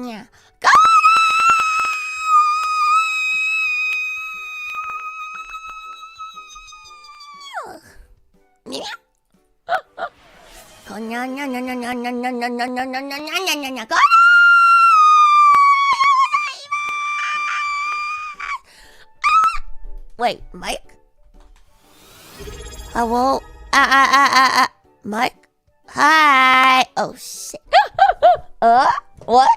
Yeah. Wait, Mike? Hello? Mike? Hi. Oh shit. What?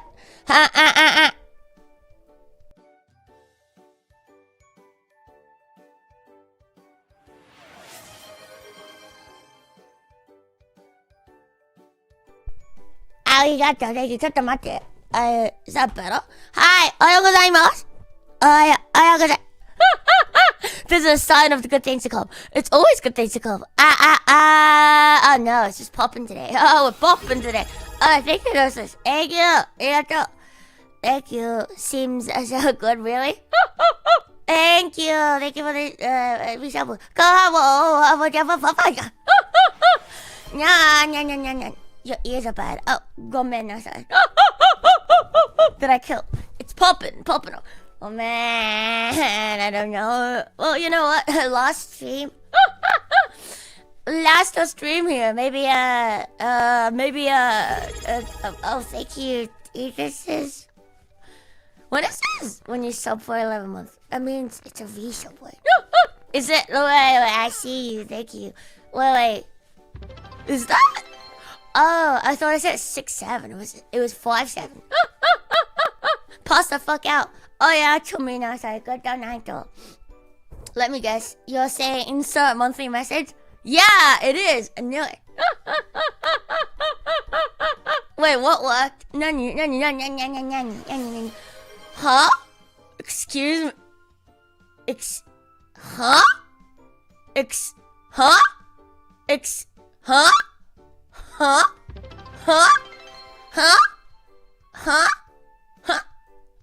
Arigato,ちょっと待って。is that better? Hi, おはようございます。おはようございます。This is a sign of the good things to come. It's always good things to come. Oh no, it's just popping today. Oh, we're popping today. Thank you, nurses. Thank you. Thank you. Seems so good, really. Thank you. Thank you for the reshuffle. No. Your ears are bad. Oh, go man, Did I kill? It's popping. Oh man, I don't know. Well, you know what? Last stream here. Maybe oh, thank you. This is. What is this? When you sub for 11 months. That means it's a resub, wait. Is it? Wait, I see you. Thank you. Wait. Is that? Oh, I thought I said 6-7. It was 5-7. Pass the fuck out. Oh yeah, let me guess. You're saying insert monthly message? Yeah, it is. I knew it. Wait, what worked? Nani. Huh? Excuse me. Huh?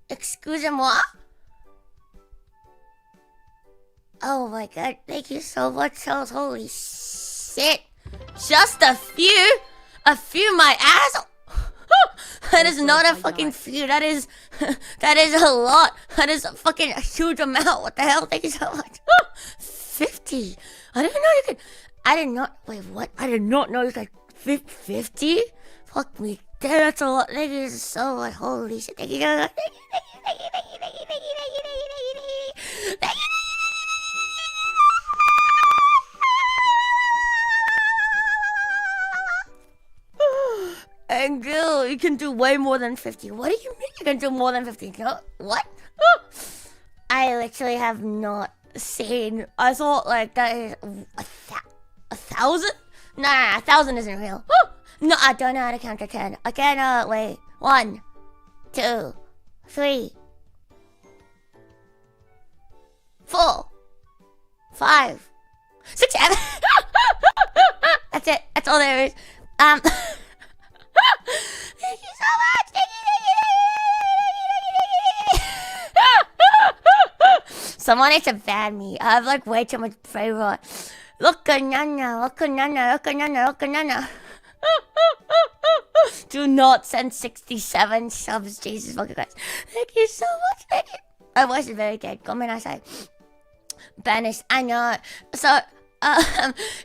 Excusez-moi? Oh my god, thank you so much, Charles. Holy shit. Just a few, my ass. That is not a fucking few. That is a lot. That is a fucking huge amount. What the hell? Thank you so much. 50. I didn't know you could. Wait, what? I did not know you could 50? Fuck me. That's a lot. Thank you so much. Holy shit. Thank you. And Gil, you can do way more than 50. What do you mean you can do more than 50? No, what? I literally have not seen. I thought like that is a thousand? Nah, 1,000 isn't real. No, I don't know how to count to 10. I cannot wait. 1, 2, 3, 4, 5, 6, 7. That's it. That's all there is. Thank you so much. Thank you. Someone needs to ban me. I have like way too much flavor. Look a nana. Do not send 67 subs, Jesus fucking Christ. Thank you so much. Thank you. I wasn't very good. Gomenasai. Banished. I know. So,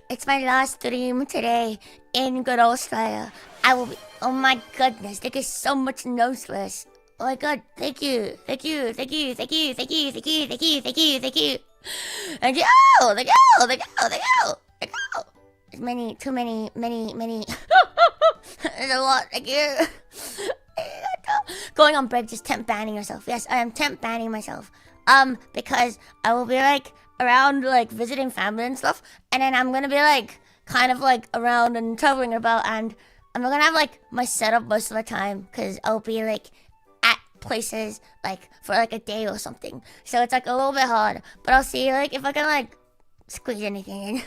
it's my last stream today in good old Straya. I will be. Oh my goodness. Thank you so much, no stress. Oh my god. Thank you. Too many. There's a lot. Thank you. Going on break, just temp banning yourself. Yes, I am temp banning myself. Because I will be like around like visiting family and stuff, and then I'm gonna be like kind of like around and traveling about, and I'm not gonna have like my setup most of the time because I'll be like at places like for like a day or something. So it's like a little bit hard, but I'll see like if I can like squeeze anything in.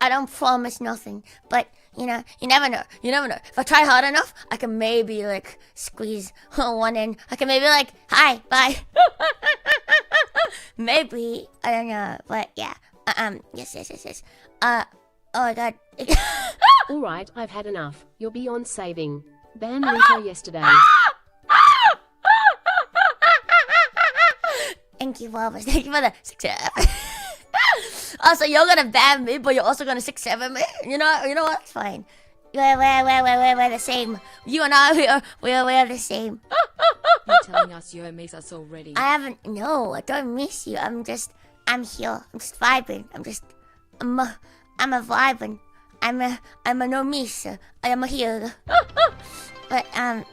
I don't promise nothing, but you know, you never know. If I try hard enough, I can maybe like squeeze one in. I can maybe like, hi, bye. Maybe, I don't know, but yeah. Yes. Oh my god. Alright, I've had enough. You're beyond saving. Banned Luto yesterday. Thank you, Barbara. Thank you for the 6-7. Also, you're gonna ban me, but you're also gonna 6-7 me. You know what? It's fine. We're the same. You and I, we're the same. You're telling us you miss us already. I haven't. No, I don't miss you. I'm here. I'm just vibing. I'm a vibing. I'm a no miss. I am here. But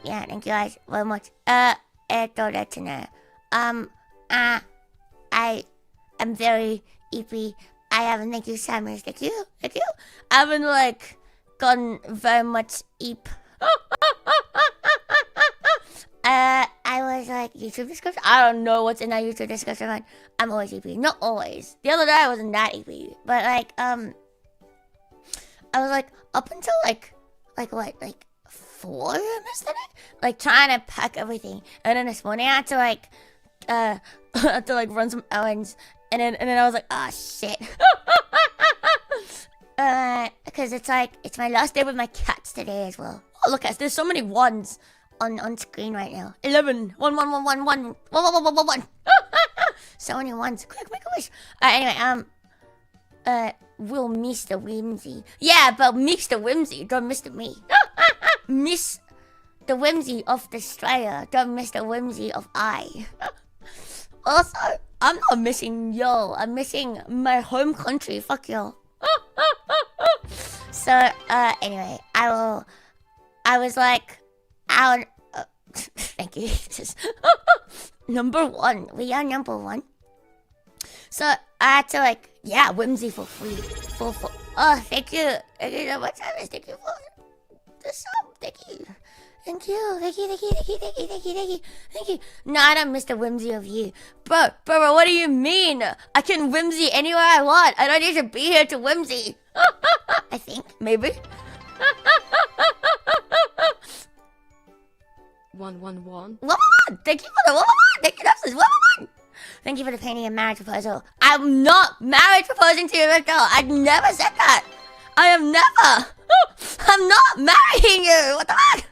yeah, thank you guys very much. That's it. I am very eepy. I haven't. Thank you, Simon. Thank you. I haven't like gotten very much eep. I was like, YouTube description? I don't know what's in that YouTube description, man. I'm always EP. Not always. The other day I wasn't that EP. But like, I was like, up until like what? Like 4 yesterday? Like trying to pack everything. And then this morning I had to like, run some errands. And then I was like, ah, shit. Because it's like, it's my last day with my cats today as well. Oh, look, there's so many ones on screen right now. 11. 1, 1, 1, 1, 1, 1, 1, 1, 1, 1. So many ones. Quick, make a wish. Anyway, we'll miss the whimsy. Yeah, but miss the whimsy. Don't miss the me. Miss the whimsy of the Straya. Don't miss the whimsy of I. Also, I'm not missing y'all. I'm missing my home country. Fuck y'all. So, anyway, I was like, thank you. Number 1. We are number 1. So, I had to like, yeah, whimsy for free. For oh, thank you. Thank you so much, Alice. Thank you for the sub. Thank you. Thank you. No, I don't miss the whimsy of you. Bro, what do you mean? I can whimsy anywhere I want. I don't need to be here to whimsy. I think, maybe. 111. Thank you for the 111. Thank you, Nurses. 111. Thank you for the painting and marriage proposal. I'm not marriage proposing to you, Victor. I've never said that. I am never. I'm not marrying you. What the fuck?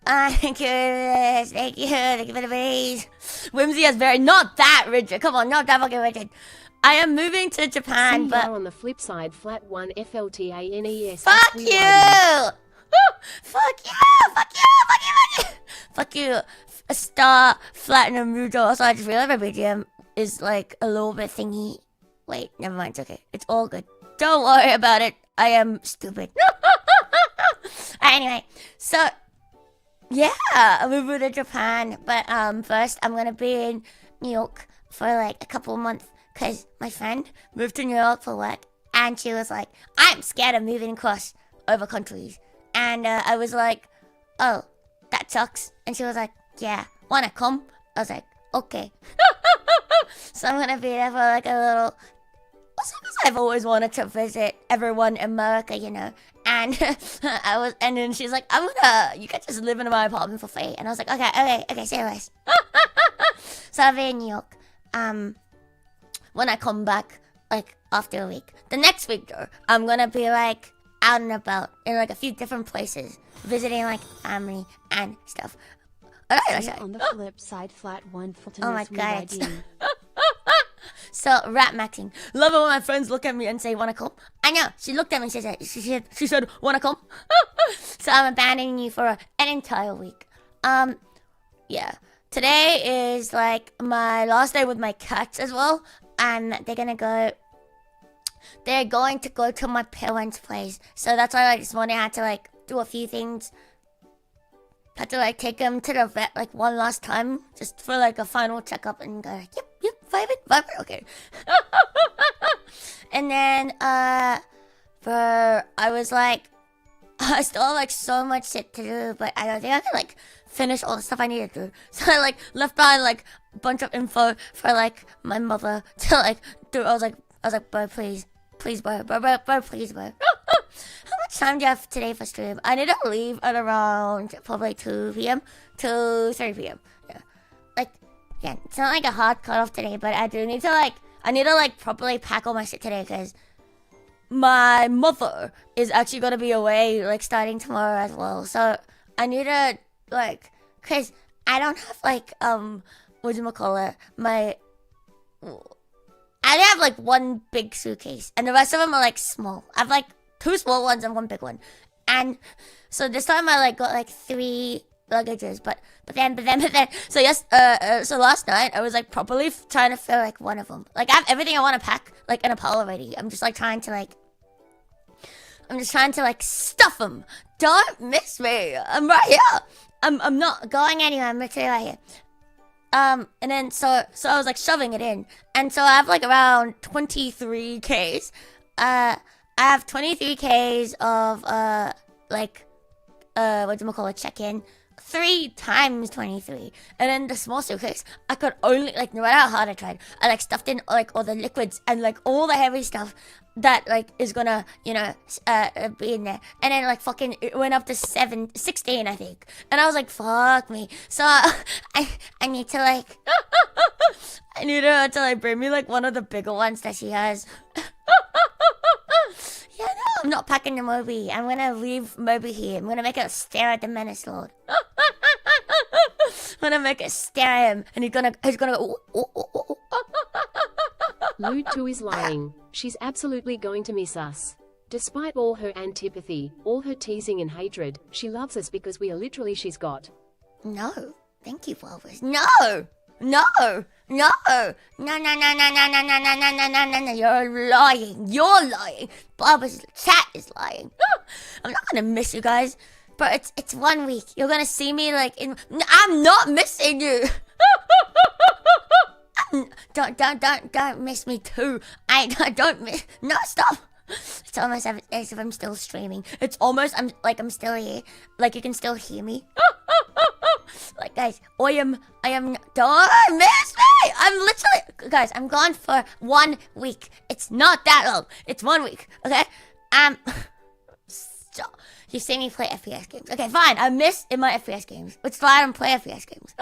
Thank you. Thank you for the bees. Whimsy is very not that rigid. Come on, not that fucking rigid. I am moving to Japan, but on the flip side, flat 1 FLTANES. Fuck you! Fuck you! A star Platinum Luto. Also, I just realized my BGM is like a little bit thingy. Wait, never mind. It's okay. It's all good. Don't worry about it. I am stupid. Anyway, so yeah, I'm moving to Japan, but first I'm gonna be in New York for like a couple of months. Because my friend moved to New York for work, and she was like, I'm scared of moving across over countries. And I was like, oh, that sucks. And she was like, yeah, wanna come? I was like, okay. So I'm gonna be there for like a little... Also because I've always wanted to visit everyone in America, you know. And and then she's like, you can just live in my apartment for free. And I was like, okay, serious. So I'll be in New York. When I come back, like, after a week. The next week, though, I'm gonna be, like, out and about in, like, a few different places. Visiting, like, family and stuff. On the flip side, flat 1 Fulton. Oh my god. So, rap maxing. Love it when my friends look at me and say, wanna come? I know. She looked at me and she said, wanna come? So I'm abandoning you for an entire week. Yeah. Today is, like, my last day with my cats as well. And they're going to go to my parents' place. So that's why, like, this morning I had to, like, do a few things. Had to, like, take them to the vet, like, one last time. Just for, like, a final checkup and go, like, yep, vibe it, okay. And then, I was, like, I still have, like, so much shit to do. But I don't think I can, like, finish all the stuff I need to do. So I, like, left behind, like, a bunch of info for, like, my mother to, like, do. I was like, bro, please, bro, please, bro. How much time do you have today for stream? I need to leave at around probably 2 p.m. to 3 p.m. Yeah. Like, yeah, it's not, like, a hard cutoff today, but I do need to, like, properly pack all my shit today, because my mother is actually going to be away, like, starting tomorrow as well. So I need to, like, cause I don't have, like, whatchamacallit, I have, like, one big suitcase, and the rest of them are, like, small. I have, like, 2 small ones and 1 big one. And so this time I, like, got, like, 3 luggages, but then, so yes, so last night I was, like, properly trying to fill, like, one of them. Like, I have everything I want to pack, like, in a pile already. I'm just, like, trying to, like, stuff them. Don't miss me. I'm right here. I'm not going anywhere. I'm literally right here. And then, so I was, like, shoving it in. And so I have, like, around 23 Ks. I have 23 Ks of, whatchamacallit, check-in. 3 times 23. And then the small suitcase, I could only, like, no matter how hard I tried, I, like, stuffed in, like, all the liquids and, like, all the heavy stuff that, like, is gonna, you know, be in there. And then, like, fucking, it went up to 16, I think. And I was like, fuck me. So, I need to, like, I need her to, like, bring me, like, one of the bigger ones that she has. Yeah, no, I'm not packing the Moby. I'm gonna leave Moby here. I'm gonna make it stare at the Menace Lord. I'm gonna make it stare at him, and he's gonna go, ooh. Luto is lying. She's absolutely going to miss us. Despite all her antipathy, all her teasing and hatred, she loves us because we are literally she's got. No, thank you, Bulbous. No. You're lying. Bulbous chat is lying. I'm not gonna miss you guys, but it's 1 week. You're gonna see me, like, I'm not missing you. Don't miss me too. I don't miss. No, stop. It's almost as if I'm still streaming. It's almost I'm still here. Like, you can still hear me. Like, guys, I am. Don't miss me. I'm literally, guys. I'm gone for 1 week. It's not that long. It's 1 week. Okay. Stop. You see me play FPS games. Okay, fine. I miss in my FPS games. Let's slide and play FPS games.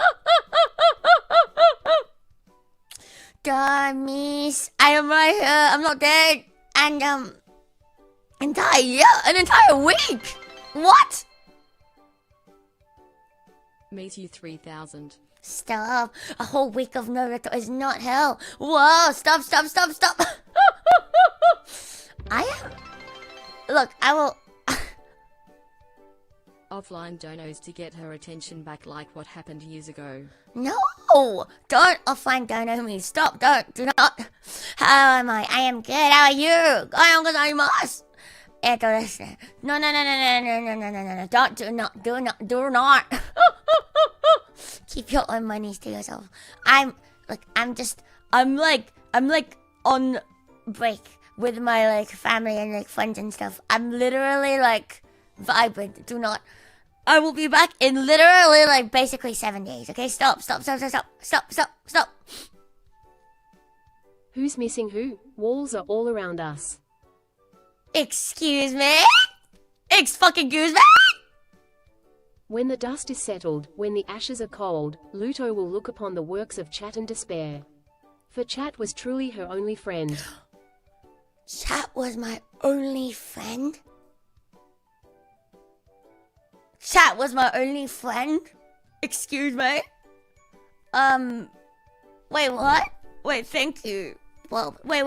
Dummies. I am right here. I'm not dead. And an entire week. What? Meese 3000. Stop. A whole week of Naruto is not hell. Whoa, stop. Look, I will... Offline donos to get her attention back like what happened years ago. No! Don't offline dono me. Stop, do not. How am I? I am good. How are you? No. Do not. Keep your own monies to yourself. I'm on break with my, like, family and, like, friends and stuff. I'm literally, like, vibrant. Do not. I will be back in literally, like, basically 7 days. Okay, stop. Who's missing who? Walls are all around us. Excuse me? Excuse me? When the dust is settled, when the ashes are cold, Luto will look upon the works of Chat and despair. For Chat was truly her only friend. Chat was my only friend? Chat was my only friend? Excuse me? Wait, what? Wait, thank you. Well, wait.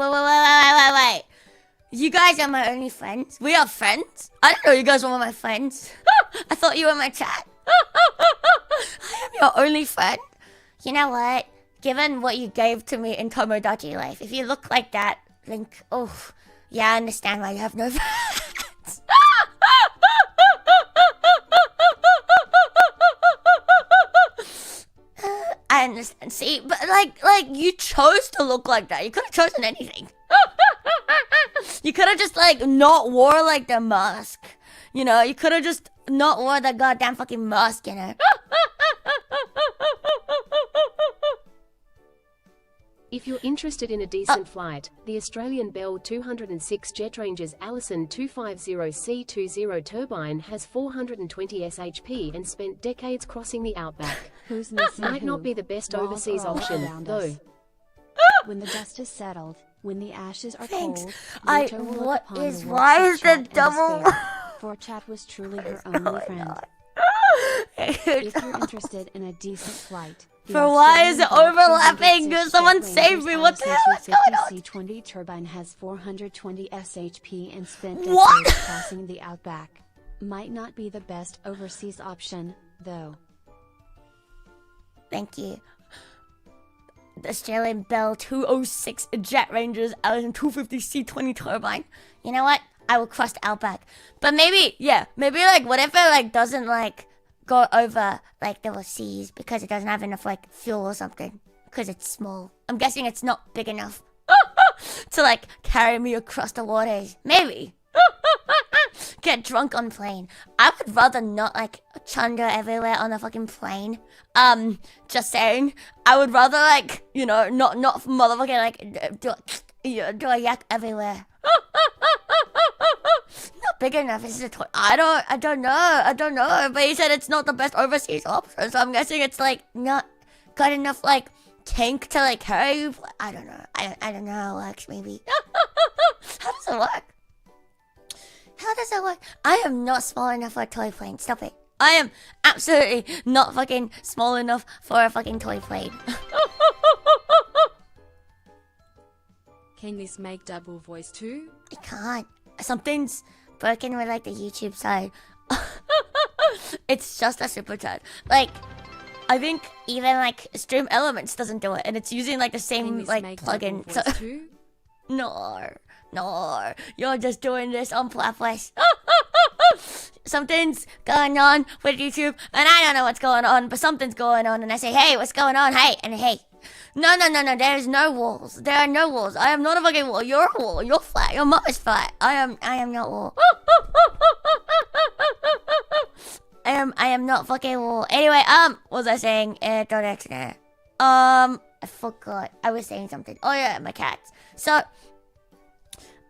You guys are my only friends? We are friends? I didn't know you guys were my friends. I thought you were my chat. I am your only friend. You know what? Given what you gave to me in Tomodachi life, if you look like that, Link, oh, yeah, I understand why you have no friends. I understand. See, but like you chose to look like that. You could have chosen anything. You could have just, like, not wore, like, the mask. You know, you could have just not wore the goddamn fucking mask, you know. If you're interested in a decent flight, the Australian Bell 206 Jet Ranger's Allison 250C20 turbine has 420 shp and spent decades crossing the outback. Who's missing Might who? not be the best Walls overseas are all option, around though. us. When the dust is settled, when the ashes are Thanks. cold, Luto will look What upon is? the Why works is of the Chat and double? despair. For Chat was truly her only friend. Okay. If you're interested in a decent flight, the For why is it Australian Bell overlapping? 206 Someone Jet save Rangers me. What the hell is going on? C20 turbine has 420 shp and spent What? decades crossing the outback. Might not be the best overseas option, though. Thank you. The Australian Bell 206 Jet Rangers Allison 250 C20 turbine. You know what? I will cross the outback. But maybe, like, what if it, like, doesn't, like, go over, like, the seas because it doesn't have enough, like, fuel or something. Because it's small. I'm guessing it's not big enough to, like, carry me across the waters. Maybe. Get drunk on plane. I would rather not, like, chunder everywhere on a fucking plane. Just saying. I would rather, like, you know, not motherfucking, like, do a yak everywhere. Not big enough. Is it? I don't know. But he said it's not the best overseas option, so I'm guessing it's, like, not got enough, like, tank to, like, carry you. I don't know. I don't know how it works. Maybe. How does it work? How does it work? I am not small enough for a toy plane. Stop it. I am absolutely not fucking small enough for a fucking toy plane. Can this make double voice too? I can't. Something's broken with, like, the YouTube side. It's just a super chat. Like, I think even, like, Stream Elements doesn't do it, and it's using, like, the Can same, this like, make plugin. double So, voice too? no, you're just doing this on purpose. Something's going on with YouTube, and I don't know what's going on, but something's going on, and I say, hey, what's going on? Hey, and hey. No, there's no walls. There are no walls. I am not a fucking wall. You're a wall. You're flat. Your mom is flat. I am not wall. I am not fucking wall. Anyway, what was I saying? Don't accident. I forgot. I was saying something. Oh yeah, my cats. So,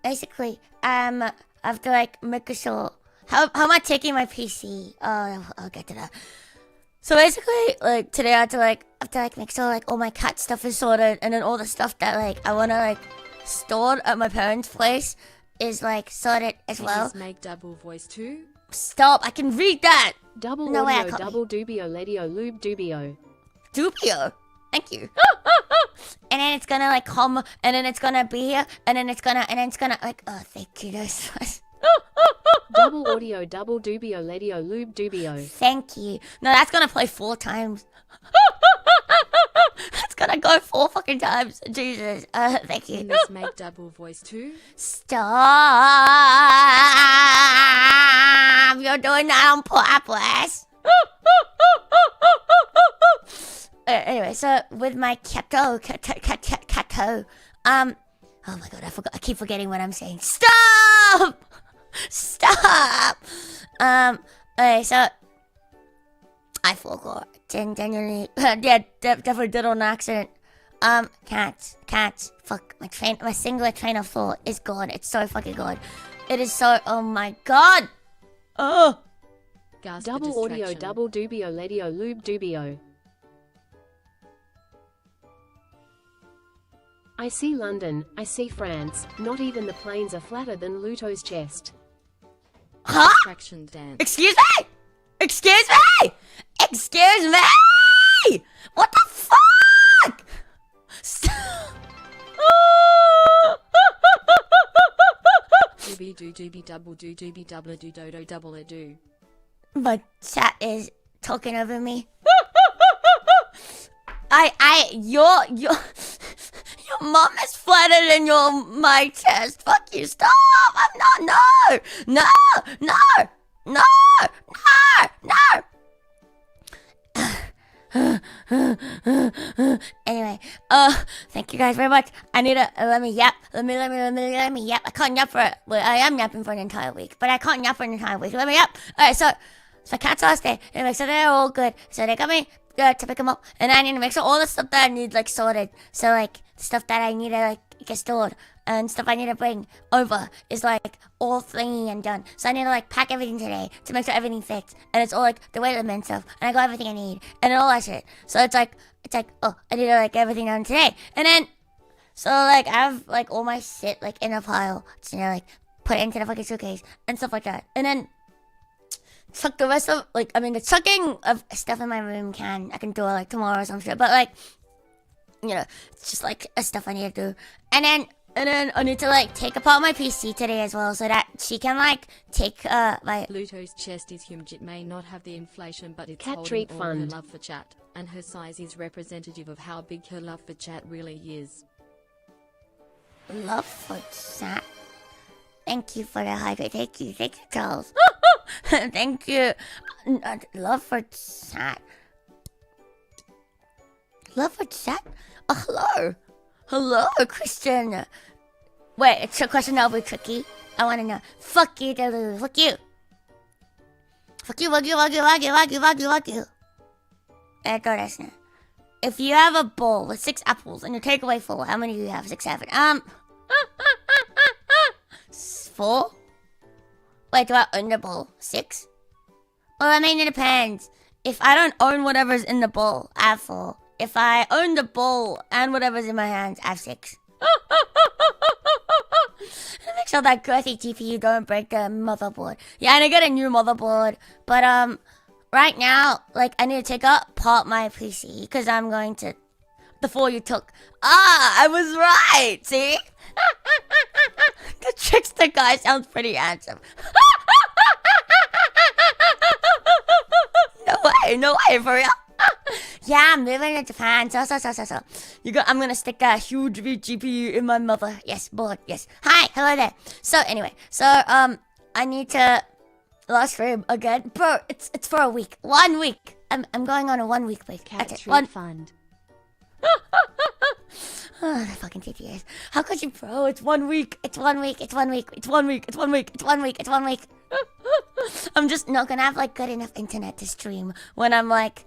basically, I have to, like, make sure. How am I taking my PC? Oh, I'll get to that. So basically, like, today I have to make sure, like, all my cat stuff is sorted, and then all the stuff that, like, I wanna, like, stored at my parents' place is, like, sorted as Can well. this make double voice too? Stop! I can read that. Double No way, I audio, can't. double dubio, ledio, lube, dubio. Dubio. Thank you. And then it's gonna, like, come, and then it's gonna be here, and then it's gonna, like, oh, thank you, those. Double audio, double dubio, ledio, lube, dubio. Thank you. No, that's gonna play 4 times. That's gonna go 4 fucking times. Jesus. Thank Can you. this make double voice too? Stop. You're doing that on purpose. Anyway, so with my cato. Oh my god, I keep forgetting what I'm saying. Stop! Okay, so I forgot. Genuinely, yeah, definitely did on accident. Cats. Fuck, my singular train of thought is gone. It's so fucking gone. It is so, oh my god! Oh! Gasp for Double audio, distraction. double dubio, ledio, lube, dubio. I see London, I see France, not even the planes are flatter than Luto's chest. Huh? Distraction dance. Excuse me! Excuse me! Excuse me! What the fuck? Doobie doo doobie double doo doobie double do do do double a do. My chat is talking over me. Your mom is flatter than my chest. Fuck you, stop! I'm not, no! Anyway, thank you guys very much. I need to, let me yap. Let me yap. I can't yap I am yapping for an entire week, but I can't yap for an entire week. Let me yap. Alright, so cat's last day. Anyway, so they're all good. So they got me to pick them up, and I need to make sure all the stuff that I need, like, sorted. So, like, stuff that I need to, like, get stored, and stuff I need to bring over is, like, all thingy and done. So I need to, like, pack everything today to make sure everything fits, and it's all, like, the weight limit and stuff, and I got everything I need, and all that shit. So it's like, oh, I need to, like, get everything done today. And then, so, like, I have, like, all my shit, like, in a pile, so, you know, like, put it into the fucking suitcase, and stuff like that. And then chuck the rest of like the chucking of stuff in my room I can do it like tomorrow or some shit. But like, it's just like stuff I need to do. And then I need to like take apart my PC today as well, so that she can like take my Luto's chest is huge. It may not have the inflation, but it's Cat holding treat all fund. her love for chat, and her size is representative of how big her love for chat really is. love for chat. Thank you for the hydrate. Thank you, Charles. Thank you. Love for chat. Love for chat? Oh, hello, Christian. Wait, it's a question that'll be tricky. I want to know. Fuck you, Delulu. Fuck you. Fuck you, fuck you, fuck you, fuck you, fuck you, fuck you, fuck you. If you have a bowl with 6 apples and you take away 4, how many do you have? 6, 7. 4? Wait, do I own the bowl? 6? Well, I mean, it depends. If I don't own whatever's in the bowl, I have 4. If I own the bowl and whatever's in my hands, I have 6. Make sure that girthy GPU don't break the motherboard. Yeah, I need to get a new motherboard. But, right now, like, I need to take apart my PC. Because I'm going to... The 4 you took. I was right! See? The trickster guy sounds pretty handsome. No way, for real. Yeah, I'm moving to Japan. So. I'm gonna stick a huge GPU in my mother. Yes, board. Yes. Hi, hello there. So anyway, I need to last stream again, bro. It's for a week. 1 week. I'm going on a 1 week break. Cat That's it. treat fund. Oh, the fucking TTS. How could you, bro? It's 1 week. It's 1 week. It's 1 week. It's 1 week. It's 1 week. It's 1 week. It's 1 week. I'm just not gonna have like good enough internet to stream when I'm like,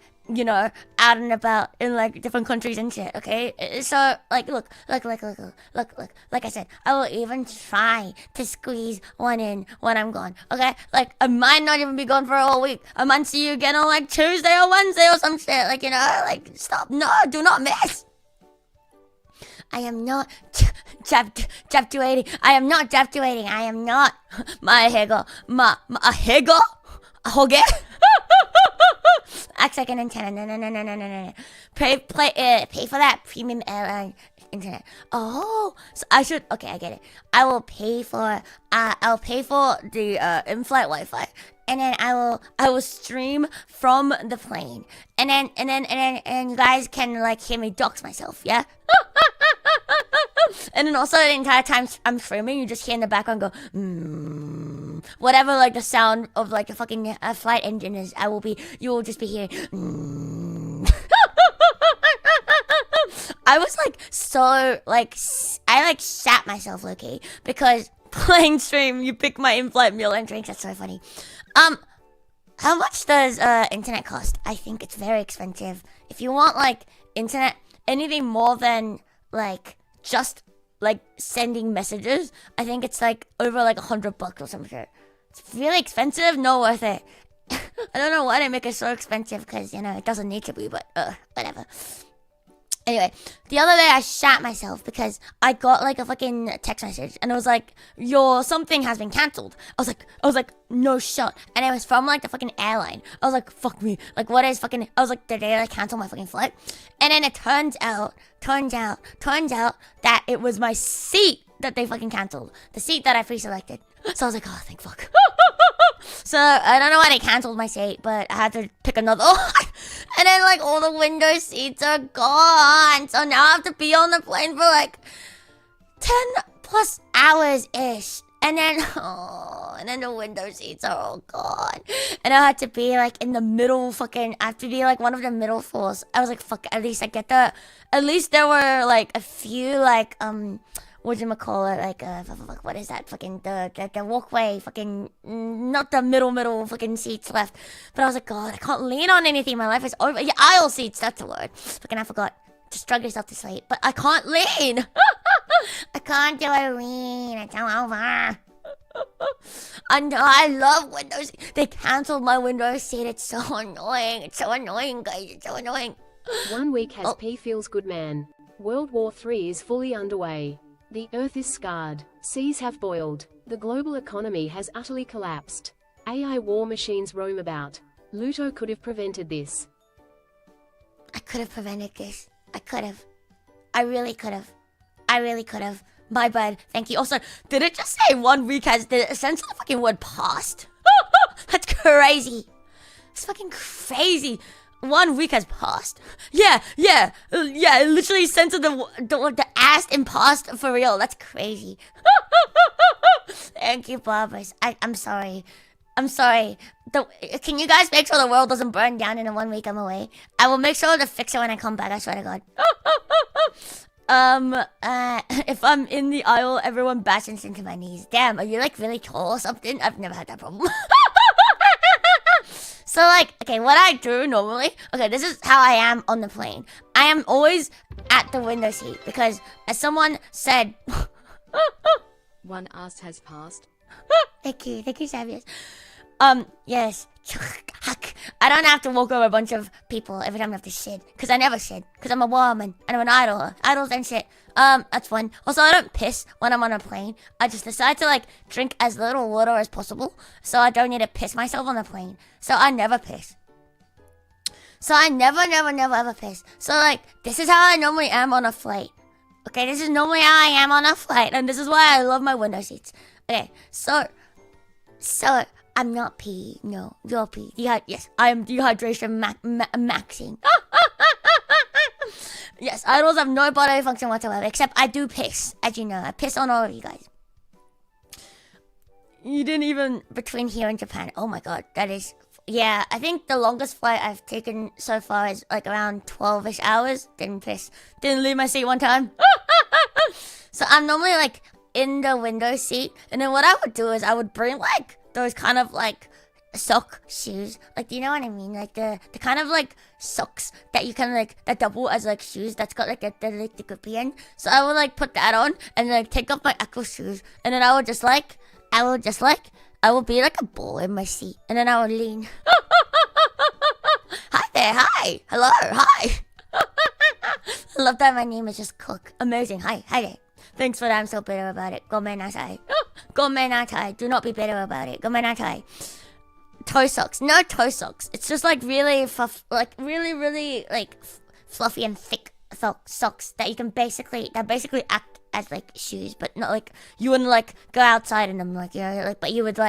out and about in like different countries and shit. Okay, so like, look. Like I said, I will even try to squeeze one in when I'm gone. Okay, like I might not even be gone for a whole week. I might see you again on like Tuesday or Wednesday or some shit. Like like stop. No, do not miss. I am not Jabtuating. I am not Jabtuating. I am not my hego. A hego? A hoge? Act like an antenna. No. Pay for that premium airline internet. Oh, so I should. Okay, I get it. I will pay for the in-flight Wi-Fi, and then I will stream from the plane, and then you guys can like hear me dox myself. Yeah. And then also the entire time I'm streaming, you just hear in the background go, whatever like the sound of like the fucking flight engine is, you will just be hearing, I was like so like, I like shat myself low-key because playing stream, you pick my in-flight meal and drinks. That's so funny. How much does internet cost? I think it's very expensive. If you want like internet, anything more than like just like sending messages, I think it's like over like $100 or something. It's really expensive, not worth it. I don't know why they make it so expensive because it doesn't need to be, but whatever. Anyway, the other day I shat myself because I got like a fucking text message and it was like, your something has been cancelled. I was like, no shot. And it was from like the fucking airline. I was like, fuck me. Like what is fucking, I was like, did they like cancel my fucking flight? And then it turns out that it was my seat that they fucking cancelled. The seat that I pre-selected. So I was like, oh, thank fuck. So I don't know why they cancelled my seat, but I had to pick another one. And then like all the window seats are gone. So now I have to be on the plane for like 10+ hours-ish. And then the window seats are all gone. And I had to be like in the middle I have to be like one of the middle floors. I was like, fuck, at least there were like a few like, whatchamacallit, like, what is that, fucking, the walkway, fucking, not the middle fucking seats left. But I was like, God, I can't lean on anything, my life is over. Yeah, aisle seats, that's the word. Fucking, I forgot. Just drug yourself to sleep. But I can't lean. I can't do a lean. It's all over. I love windows. They canceled my window seat. It's so annoying. It's so annoying, guys. It's so annoying. 1 week has P feels good, man. World War III is fully underway. The earth is scarred. Seas have boiled. The global economy has utterly collapsed. AI war machines roam about. Luto could have prevented this. I could have prevented this. I could have. I really could have. I really could have. My bad. Thank you. Also, did it just say 1 week has the sense of the fucking word passed? That's crazy. It's fucking crazy. 1 week has passed. Yeah. It literally censored the ass in past for real. That's crazy. Thank you, Barbers. I'm sorry. I'm sorry. Can you guys make sure the world doesn't burn down in the 1 week I'm away? I will make sure to fix it when I come back. I swear to God. If I'm in the aisle, everyone bashes into my knees. Damn, are you like really tall or something? I've never had that problem. So like, okay, what I do normally, okay, this is how I am on the plane. I am always at the window seat because as someone said, One ass has passed. thank you, Savius. Yes. I don't have to walk over a bunch of people every time I have to shit. Because I never shit. Because I'm a woman. And I'm an idol. Idols and shit. That's fun. Also, I don't piss when I'm on a plane. I just decide to, like, drink as little water as possible. So I don't need to piss myself on the plane. So I never piss. So I never ever piss. So, like, this is how I normally am on a flight. Okay, this is normally how I am on a flight. And this is why I love my window seats. Okay, so... I'm not pee. No, you're pee. Yes, I am dehydration maxing. Yes, idols have no bodily function whatsoever, except I do piss. As you know, I piss on all of you guys. You didn't even between here and Japan. Oh my god, that is... Yeah, I think the longest flight I've taken so far is like around 12-ish hours. Didn't piss. Didn't leave my seat one time. So I'm normally like in the window seat. And then what I would do is I would bring like those kind of like sock shoes. Like, do you know what I mean? Like the kind of like socks that you can like, that double as like shoes. That's got like the grippy end. So I would like put that on and like take off my actual shoes. And then I would be like a ball in my seat. And then I would lean. Hi there, hi. Hello, hi. I love that my name is just Cook. Amazing, hi there. Thanks for that, I'm so bitter about it. Gomennatai. Gomennatai. Do not be bitter about it. Gomennatai. Toe socks. No toe socks. It's just like really really like fluffy and thick socks that you can basically act as like shoes, but not like you wouldn't like go outside in them, like, you know, like, but you would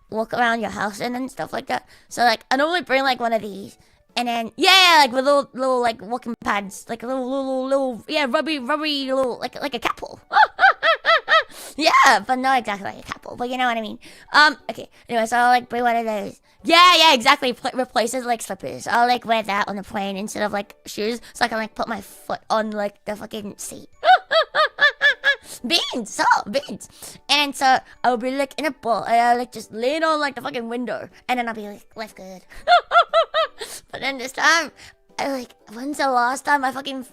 walk around your house in and stuff like that. So like I normally bring like one of these. And then, yeah, like with little like walking pads, like a little, yeah, rubbery, little, like a capsule. Yeah, but not exactly like a capsule, but you know what I mean. Okay, anyway, so I'll like bring one of those. Yeah, exactly, replaces like slippers. I'll like wear that on the plane instead of like shoes, so I can like put my foot on like the fucking seat. Beans. And so I'll be like in a ball, and I'll like just lean on like the fucking window, and then I'll be like, life good. But then this time, when's the last time I fucking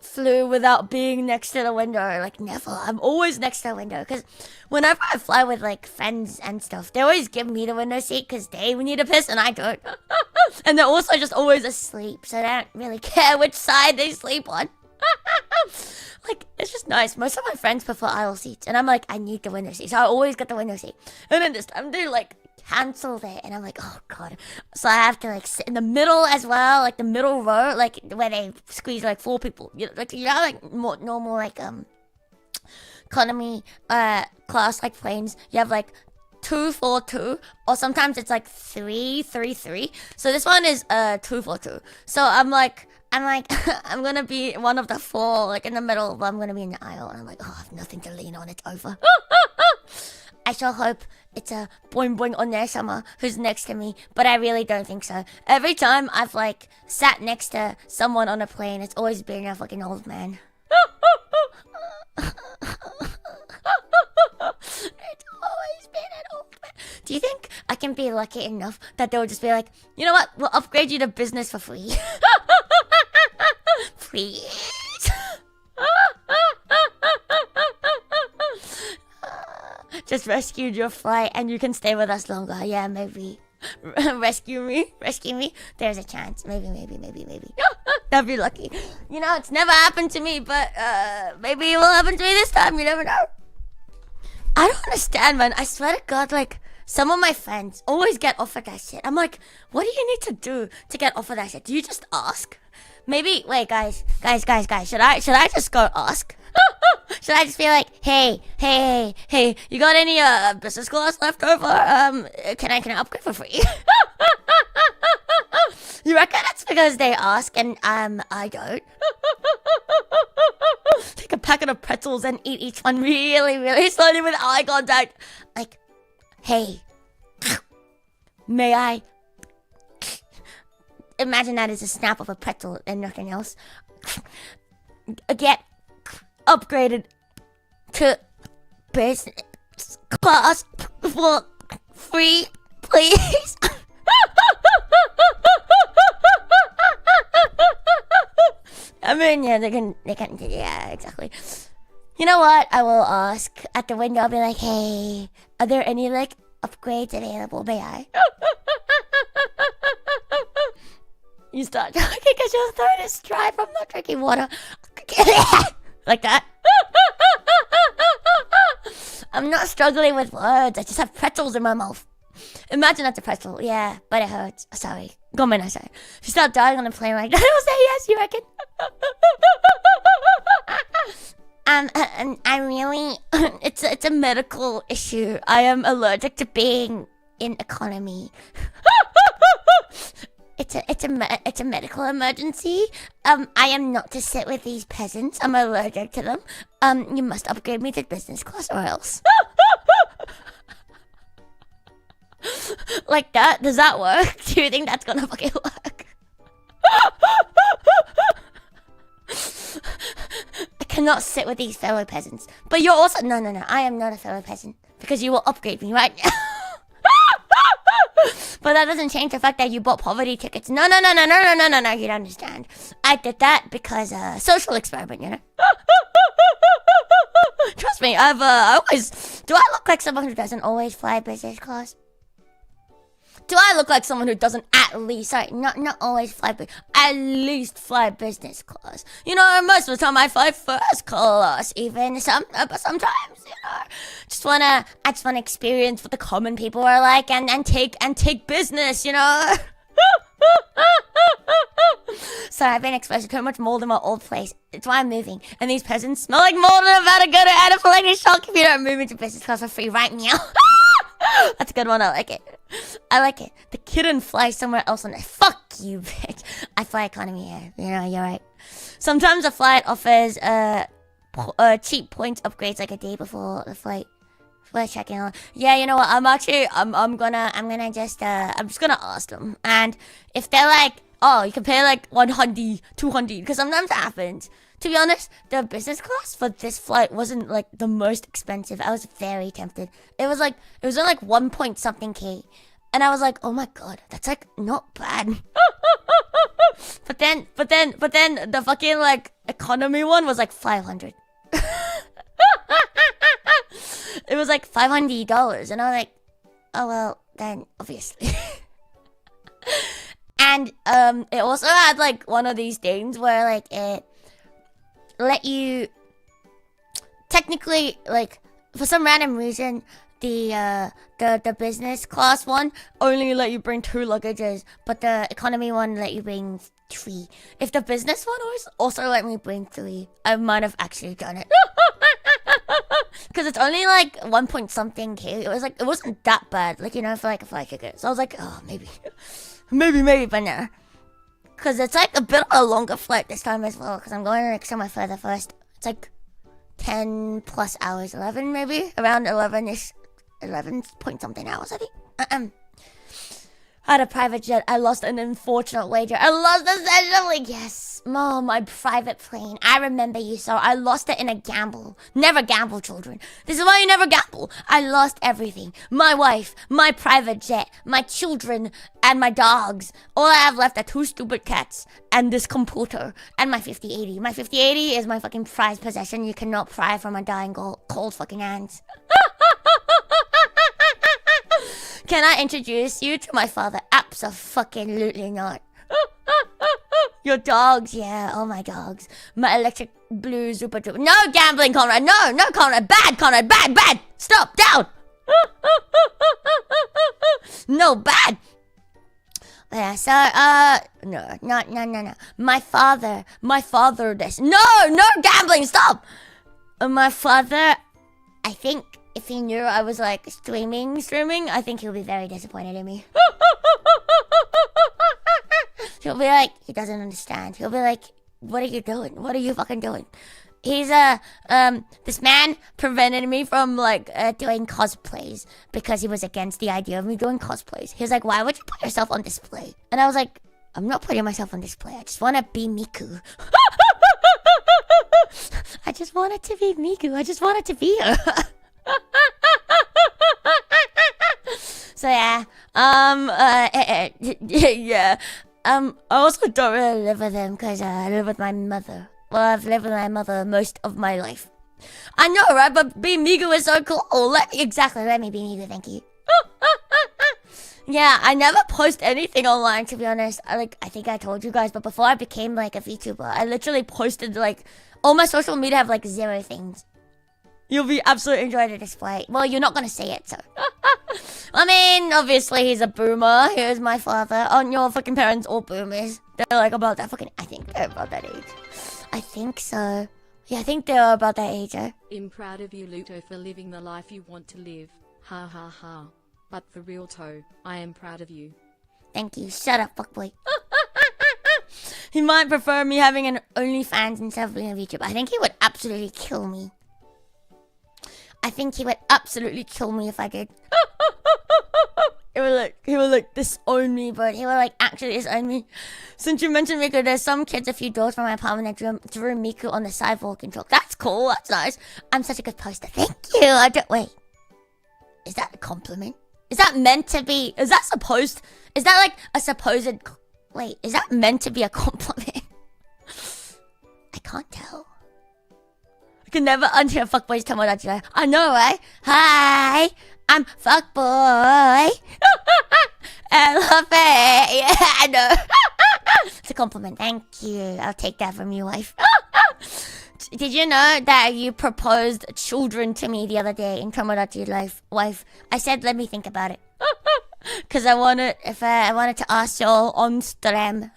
flew without being next to the window? Like, never. I'm always next to the window. Because whenever I fly with, like, friends and stuff, they always give me the window seat because they need to piss and I don't. And they're also just always asleep, so they don't really care which side they sleep on. Like, it's just nice. Most of my friends prefer aisle seats, and I'm like, I need the window seat, so I always get the window seat. And then this time they like cancelled it, and I'm like, oh god. So I have to like sit in the middle as well, like the middle row, like where they squeeze like 4 people. You know, like more normal like economy class like planes. You have like 2-4-2, or sometimes it's like 3-3-3. So this one is 2-4-2. So I'm like I'm gonna be one of the 4 like in the middle, but I'm gonna be in the aisle, and I'm like, oh, I have nothing to lean on, it's over. I shall hope it's a boing boing on there summer who's next to me, but I really don't think so. Every time I've like sat next to someone on a plane, it's always been a fucking old man. It's always been an old man. Do you think I can be lucky enough that they'll just be like, you know what, we'll upgrade you to business for free? Please? Just rescued your flight and you can stay with us longer. Yeah, maybe. Rescue me. There's a chance. Maybe. That'd be lucky. You know, it's never happened to me, but maybe it will happen to me this time. You never know. I don't understand, man. I swear to God, like, some of my friends always get offered that shit. I'm like, what do you need to do to get offered that shit? Do you just ask? Maybe, wait, guys. Should I just go ask? Should I just be like, hey, you got any business class left over? Can I upgrade for free? You reckon that's because they ask and I don't? Take a packet of pretzels and eat each one really, really slowly with eye contact. Like, hey, may I? Imagine that as a snap of a pretzel and nothing else. Get upgraded to business class for free, please. I mean, yeah, they can, yeah, exactly. You know what? I will ask at the window. I'll be like, hey, are there any, like, upgrades available? May I? You start talking because your throat is dry from not drinking water. Like that. I'm not struggling with words. I just have pretzels in my mouth. Imagine that's a pretzel. Yeah, but it hurts. Sorry. Gomen, sorry. If you start dying on a plane like that, I'll say yes, you reckon? And I really, it's a medical issue. I am allergic to being in economy. It's a medical emergency. I am not to sit with these peasants. I'm allergic to them. You must upgrade me to business class or else. Like that? Does that work? Do you think that's gonna fucking work? I cannot sit with these fellow peasants. But you're also no. I am not a fellow peasant because you will upgrade me right now. But that doesn't change the fact that you bought poverty tickets. No, you don't understand. I did that because social experiment, you know. Trust me, I always. Do I look like someone who doesn't always fly business class? Do I look like someone who doesn't at least, not always fly, at least fly business class? You know, most of the time I fly first class, even but sometimes, you know, I just wanna experience what the common people are like and take business, you know. So I've been exposed to too much mold in my old place. It's why I'm moving. And these peasants smell like mold and I'm about to go to anaphylactic shock if you don't move into business class for free right now. That's a good one. I like it. The kitten flies somewhere else on it. Fuck you, bitch. I fly economy here. You know, you're right. Sometimes a flight offers cheap points upgrades like a day before the flight. Flight checking on. Yeah, you know what? I'm just gonna ask them. And if they're like, oh, you can pay like 100, 200, because sometimes that happens. To be honest, the business class for this flight wasn't like the most expensive. I was very tempted. It was only like 1 point something K. And I was like, oh my god, that's like not bad. But then the fucking like economy one was like 500. It was like $500 and I was like, oh well, then obviously. And it also had like one of these things where like it let you technically, like, for some random reason, the business class one only let you bring 2 luggages, but the economy one let you bring 3. If the business one also let me bring 3, I might have actually done it. Because it's only like 1 point something K. It was like, it wasn't that bad, like, you know, for like a flight ticket. So I was like, oh, maybe, but no. Because it's like a bit of a longer flight this time as well. Because I'm going like somewhere further first. It's like 10 plus hours, 11 maybe? Around 11-ish. 11 point something hours, I think. I had a private jet. I lost an unfortunate wager. I lost essentially. Yes, Mom, my private plane. I remember you, so I lost it in a gamble. Never gamble, children. This is why you never gamble. I lost everything. My wife, my private jet, my children, and my dogs. All I have left are 2 stupid cats and this computer and my 5080. My 5080 is my fucking prized possession. You cannot pry from my dying cold fucking hands. Can I introduce you to my father? Abso-fucking-lutely not. Your dogs, yeah, oh my dogs. My electric blue super duper. No gambling, Conrad. No, Conrad. Bad, Conrad. Bad. Stop, down. No, bad. Yeah, so, no. My father, this. No gambling, stop! My father, I think if he knew I was, like, streaming, I think he'll be very disappointed in me. He'll be like, he doesn't understand. He'll be like, what are you doing? What are you fucking doing? He's, this man prevented me from, like, doing cosplays because he was against the idea of me doing cosplays. He was like, why would you put yourself on display? And I was like, I'm not putting myself on display. I just want to be Miku. I just wanted to be Miku. I just wanted to be her. So, yeah. Yeah. I also don't really live with him because I live with my mother. Well, I've lived with my mother most of my life. I know, right? But being Migu is so cool. Let me be Migu, thank you. Yeah, I never post anything online, to be honest. I think I told you guys, but before I became, like, a VTuber, I literally posted, like, all my social media have, like, 0 things. You'll be absolutely enjoying the display. Well, you're not gonna see it, so. I mean, obviously, he's a boomer. Here's my father. Aren't your fucking parents all boomers? They're, like, about that fucking... I think they're about that age. I think so. Yeah, I think they're about that age, eh? I'm proud of you, Luto, for living the life you want to live. Ha ha ha. But for real, Toe, I am proud of you. Thank you. Shut up, fuckboy. He might prefer me having an OnlyFans instead of being a VTuber. I think he would absolutely kill me. I think he would absolutely kill me if I did. He would like disown me, but he would like actually disown me. Since you mentioned Miku, there's some kids a few doors from my apartment that drew Miku on the sidewalk and chalk. That's cool, that's nice. I'm such a good poster. Thank you. Wait. Is that a compliment? Is that meant to be? Is that like a supposed? Wait, is that meant to be a compliment? I can't tell. I can never unhear fuckboys Tomodachi. I know, right? Hi, I'm fuckboy. I love it. Yeah, I know. It's a compliment. Thank you. I'll take that from you, wife. Did you know that you proposed children to me the other day in Tomodachi life, wife? I said, let me think about it. Because I wanted to ask y'all on stream.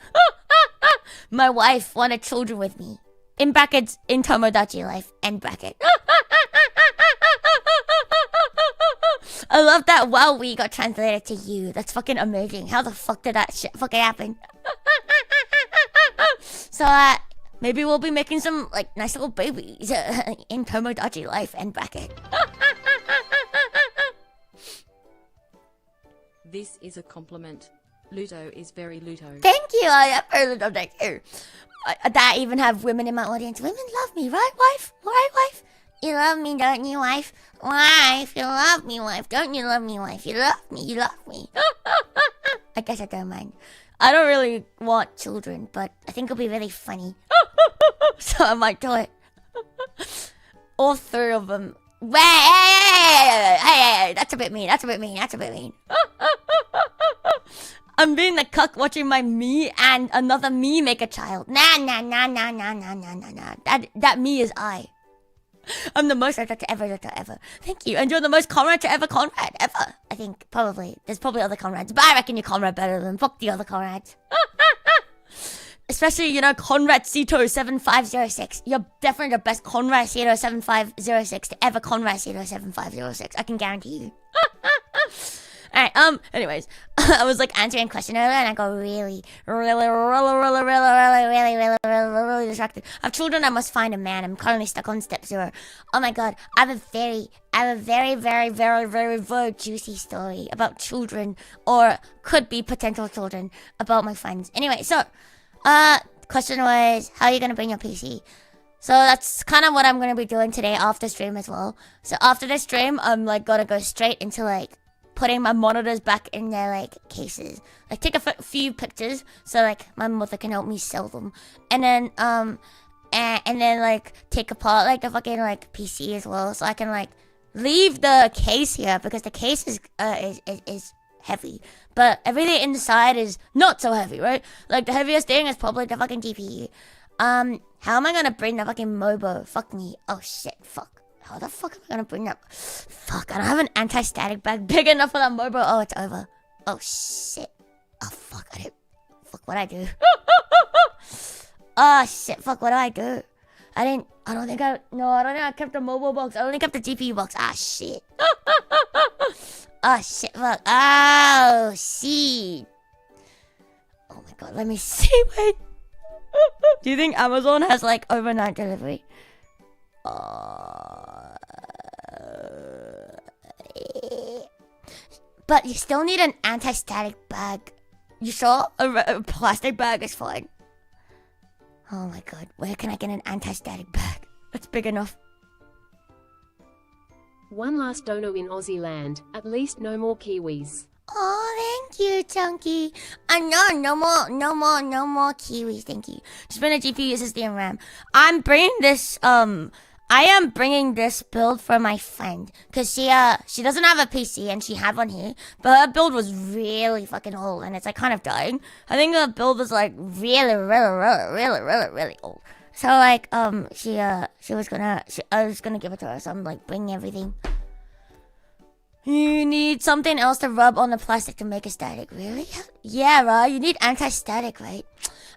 My wife wanted children with me. In brackets, in Tomodachi life, end bracket. I love that wow we got translated to you. That's fucking amazing. How the fuck did that shit fucking happen? So, maybe we'll be making some, like, nice little babies in Tomodachi life, end bracket. This is a compliment. Luto is very Luto. Thank you, I am very Luto, thank you. That even have women in my audience. Women love me, right, wife? Right, wife? You love me, don't you, wife? Wife, you love me, wife. Don't you love me, wife? You love me, you love me. I guess I don't mind. I don't really want children, but I think it'll be really funny. So I might do it. All 3 of them. Hey, that's a bit mean. I'm being the cuck watching my me and another me make a child. Nah. That me is I. I'm the most Rita to ever. Thank you. And you're the most Conrad to ever Conrad. Ever. I think, probably. There's probably other Conrads. But I reckon you're Conrad better than fuck the other Conrads. Especially, you know, Conrad Cito 7506. You're definitely the best Conrad Cito 7506 to ever Conrad Cito 7506. I can guarantee you. Alright, anyways, I was like answering a question earlier and I got really distracted. I have children, I must find a man. I'm currently stuck on step 0. Oh my god, I have a very juicy story about children, or could be potential children, about my friends. Anyway, so, question was, how are you gonna bring your PC? So that's kind of what I'm gonna be doing today after stream as well. So after the stream, I'm like gonna go straight into like putting my monitors back in their like cases, like take a few pictures so like my mother can help me sell them, and then and then like take apart like the fucking like PC as well, so I can like leave the case here because the case is heavy, but everything inside is not so heavy, right? Like the heaviest thing is probably the fucking GPU. How am I gonna bring the fucking Mobo? Fuck me. Oh shit, fuck. How the fuck am I gonna bring that? Fuck, I don't have an anti-static bag big enough for that Mobo. Oh, it's over. Oh shit. Oh fuck, fuck, what'd I do? Oh shit, fuck, what do I do? I don't think I kept the mobile box. I only kept the GPU box. Ah shit. Oh shit, fuck. Oh shit. Oh my god, let me see, wait. Do you think Amazon has like overnight delivery? But you still need an anti-static bag. You sure? A plastic bag is fine. Oh my god, where can I get an anti-static bag that's big enough? One last dono in Aussie land. At least no more Kiwis. Oh, thank you, Chunky. No more kiwis, thank you. Just bring a GPU, SSD, and RAM. I'm bringing this, I am bringing this build for my friend. Because she doesn't have a PC, and she had one here. But her build was really fucking old, and it's, like, kind of dying. I think her build was, like, really old. So, like, I was gonna give it to her, so I'm, like, bringing everything. You need something else to rub on the plastic to make it static. Really? Yeah, right. You need anti-static, right?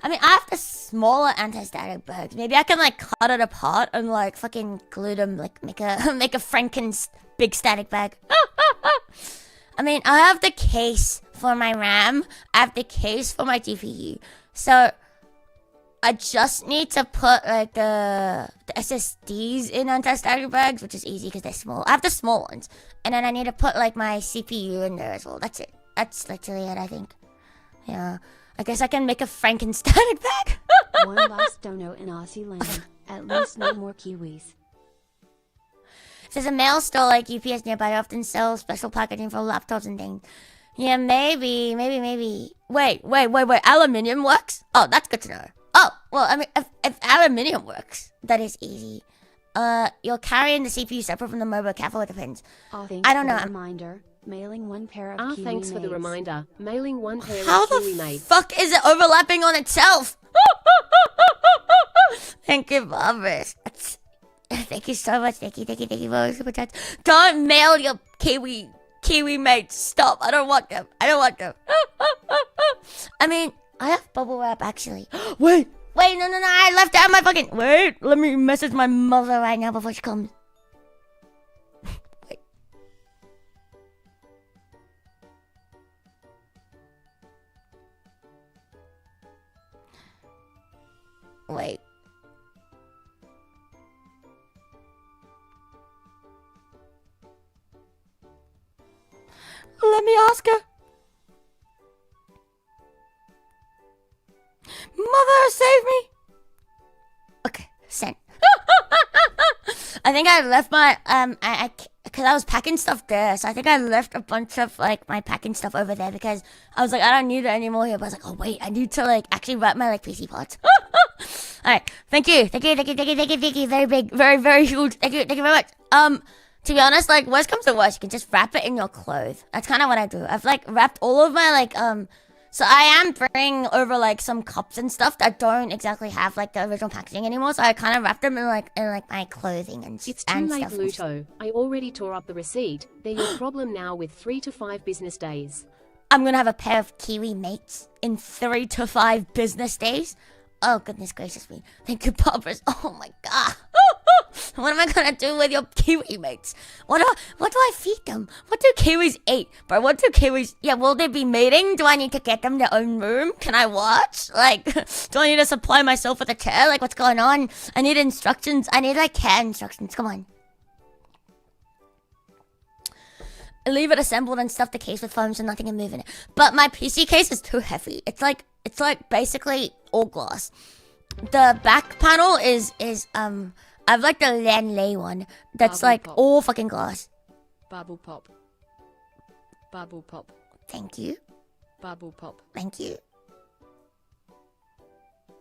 I mean, I have the smaller anti-static bags. Maybe I can like cut it apart and like fucking glue them, like make a Franken's big static bag. I mean, I have the case for my RAM. I have the case for my GPU. So I just need to put like the SSDs in anti-static bags, which is easy because they're small. I have the small ones. And then I need to put like my CPU in there as well. That's it. That's literally it, I think. Yeah. I guess I can make a Frankenstatic bag. One last dono in Aussie land. At least no more Kiwis. If there's a mail store like UPS nearby, I often sell special packaging for laptops and things. Yeah, maybe. Wait. Aluminium works? Oh, that's good to know. Oh, well, I mean, if aluminium works, that is easy. You're carrying the CPU separate from the mobile. Careful, it depends. I don't know. Reminder, mailing one pair of Kiwi thanks for the mates. reminder. Mailing one pair How of Kiwi the mates. fuck is it overlapping on itself? Thank you, Bobbers. Thank you so much. Thank you for super chats. Don't mail your Kiwi mates. Stop. I don't want them. I mean, I have bubble wrap actually. Wait, no, I left out my fucking... Wait, let me message my mother right now before she comes. Wait. Wait. Let me ask her. Mother, save me! Okay, sent. I think I left my because I was packing stuff there, so I think I left a bunch of like my packing stuff over there because I was like, I don't need it anymore here. But I was like, oh wait, I need to like actually wrap my like PC parts. All right, thank you, very big, very huge. Thank you very much. To be honest, like worst comes to worst, you can just wrap it in your clothes. That's kind of what I do. I've like wrapped all of my like So I am bringing over like some cups and stuff that don't exactly have like the original packaging anymore. So I kind of wrap them in like my clothing and It's too and late, stuff. Luto. I already tore up the receipt. They're your problem now with 3 to 5 business days. I'm gonna have a pair of Kiwi mates in 3 to 5 business days. Oh goodness gracious me! Thank you, Poppers. Oh my god. What am I gonna do with your Kiwi mates? What do I feed them? What do Kiwis eat? But what do Kiwis... Yeah, will they be mating? Do I need to get them their own room? Can I watch? Like, do I need to supply myself with a chair? Like, what's going on? I need instructions. I need, like, care instructions. Come on. Leave it assembled and stuff the case with foam so nothing can move in it. But my PC case is too heavy. It's like basically all glass. The back panel is I've like the Lanley one that's Bubble like pop. all fucking glass. Bubble pop. Bubble pop. Thank you. Bubble pop. Thank you.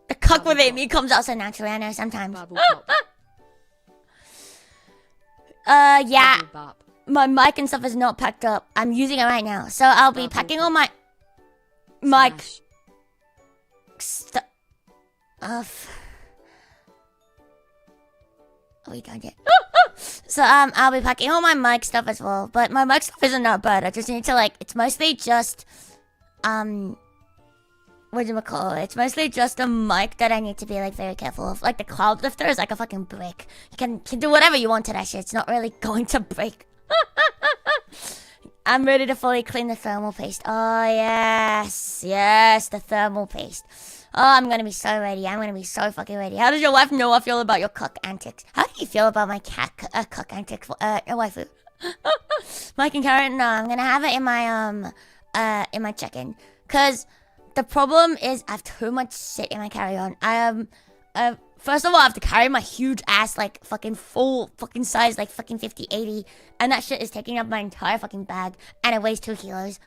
The cuck Bubble within pop. me comes out so naturally, I know sometimes. Bubble pop. Yeah. Bubble bop. My mic and stuff is not packed up. I'm using it right now. So I'll be Bubble packing pop. all my mic Smash. stuff. Are we done yet? I'll be packing all my mic stuff as well. But my mic stuff isn't that bad. I just need to like, it's mostly just, what do you call it? It's mostly just a mic that I need to be like very careful of. Like the cloud lifter is like a fucking brick. You can do whatever you want to that shit. It's not really going to break. I'm ready to fully clean the thermal paste. Oh yes, yes, the thermal paste. Oh, I'm gonna be so ready. I'm gonna be so fucking ready. How does your wife know I feel about your cuck antics? How do you feel about my cat cuck antics? Waifu. Mike and Karen, no, I'm gonna have it in my check-in. Cause the problem is I have too much shit in my carry-on. First of all, I have to carry my huge ass, like, fucking full fucking size, like, fucking 50, 80. And that shit is taking up my entire fucking bag. And it weighs 2 kilos.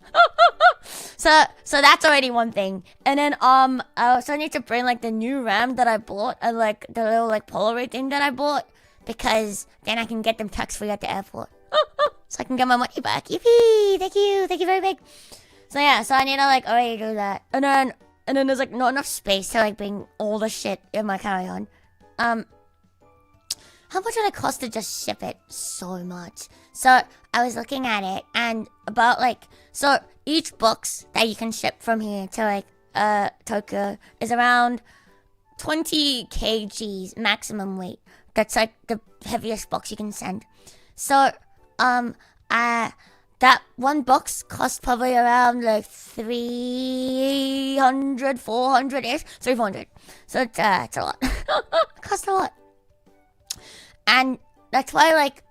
So that's already one thing. And then, I also need to bring, like, the new RAM that I bought. And, like, the little, like, Polaroid thing that I bought. Because then I can get them tax-free at the airport. So I can get my money back. Yippee! Thank you. Thank you very big. So, yeah. So I need to, like, already do that. And then there's, like, not enough space to, like, bring all the shit in my carry-on. How much would it cost to just ship it? So much. So, I was looking at it, and about, like... So, each box that you can ship from here to, like, Tokyo is around 20 kgs maximum weight. That's, like, the heaviest box you can send. So, that one box costs probably around like 300, 400-ish. 300. So it's a lot. It costs a lot. And that's why, like,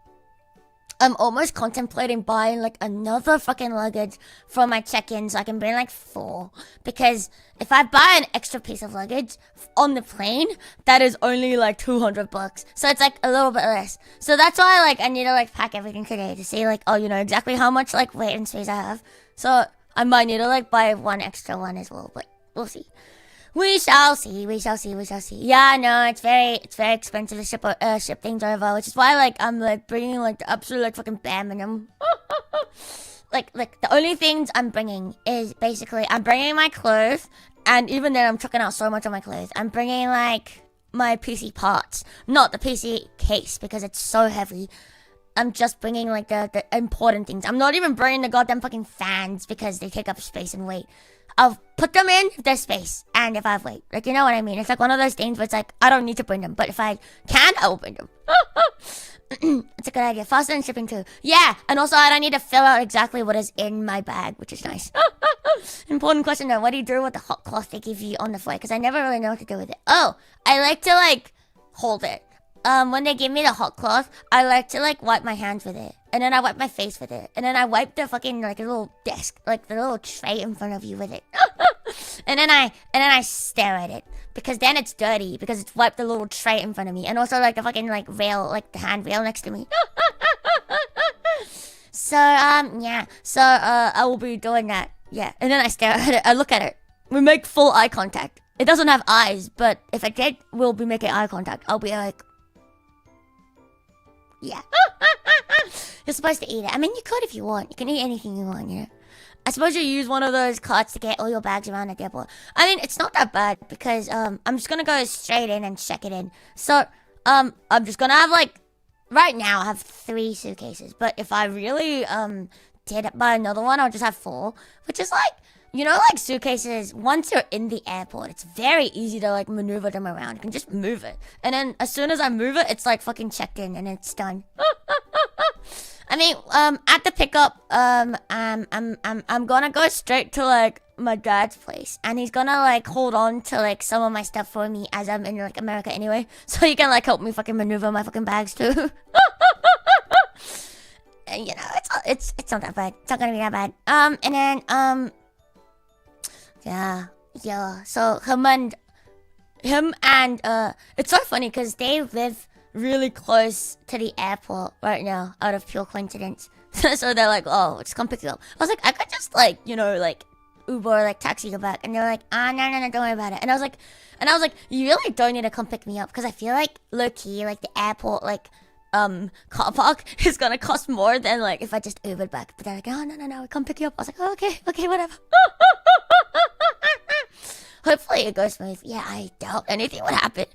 I'm almost contemplating buying, like, another fucking luggage for my check-in so I can bring, like, 4. Because if I buy an extra piece of luggage on the plane, that is only, like, $200. So it's, like, a little bit less. So that's why, like, I need to, like, pack everything today to see, like, oh, you know, exactly how much, like, weight and space I have. So I might need to, like, buy one extra one as well, but we'll see. We shall see. Yeah, no, it's very expensive to ship things over, which is why, like, I'm, like, bringing, like, the absolute, like, fucking bare minimum. like, the only things I'm bringing is basically, I'm bringing my clothes, and even then I'm chucking out so much of my clothes. I'm bringing, like, my PC parts, not the PC case, because it's so heavy. I'm just bringing, like, the important things. I'm not even bringing the goddamn fucking fans, because they take up space and weight. I'll put them in if there's space and if I have weight. Like, you know what I mean? It's like one of those things where it's like, I don't need to bring them. But if I can, I will bring them. It's a good idea. Faster than shipping too. Yeah, and also I don't need to fill out exactly what is in my bag, which is nice. Important question though. What do you do with the hot cloth they give you on the flight? Because I never really know what to do with it. Oh, I like to, like, hold it. When they give me the hot cloth, I like to, like, wipe my hands with it. And then I wipe my face with it. And then I wipe the fucking, like, a little desk, like, the little tray in front of you with it. and then I stare at it. Because then it's dirty. Because it's wiped the little tray in front of me. And also, like, the fucking, like, rail, like, the handrail next to me. So, yeah. So, I will be doing that. Yeah. And then I stare at it. I look at it. We make full eye contact. It doesn't have eyes. But if it did, we'll be making eye contact. I'll be like... Yeah. You're supposed to eat it. I mean, you could if you want. You can eat anything you want, you know? I suppose you use one of those carts to get all your bags around at the airport. I mean, it's not that bad because, I'm just gonna go straight in and check it in. So, I'm just gonna have, like, right now I have 3 suitcases. But if I really, did buy another one, I'll just have 4. Which is, like, you know, like, suitcases, once you're in the airport, it's very easy to, like, maneuver them around. You can just move it. And then, as soon as I move it, it's, like, fucking checked in and it's done. I mean, at the pickup, I'm gonna go straight to, like, my dad's place. And he's gonna, like, hold on to, like, some of my stuff for me as I'm in, like, America anyway. So he can, like, help me fucking maneuver my fucking bags, too. And, you know, it's not that bad. It's not gonna be that bad. And then, yeah. So him and it's so funny because they live really close to the airport right now, out of pure coincidence. So they're like, oh, just come pick you up. I was like, I could just, like, you know, like, Uber or, like, taxi you back. And they're like, no, don't worry about it. And I was like, you really don't need to come pick me up because I feel like low key, like, the airport, like, car park is gonna cost more than, like, if I just Ubered back. But they're like, oh, no, come pick you up. I was like, oh, okay, whatever. Hopefully it goes smooth. Yeah, I doubt anything would happen.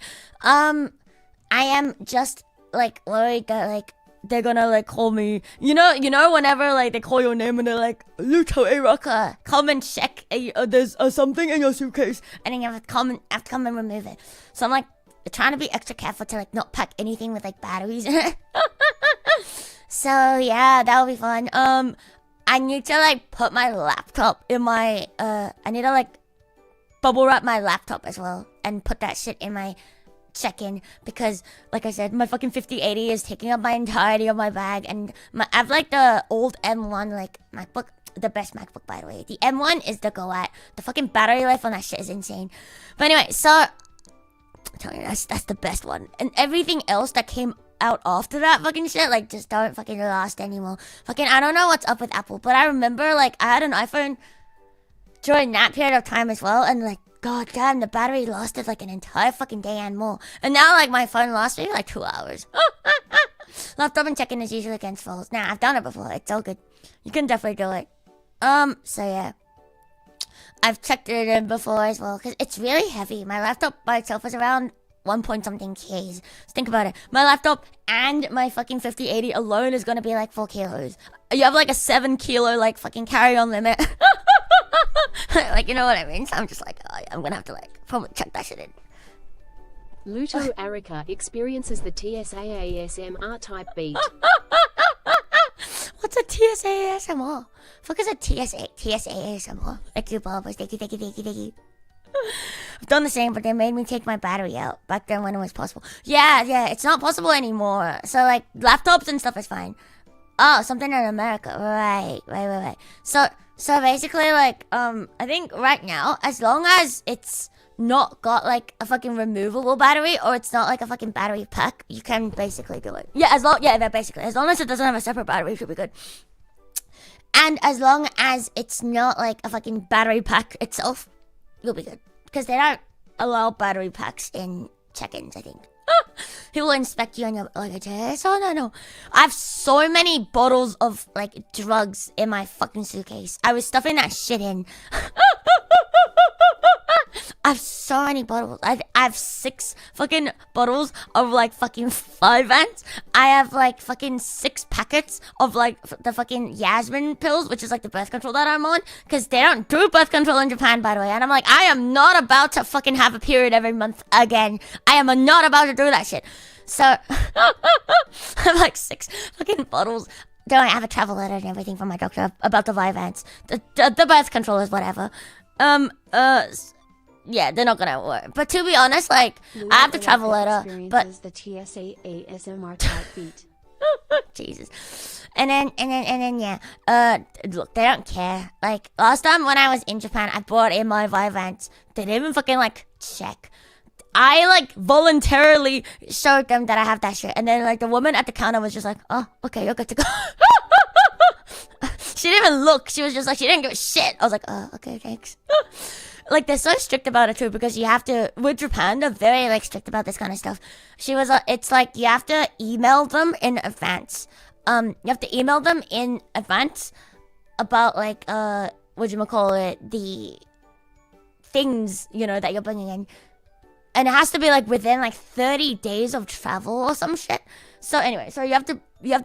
I am just, like, worried that, like, they're gonna like call me, you know, whenever like they call your name and they're like, Luto, Araka, come and check, there's something in your suitcase, and then you have to come and remove it. So I'm like trying to be extra careful to like not pack anything with like batteries in it. So yeah, that'll be fun. I need to like put my laptop in my I need to like bubble wrap my laptop as well and put that shit in my check-in, because like I said, my fucking 5080 is taking up my entirety of my bag, and I have like the old M1 like MacBook, the best MacBook by the way. The M1 is the go at. The fucking battery life on that shit is insane. But anyway, so I'm telling you, that's the best one, and everything else that came out after that fucking shit like just don't fucking last anymore. Fucking I don't know what's up with Apple, but I remember like I had an iPhone during that period of time as well, and like god damn, the battery lasted like an entire fucking day and more. And now like my phone lasts me like 2 hours. Laptop and check-in is usually against falls. Nah, I've done it before. It's all good. You can definitely do it. So yeah, I've checked it in before as well, because it's really heavy. My laptop by itself is around 1 point something Ks. Just think about it. My laptop and my fucking 5080 alone is gonna be like 4 kilos. You have like a 7 kilo like fucking carry-on limit. Like, you know what I mean? So I'm just like, oh, yeah, I'm gonna have to like probably check that shit in. Luto Araka experiences the TSA-ASMR type beat. What's a TSA-ASMR? Fuck is a TSA-ASMR? Thank you, Bob. Thank you. I've done the same, but they made me take my battery out back then when it was possible. Yeah, it's not possible anymore. So like laptops and stuff is fine. Oh, something in America. Right. So basically like I think right now, as long as it's not got like a fucking removable battery, or it's not like a fucking battery pack, you can basically do it. As long as it doesn't have a separate battery, it should be good. And as long as it's not like a fucking battery pack itself, you'll be good, because they don't allow battery packs in check-ins, I think. He will inspect you on your luggage. So no. I have so many bottles of like drugs in my fucking suitcase. I was stuffing that shit in. I have so many bottles. I have 6 fucking bottles of like fucking 5 ants. I have like fucking 6 packets of like the fucking Yasmin pills, which is like the birth control that I'm on, because they don't do birth control in Japan, by the way. And I'm like, I am not about to fucking have a period every month again. I am not about to do that shit. So I have like 6 fucking bottles. Don't I have a travel letter and everything from my doctor about the Vyvanse, the birth control is whatever. Yeah, they're not gonna work. But to be honest, like, I have the travel letter, but the TSA ASMR type beat. Jesus. And then, yeah. Look, they don't care. Like, last time when I was in Japan, I brought in my Vyvanse. They didn't even fucking, like, check. I, like, voluntarily showed them that I have that shit. And then, like, the woman at the counter was just like, oh, okay, you're good to go. She didn't even look. She was just like, she didn't give a shit. I was like, oh, okay, thanks. Like, they're so strict about it too, because you have to, with Japan, they're very like strict about this kind of stuff. She was it's like you have to email them in advance. You have to email them in advance about like whatchamacallit, the things, you know, that you're bringing in. And it has to be like within like 30 days of travel or some shit. So anyway, so you have to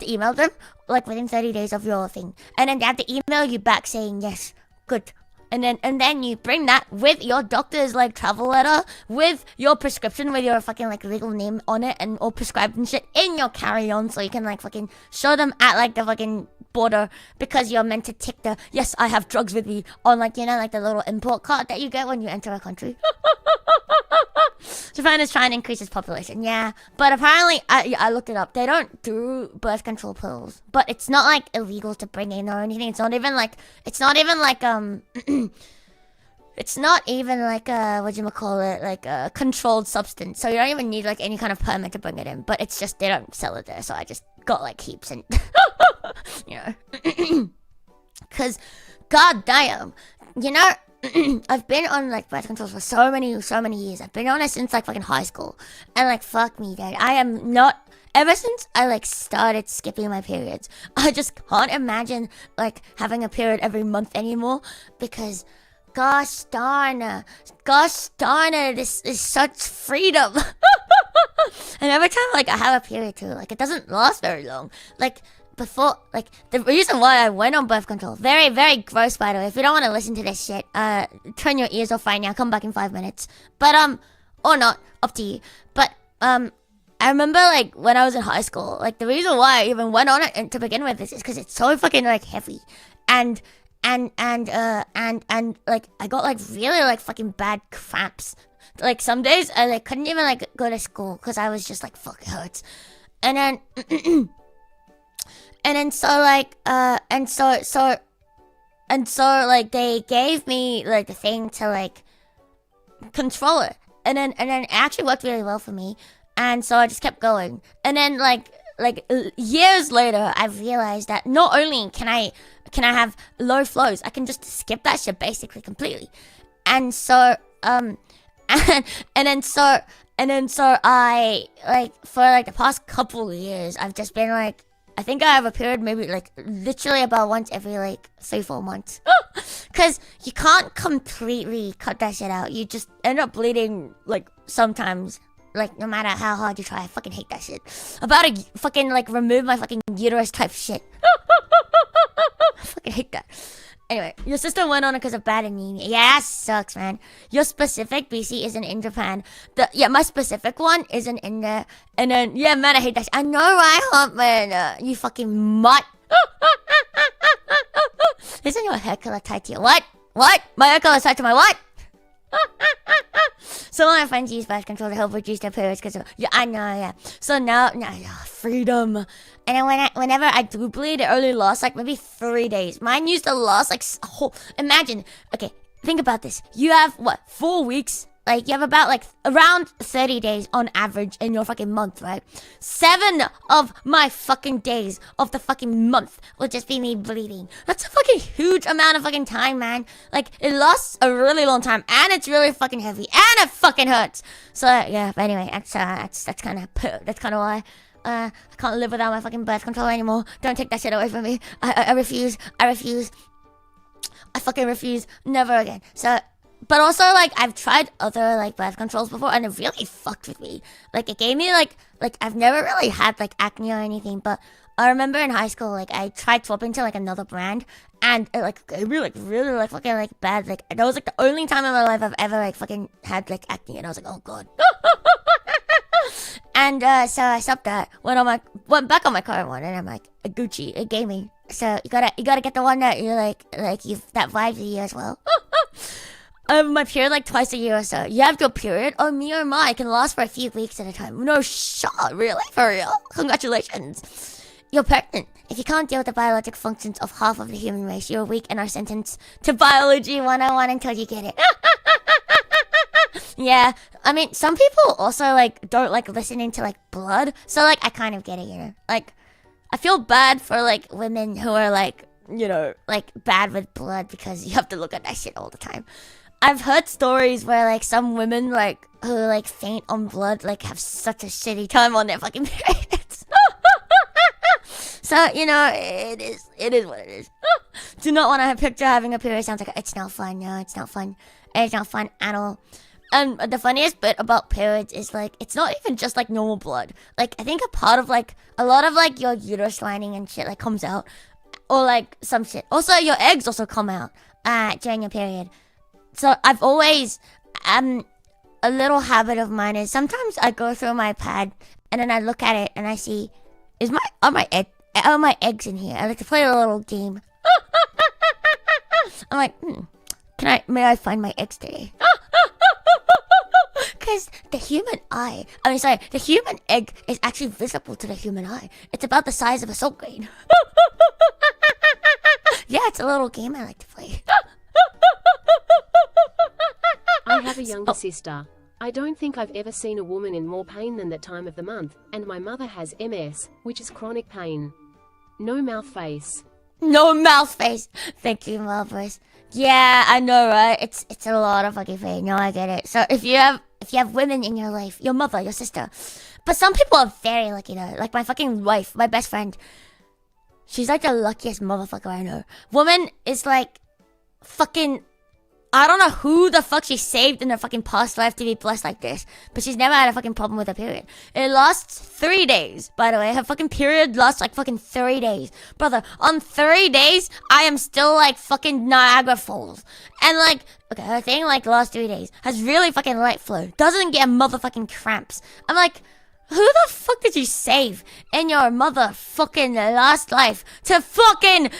email them like within 30 days of your thing. And then they have to email you back saying yes, good. And then you bring that with your doctor's like travel letter, with your prescription with your fucking like legal name on it and all prescribed and shit in your carry-on, so you can like fucking show them at like the fucking border, because you're meant to tick the yes, I have drugs with me on, like, you know, like the little import card that you get when you enter a country. Japan is trying to increase its population, yeah, but apparently I looked it up. They don't do birth control pills, but it's not like illegal to bring in or anything. It's not even like it's not even like whatchamacallit, like a controlled substance. So you don't even need like any kind of permit to bring it in. But it's just they don't sell it there. So I just got like heaps and you know, because god damn, you know. I've been on like birth controls for so many years. I've been on it since like fucking high school, and like fuck me, dude. I am not. Ever since I like started skipping my periods, I just can't imagine like having a period every month anymore, because gosh darn it, this is such freedom. And every time like I have a period too, like it doesn't last very long. Like before, like the reason why I went on birth control, very, very gross by the way. If you don't want to listen to this shit, turn your ears off right now, come back in 5 minutes. But or not, up to you. But I remember like when I was in high school, like the reason why I even went on it to begin with is because it's so fucking like heavy. And like I got like really like fucking bad cramps. Like some days I like couldn't even like go to school because I was just like fuck, it hurts. And then so like they gave me like the thing to like control it. And then it actually worked really well for me. And so I just kept going. And then like years later I realized that not only can I have low flows, I can just skip that shit basically completely. And so and then so I like for like the past couple of years I've just been like, I think I have a period maybe like literally about once every like 3-4 months. Cause you can't completely cut that shit out. You just end up bleeding like sometimes. Like no matter how hard you try, I fucking hate that shit. About to fucking like remove my fucking uterus type shit. I fucking hate that. Anyway, your sister went on it because of bad anemia. Yeah, that sucks, man. Your specific BC isn't in Japan. My specific one isn't in there. And then, yeah, man, I hate that shit. I know, right, Hump, man? You fucking mutt. Isn't your hair color tied to your what? What? My hair color is tied to my what? Some of my friends use birth control to help reduce their periods because of, yeah, I know, yeah. So now, freedom. And then whenever I do bleed, it only lasts like maybe 3 days. Mine used to last like a whole, imagine, okay, think about this. You have, 4 weeks? Like, you have about like around 30 days on average in your fucking month, right? 7 of my fucking days of the fucking month will just be me bleeding. That's a fucking huge amount of fucking time, man. Like, it lasts a really long time, and it's really fucking heavy, and it fucking hurts. So, yeah, but anyway, that's kind of why I can't live without my fucking birth control anymore. Don't take that shit away from me. I refuse. I fucking refuse. Never again. So, but also, like, I've tried other, like, birth controls before, and it really fucked with me. Like, it gave me, like, I've never really had, like, acne or anything, but I remember in high school, like, I tried swapping to, like, another brand, and it, like, gave me, like, really, like, fucking, like, bad, like, that was, like, the only time in my life I've ever, like, fucking had, like, acne, and I was like, oh, God. And, so I stopped that, went back on my current one, and I'm like, Gucci, it gave me. So, you gotta get the one that you're, that vibes with you as well. My period like twice a year or so. You have your period? Oh, me or my? It can last for a few weeks at a time. No shot, really? For real? Congratulations. You're pregnant. If you can't deal with the biologic functions of half of the human race, you're weak and are sentenced to biology 101 until you get it. Yeah, I mean, some people also, like, don't like listening to, like, blood. So, like, I kind of get it, you know? Like, I feel bad for, like, women who are, like, you know, like, bad with blood because you have to look at that shit all the time. I've heard stories where, like, some women, like, who, like, faint on blood, like, have such a shitty time on their fucking periods. So, you know, it is what it is. Do not want to picture having a period. Sounds like, it's not fun. No, it's not fun. It's not fun at all. And the funniest bit about periods is, like, it's not even just, like, normal blood. Like, I think a part of, like, a lot of, like, your uterus lining and shit, like, comes out. Or, like, some shit. Also, your eggs also come out during your period. So I've always, a little habit of mine is sometimes I go through my pad and then I look at it and I see, are my eggs in here? I like to play a little game. I'm like, may I find my eggs today? Because the human egg is actually visible to the human eye. It's about the size of a salt grain. Yeah, it's a little game I like to play. I have a younger sister. I don't think I've ever seen a woman in more pain than that time of the month, and my mother has MS, which is chronic pain. No mouth face. No mouth face. Thank you, Malbus. Yeah, I know, right? It's a lot of fucking pain. No, I get it. So if you have women in your life, your mother, your sister, but some people are very lucky though. Like my fucking wife, my best friend. She's like the luckiest motherfucker I know. Woman is like fucking I don't know who the fuck she saved in her fucking past life to be blessed like this, but she's never had a fucking problem with her period. It lasts 3 days, by the way. Her fucking period lasts like fucking 3 days. Brother, on 3 days, I am still like fucking Niagara Falls. And like, okay, her thing like the last 3 days has really fucking light flow. Doesn't get motherfucking cramps. I'm like, who the fuck did you save in your motherfucking last life to fucking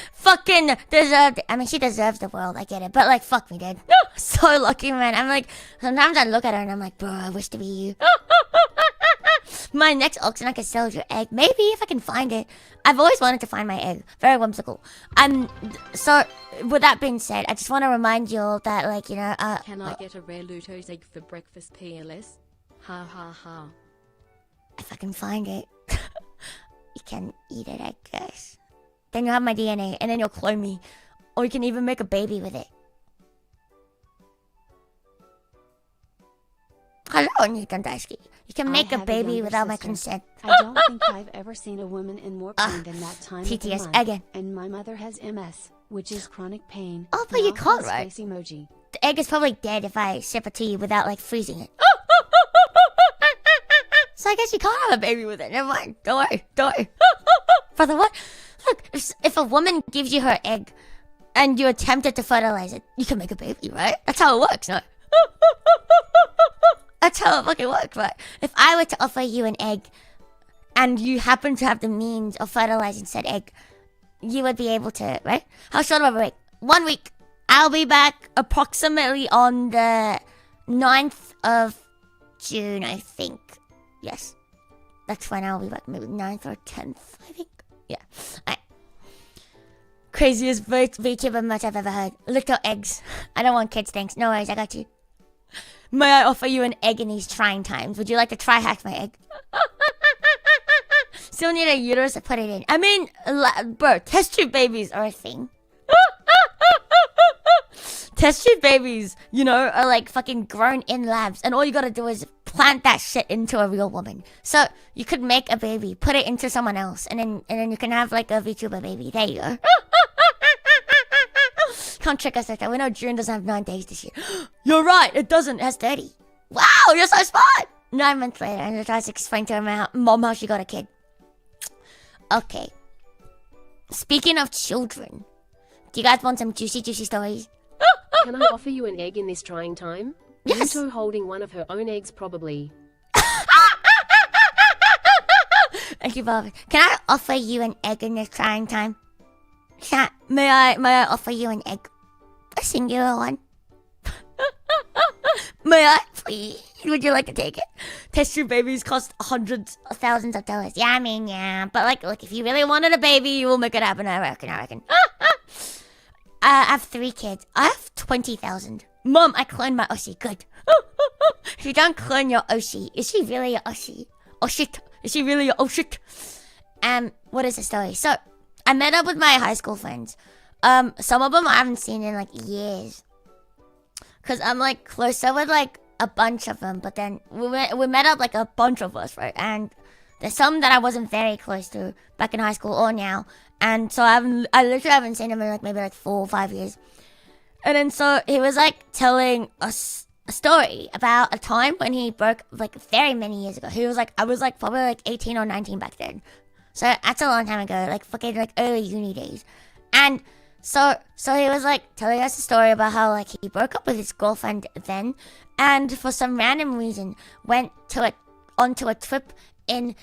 deserve it? I mean, she deserves the world, I get it. But like, fuck me, dude. So lucky, man. I'm like, sometimes I look at her and I'm like, bro, I wish to be you. My next auction, I could sell your egg. Maybe if I can find it. I've always wanted to find my egg. Very whimsical. So, with that being said, I just want to remind you all that, like, you know, Can I get a rare Luto's egg for breakfast, PLS? Ha ha ha. if I can find it, you can eat it, I guess. Then you'll have my DNA, and then you'll clone me. Or you can even make a baby with it. Hello, Nikan Daisuke. You can make a baby without my consent. I don't think I've ever seen a woman in more pain than that time of the TTS month. again. And my mother has MS, which is chronic pain. Oh, but you Now can't, has right? face emoji. The egg is probably dead if I ship it to you without, like, freezing it. So I guess you can't have a baby with it. Never mind. Don't worry. Brother, what? Look, if a woman gives you her egg and you attempted to fertilize it, you can make a baby, right? That's how it works, no? That's how it fucking works, right? If I were to offer you an egg and you happen to have the means of fertilizing said egg, you would be able to, right? How short of a break? 1 week. I'll be back approximately on the 9th of June, I think. Yes. That's when I'll be back. Maybe 9th or 10th, I think. Yeah. Alright. Craziest VTuber much I've ever heard. Little eggs. I don't want kids, thanks. No worries, I got you. May I offer you an egg in these trying times? Would you like to try hack my egg? Still need a uterus to put it in. I mean, bro, test tube babies are a thing. Test tube babies, you know, are like fucking grown in labs. And all you gotta do is plant that shit into a real woman. So you could make a baby, put it into someone else, and then you can have like a VTuber baby. There you go. Can't trick us like that. We know June doesn't have 9 days this year. You're right, it doesn't. It has 30. Wow, you're so smart. 9 months later, and I tried to explain to her mom how she got a kid. Okay. Speaking of children, do you guys want some juicy stories? Can I offer you an egg in this trying time? Yes. Luto holding one of her own eggs, probably. Thank you, Bob. Can I offer you an egg in this trying time? May I offer you an egg? A singular one. May I, please? Would you like to take it? Test tube babies cost hundreds of thousands of dollars. Yeah, I mean, yeah. But like, look, if you really wanted a baby, you will make it happen. I reckon. I have 3 kids. I have 20,000. Mom, I cloned my Oshi. Good. If you don't clone your Oshi, is she really your Oshi? Oh shit. Is she really your oh shit? What is the story? So, I met up with my high school friends. Some of them I haven't seen in like years. Cause I'm like closer with like a bunch of them, but then we met up like a bunch of us, right? And there's some that I wasn't very close to back in high school or now. And so I literally haven't seen him in like maybe like 4 or 5 years. And then so he was like telling us a story about a time when he broke like very many years ago. He was like, I was like probably like 18 or 19 back then. So that's a long time ago, like fucking like early uni days. And so he was like telling us a story about how like he broke up with his girlfriend then, and for some random reason went onto a trip in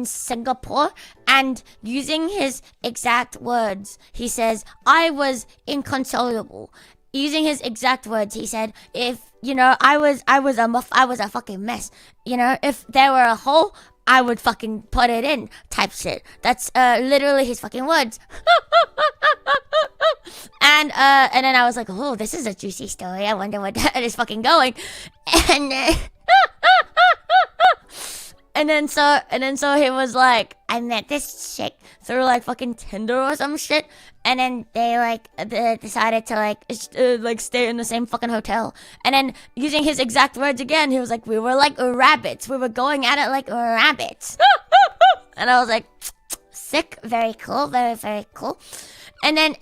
Singapore, and using his exact words, he says, I was inconsolable. Using his exact words, he said, if you know, I was a fucking mess. You know, if there were a hole, I would fucking put it in, type shit. That's literally his fucking words. And then I was like, oh, this is a juicy story. I wonder what that is fucking going. And then so he was like, I met this chick through like fucking Tinder or some shit, and then they decided to like stay in the same fucking hotel. And then using his exact words again, he was like, we were like rabbits. We were going at it like rabbits. And I was like, sick, very cool, very very cool. And then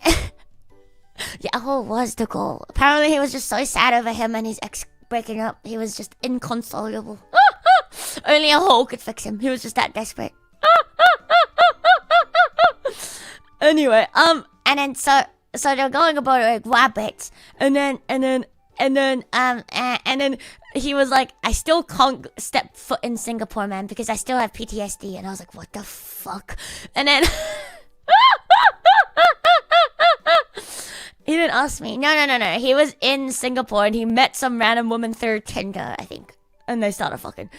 That hole was the goal. Apparently he was just so sad over him and his ex breaking up. He was just inconsolable. Only a hole could fix him. He was just that desperate. Anyway, and then so they're going about like rabbits, and then he was like, I still can't step foot in Singapore, man, because I still have PTSD. And I was like, what the fuck? And then he didn't ask me. No. He was in Singapore and he met some random woman through Tinder, I think. And they started fucking.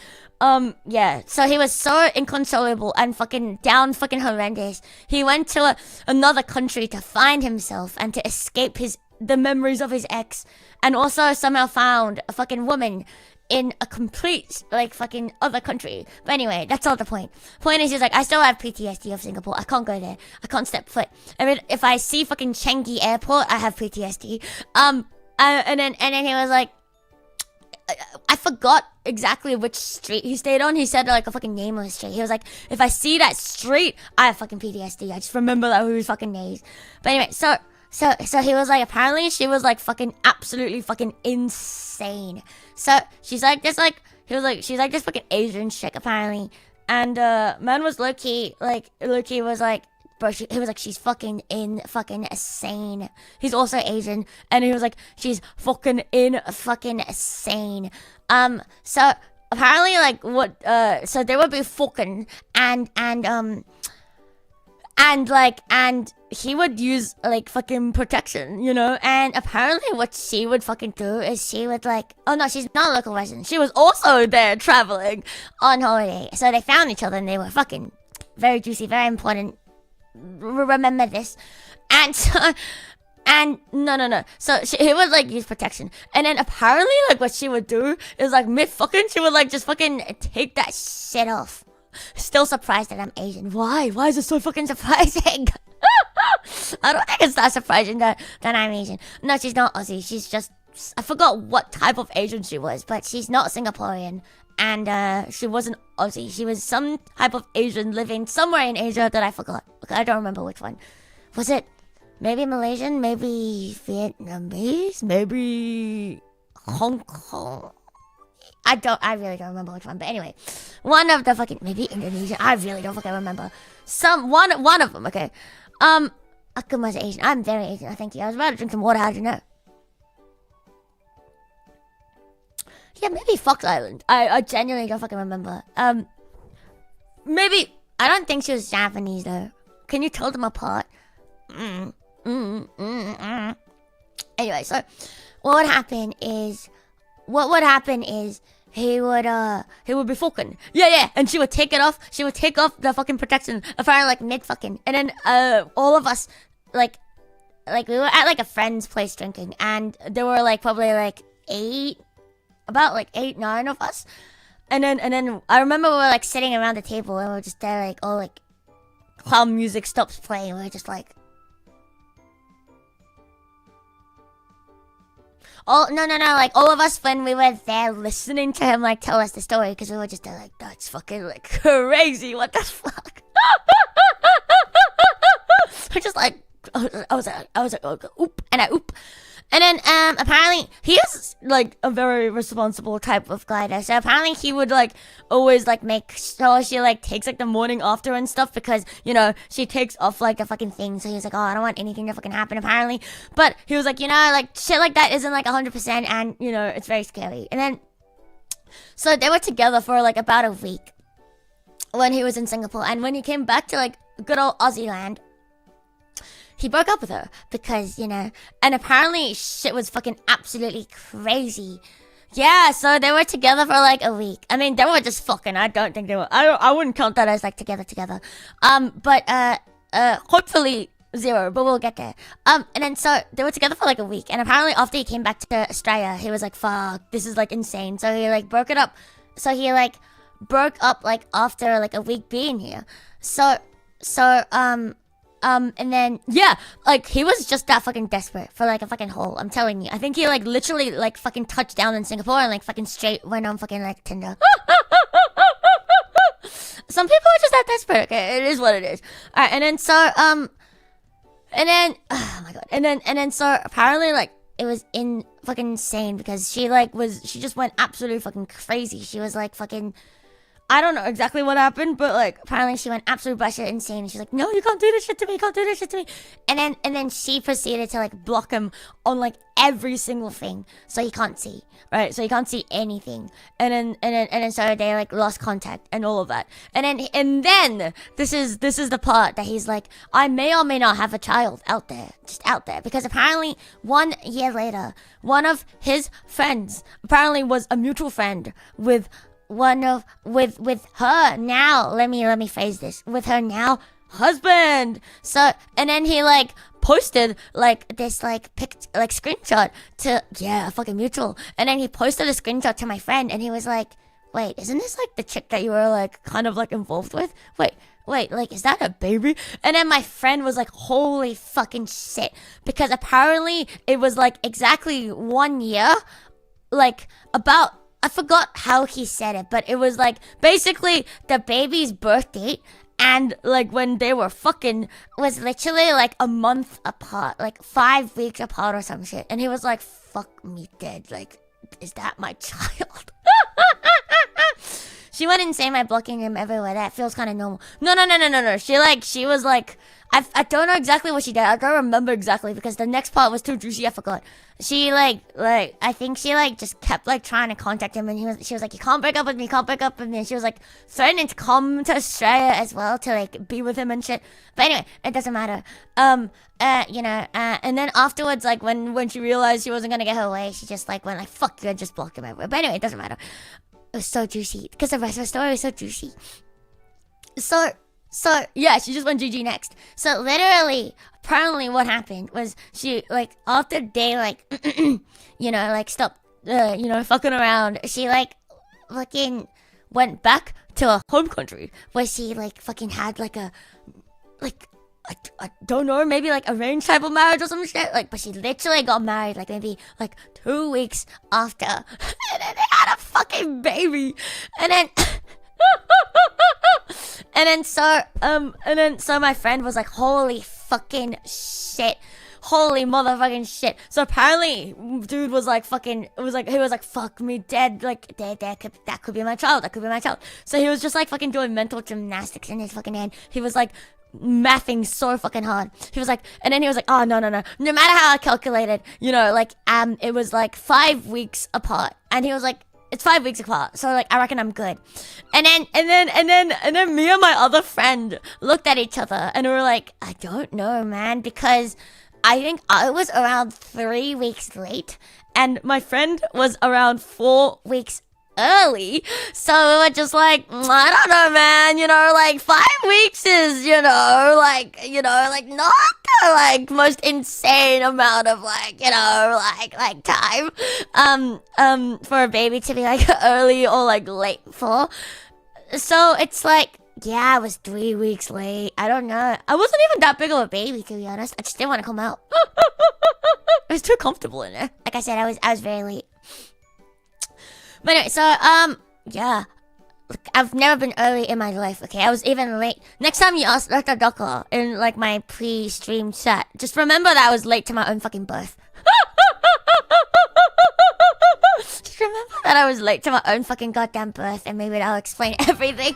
Yeah. So he was so inconsolable and fucking down fucking horrendous. He went to another country to find himself and to escape the memories of his ex. And also somehow found a fucking woman in a complete, like, fucking other country. But anyway, that's all the point. Point is, he's like, I still have PTSD of Singapore. I can't go there. I can't step foot. I mean, if I see fucking Changi Airport, I have PTSD. And then he was like, I forgot exactly which street he stayed on. He said like a fucking name of a street. He was like, if I see that street, I have fucking PTSD. I just remember that whose fucking names. But anyway, so he was like, apparently she was like fucking absolutely fucking insane. So she's like this like, she's like this fucking Asian chick apparently. And man was low-key was like, bro, he was like, she's fucking insane. He's also Asian, and he was like, she's fucking insane. So apparently, like, so they would be fucking, and he would use like fucking protection, you know. And apparently, what she would fucking do is she would like, oh no, she's not a local resident. She was also there traveling on holiday. So they found each other, and they were fucking very juicy, very important. Remember this. And so he would like use protection, and then apparently like what she would do is like mid fucking she would like just fucking take that shit off. Still surprised that I'm Asian. Why is it so fucking surprising? I don't think it's that surprising that I'm Asian. No, she's not Aussie. She's just, I forgot what type of Asian she was, but she's not Singaporean. And she wasn't Aussie. She was some type of Asian living somewhere in Asia that I forgot. Okay, I don't remember which one. Was it maybe Malaysian? Maybe Vietnamese? Maybe Hong Kong? I really don't remember which one. But anyway, one of the fucking, maybe Indonesia. I really don't fucking remember. One of them. Okay. Akuma was Asian. I'm very Asian. Thank you. I was about to drink some water. How did you know? Yeah, maybe Fox Island. I genuinely don't fucking remember. Maybe, I don't think she was Japanese though. Can you tell them apart? Anyway, so what would happen is he would be fucking. Yeah, and she would take it off. She would take off the fucking protection, apparently like mid fucking. And then all of us like we were at like a friend's place drinking, and there were like probably like about 8-9 of us. And then I remember we were like sitting around the table, and we were just there like, all like clown music stops playing. We were just like, like all of us when we were there listening to him like tell us the story, because we were just there like, that's fucking like crazy, what the fuck. We're just like, I was like, oh, oop, and I oop. And then apparently he is like a very responsible type of glider. So apparently he would like always like make sure she like takes like the morning after and stuff, because, you know, she takes off like the fucking thing. So he's like, oh, I don't want anything to fucking happen apparently. But he was like, you know, like shit like that isn't like 100%, and, you know, it's very scary. And then so they were together for like about a week when he was in Singapore. And when he came back to like good old Aussie land, he broke up with her because, you know, and apparently shit was fucking absolutely crazy. Yeah, so they were together for like a week. I mean, they were just fucking. I don't think they were. I wouldn't count that as like together. But hopefully zero, but we'll get there. And then so they were together for like a week, and apparently after he came back to Straya, he was like, fuck, this is like insane. So he like broke it up. So he like broke up like after like a week being here. And then, yeah, like, he was just that fucking desperate for, like, a fucking hole, I'm telling you. I think he, like, literally, like, fucking touched down in Singapore and, like, fucking straight went on fucking, like, Tinder. Some people are just that desperate, okay? It is what it is. Alright, and then, so, And then, oh my god. And then, so apparently, like, it was fucking insane because she just went absolutely fucking crazy. She was like fucking, I don't know exactly what happened, but like apparently she went absolute batshit insane. And she's like, no, you can't do this shit to me, you can't do this shit to me. And then she proceeded to like block him on like every single thing, so he can't see, right? So he can't see anything. And then so they like lost contact and all of that. And then this is the part that he's like, I may or may not have a child out there, just out there, because apparently 1 year later, one of his friends apparently was a mutual friend with her now, let me phrase this, with her now husband. So, and then he like posted like this like screenshot to, yeah, fucking mutual. And then he posted a screenshot to my friend and he was like, wait, isn't this like the chick that you were like kind of like involved with? Wait, like, is that a baby? And then my friend was like, holy fucking shit. Because apparently it was like exactly 1 year, like about, I forgot how he said it, but it was like basically the baby's birth date and like when they were fucking was literally like a month apart, like 5 weeks apart or some shit. And he was like, fuck me dead. Like, is that my child? She went insane by blocking him everywhere. That feels kind of normal. No. She was like, I don't know exactly what she did. I don't remember exactly because the next part was too juicy. I forgot. She like I think she like just kept like trying to contact him, and she was like, you can't break up with me, you can't break up with me. And she was like threatening to come to Straya as well to like be with him and shit. But anyway, it doesn't matter. And then afterwards, like when she realized she wasn't gonna get her way, she just like went like, fuck you, and just blocked him everywhere. But anyway, it doesn't matter. It was so juicy because the rest of the story was so juicy. So yeah, she just went GG next. So literally, apparently what happened was she like after they like like stopped fucking around, she like fucking went back to her home country where she like fucking had like a I don't know, maybe like arranged type of marriage or some shit. Like, but she literally got married like maybe like 2 weeks after, and then they had a fucking baby, and then and then so my friend was like, holy fucking shit. Holy motherfucking shit. So apparently, dude was like fucking, he was like, fuck me dead. Like, that could be my child. That could be my child. So he was just like fucking doing mental gymnastics in his fucking head. He was like mathing so fucking hard. He was like, and then he was like, oh, no. No matter how I calculated, it was like 5 weeks apart. And he was like, it's 5 weeks apart, so like I reckon I'm good. And then me and my other friend looked at each other and we were like, I don't know, man, because I think I was around 3 weeks late and my friend was around 4 weeks early. So we were just like, I don't know, man, like 5 weeks is, like not the like most insane amount of like, like time for a baby to be like early or like late for. So it's like, yeah, I was 3 weeks late. I don't know. I wasn't even that big of a baby, to be honest. I just didn't want to come out. It was too comfortable in there. Like I said, I was very late. But anyway, so, yeah. Look, I've never been early in my life, okay? I was even late. Next time you ask Dr. Doka in, like, my pre-stream chat, just remember that I was late to my own fucking birth. Just remember that I was late to my own fucking goddamn birth, and maybe that'll explain everything.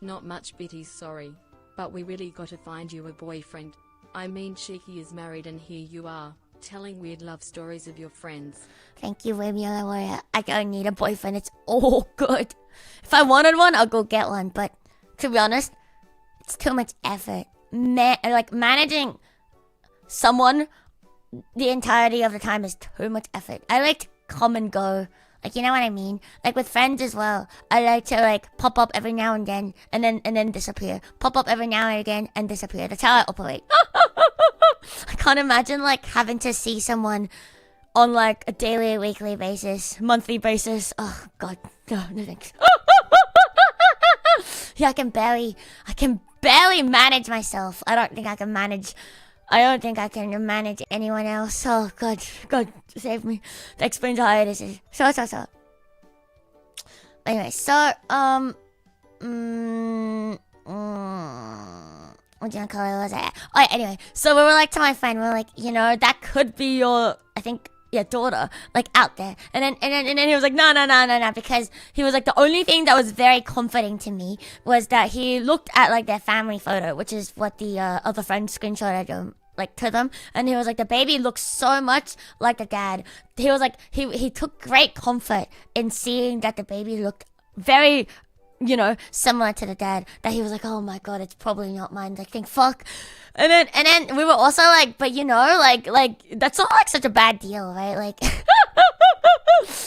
Not much, Bitty, sorry. But we really gotta find you a boyfriend. I mean, Shiki is married and here you are, telling weird love stories of your friends. Thank you, Wimula Warrior. I don't need a boyfriend. It's all good. If I wanted one, I'll go get one. But to be honest, it's too much effort. Managing someone the entirety of the time is too much effort. I like to come and go. Like, you know what I mean? Like with friends as well. I like to like pop up every now and then and then disappear. Pop up every now and again and disappear. That's how I operate. I can't imagine like having to see someone on like a daily, weekly basis, monthly basis. Oh god, no thanks. Yeah, I can barely manage myself. I don't think I can manage anyone else. Oh god, save me. That explains how it is. Anyway, so what do you call it? What was it? Oh, yeah, anyway. So we were like to my friend, we were like, you know, that could be your, I think, your daughter, like out there. And then he was like, no, because he was like, the only thing that was very comforting to me was that he looked at like their family photo, which is what the other friend screenshotted like to them, and he was like, the baby looks so much like the dad. He was like, he took great comfort in seeing that the baby looked very, you know, similar to the dad, that he was like, oh my god, it's probably not mine. Like, think fuck. And then we were also like, but you know, like that's not like such a bad deal, right? Like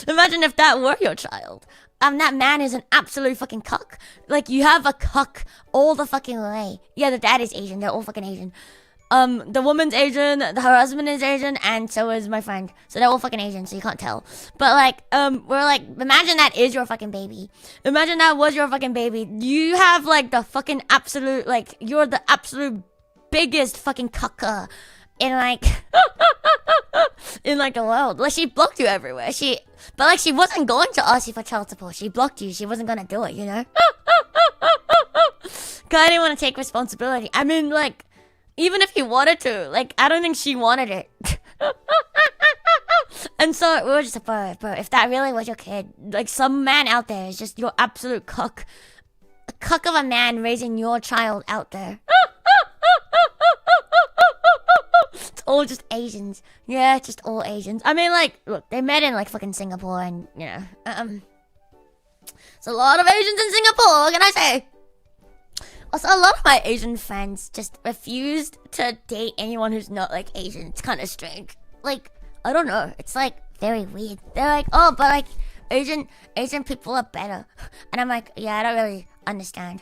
imagine if that were your child. That man is an absolute fucking cuck. Like, you have a cuck all the fucking way. Yeah, the dad is Asian, they're all fucking Asian. The woman's Asian, her husband is Asian, and so is my friend. So they're all fucking Asian, so you can't tell. But like, we're like, imagine that is your fucking baby. Imagine that was your fucking baby. You have like the fucking absolute, like, you're the absolute biggest fucking cucker in like, in like the world. Like, she blocked you everywhere. But like, she wasn't going to ask you for child support. She blocked you. She wasn't gonna do it, you know? Cause I didn't want to take responsibility. I mean, like, even if he wanted to, like, I don't think she wanted it. And so we were just like, bro, if that really was your kid, like, some man out there is just your absolute cuck. A cuck of a man raising your child out there. It's all just Asians. Yeah, just all Asians. I mean, like, look, they met in, like, fucking Singapore and, you know, it's a lot of Asians in Singapore, what can I say? Also, a lot of my Asian friends just refused to date anyone who's not, like, Asian. It's kind of strange. Like, I don't know. It's, like, very weird. They're like, oh, but, like, Asian people are better. And I'm like, yeah, I don't really understand.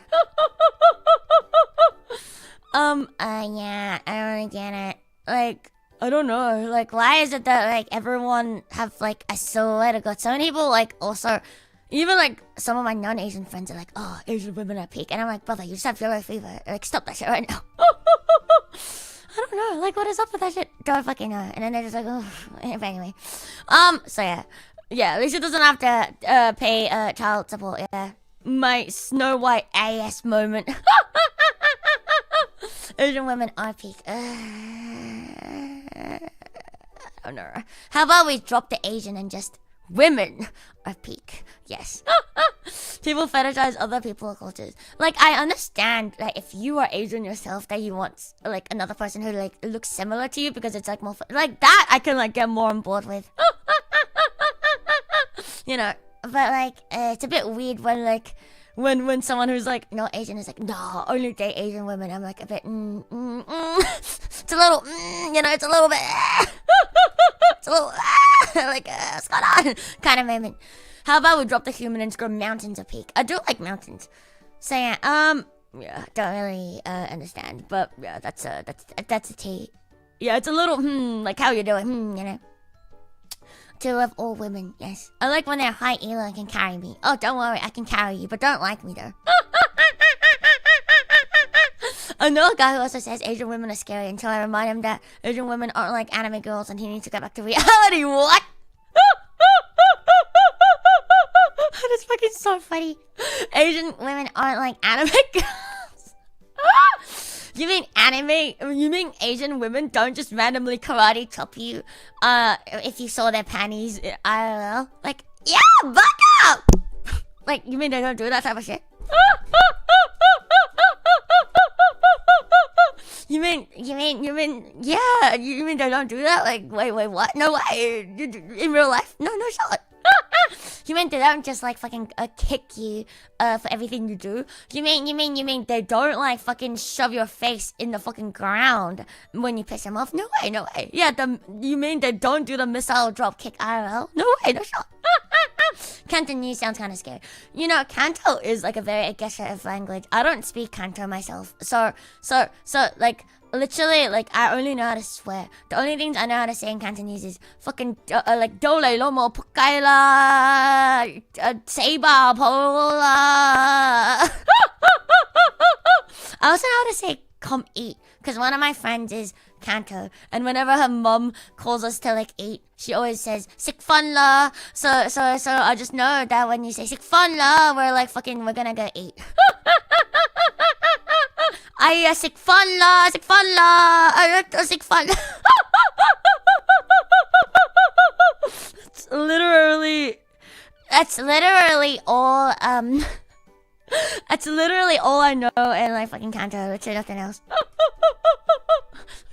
Yeah, I don't really get it. Like, I don't know. Like, why is it that, like, everyone have, like, a silhouette of God? So many people, like, also... Even, like, some of my non-Asian friends are like, oh, Asian women are peak. And I'm like, brother, you just have yellow fever. Like, stop that shit right now. I don't know. Like, what is up with that shit? Don't fucking know. And then they're just like, oh. Anyway. So, yeah. Yeah, Lisa doesn't have to pay child support, yeah. My Snow White AS moment. Asian women are peak. I don't know. How about we drop the Asian and just... Women are peak. Yes. People fetishize other people's cultures. Like, I understand that if you are Asian yourself, that you want, like, another person who, like, looks similar to you because it's, like, more... Like, that I can, like, get more on board with. You know? But, like, it's a bit weird when, like... When someone who's, like, not Asian is like, no, only date Asian women. I'm, like, a bit, It's a little, you know, it's a little bit... It's a little, like, what's going on? Kind of moment. How about we drop the human and go mountains a peak? I do like mountains. So yeah, yeah, don't really understand, but yeah, that's a T. Yeah, it's a little, like how you doing, you know. To love all women, yes. I like when they're high elo and can carry me. Oh, don't worry, I can carry you, but don't like me though. I know a guy who also says Asian women are scary until I remind him that Asian women aren't like anime girls and he needs to get back to reality. What? That is fucking so funny. Asian women aren't like anime girls. You mean anime? You mean Asian women don't just randomly karate chop you if you saw their panties IRL? Like, yeah, baka! Like, you mean they don't do that type of shit? You mean, yeah, you mean they don't do that? Like, wait, what? No way. In real life? No shot. You mean they don't just, like, fucking kick you for everything you do? You mean they don't, like, fucking shove your face in the fucking ground when you piss them off? No way. Yeah, you mean they don't do the missile drop kick IRL? No way, no shot. Cantonese sounds kind of scary. You know, Canto is, like, a very aggressive language. I don't speak Canto myself. So, like... Literally, like, I only know how to swear. The only things I know how to say in Cantonese is fucking, like, dole, lomo, pukaila, seba, pola. I also know how to say come eat, because one of my friends is Canto, and whenever her mom calls us to, like, eat, she always says, sick fun la. So I just know that when you say sick fun la, we're like, fucking, we're gonna go eat. sikfalla, sikfalla. That's literally all, that's literally all I know in like fucking Kanto, literally nothing else.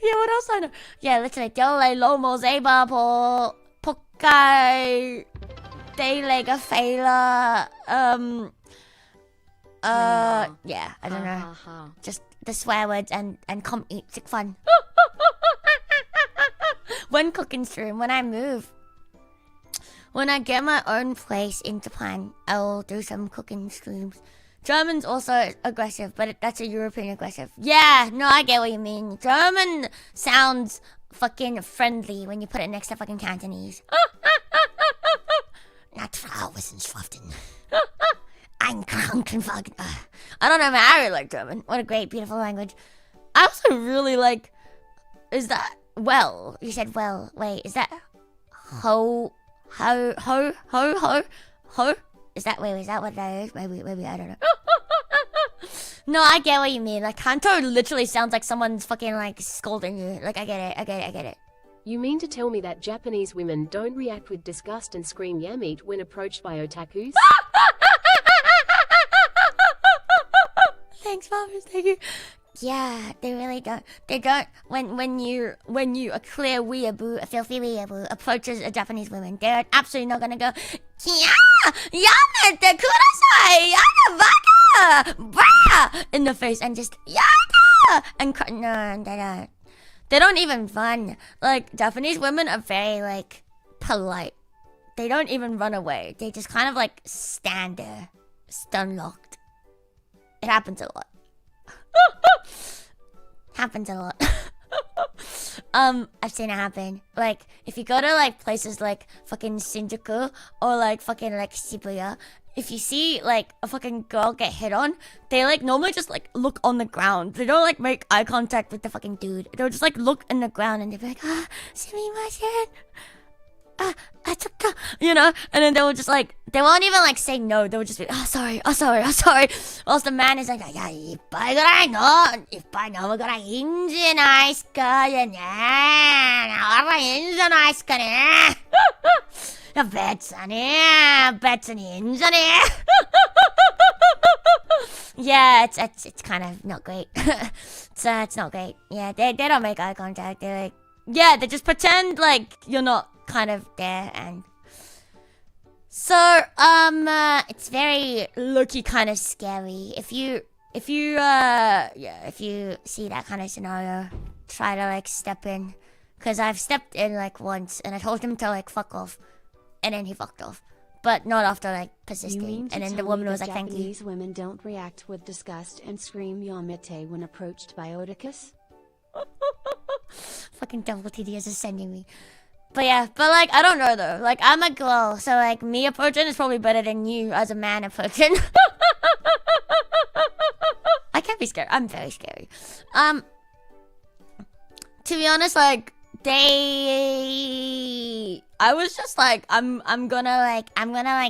Yeah, what else I know? Yeah, literally, Dole, Lomo, Zeba, Po, Pokai, Delega, Fela, yeah, I don't know. Just the swear words and come eat, sick fun. When cooking stream, when I move. When I get my own place in Japan, I'll do some cooking streams. German's also aggressive, but that's a European aggressive. Yeah, no, I get what you mean. German sounds fucking friendly when you put it next to fucking Cantonese. Not Frauenschriften. Ein Krankenwagen. I don't know, man. I really like German. What a great, beautiful language. I also really like... Is that... Well, you said well. Wait, is that... Ho... Is that what that is? Maybe I don't know. No, I get what you mean. Like Kanto literally sounds like someone's fucking like scolding you. Like I get it. You mean to tell me that Japanese women don't react with disgust and scream yammeet when approached by otakus? Thanks, Fathers. Thank you. Yeah, they really don't. They don't. When you a clear weeaboo, a filthy weeaboo approaches a Japanese woman, they're absolutely not gonna go, yeah, yamete kudasai, yada baka, brah, in the face and just yada and no, they don't. They don't even run. Like Japanese women are very like polite. They don't even run away. They just kind of like stand there, stun locked. It happens a lot. Happens a lot. I've seen it happen. Like, if you go to like places like fucking Shinjuku or like fucking like Shibuya, if you see like a fucking girl get hit on, they like normally just like look on the ground. They don't like make eye contact with the fucking dude. They'll just like look in the ground and they'll be like, sumimasen. You know, and then they will just like, they won't even like say no, they will just be, oh sorry. Whilst the man is like, yeah, ippai gurai no, ippai nomu gurai in janai desu ka, nara in janai desu ka ne. Yeah, betsuni in janai. Yeah, it's kind of not great. It's not great. Yeah, they don't make eye contact. They like, yeah, they just pretend like you're not kind of there, and so it's very low-key kind of scary. If you see that kind of scenario, try to like step in, because I've stepped in like once and I told him to like fuck off, and then he fucked off, but not after like persisting. And then the woman was like, thank you. Japanese women don't react with disgust and scream yamete when approached by otakus? Fucking double TDS is sending me. But yeah, like, I don't know though. Like, I'm a girl, so like, me approaching is probably better than you as a man approaching. I can't be scared. I'm very scary. To be honest, like, I was just like, I'm gonna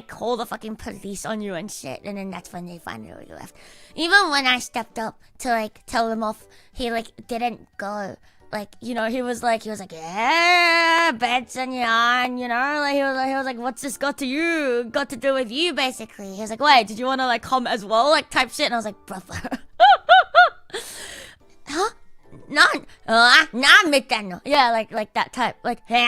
call the fucking police on you and shit, and then that's when they finally left. Even when I stepped up to like tell them off, he like didn't go. Like, you know, he was like, yeah, bets and yarn, you know, like he was like, what's this got to do with you, basically. He was like, wait, did you want to like come as well, like type shit? And I was like, brother. Huh? No. Yeah, like that type. Like, hey,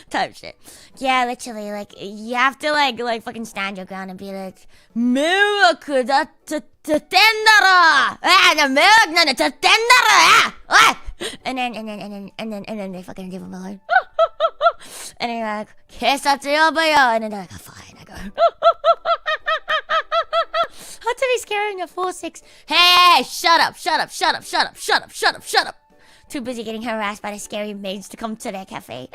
type shit. Yeah, literally, like, you have to like fucking stand your ground and be like, Miracle da tendara! The milk na tendara! And then they fucking leave him alone. And then you're like, 警察呼ぶよ! And then they're like, oh, fine, I go. How to be scaring a 4-6? Hey, shut up. Too busy getting harassed by the scary maids to come to their cafe.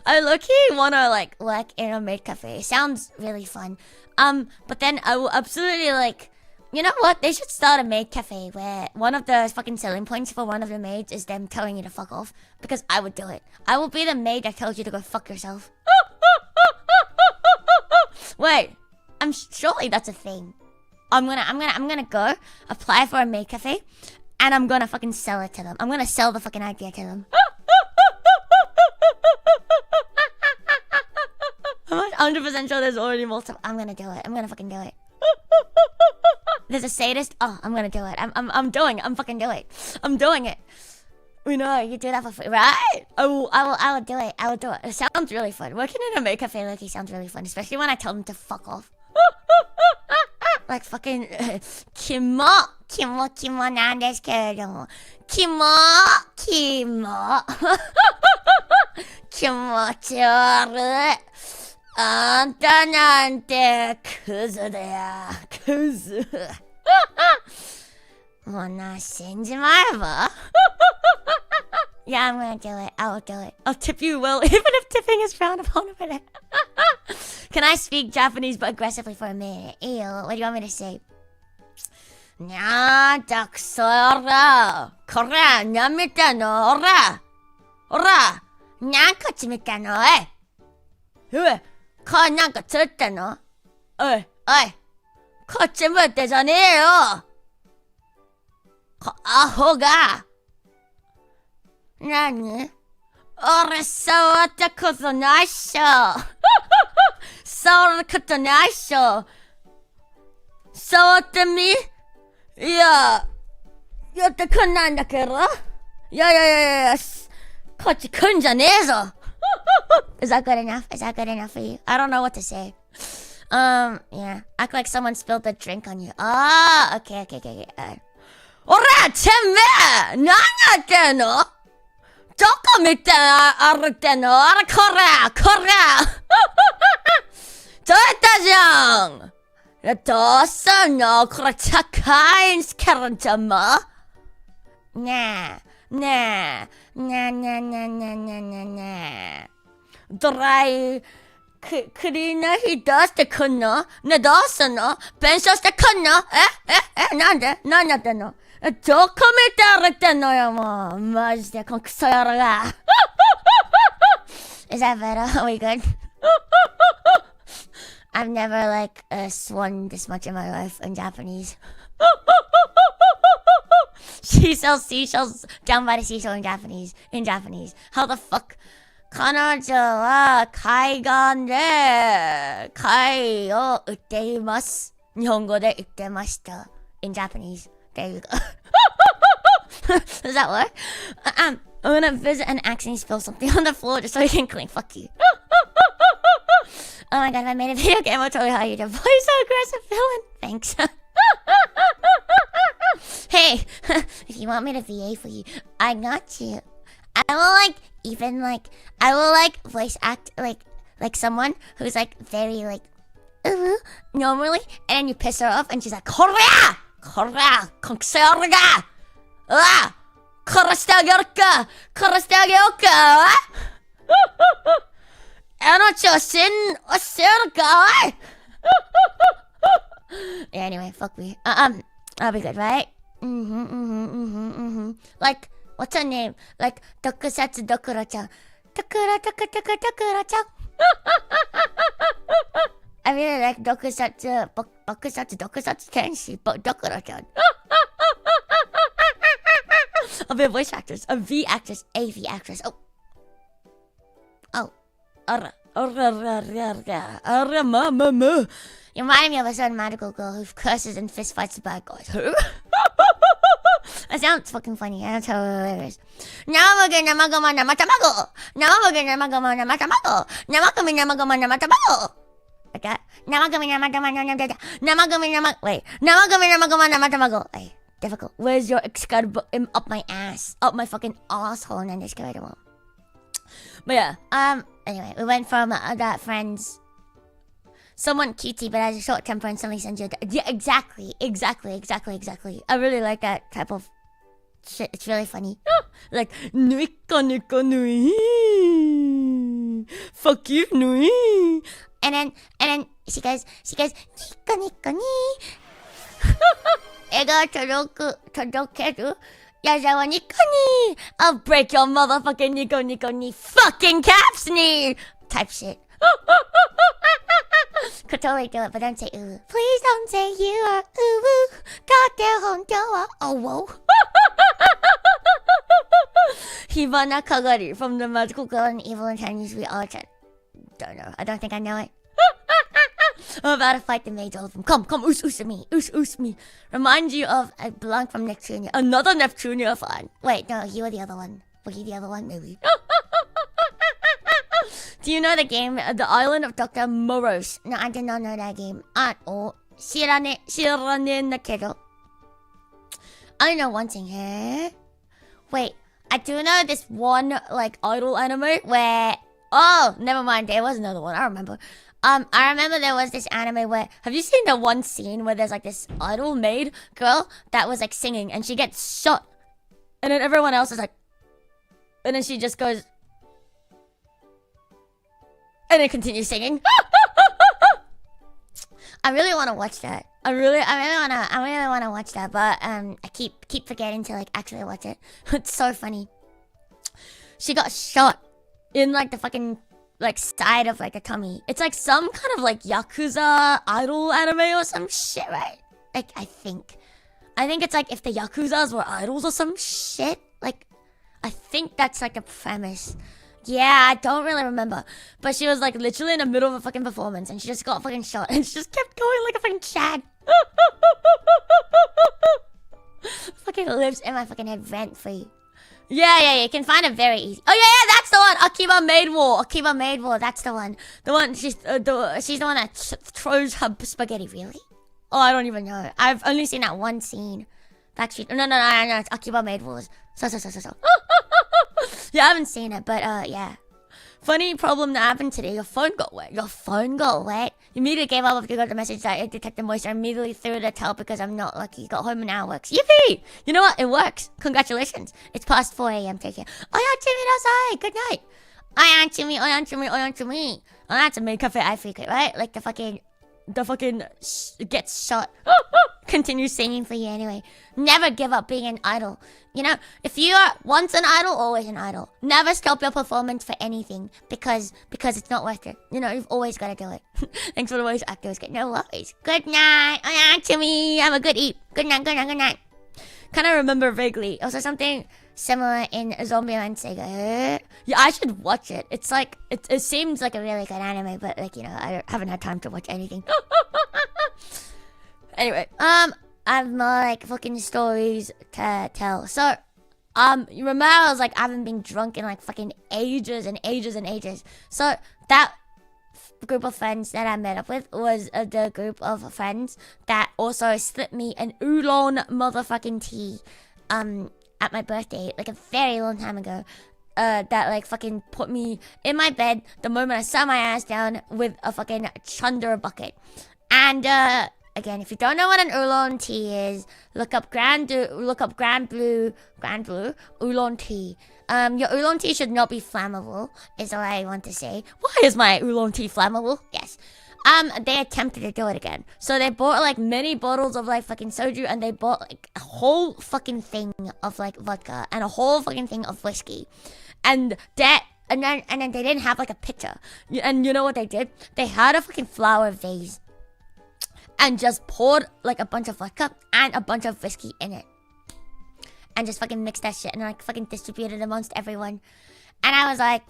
I low-key wanna like work in a maid cafe. It sounds really fun. But then I will absolutely like, you know what? They should start a maid cafe where one of the fucking selling points for one of the maids is them telling you to fuck off. Because I would do it. I will be the maid that tells you to go fuck yourself. Wait, surely that's a thing. I'm gonna go apply for a maid cafe, and I'm gonna fucking sell it to them. I'm gonna sell the fucking idea to them. I'm 100% sure there's already multiple. I'm gonna do it. I'm gonna fucking do it. There's a sadist. Oh, I'm gonna do it. I'm doing it. I'm fucking doing it. I'm doing it. We know you do that for free, right? I will do it. I will do it. It sounds really fun. Working in a maid cafe like sounds really fun, especially when I tell them to fuck off. Like fucking kimoなんですけれども、キモ気持ち悪い。あんたなんてクズだよ、クズ。もうな、死んじまえば。Yeah, I'm gonna do it. I will do it. I'll tip you well, even if tipping is frowned upon over there. Can I speak Japanese but aggressively for a minute? Ew, what do you want me to say? にゃーたくそよら。こら、なん見たの？おら。おら。なんこっち見たの？おい。うえ、顔なんかつったの？おい、おい。こっち向いてじゃねえよ。アホが。なに？俺触ったことないっしょ。触ったことないっしょ。触ってみ？いや、やってくんないんだけど。いや、こっち来んじゃねえぞ。Is that good enough? Is that good enough for you? I don't know what to say. Yeah. Act like someone spilled a drink on you. Ah, okay. おら、てめえ！何やってんの？どこ見て歩いてんの？あら、こら！どうやったじゃん！どうすんの？これ高いんすけど、じゃもねえ。ドライ、クリーナー費出してくんの？ねえ、どうすんの？弁償してくんの？なんで？何やってんの？どこ見て歩いてんのよ、もう。マジで、このクソ野郎が。Is that better? Are we good? I've never, like, sworn this much in my life in Japanese. She sells seashells down by the seashore in Japanese. How the fuck? 彼女は海岸で貝を売っています。日本語で言ってました。In Japanese. There you go. Does that work? I'm gonna visit and accidentally spill something on the floor just so you can clean. Fuck you. Oh my god, if I made a video game, I'll totally hire you to voice so aggressive villain. Thanks. Hey, if you want me to VA for you, I got you. I will voice act like someone who's like very like normally, and then you piss her off and she's like, Korea! こんくそ野郎が殺してあげようか命を教えるかYeah, anyway, fuck me. I'll be good, right? Like, what's her name? Like, Tokusatsu Dokuro-chan. Dokuro-chan. I really like Tokusatsu tenshi, but Dokuro-chan. I'll be a voice actress, a V actress. Oh. Ara, mama. You remind me of a certain magical girl who curses and fist fights the bad guys. Who? That sounds fucking funny. That's hilarious. Okay. Wait. Difficult. Where's your Excalibur up my ass? Up my fucking asshole. But yeah. Anyway, we went from that friend's someone cutesy but has a short temper and suddenly sends you yeah, exactly. I really like that type of shit. It's really funny. Like nuika nui. Fuck you, nui. And then she goes nika ni. Ega todokeru. Yazawa nika ni. I'll break your motherfucking nico ni fucking caps ni type shit. Could totally do it, but don't say ooh. Please don't say you are ooh woo. Got their honto oh whoa. Hibana Kagari from the Magical Girl and Evil and Chinese We All don't know. I don't think I know it. I'm about to fight the maids, all of them. Come, oos me. Remind you of a Blanc from Neptunia. Another Neptunia fan. Wait, no, you were the other one. Were you the other one? Maybe. Do you know the game, The Island of Dr. Moros? No, I did not know that game at all. Shirane nakedo. I know one thing here. Wait, I do know this one, like, idol anime where... Oh, never mind, there was another one, I remember. I remember there was this anime where... Have you seen the one scene where there's, like, this idol maid girl that was, like, singing and she gets shot? And then everyone else is like... And then she just goes... And then continues singing. I really want to watch that. I really want to watch that, but I keep forgetting to, like, actually watch it. It's so funny. She got shot in, like, the fucking, like, side of, like, the tummy. It's like some kind of, like, Yakuza idol anime or some shit, right? Like, I think it's like if the Yakuzas were idols or some shit. Like, I think that's, like, the premise. Yeah, I don't really remember. But she was, like, literally in the middle of a fucking performance and she just got fucking shot and she just kept going like a fucking Chad. Fucking lives in my fucking head rent free. Yeah, you can find it very easy. Oh yeah, that's the one. Akiba Maid War. That's the one. The one she's the one that throws her spaghetti. Really? Oh, I don't even know. I've only seen that one scene. Actually, no. It's Akiba Maid Wars. So. Yeah, I haven't seen it, but yeah. Funny problem that happened today. Your phone got wet. You immediately gave up after you got the message that it detected moisture. I immediately threw the towel because I'm not lucky. Got home and now it works. Yippee! You know what? It works. Congratulations. It's past 4 a.m. Take care. Oyanchumi good night. Oyanchumi. Oh, that's a maid cafe I frequent, right? Like the fucking gets shot. Continue singing for you anyway. Never give up being an idol. You know, if you are once an idol, always an idol. Never stop your performance for anything because it's not worth it. You know, you've always got to do it. Thanks for the voice actors. No worries. Good night. To me. Have a good eat. Good night. Kind of remember vaguely. Also something similar in Zombieland Sega. Yeah, I should watch it. It's like it seems like a really good anime, but like, you know, I haven't had time to watch anything. Anyway, I have more like fucking stories to tell. So, you remember I was like, I haven't been drunk in like fucking ages. So that group of friends that I met up with was the group of friends that also slipped me an oolong motherfucking tea, at my birthday, like a very long time ago. That like fucking put me in my bed the moment I sat my ass down with a fucking chunder bucket. And again, if you don't know what an oolong tea is, look up Grand Blue oolong tea. Your oolong tea should not be flammable, is all I want to say. Why is my oolong tea flammable? Yes. They attempted to do it again. So they bought like many bottles of like fucking soju and they bought like a whole fucking thing of like vodka and a whole fucking thing of whiskey. And then they didn't have like a pitcher. And you know what they did? They had a fucking flower vase and just poured like a bunch of vodka and a bunch of whiskey in it. And just fucking mixed that shit and like fucking distributed amongst everyone. And I was like,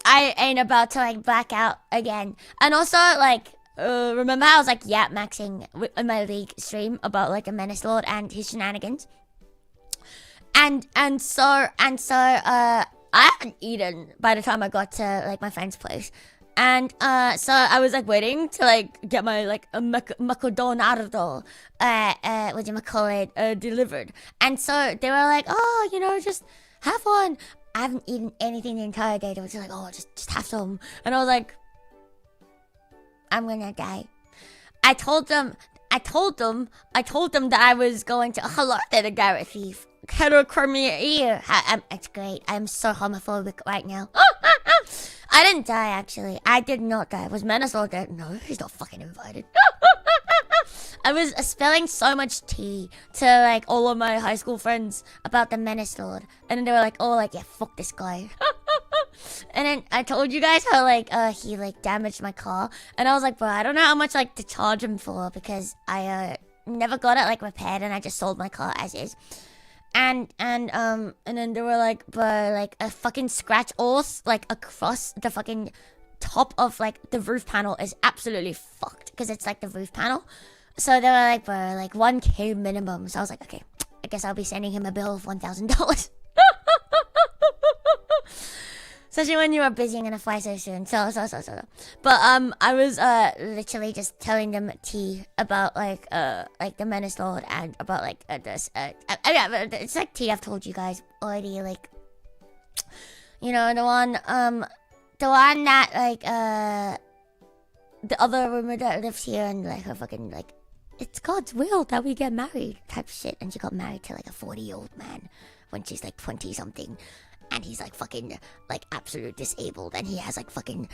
I ain't about to like black out again. And also like, remember I was like maxing in my league stream about like a Menace Lord and his shenanigans. And so I hadn't eaten by the time I got to like my friend's place. And so I was like waiting to like get my like McDonald's delivered. And so they were like, oh, you know, just have one. I haven't eaten anything the entire day. They were just like, oh, just have some. And I was like, I'm gonna die. I told them that I was going to. Hello there, the Garrett thief. Ear. It's great. I'm so homophobic right now. I didn't die, actually. I did not die. Was Menace dead? No, he's not fucking invited. I was spilling so much tea to, like, all of my high school friends about the Menace Lord. And then they were like, oh, like, yeah, fuck this guy. And then I told you guys how like he like damaged my car, and I was like, bro, I don't know how much like to charge him for because I never got it like repaired, and I just sold my car as is. And then they were like, bro, like a fucking scratch all like across the fucking top of like the roof panel is absolutely fucked because it's like the roof panel. So they were like, bro, like 1K minimum. So I was like, okay, I guess I'll be sending him a bill of $1,000. Especially when you are busy and gonna fly so soon. So. But I was literally just telling them tea about like the Menace Lord and about like this. Yeah, it's like tea I've told you guys already. Like, you know, the one that like the other roommate that lives here and like her fucking like, it's God's will that we get married type shit. And she got married to like a 40-year-old man when she's like 20 something. And he's like fucking like absolute disabled, and he has like fucking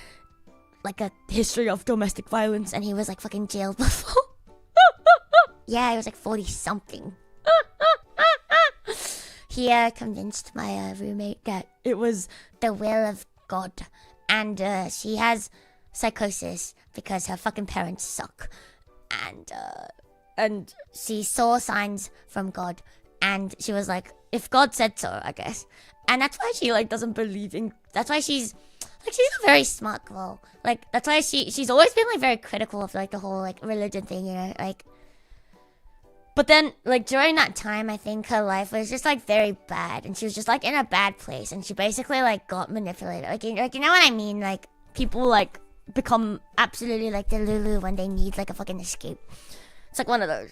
like a history of domestic violence, and he was like fucking jailed before. Yeah, he was like 40 something. He convinced my roommate that it was the will of God, and she has psychosis because her fucking parents suck, and she saw signs from God, and she was like, if God said so, I guess. And that's why she like doesn't believe in. That's why she's a very smart girl. Like that's why she's always been like very critical of like the whole like religion thing, you know, like. But then like during that time, I think her life was just like very bad, and she was just like in a bad place, and she basically like got manipulated. Like you know what I mean? Like people like become absolutely like the Lulu when they need like a fucking escape. It's like one of those.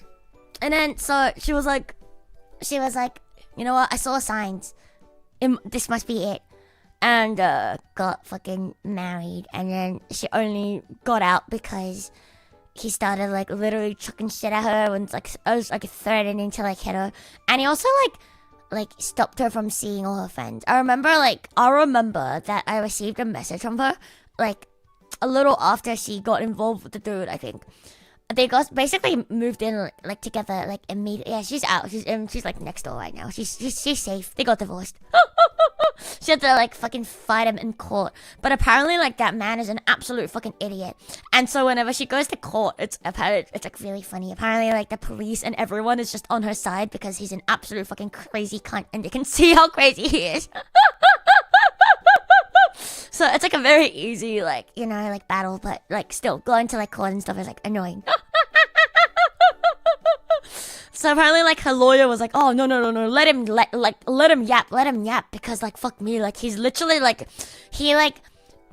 And then so she was like, you know what? I saw signs. This must be it. And got fucking married, and then she only got out because he started like literally chucking shit at her and like I was like threatening to like hit her, and he also like stopped her from seeing all her friends. I remember that I received a message from her like a little after she got involved with the dude. I think they got basically moved in like together like immediately. Yeah, she's out. She's like next door right now. She's safe. They got divorced. She had to like fucking fight him in court. But apparently like that man is an absolute fucking idiot. And so whenever she goes to court, it's like really funny. Apparently like the police and everyone is just on her side because he's an absolute fucking crazy cunt, and they can see how crazy he is. So it's like a very easy like, you know, like battle, but like still going to like court and stuff is like annoying. So apparently like her lawyer was like, oh no, let him yap because like fuck me, like he's literally like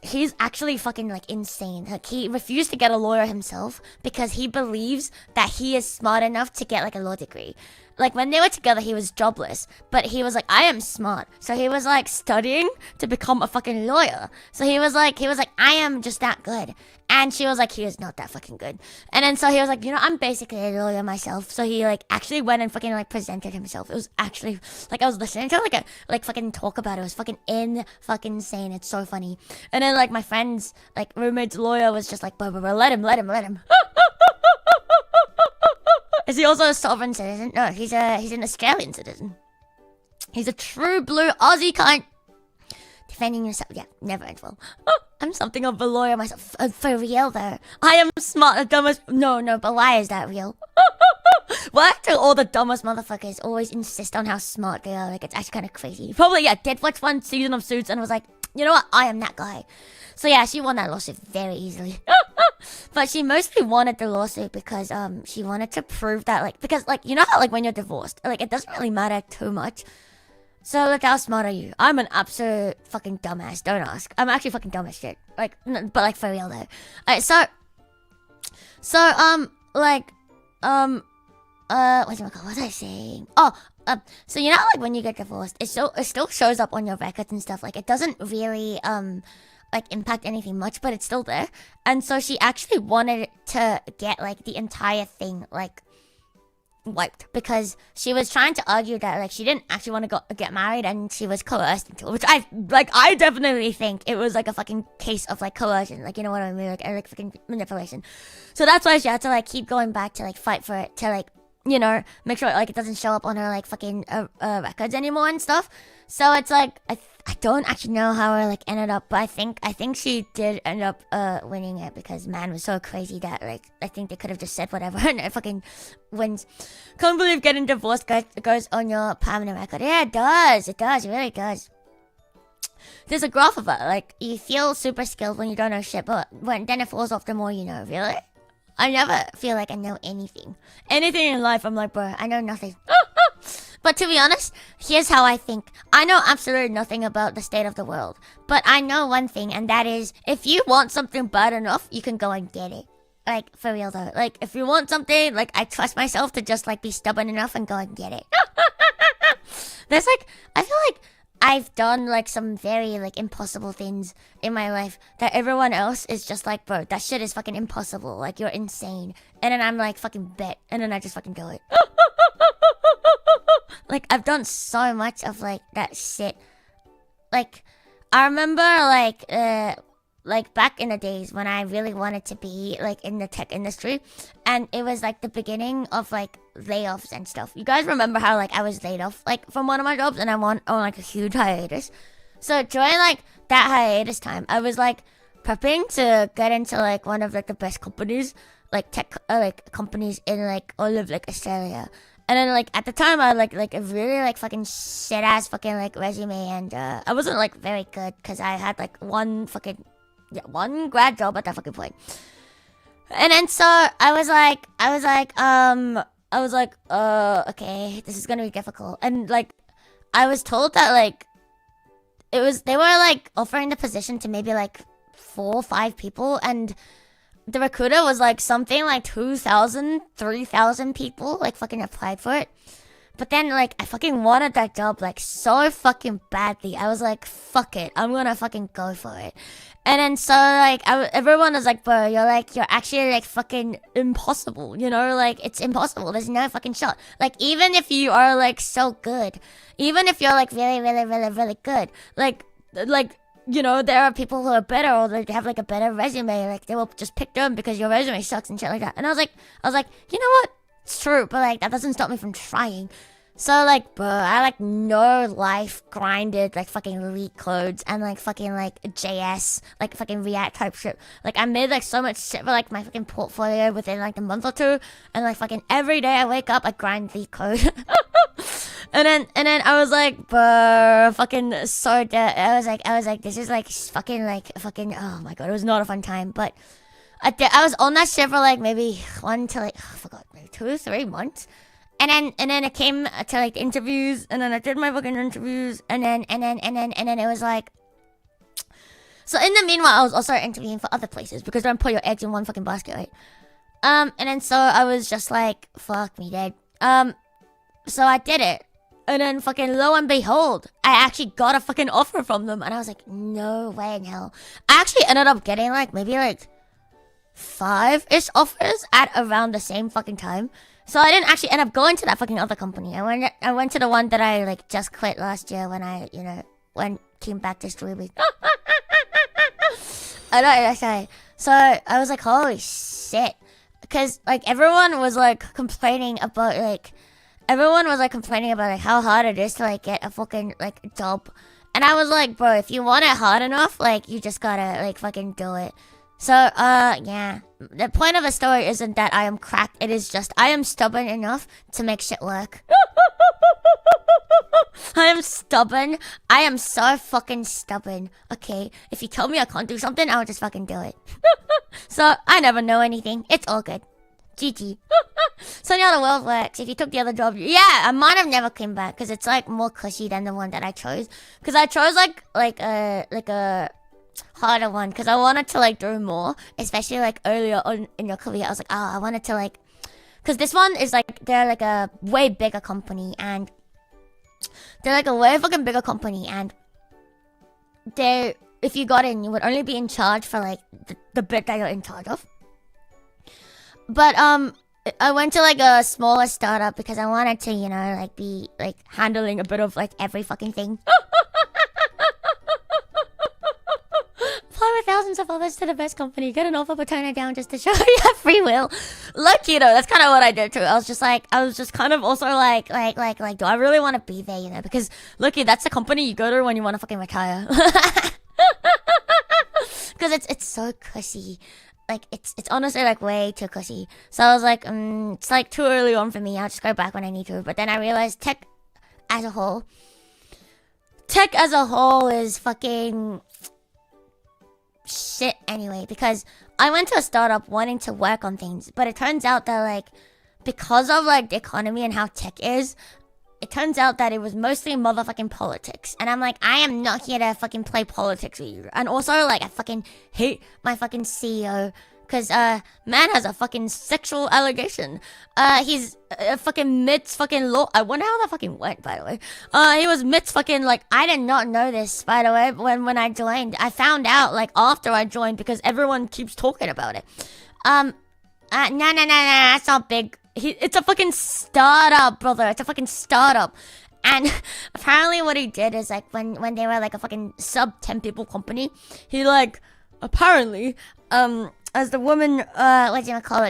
he's actually fucking like insane. Like he refused to get a lawyer himself because he believes that he is smart enough to get like a law degree. Like when they were together, he was jobless, but he was like, I am smart. So he was like studying to become a fucking lawyer. So he was like, I am just that good. And she was like, he is not that fucking good. And then so he was like, you know, I'm basically a lawyer myself. So he like actually went and fucking like presented himself. It was actually like I was listening to like fucking talk about it. It was fucking insane. It's so funny. And then like my friend's like roommate's lawyer was just like, bro, let him. Is he also a sovereign citizen? No, he's an Australian citizen. He's a true blue Aussie cunt. Defending yourself, yeah, never ends well. I'm something of a lawyer myself. For real though, I am smart, the dumbest. No, but why is that real? Why do all the dumbest motherfuckers always insist on how smart they are? Like it's actually kind of crazy. Probably yeah, did watch one season of Suits and was like, you know what, I am that guy. So yeah, she won that lawsuit very easily. But she mostly wanted the lawsuit because she wanted to prove that like, because like, you know how like when you're divorced, like it doesn't really matter too much. So look, how smart are you? I'm an absolute fucking dumbass. Don't ask. I'm actually fucking dumb as shit. Like, but like for real though. Alright, so what was I saying? So you know like when you get divorced, it still shows up on your records and stuff. Like it doesn't really like impact anything much, but it's still there. And so she actually wanted to get like the entire thing like wiped because she was trying to argue that like she didn't actually want to get married and she was coerced into it, which I definitely think it was like a fucking case of like coercion, like you know what I mean, like fucking manipulation. So that's why she had to like keep going back to like fight for it to like, you know, make sure like it doesn't show up on her like fucking records anymore and stuff. So it's like I don't actually know how I like ended up, but I think she did end up winning it because man was so crazy that like I think they could have just said whatever and it fucking wins. Can't believe getting divorced goes on your permanent record. Yeah, it does. It really does. There's a graph of it. Like you feel super skilled when you don't know shit, but then it falls off the more you know. Really, I never feel like I know anything in life. I'm like, bro, I know nothing. But to be honest, here's how I think. I know absolutely nothing about the state of the world. But I know one thing, and that is, if you want something bad enough, you can go and get it. Like, for real though. Like, if you want something, like, I trust myself to just, like, be stubborn enough and go and get it. There's, like, I feel like I've done, like, some very, like, impossible things in my life that everyone else is just like, bro, that shit is fucking impossible. Like, you're insane. And then I'm like, fucking bet. And then I just fucking do it. Like, I've done so much of, like, that shit. Like, I remember, like, back in the days when I really wanted to be, like, in the tech industry. And it was, like, the beginning of, like, layoffs and stuff. You guys remember how, like, I was laid off, like, from one of my jobs and I went on, like, a huge hiatus. So, during, like, that hiatus time, I was, like, prepping to get into, like, one of, like, the best companies, like, tech, like, companies in, like, all of, like, Australia. And then, like, at the time, I had, like, a really, like, fucking shit-ass fucking, like, resume. And, I wasn't, like, very good because I had, like, one grad job at that fucking point. And then, so, I was like, okay, this is gonna be difficult. And, like, I was told that, like, they were, like, offering the position to maybe, like, 4 or 5 people. And the recruiter was like something like 2,000, 3,000 people like fucking applied for it. But then like I fucking wanted that job like so fucking badly. I was like, fuck it, I'm gonna fucking go for it. And then so like everyone was like, bro, you're actually like fucking impossible, you know, like it's impossible. There's no fucking shot. Like even if you are like so good, even if you're like really, really, really, really good, like you know, there are people who are better or they have like a better resume. Like they will just pick them because your resume sucks and shit like that. And I was like, you know what? It's true, but like that doesn't stop me from trying. So like, bro, I like no life grinded like fucking leak codes and like fucking like JS, like fucking React type shit. Like I made like so much shit for like my fucking portfolio within like a month or two, and like fucking every day I wake up I grind leak code. And then I was like, bro, fucking so dead. I was like, this is like fucking, oh my god, it was not a fun time. But I was on that shit for like maybe 1 to like, I forgot, maybe 2 or 3 months. And then it came to like the interviews, and then I did my fucking interviews, and then it was like, so in the meanwhile, I was also interviewing for other places because don't put your eggs in one fucking basket, right? And then so I was just like, fuck me, dead. So I did it. And then fucking lo and behold, I actually got a fucking offer from them. And I was like, no way in hell. I actually ended up getting like maybe like 5-ish offers at around the same fucking time. So I didn't actually end up going to that fucking other company. I went to the one that I like just quit last year when I, you know, came back to streaming. So I was like, holy shit. Because like everyone was like complaining about like how hard it is to like get a fucking like job. And I was like, bro, if you want it hard enough, like you just gotta like fucking do it. So yeah, the point of the story isn't that I am cracked. It is just I am stubborn enough to make shit work. I am stubborn. I am so fucking stubborn. Okay, if you tell me I can't do something, I'll just fucking do it. So I never know anything. It's all good. GG. So now the world works. If you took the other job, yeah, I might have never came back because it's like more cushy than the one that I chose. Because I chose like a harder one because I wanted to like do more, especially like earlier on in your career. I was like, oh, I wanted to like, because this one is like they're like a way bigger company, and they're like a way fucking bigger company, and they, if you got in, you would only be in charge for like the bit that you're in charge of. But I went to like a smaller startup because I wanted to, you know, like be like handling a bit of like every fucking thing. apply with thousands of others to the best company, get an offer but turn it down just to show you have free will. Look, you know, that's kind of what I did too. I was just kind of also like, do I really want to be there, you know? Because, look, that's the company you go to when you want to fucking retire. Because it's so cussy. Like, it's honestly, like, way too cussy. So I was like, it's, like, too early on for me. I'll just go back when I need to. But then I realized tech as a whole is fucking shit anyway. Because I went to a startup wanting to work on things. But it turns out that, like, because of, like, the economy and how tech is, it turns out that it was mostly motherfucking politics. And I'm like, I am not here to fucking play politics with you. And also, like, I fucking hate my fucking CEO. Because, man has a fucking sexual allegation. He's fucking Mitt's fucking law. I wonder how that fucking went, by the way. He was Mitt's fucking, like, I did not know this, by the way, when I joined. I found out, like, after I joined because everyone keeps talking about it. No, that's not big. It's a fucking startup, brother. It's a fucking startup. And apparently what he did is, like, when they were, like, a fucking sub 10 people company, he, like, apparently, as the woman,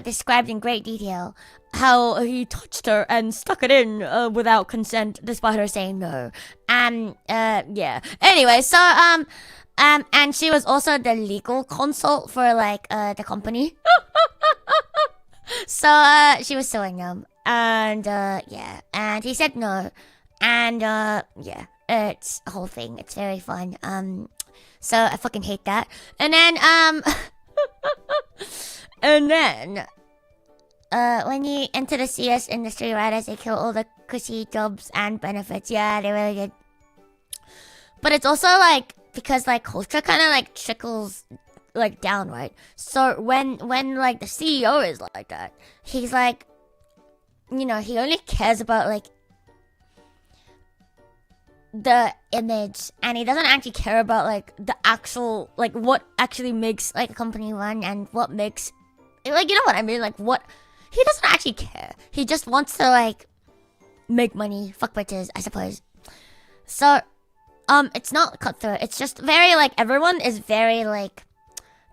described in great detail, how he touched her and stuck it in, without consent, despite her saying no. Yeah. Anyway, so, and she was also the legal consult for, like, the company. So, she was suing them, and, yeah, and he said no, and, yeah, it's a whole thing, it's very fun, so I fucking hate that, and then, when you enter the CS industry, right, as they kill all the cushy jobs and benefits, yeah, they really did, but it's also, like, because, like, culture kind of, like, trickles like down, right? So when like the CEO is like that, he's like, you know, he only cares about like the image, and he doesn't actually care about like the actual, like, what actually makes like a company run and what makes, like, you know what I mean, like, what he doesn't actually care. He just wants to like make money, fuck bitches, I suppose. So it's not cutthroat, it's just very like, everyone is very like,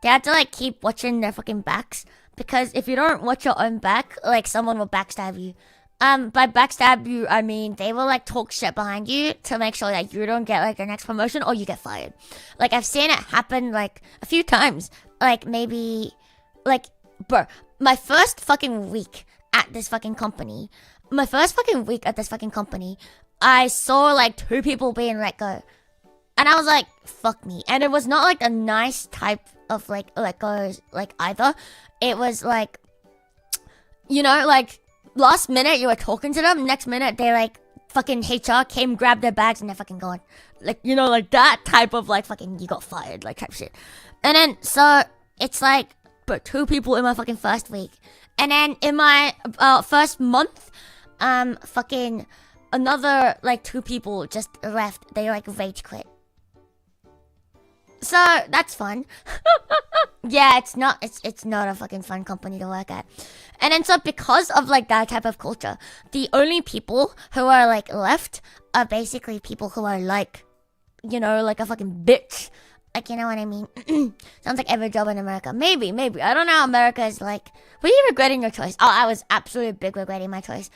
they have to, like, keep watching their fucking backs. Because if you don't watch your own back, like, someone will backstab you. By backstab you, I mean, they will, like, talk shit behind you to make sure that you don't get, like, your next promotion or you get fired. Like, I've seen it happen, like, a few times. Like, maybe, like, bro, my first fucking week at this fucking company, I saw, like, 2 people being let go. And I was like, fuck me. And it was not, like, a nice type of, like, let goes, like, either. It was, like, you know, like, last minute you were talking to them, next minute they, like, fucking HR came, grabbed their bags, and they're fucking gone. Like, you know, like, that type of, like, fucking, you got fired, like, type shit. And then, so, it's, like, but 2 people in my fucking first week. And then, in my, first month, fucking, another, like, 2 people just left. They, like, rage quit. So, that's fun. Yeah, it's not a fucking fun company to work at. And then so because of like that type of culture, the only people who are like left are basically people who are like, you know, like a fucking bitch. Like, you know what I mean? Sounds like every job in America. Maybe. I don't know. America is like, were you regretting your choice? Oh, I was absolutely big regretting my choice.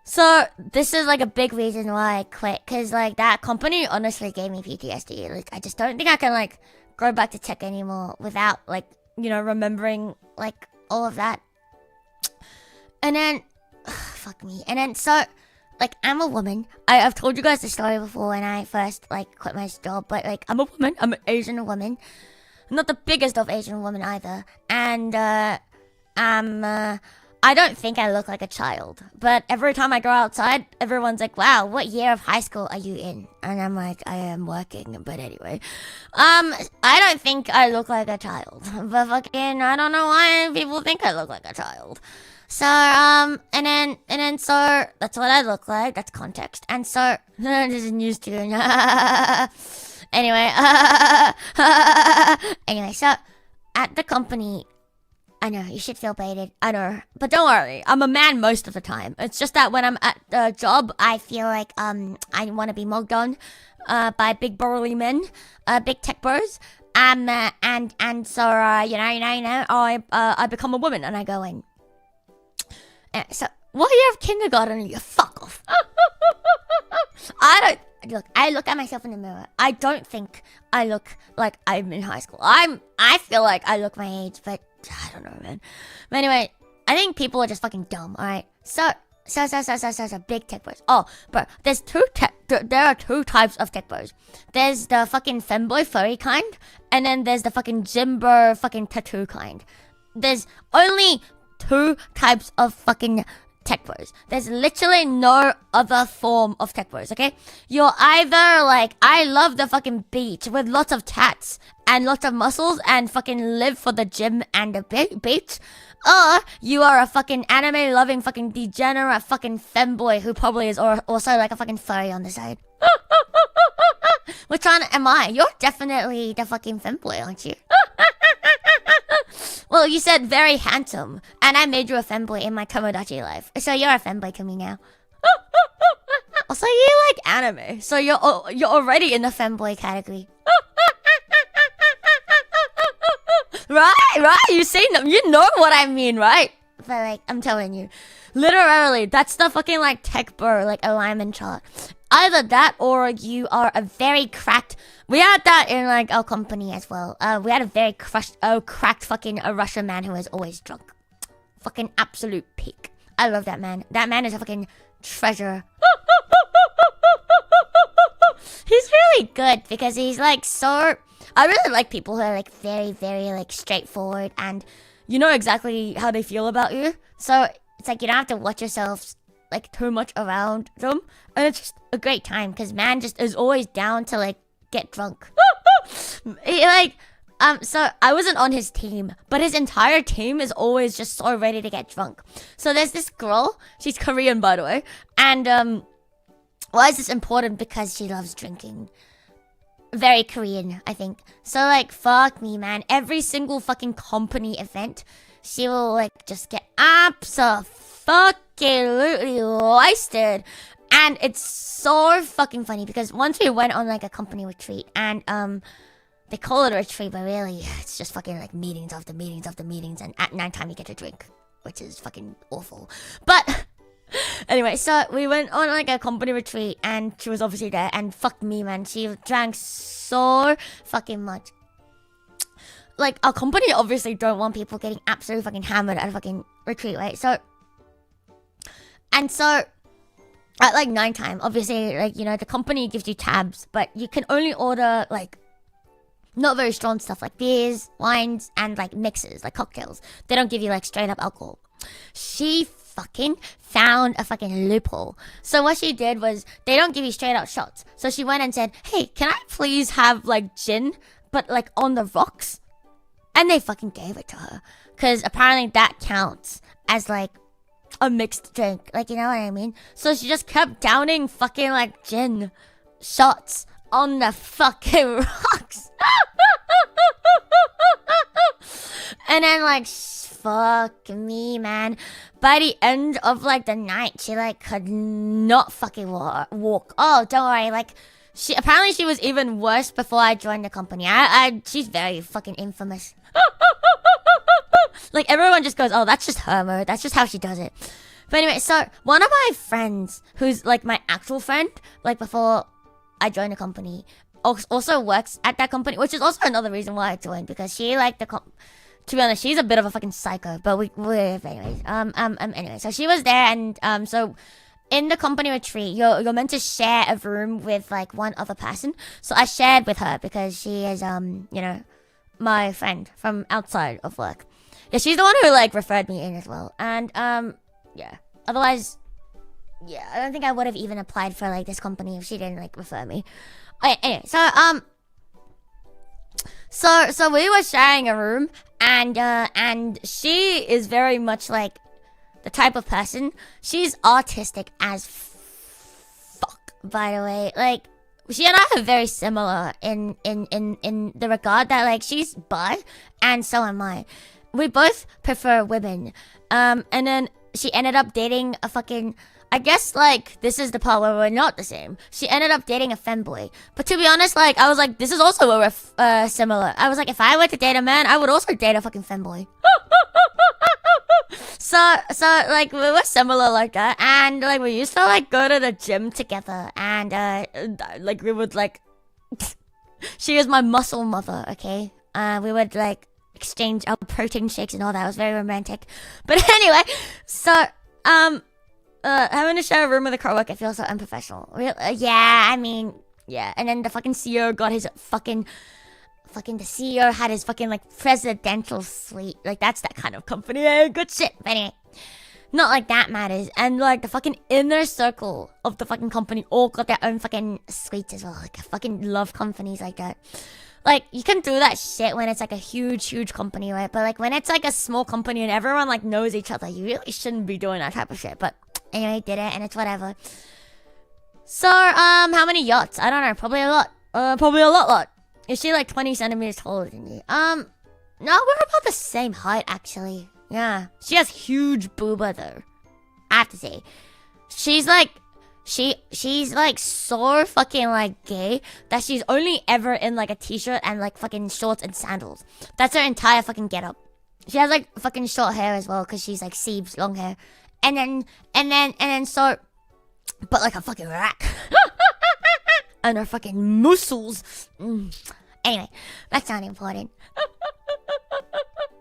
So, this is, like, a big reason why I quit. Because, like, that company honestly gave me PTSD. Like, I just don't think I can, like, go back to tech anymore without, like, you know, remembering, like, all of that. And then, fuck me. And then, so, like, I'm a woman. I've told you guys the story before when I first, like, quit my job. But, like, I'm a woman. I'm an Asian woman. Not the biggest of Asian women either. And, I don't think I look like a child, but every time I go outside, everyone's like, wow, what year of high school are you in? And I'm like, I am working, but anyway. I don't think I look like a child, but fucking, I don't know why people think I look like a child. So, and then, so, that's what I look like, that's context. And so, this is news to you. Anyway, so, at the company, I know, you should feel baited. I know. But don't worry, I'm a man most of the time. It's just that when I'm at the job, I feel like, I want to be mugged on, by big burly men, big tech bros. So I become a woman, and I go in. So what do you have kindergarten? You fuck off. I look at myself in the mirror. I don't think I look like I'm in high school. I feel like I look my age, but I don't know, man. But anyway, I think people are just fucking dumb. All right. So big tech bros. Oh, bro, there are two types of tech bros. There's the fucking femboy furry kind, and then there's the fucking Jimbo fucking tattoo kind. There's only two types of fucking tech bros. There's literally no other form of tech bros, okay? You're either like, I love the fucking beach with lots of tats and lots of muscles and fucking live for the gym and the beach, or you are a fucking anime loving fucking degenerate fucking femboy who probably is also like a fucking furry on the side. Which one am I? You're definitely the fucking femboy, aren't you? Well, you said very handsome, and I made you a femboy in my Tomodachi life, so you're a femboy to me now. Also, you like anime, so you're already in the femboy category. Right? You seen them? You know what I mean, right? But like, I'm telling you, literally, that's the fucking like tech bro like alignment chart. Either that, or you are a very cracked. We had that in like our company as well. We had a very cracked fucking Russian man who was always drunk. Fucking absolute peak. I love that man. That man is a fucking treasure. He's really good because he's like so. I really like people who are like very, very like straightforward and you know exactly how they feel about you. So it's like you don't have to watch yourself like too much around them, and it's just a great time because man just is always down to like get drunk. So I wasn't on his team, but his entire team is always just so ready to get drunk. So there's this girl, she's Korean by the way, and why is this important? Because she loves drinking. Very Korean, I think. So like fuck me, man. Every single fucking company event, she will like just get absolutely wasted. And it's so fucking funny because once we went on like a company retreat, and they call it a retreat, but really it's just fucking like meetings after meetings after meetings, and at nighttime you get to drink, which is fucking awful. But anyway, so we went on like a company retreat, and she was obviously there, and fuck me, man, she drank so fucking much. Like, our company obviously don't want people getting absolutely fucking hammered at a fucking retreat, right? So at like nighttime, obviously, like, you know, the company gives you tabs, but you can only order like not very strong stuff like beers, wines, and like mixes, like cocktails. They don't give you like straight up alcohol. She fucking found a fucking loophole. So what she did was, they don't give you straight out shots. So she went and said, hey, can I please have like gin, but like on the rocks? And they fucking gave it to her. Because apparently that counts as like a mixed drink. Like, you know what I mean? So she just kept downing fucking like gin shots on the fucking rocks. And then like, fuck me, man. By the end of like the night, she like could not fucking walk. Oh, don't worry. Like, apparently she was even worse before I joined the company. She's very fucking infamous. Like, everyone just goes, oh, that's just her mode. That's just how she does it. But anyway, so one of my friends, who's like my actual friend, like before I joined the company, also works at that company, which is also another reason why I joined, because she like to be honest, she's a bit of a fucking psycho, but anyways, anyway, so she was there, and so in the company retreat, you're meant to share a room with like one other person. So I shared with her because she is you know, my friend from outside of work. Yeah, she's the one who like referred me in as well. And yeah. Otherwise, yeah, I don't think I would have even applied for like this company if she didn't like refer me. Okay, anyway, so we were sharing a room, and she is very much like the type of person. She's autistic as fuck, by the way. Like, she and I are very similar in the regard that like she's bi, and so am I. We both prefer women. And then she ended up dating a fucking I guess, like, this is the part where we're not the same. She ended up dating a femboy. But to be honest, like, I was like, this is also where we're similar. I was like, if I were to date a man, I would also date a fucking femboy. So, like, we were similar like that. And, like, we used to, like, go to the gym together. And, like, we would, like... She was my muscle mother, okay? We would, like, exchange our protein shakes and all that. It was very romantic. But anyway, so, having to share a room with a coworker feels so unprofessional. Yeah, I mean, yeah. And then the fucking CEO got his fucking the CEO had his fucking, like, presidential suite. Like, that's that kind of company. Yeah, good shit. But anyway, not like that matters. And, like, the fucking inner circle of the fucking company all got their own fucking suites as well. Like, I fucking love companies like that. Like, you can do that shit when it's, like, a huge company, right? But, like, when it's, like, a small company and everyone, like, knows each other, you really shouldn't be doing that type of shit. But anyway, did it, and it's whatever. So, how many yachts? I don't know. Probably a lot. Probably a lot. Is she, like, 20 centimeters taller than you? No, we're about the same height, actually. Yeah. She has huge booba, though. I have to say. She's, like... She's like so fucking like gay that she's only ever in like a t-shirt and like fucking shorts and sandals. That's her entire fucking getup. She has like fucking short hair as well because she's like Siebes, long hair. And then so, but like a fucking rack. And her fucking muscles. Anyway, that's not important.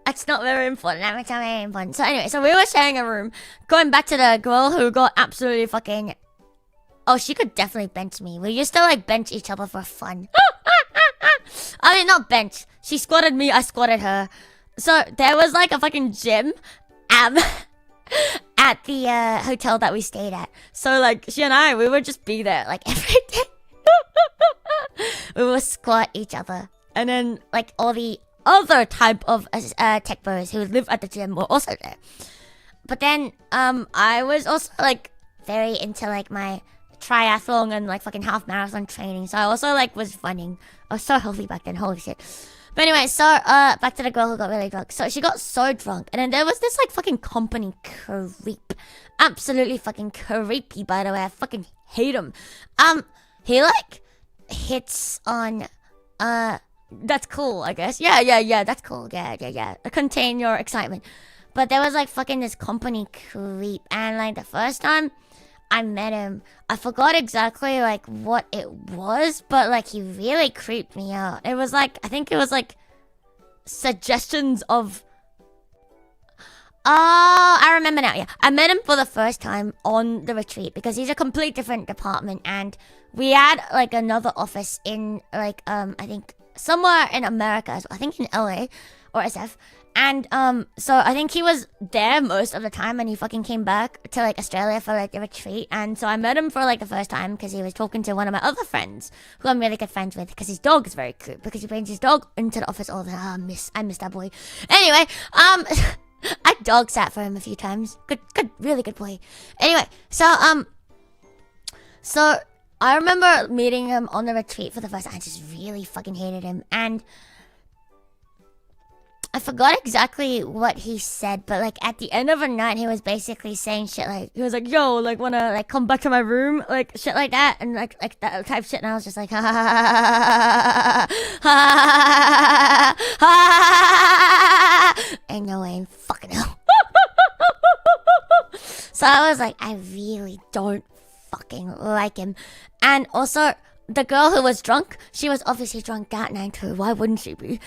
That's not very important. That's not very important. So anyway, so we were sharing a room. Going back to the girl who got absolutely fucking... Oh, she could definitely bench me. We used to, like, bench each other for fun. I mean, not bench. She squatted me, I squatted her. So, there was, like, a fucking gym at the hotel that we stayed at. So, like, she and I, we would just be there, like, every day. We would squat each other. And then, like, all the other type of tech bros who live at the gym were also there. But then, I was also, like, very into, like, my... triathlon and like fucking half marathon training, so I also like was running. I was so healthy back then, holy shit. But anyway, so back to the girl who got really drunk. So she got so drunk, and then there was this like fucking company creep, absolutely fucking creepy, by the way. I fucking hate him. He like hits on that's cool, I guess. Yeah, that's cool. Yeah. Contain your excitement. But there was like fucking this company creep, and like the first time I met him, I forgot exactly like what it was, but like he really creeped me out. It was like, I think it was like suggestions of... Oh, I remember now, yeah. I met him for the first time on the retreat because he's a complete different department, and we had like another office in like, I think somewhere in America as well. I think in LA or SF. And, so I think he was there most of the time, and he fucking came back to, like, Australia for, like, the retreat. And so I met him for, like, the first time because he was talking to one of my other friends who I'm really good friends with because his dog is very cute because he brings his dog into the office all the time. I miss that boy. Anyway, I dog sat for him a few times. Good, really good boy. Anyway, so I remember meeting him on the retreat for the first time. I just really fucking hated him. And... I forgot exactly what he said, but like at the end of the night, he was basically saying shit like, he was like, yo, like wanna like come back to my room, like shit like that, and like that type of shit, and I was just like, ha ha ha ha ha ha ha, ain't no way in fucking hell. So I was like, I really don't fucking like him. And also, the girl who was drunk, she was obviously drunk that night too. Why wouldn't she be?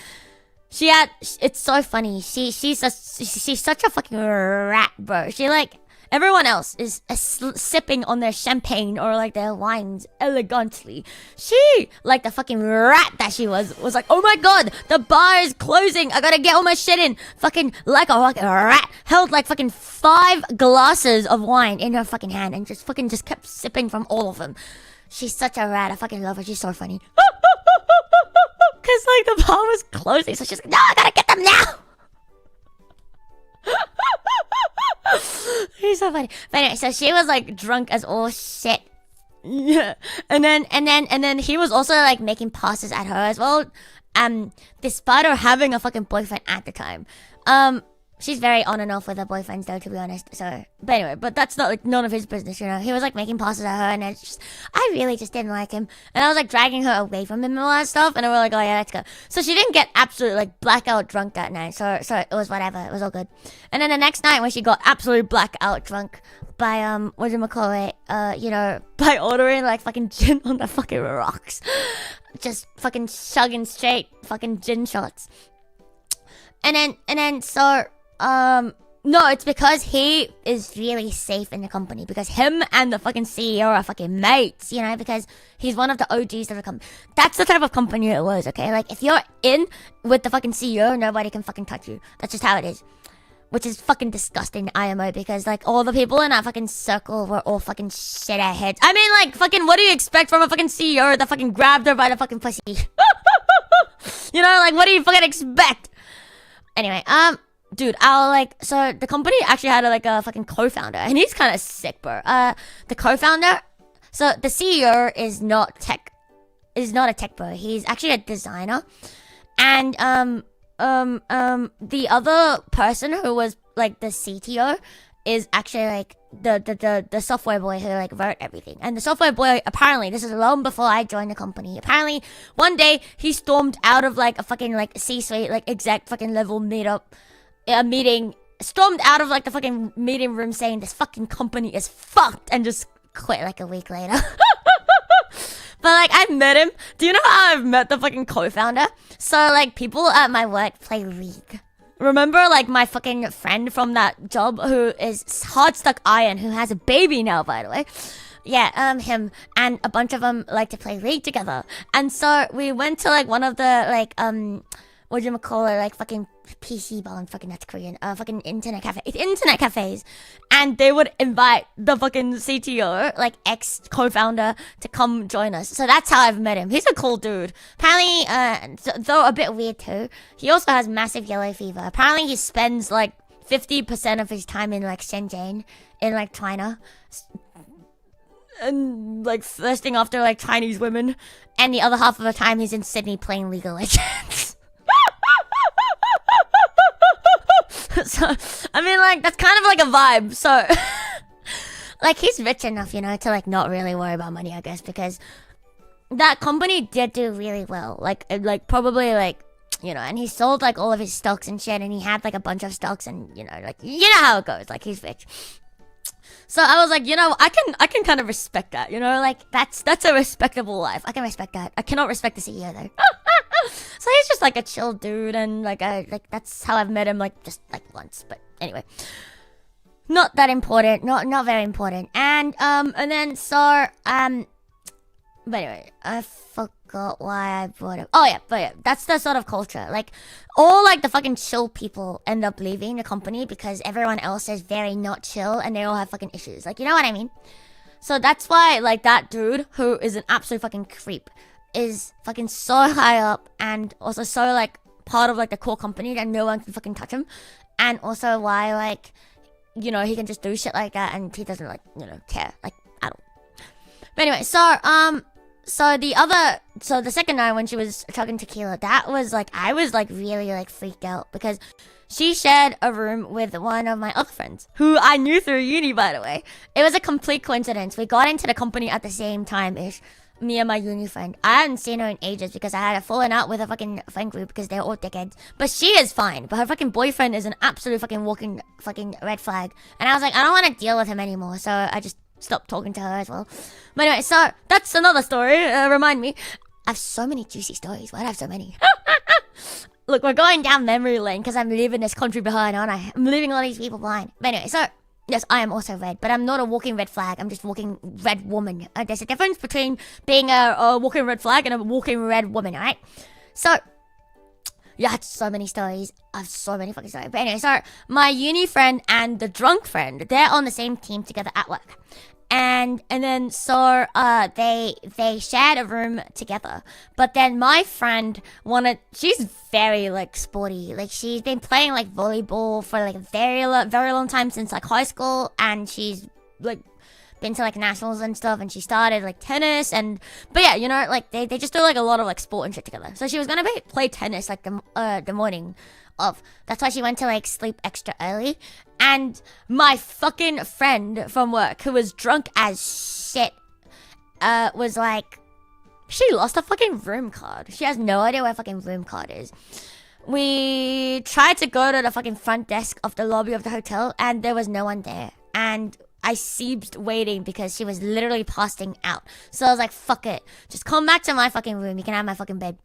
It's so funny. She's such a fucking rat, bro. She like, everyone else is sipping on their champagne or like their wines elegantly. She, like the fucking rat that she was like, oh my god, the bar is closing. I gotta get all my shit in. Fucking like a rat. Held like fucking 5 glasses of wine in her fucking hand and just kept sipping from all of them. She's such a rat. I fucking love her. She's so funny. Because, like, the bar was closing, so she's like, no, I gotta get them now! He's so funny. But anyway, so she was, like, drunk as all shit. Yeah. And then he was also, like, making passes at her as well. Despite her having a fucking boyfriend at the time. She's very on and off with her boyfriends though, to be honest. So, but anyway, but that's not like none of his business, you know. He was like making passes at her, and it's just, I really just didn't like him, and I was like dragging her away from him and all that stuff, and we were like, oh yeah, let's go. So she didn't get absolutely like blackout drunk that night, so it was whatever, it was all good. And then the next night when she got absolutely blackout drunk by you know, by ordering like fucking gin on the fucking rocks, just fucking chugging straight fucking gin shots. And then so no, it's because he is really safe in the company, because him and the fucking CEO are fucking mates, you know, because he's one of the OGs of the company. That's the type of company it was, okay? Like, if you're in with the fucking CEO, nobody can fucking touch you. That's just how it is. Which is fucking disgusting, IMO, because, like, all the people in that fucking circle were all fucking shit at heads. I mean, like, fucking, what do you expect from a fucking CEO that fucking grabbed her by the fucking pussy? You know, like, what do you fucking expect? Anyway, dude, so the company actually had a fucking co-founder, and he's kind of sick, bro. The co-founder, so the CEO is not a tech bro. He's actually a designer, and the other person who was like the CTO is actually like the software boy who like wrote everything. And the software boy, apparently, this is long before I joined the company, apparently one day he stormed out of like a fucking like C-suite like exec fucking level meeting, stormed out of like the fucking meeting room saying this fucking company is fucked, and just quit like a week later. But like, I met him. Do you know how I've met the fucking co-founder? So like, people at my work play League. Remember like my fucking friend from that job who is hard stuck iron, who has a baby now, by the way? Yeah, him and a bunch of them like to play League together. And so we went to like one of the like like fucking PC bar, fucking that's Korean, fucking internet cafes, and they would invite the fucking CTO, like ex co-founder, to come join us. So that's how I've met him. He's a cool dude. Apparently, though a bit weird too, he also has massive yellow fever. Apparently he spends like 50% of his time in like Shenzhen in like China, and like thirsting after like Chinese women, and the other half of the time he's in Sydney playing League of Legends. So, I mean, like, that's kind of like a vibe. So, like, he's rich enough, you know, to like not really worry about money, I guess, because that company did do really well. Like probably like, you know, and he sold like all of his stocks and shit, and he had like a bunch of stocks, and you know, like, you know how it goes. Like, he's rich. So I was like, you know, I can kind of respect that, you know, like that's a respectable life. I can respect that. I cannot respect the CEO though. So he's just like a chill dude, and like that's how I've met him, like just like once. But anyway, not that important, not very important. And then so but anyway, I forgot why I brought it. Oh yeah, but yeah, that's the sort of culture. Like, all like the fucking chill people end up leaving the company because everyone else is very not chill, and they all have fucking issues. Like, you know what I mean? So that's why like that dude, who is an absolute fucking creep, is fucking so high up, and also so like part of like the core company that no one can fucking touch him. And also why, like, you know, he can just do shit like that, and he doesn't like, you know, care like at all. But anyway, so the second night when she was chugging tequila, that was like, I was like really like freaked out, because she shared a room with one of my other friends, who I knew through uni, by the way. It was a complete coincidence. We got into the company at the same time-ish, me and my uni friend. I hadn't seen her in ages because I had a falling out with a fucking friend group because they're all dickheads. But she is fine. But her fucking boyfriend is an absolute fucking walking fucking red flag. And I was like, I don't want to deal with him anymore. So I just stopped talking to her as well. But anyway, so that's another story. Remind me. I have so many juicy stories. Why do I have so many? Look, we're going down memory lane because I'm leaving this country behind, aren't I? I'm leaving all these people behind. But anyway, so yes, I am also red, but I'm not a walking red flag. I'm just walking red woman. There's a difference between being a walking red flag and a walking red woman, alright? So, yeah, I had so many stories. I have so many fucking stories. But anyway, so my uni friend and the drunk friend, they're on the same team together at work. And then so they shared a room together. But then my friend she's very like sporty. Like, she's been playing like volleyball for like a very long time, since like high school, and she's like been to like nationals and stuff, and she started like tennis but yeah, you know, like they just do like a lot of like sport and shit together. So she was gonna play tennis like the morning of. That's why she went to like sleep extra early. And my fucking friend from work, who was drunk as shit, was like, she lost a fucking room card. She has no idea where a fucking room card is. We tried to go to the fucking front desk of the lobby of the hotel, and there was no one there. And I ceased waiting because she was literally passing out. So I was like, fuck it. Just come back to my fucking room. You can have my fucking bed.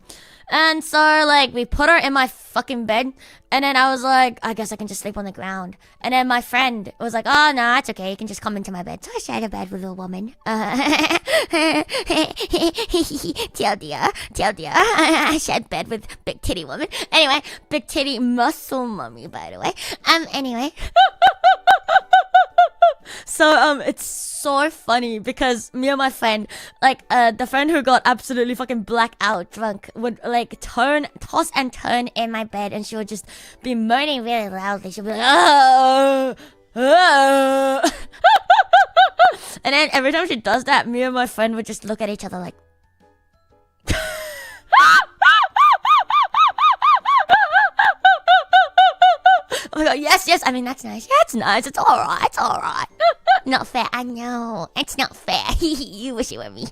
And so, like, we put her in my fucking bed. And then I was like, I guess I can just sleep on the ground. And then my friend was like, oh, no, it's okay. You can just come into my bed. So I shared a bed with a woman. TLDR. I shared bed with big titty woman. Anyway, big titty muscle mummy, by the way. Anyway. So, it's so funny because me and my friend, like, the friend who got absolutely fucking blackout drunk would, like, toss and turn in my bed, and she would just be moaning really loudly. She'd be like, oh, oh. And then every time she does that, me and my friend would just look at each other like, oh my god, yes, I mean, that's nice. Yeah, it's nice. It's alright. Not fair. I know. It's not fair. You wish you were me.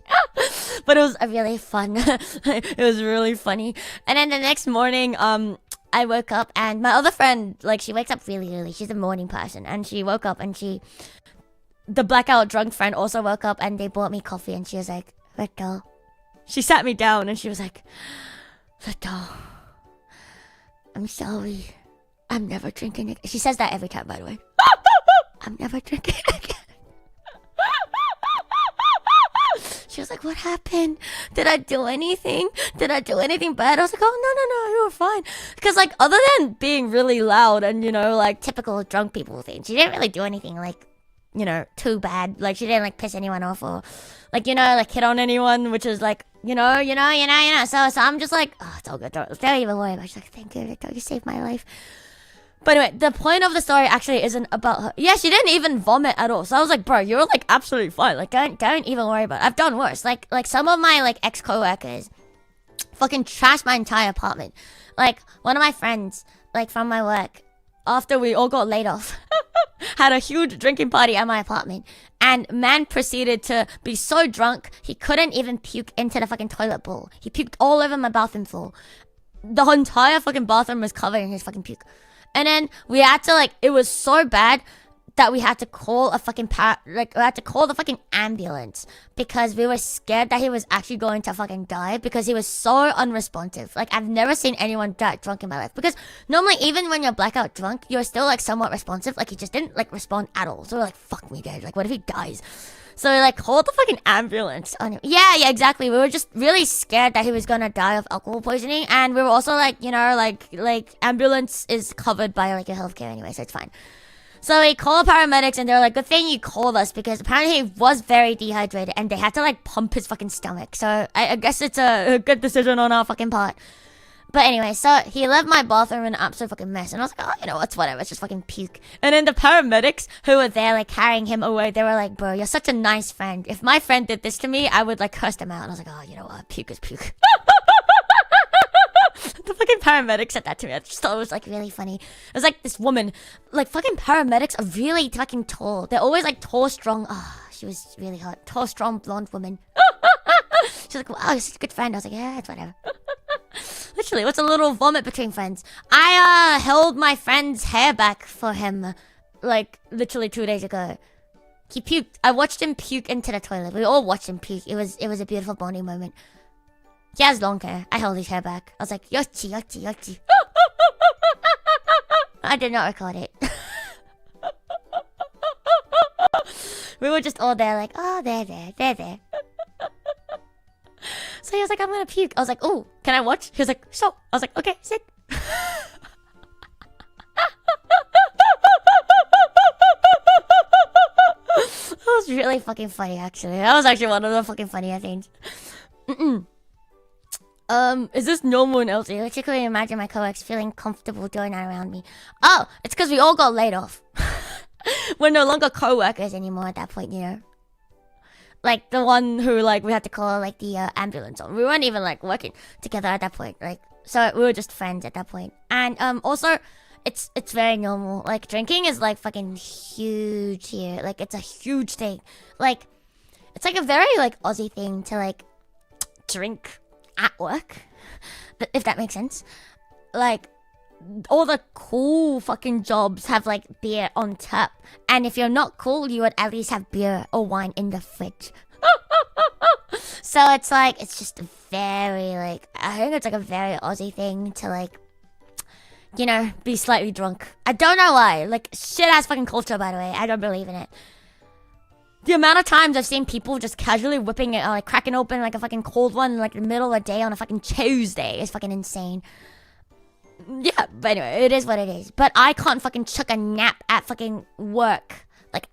But it was really fun. It was really funny. And then the next morning, I woke up, and my other friend, like, she wakes up really early. She's a morning person. And she woke up, and the blackout drunk friend also woke up, and they bought me coffee, and she was like, Luto. She sat me down, and she was like, Luto, I'm sorry. I'm never drinking again. She says that every time, by the way. I'm never drinking again. She was like, what happened? Did I do anything? Did I do anything bad? I was like, oh, no, you were fine. Because, like, other than being really loud and, you know, like, typical drunk people things, she didn't really do anything, like, you know, too bad. Like, she didn't, like, piss anyone off or, like, you know, like, hit on anyone, which is, like, you know. So I'm just like, oh, it's all good. Don't even worry about it. She's like, thank you, Victor. You saved my life. But anyway, the point of the story actually isn't about her. Yeah, she didn't even vomit at all. So I was like, bro, you're like absolutely fine. Like, don't even worry about it. I've done worse. Like some of my like ex coworkers fucking trashed my entire apartment. Like one of my friends, like from my work, after we all got laid off, had a huge drinking party at my apartment. And man proceeded to be so drunk, he couldn't even puke into the fucking toilet bowl. He puked all over my bathroom floor. The entire fucking bathroom was covered in his fucking puke. And then we had to, like, it was so bad that we had to call a fucking we had to call the fucking ambulance because we were scared that he was actually going to fucking die because he was so unresponsive. Like, I've never seen anyone that drunk in my life. Because normally, even when you're blackout drunk, you're still, like, somewhat responsive. Like, he just didn't, like, respond at all. So we're like, fuck me, dude. Like, what if he dies? So we, like, called the fucking ambulance on him. Yeah, exactly. We were just really scared that he was gonna die of alcohol poisoning. And we were also, like, you know, like ambulance is covered by, like, your healthcare anyway, so it's fine. So we called paramedics, and they're like, good thing you called us, because apparently he was very dehydrated, and they had to, like, pump his fucking stomach. So I guess it's a good decision on our fucking part. But anyway, so he left my bathroom in an absolute fucking mess. And I was like, oh, you know, it's whatever. It's just fucking puke. And then the paramedics who were there, like, carrying him away, they were like, bro, you're such a nice friend. If my friend did this to me, I would, like, curse them out. And I was like, oh, you know what? Puke is puke. The fucking paramedics said that to me. I just thought it was, like, really funny. It was like this woman. Like, fucking paramedics are really fucking tall. They're always, like, tall, strong. Oh, she was really hot. Tall, strong, blonde woman. She's like, wow, you're such a good friend. I was like, yeah, it's whatever. Literally, what's a little vomit between friends? I held my friend's hair back for him, like, literally 2 days ago. He puked. I watched him puke into the toilet. We all watched him puke. It was a beautiful bonding moment. He has long hair. I held his hair back. I was like, yochi, yochi, yochi. I did not record it. We were just all there like, oh, they're there. So he was like, I'm gonna puke. I was like, oh, can I watch? He was like, so. I was like, okay, sit. That was really fucking funny, actually. That was actually one of the fucking funnier things. Is this normal in LG? I couldn't imagine my coworkers feeling comfortable doing that around me. Oh, it's because we all got laid off. We're no longer co-workers anymore at that point, you know. Like the one who like we had to call like the ambulance on. We weren't even like working together at that point. Like so we were just friends at that point. And also it's very normal. Like drinking is like fucking huge here. Like it's a huge thing. Like it's like a very like Aussie thing to like drink at work. If that makes sense. Like all the cool fucking jobs have like beer on tap, and if you're not cool, you would at least have beer or wine in the fridge. So it's like it's just very like I think it's like a very Aussie thing to like, you know, be slightly drunk. I don't know why. Like shit ass fucking culture, by the way. I don't believe in it. The amount of times I've seen people just casually whipping it, like cracking open like a fucking cold one in like the middle of the day on a fucking Tuesday is fucking insane. Yeah, but anyway, it is what it is. But I can't fucking chuck a nap at fucking work. Like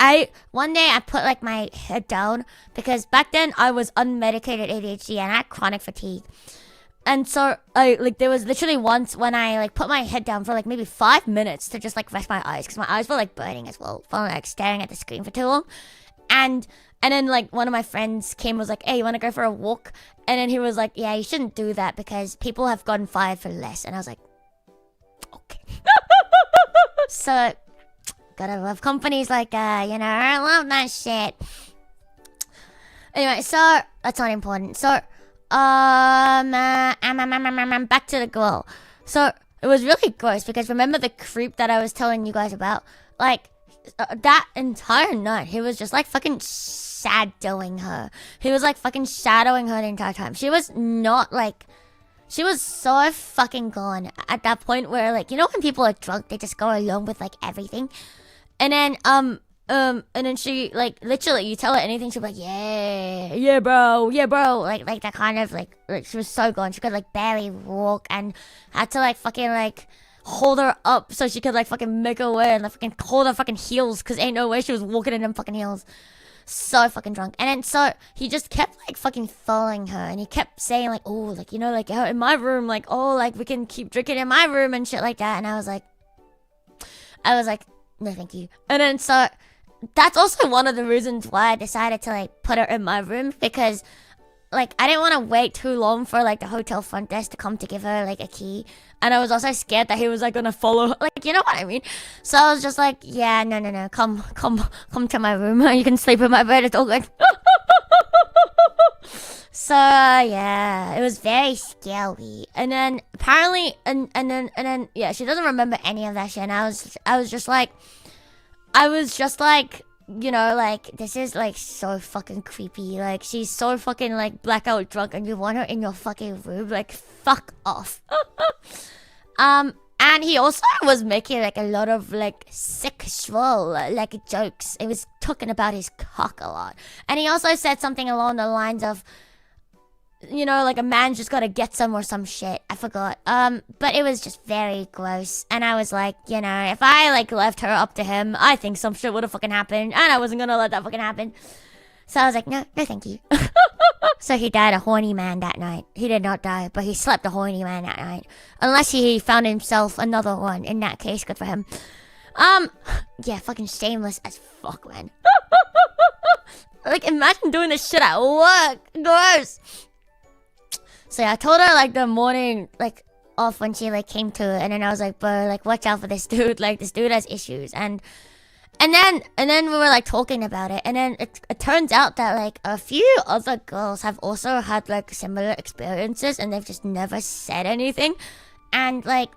one day I put like my head down because back then I was unmedicated ADHD and I had chronic fatigue. And so there was literally once when I like put my head down for like maybe 5 minutes to just like rest my eyes because my eyes were like burning as well from like staring at the screen for too long. And then like one of my friends came and was like, hey, you want to go for a walk? And then he was like, yeah, you shouldn't do that because people have gotten fired for less. And I was like, okay. So gotta love companies like you know, I love that shit. Anyway, so that's not important. So back to the girl. So it was really gross because remember the creep that I was telling you guys about? Like that entire night he was just like fucking shadowing her. He was like fucking shadowing her the entire time. She was not like, she was so fucking gone at that point where like, you know when people are drunk they just go along with like everything. And then she like literally you tell her anything she'll be like yeah bro like that kind of like she was so gone. She could like barely walk and had to like fucking like hold her up so she could like fucking make her way and like fucking hold her fucking heels because ain't no way she was walking in them fucking heels. So fucking drunk. And then so he just kept like fucking following her and he kept saying like, oh, like, you know, like in my room, like, oh, like we can keep drinking in my room and shit like that. And I was like no thank you. And then so that's also one of the reasons why I decided to like put her in my room because like I didn't want to wait too long for like the hotel front desk to come to give her like a key, and I was also scared that he was like gonna follow her, like, you know what I mean. So I was just like, yeah, no, come to my room. You can sleep in my bed, it's all good. So yeah, it was very scary. And then apparently and then yeah, she doesn't remember any of that shit, and I was just like you know, like, this is, like, so fucking creepy. Like, she's so fucking, like, blackout drunk and you want her in your fucking room. Like, fuck off. And he also was making, like, a lot of, like, sexual, like, jokes. He was talking about his cock a lot. And he also said something along the lines of, you know, like a man just gotta get some or some shit. I forgot. But it was just very gross. And I was like, you know, if I like left her up to him, I think some shit would have fucking happened. And I wasn't gonna let that fucking happen. So I was like, no thank you. So he died a horny man that night. He did not die, but he slept a horny man that night. Unless he found himself another one. In that case, good for him. Yeah, fucking shameless as fuck, man. Like, imagine doing this shit at work. Gross. So yeah, I told her like the morning like off when she like came to it, and then I was like, bro, like watch out for this dude, like this dude has issues. And then we were like talking about it, and then it turns out that like a few other girls have also had like similar experiences and they've just never said anything. And like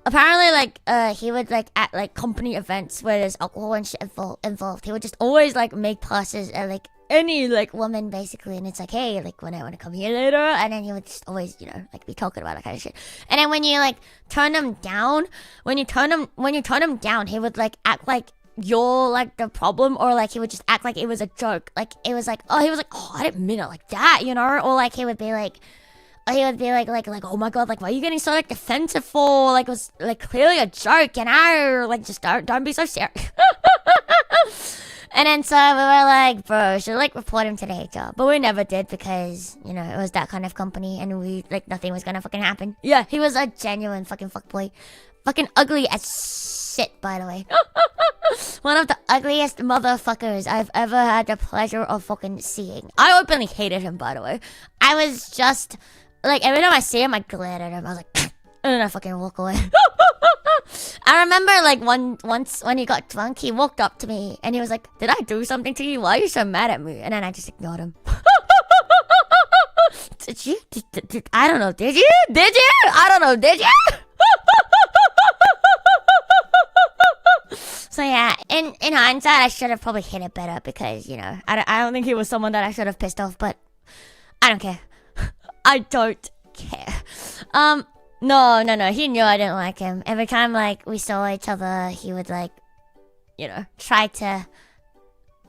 apparently like he would like at like company events where there's alcohol and shit involved, he would just always like make passes at like any like woman basically, and it's like, hey, like when I want to come here later, and then he would just always, you know, like be talking about that kind of shit. And then when you like turn him down, when you turn him down, he would like act like you're like the problem, or like he would just act like it was a joke, like it was like, oh, I didn't mean it like that, you know. Or like he would be like, oh my god, like why are you getting so like defensive for, like it was like clearly a joke, you know, like just don't be so serious. And then so we were like, bro, should like report him to the HR. But we never did because, you know, it was that kind of company and we like nothing was gonna fucking happen. Yeah, he was a genuine fucking fuckboy. Fucking ugly as shit, by the way. one of the ugliest motherfuckers I've ever had the pleasure of fucking seeing. I openly hated him, by the way. I was just like, every time I see him, I glare at him. I was like, and then I fucking walk away. I remember like once when he got drunk, he walked up to me and he was like, "Did I do something to you? Why are you so mad at me?" And then I just ignored him. Did you? I don't know. Did you? Did you? I don't know. Did you? So yeah, in hindsight, I should have probably hit it better because, you know, I don't think he was someone that I should have pissed off, but I don't care. I don't care. No. He knew I didn't like him. Every time, like, we saw each other, he would, like, you know, try to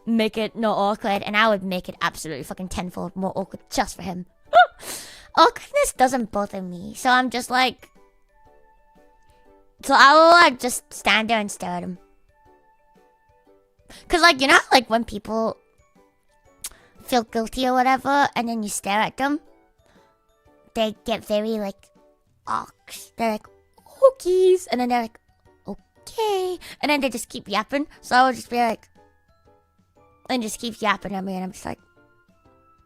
make it not awkward, and I would make it absolutely fucking tenfold more awkward just for him. Awkwardness doesn't bother me, so I'm just like... So I will, like, just stand there and stare at him. Because, like, you know how, like, when people feel guilty or whatever, and then you stare at them, they get very, like, ox. They're like, okies. And then they're like, okay. And then they just keep yapping. So I would just be like, and just keep yapping at me. And I'm just like,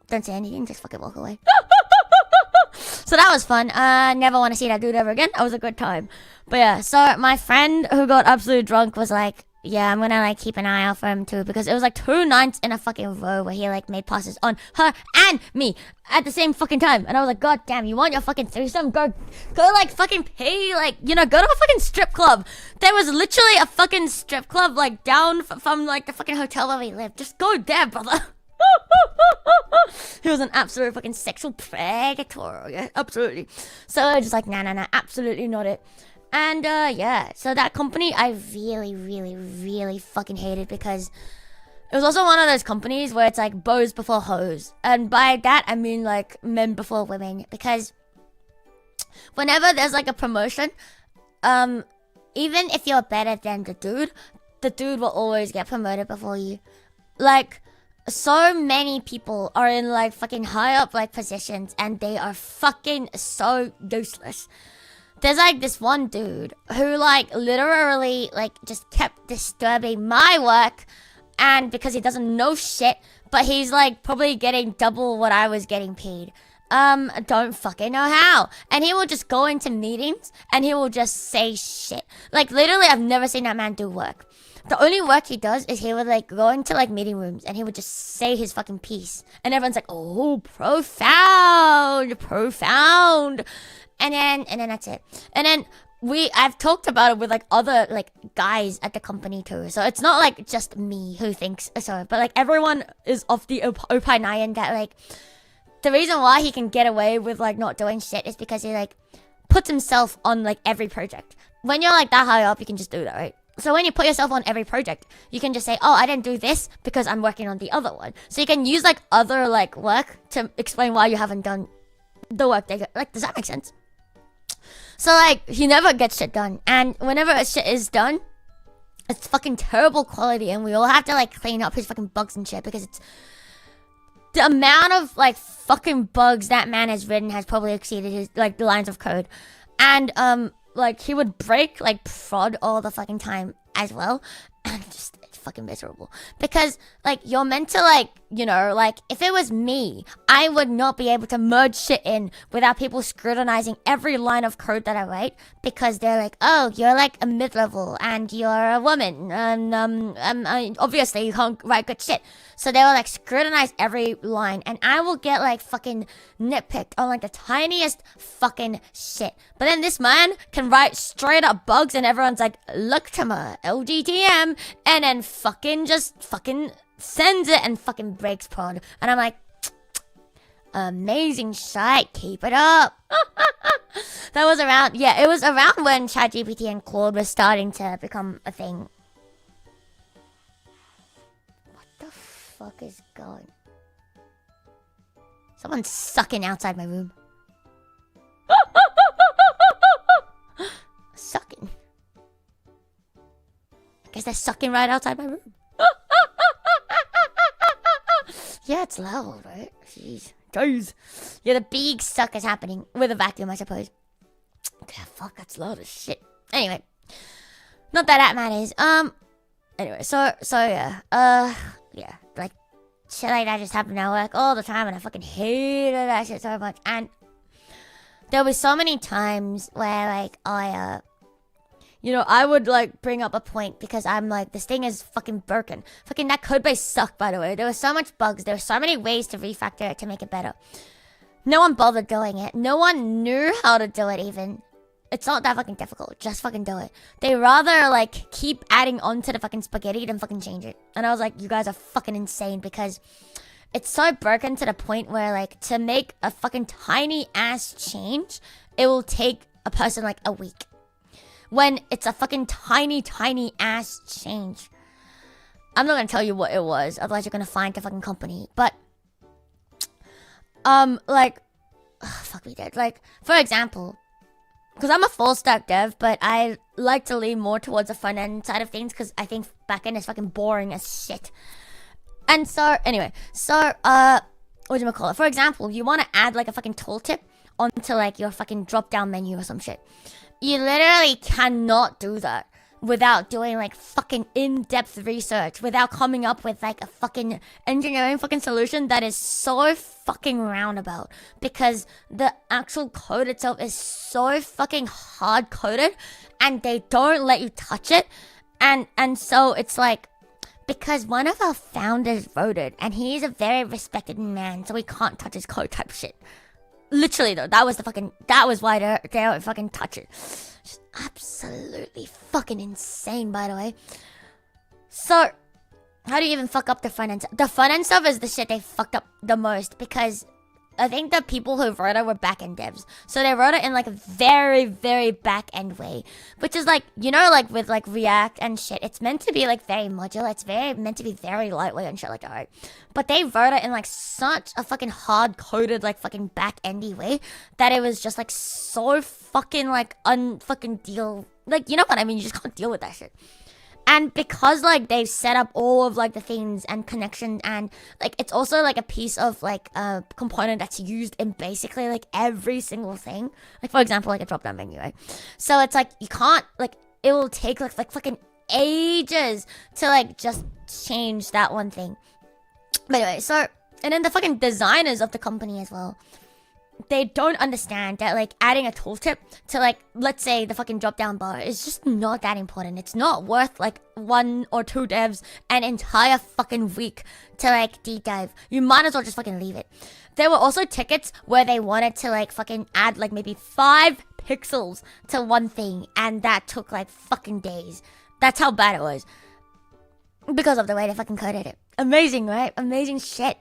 don't say anything. Just fucking walk away. So that was fun. Never want to see that dude ever again. That was a good time. But yeah, so my friend who got absolutely drunk was like, yeah, I'm gonna, like, keep an eye out for him too, because it was like 2 nights in a fucking row where he, like, made passes on her and me at the same fucking time. And I was like, God damn, you want your fucking threesome? Go like fucking pay, like, you know, go to a fucking strip club. There was literally a fucking strip club, like, down from like the fucking hotel where we lived. Just go there, brother. He was an absolute fucking sexual predator. Yeah, absolutely. So I was just like, nah, absolutely not it. And yeah, so that company I really fucking hated, because it was also one of those companies where it's like bows before hoes. And by that I mean like men before women, because whenever there's like a promotion, even if you're better than the dude will always get promoted before you. Like, so many people are in like fucking high up like positions and they are fucking so useless. There's like this one dude who like literally like just kept disturbing my work, and because he doesn't know shit, but he's like probably getting double what I was getting paid. Don't fucking know how. And he will just go into meetings and he will just say shit. Like, literally, I've never seen that man do work. The only work he does is he would like go into like meeting rooms and he would just say his fucking piece. And everyone's like, oh, profound. And then that's it. And then I've talked about it with like other like guys at the company too. So it's not like just me who thinks so, but like everyone is of the opinion that like the reason why he can get away with like not doing shit is because he like puts himself on like every project. When you're like that high up, you can just do that, right? So when you put yourself on every project, you can just say, oh, I didn't do this because I'm working on the other one. So you can use like other like work to explain why you haven't done the work. Like, does that make sense? So like, he never gets shit done. And whenever shit is done, it's fucking terrible quality. And we all have to like clean up his fucking bugs and shit, because it's... the amount of like fucking bugs that man has written has probably exceeded his like the lines of code. And like he would break like prod all the fucking time as well. And just, it's fucking miserable. Because like you're meant to like, you know, like if it was me, I would not be able to merge shit in without people scrutinizing every line of code that I write, because they're like, oh, you're like a mid-level and you're a woman, and obviously you can't write good shit. So they will like scrutinize every line, and I will get like fucking nitpicked on like the tiniest fucking shit. But then this man can write straight up bugs and everyone's like, look to my LGTM, and then fucking just fucking sends it and fucking breaks prod. And I'm like, amazing shite, keep it up. That was around, yeah, it was around when ChatGPT and Claude was starting to become a thing. What the fuck is going? Someone's sucking outside my room. Sucking. I guess they're sucking right outside my room. Yeah, it's loud, right? Jeez. Yeah, the big suck is happening with a vacuum, I suppose. Yeah, fuck, that's loud as shit. Anyway, not that matters. Anyway, so yeah, yeah, like shit like that just happened at work all the time, and I fucking hated that shit so much. And there was so many times where like I would like bring up a point because I'm like, this thing is fucking broken. Fucking that code base sucked, by the way. There was so much bugs. There were so many ways to refactor it to make it better. No one bothered doing it. No one knew how to do it even. It's not that fucking difficult. Just fucking do it. They rather like keep adding on to the fucking spaghetti than fucking change it. And I was like, you guys are fucking insane because it's so broken to the point where like to make a fucking tiny ass change, it will take a person like a week. When it's a fucking tiny ass change. I'm not gonna tell you what it was, otherwise you're gonna find the fucking company. But like fuck me dead. Like, for example, because I'm a full stack dev, but I like to lean more towards the front end side of things because I think back end is fucking boring as shit. And so, anyway, whatchamacallit? For example, you want to add like a fucking tooltip onto like your fucking drop down menu or some shit. You literally cannot do that without doing like fucking in-depth research, without coming up with like a fucking engineering fucking solution that is so fucking roundabout, because the actual code itself is so fucking hard coded and they don't let you touch it. And so it's like, because one of our founders wrote it and he's a very respected man, so we can't touch his code type shit. Literally though, that was why they don't fucking touch it. Just absolutely fucking insane, by the way. So, how do you even fuck up the front end? The front end stuff is the shit they fucked up the most, because I think the people who wrote it were back-end devs. So they wrote it in like a very, very back-end way. Which is like, you know, like with like React and shit, it's meant to be like very modular. It's meant to be very lightweight and shit like that, right? But they wrote it in like such a fucking hard-coded like fucking back-endy way that it was just like so fucking like unfucking deal. Like, you know what I mean? You just can't deal with that shit. And because like they've set up all of like the things and connections, and like it's also like a piece of like a component that's used in basically like every single thing. Like for example, like a drop down menu, right? So it's like you can't like, it will take like fucking ages to like just change that one thing. But anyway, so, and then the fucking designers of the company as well, they don't understand that like adding a tooltip to like, let's say the fucking drop down bar is just not that important. It's not worth like 1 or 2 devs an entire fucking week to like deep dive. You might as well just fucking leave it. There were also tickets where they wanted to like fucking add like maybe 5 pixels to one thing, and that took like fucking days. That's how bad it was because of the way they fucking coded it. Amazing, right? Amazing shit.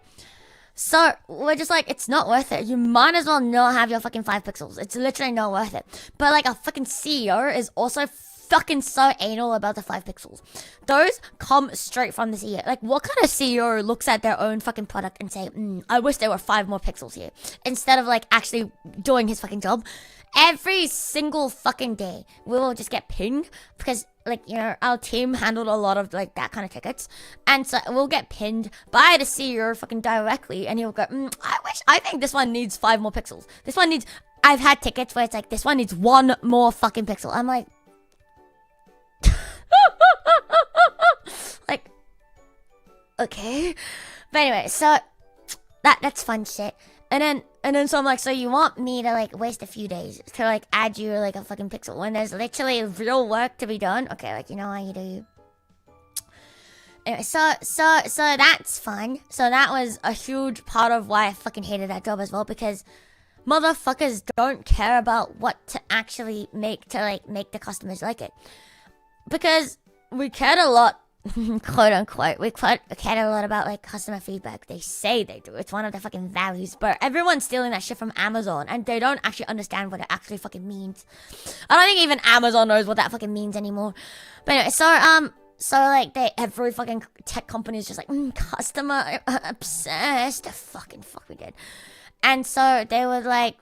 So, we're just like, it's not worth it. You might as well not have your fucking 5 pixels. It's literally not worth it. But like a fucking CEO is also fucking so anal about the 5 pixels. Those come straight from the CEO. Like, what kind of CEO looks at their own fucking product and say, I wish there were 5 more pixels here, instead of like actually doing his fucking job? Every single fucking day, we will just get pinged because, like, you know, our team handled a lot of, like, that kind of tickets. And so we'll get pinned by the CEO fucking directly. And he'll go, I think this one needs 5 more pixels. This one needs... I've had tickets where it's like, this one needs 1 more fucking pixel. I'm like... like... Okay. But anyway, so... That's fun shit. And then so I'm like, so you want me to like waste a few days to like add you like a fucking pixel when there's literally real work to be done? Okay, like, you know how you do. Anyway, so that's fun. So that was a huge part of why I fucking hated that job as well, because motherfuckers don't care about what to actually make to like make the customers like it. Because we cared a lot, quote unquote, we cared a lot about like customer feedback. They say they do. It's one of their fucking values. But everyone's stealing that shit from Amazon and they don't actually understand what it actually fucking means. I don't think even Amazon knows what that fucking means anymore. But anyway, so like every fucking tech company is just like customer obsessed. Fuck we did. And so they would like,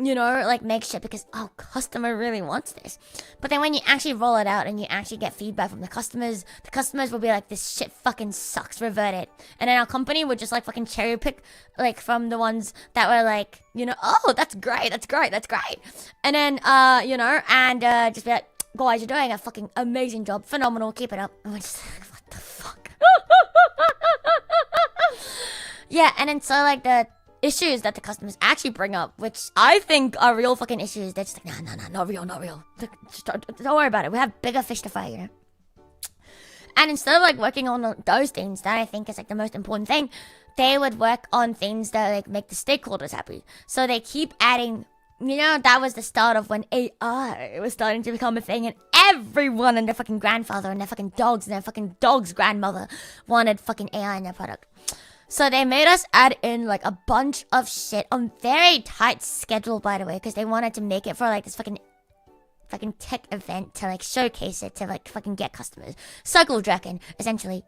you know, like make shit because, oh, customer really wants this. But then when you actually roll it out and you actually get feedback from the customers will be like, this shit fucking sucks, revert it. And then our company would just like fucking cherry pick like from the ones that were like, you know, oh, that's great. And then, you know, and just be like, guys, you're doing a fucking amazing job, phenomenal, keep it up. And we're just like, what Yeah, and then so like the issues that the customers actually bring up, which I think are real fucking issues, they're just like, nah, not real. Just don't worry about it. We have bigger fish to fry, you know? And instead of like working on those things that I think is like the most important thing, they would work on things that like make the stakeholders happy. So they keep adding, you know, that was the start of when AI was starting to become a thing, and everyone and their fucking grandfather and their fucking dogs and their fucking dog's grandmother wanted fucking AI in their product. So they made us add in like a bunch of shit on very tight schedule, by the way, because they wanted to make it for like this fucking tech event to like showcase it to like fucking get customers. Circle jerking, essentially.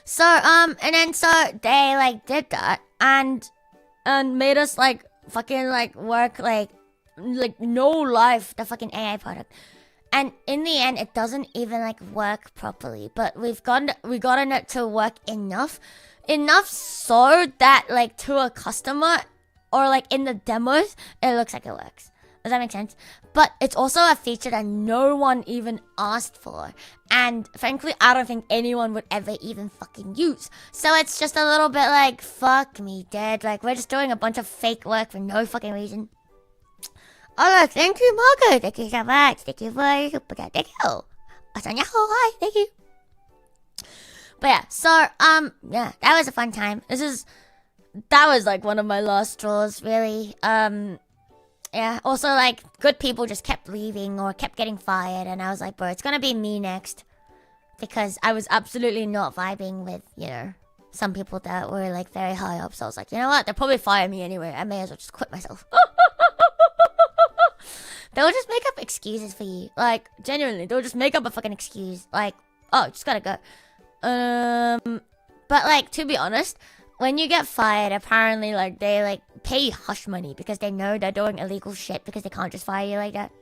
So and then so they like did that and made us like fucking like work like no life the fucking AI product. And in the end, it doesn't even like work properly. But we gotten it to work enough so that like to a customer or like in the demos, it looks like it works. Does that make sense? But it's also a feature that no one even asked for. And frankly, I don't think anyone would ever even fucking use. So it's just a little bit like, fuck me, dude. Like, we're just doing a bunch of fake work for no fucking reason. Oh, thank you, Marco. Thank you so much. Thank you for your super chat. Thank you. Hi. Thank you. But yeah, so, yeah, that was a fun time. That was like one of my last straws, really. Yeah, also like good people just kept leaving or kept getting fired, and I was like, bro, it's gonna be me next. Because I was absolutely not vibing with, you know, some people that were like very high up. So I was like, you know what? They'll probably fire me anyway. I may as well just quit myself. They'll just make up excuses for you. Like, genuinely, they'll just make up a fucking excuse. Like, oh, just gotta go. But like, to be honest, when you get fired, apparently, like, they, like, pay you hush money because they know they're doing illegal shit because they can't just fire you like that.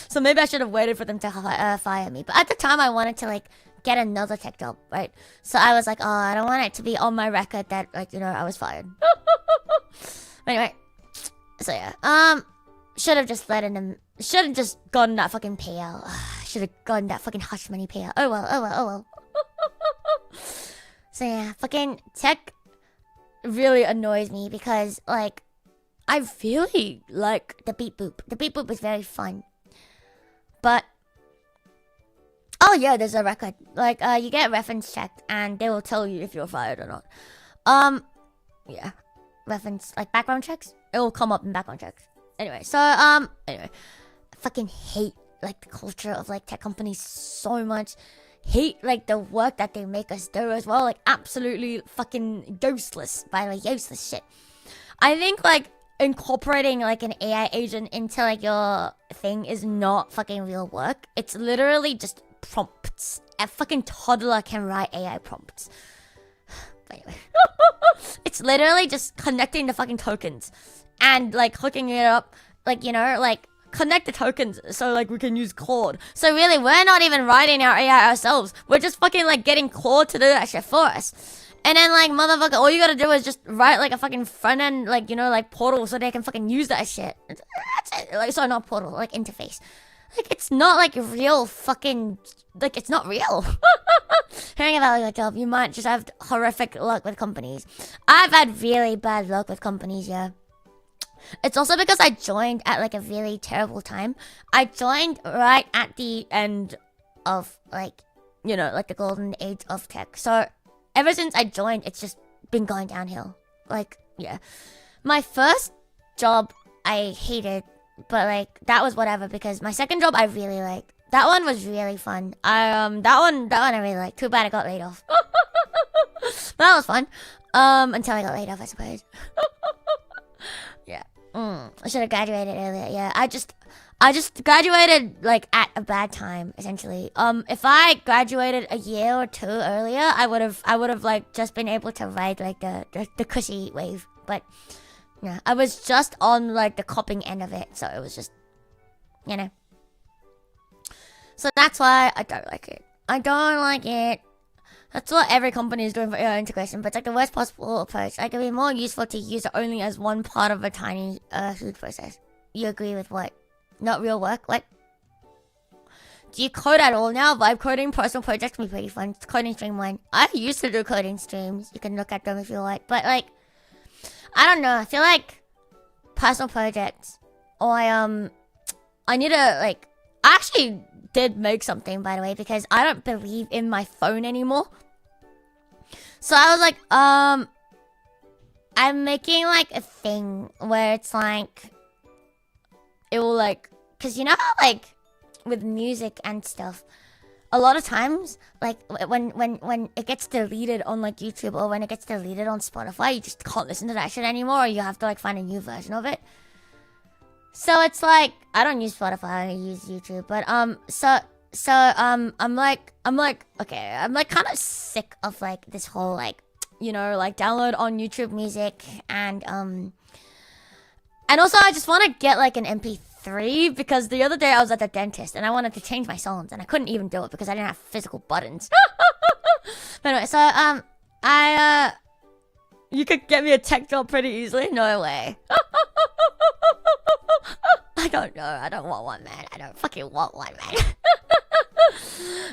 So maybe I should have waited for them to fire me. But at the time, I wanted to, like, get another tech job, right? So I was like, oh, I don't want it to be on my record that, like, you know, I was fired. Anyway. So, yeah. Should have just gotten that fucking payout. Should have gotten that fucking hush money payout. Oh well. So, yeah. Fucking tech really annoys me because, like, I really like the beep boop. The beep boop is very fun. But, oh yeah, there's a record. Like, you get reference checked and they will tell you if you're fired or not. Yeah. Reference, like, background checks. It will come up in background checks. Anyway, so, anyway. I fucking hate, like, the culture of, like, tech companies so much. Hate, like, the work that they make us do as well. Like, absolutely fucking useless, by the way, useless shit. I think, like, incorporating, like, an AI agent into, like, your thing is not fucking real work. It's literally just prompts. A fucking toddler can write AI prompts. But anyway. It's literally just connecting the fucking tokens. And, like, hooking it up, like, you know, like, connect the tokens so, like, we can use Claude. So, really, we're not even writing our AI ourselves. We're just fucking, like, getting Claude to do that shit for us. And then, like, motherfucker, all you gotta do is just write, like, a fucking front-end, like, you know, like, portal so they can fucking use that shit. That's it. Like, sorry, not portal, like, interface. Like, it's not, like, real fucking... Like, it's not real. Hearing about your job, you might just have horrific luck with companies. I've had really bad luck with companies, yeah. It's also because I joined at, like, a really terrible time. I joined right at the end of, like, you know, like, the golden age of tech. So, ever since I joined, it's just been going downhill. Like, yeah. My first job, I hated, but, like, that was whatever, because my second job, I really liked. That one was really fun. That one I really liked. Too bad I got laid off. But that was fun. Until I got laid off, I suppose. Yeah. I should have graduated earlier. Yeah, I just graduated like at a bad time, essentially. If I graduated a year or two earlier, I would have like just been able to ride like the cushy wave. But yeah, I was just on like the copping end of it, so it was just, you know. So that's why I don't like it. I don't like it. That's what every company is doing for AI integration, but it's like the worst possible approach. Like, it'd be more useful to use it only as one part of a tiny, huge process. You agree with what? Not real work? What? do you code at all now? Vibe coding, personal projects can be pretty fun. Coding stream one. I used to do coding streams. You can look at them if you like. But like, I don't know. I feel like personal projects. Or I need to like. I actually did make something, by the way, because I don't believe in my phone anymore. So I was like, I'm making like a thing where it's like, it will like, cause you know how like with music and stuff, a lot of times like when it gets deleted on like YouTube or when it gets deleted on Spotify, you just can't listen to that shit anymore, or you have to like find a new version of it. So it's like, I don't use Spotify, I use YouTube, but I'm like okay, I'm like kind of sick of like this whole like, you know, like download on YouTube music and also I just want to get like an MP3 because the other day I was at the dentist and I wanted to change my songs and I couldn't even do it because I didn't have physical buttons. But anyway, so you could get me a tech job pretty easily. No way. I don't know. I don't want one, man. I don't fucking want one, man.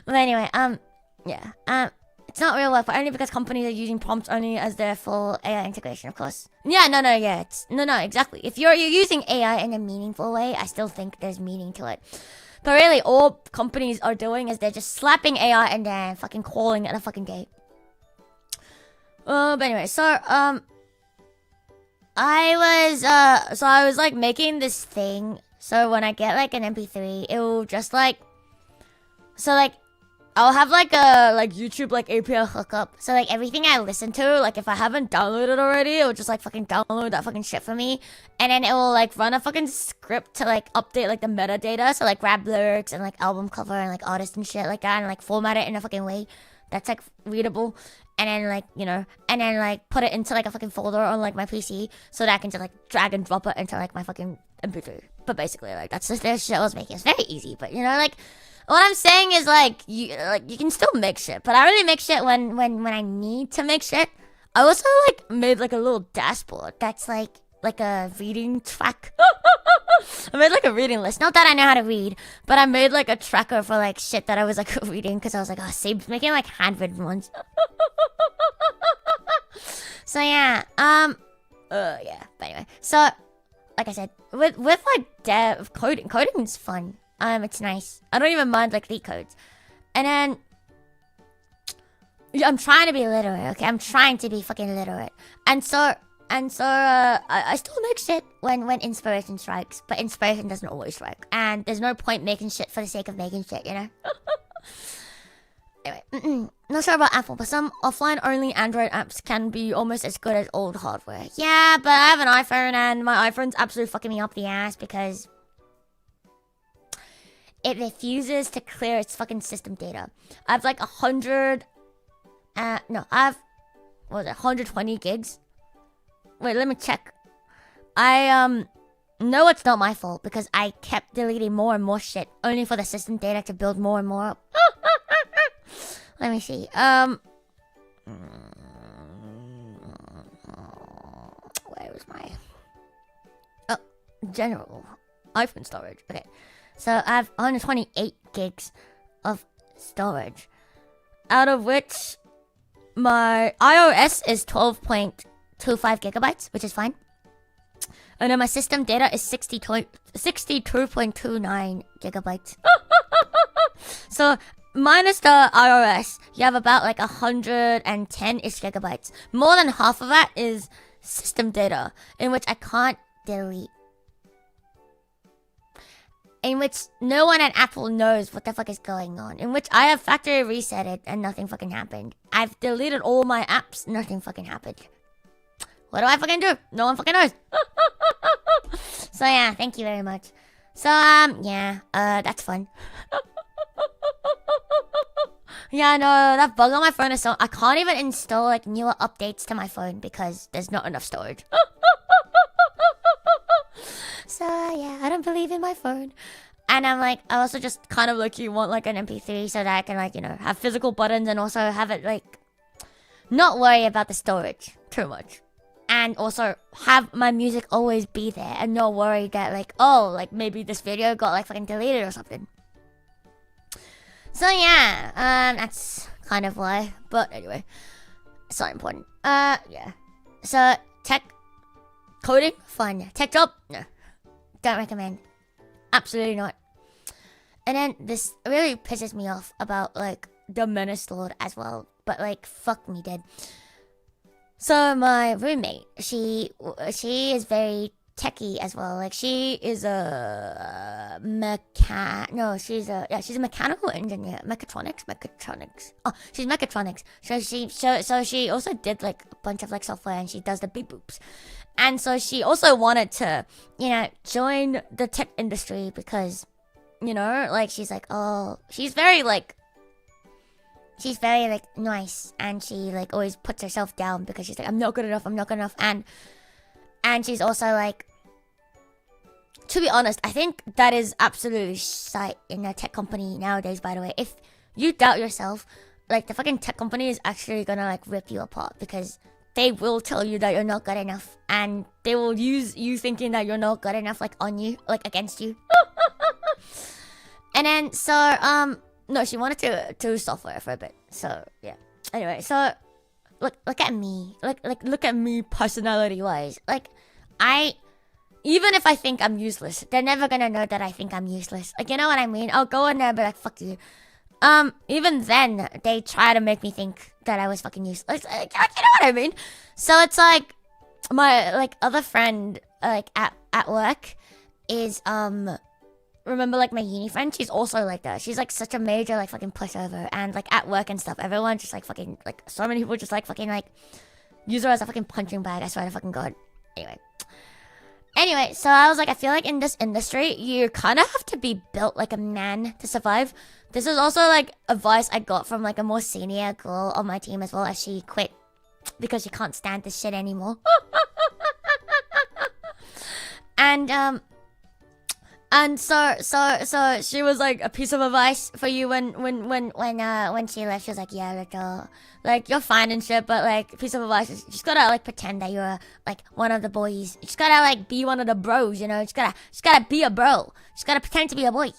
But anyway, yeah. It's not real work, but only because companies are using prompts only as their full AI integration, of course. Yeah, yeah. No, exactly. If you're using AI in a meaningful way, I still think there's meaning to it. But really, all companies are doing is they're just slapping AI and then fucking calling it a fucking gate. But anyway, so I was like making this thing. So when I get like an MP3, it will just like, so like I'll have like a like YouTube like API hookup. So like everything I listen to, like if I haven't downloaded already, it will just like fucking download that fucking shit for me. And then it will like run a fucking script to like update like the metadata. So like grab lyrics and like album cover and like artist and shit like that and like format it in a fucking way that's like readable. And then like, you know, and then like put it into like a fucking folder on like my PC so that I can just like drag and drop it into like my fucking MP3. But basically like that's just the shit I was making. It's very easy, but you know, like what I'm saying is like you can still make shit, but I only make shit when I need to make shit. I also like made like a little dashboard that's like a reading track. I made like a reading list. Not that I know how to read, but I made like a tracker for like shit that I was like reading because I was like, oh, save making like handwritten ones. So yeah, yeah. But anyway, so like I said, with like coding is fun. It's nice. I don't even mind like leak codes, and then. Yeah, I'm trying to be literate, okay? I'm trying to be fucking literate. And so I still make shit when inspiration strikes, but inspiration doesn't always strike. And there's no point making shit for the sake of making shit, you know? Anyway, not sure about Apple, but some offline-only Android apps can be almost as good as old hardware. Yeah, but I have an iPhone, and my iPhone's absolutely fucking me up the ass because it refuses to clear its fucking system data. I have like 100... no, I have, what was it, 120 gigs? Wait, let me check. No, it's not my fault, because I kept deleting more and more shit, only for the system data to build more and more up. Let me see, where was my... Oh, general iPhone storage, okay. So, I have 128 gigs of storage, out of which... my iOS is 12.25 gigabytes, which is fine. And then my system data is 62.29 gigabytes. So, minus the iOS, you have about like 110-ish gigabytes. More than half of that is system data, in which I can't delete. In which no one at Apple knows what the fuck is going on. In which I have factory reset it and nothing fucking happened. I've deleted all my apps, nothing fucking happened. What do I fucking do? No one fucking knows. So yeah, thank you very much. So yeah, that's fun. Yeah, no, that bug on my phone is so... I can't even install like newer updates to my phone because there's not enough storage. So yeah, I don't believe in my phone. And I'm like, I also just kind of like, you want like an MP3 so that I can like, you know, have physical buttons and also have it like, not worry about the storage too much. And also have my music always be there and not worry that like, oh, like maybe this video got like fucking deleted or something. So yeah, that's kind of why. But anyway, it's not important. Yeah. So tech coding, fun. Tech job, no. Don't recommend. Absolutely not. And then this really pisses me off about like the Menace Lord as well. But like, fuck me dead. So my roommate, she is very techie as well. Like she is a she's a mechanical engineer. Mechatronics. Oh, she's mechatronics. So she also did like a bunch of like software, and she does the beep boops. And so she also wanted to, join the tech industry because, like she's like, oh, she's very like nice, and she like always puts herself down because she's like, I'm not good enough, and she's also like, to be honest, I think that is absolutely shite in a tech company nowadays, by the way. If you doubt yourself, like the fucking tech company is actually gonna like rip you apart, because they will tell you that you're not good enough, and they will use you thinking that you're not good enough like on you, like against you. And then so no, she wanted to do software for a bit. So yeah. Anyway, so look at me. Look at me personality wise. Like even if I think I'm useless, they're never gonna know that I think I'm useless. Like, you know what I mean? I'll go in there and be like, fuck you. Even then they try to make me think that I was fucking useless. Like, you know what I mean? So it's like my like other friend like at work is remember like my uni friend, she's also like that. She's like such a major like fucking pushover, and like at work and stuff, everyone just like fucking like so many people just like fucking like use her as a fucking punching bag. I swear to fucking god. Anyway, so I was like, I feel like in this industry you kind of have to be built like a man to survive. This is also like advice I got from like a more senior girl on my team as well, as she quit because she can't stand this shit anymore. And so she was like a piece of advice for you when she left. She was like, yeah, Luto, like you're fine and shit, but like piece of advice is you just gotta like pretend that you're like one of the boys. You just gotta like be one of the bros, Just gotta be a bro. Just gotta pretend to be a boy.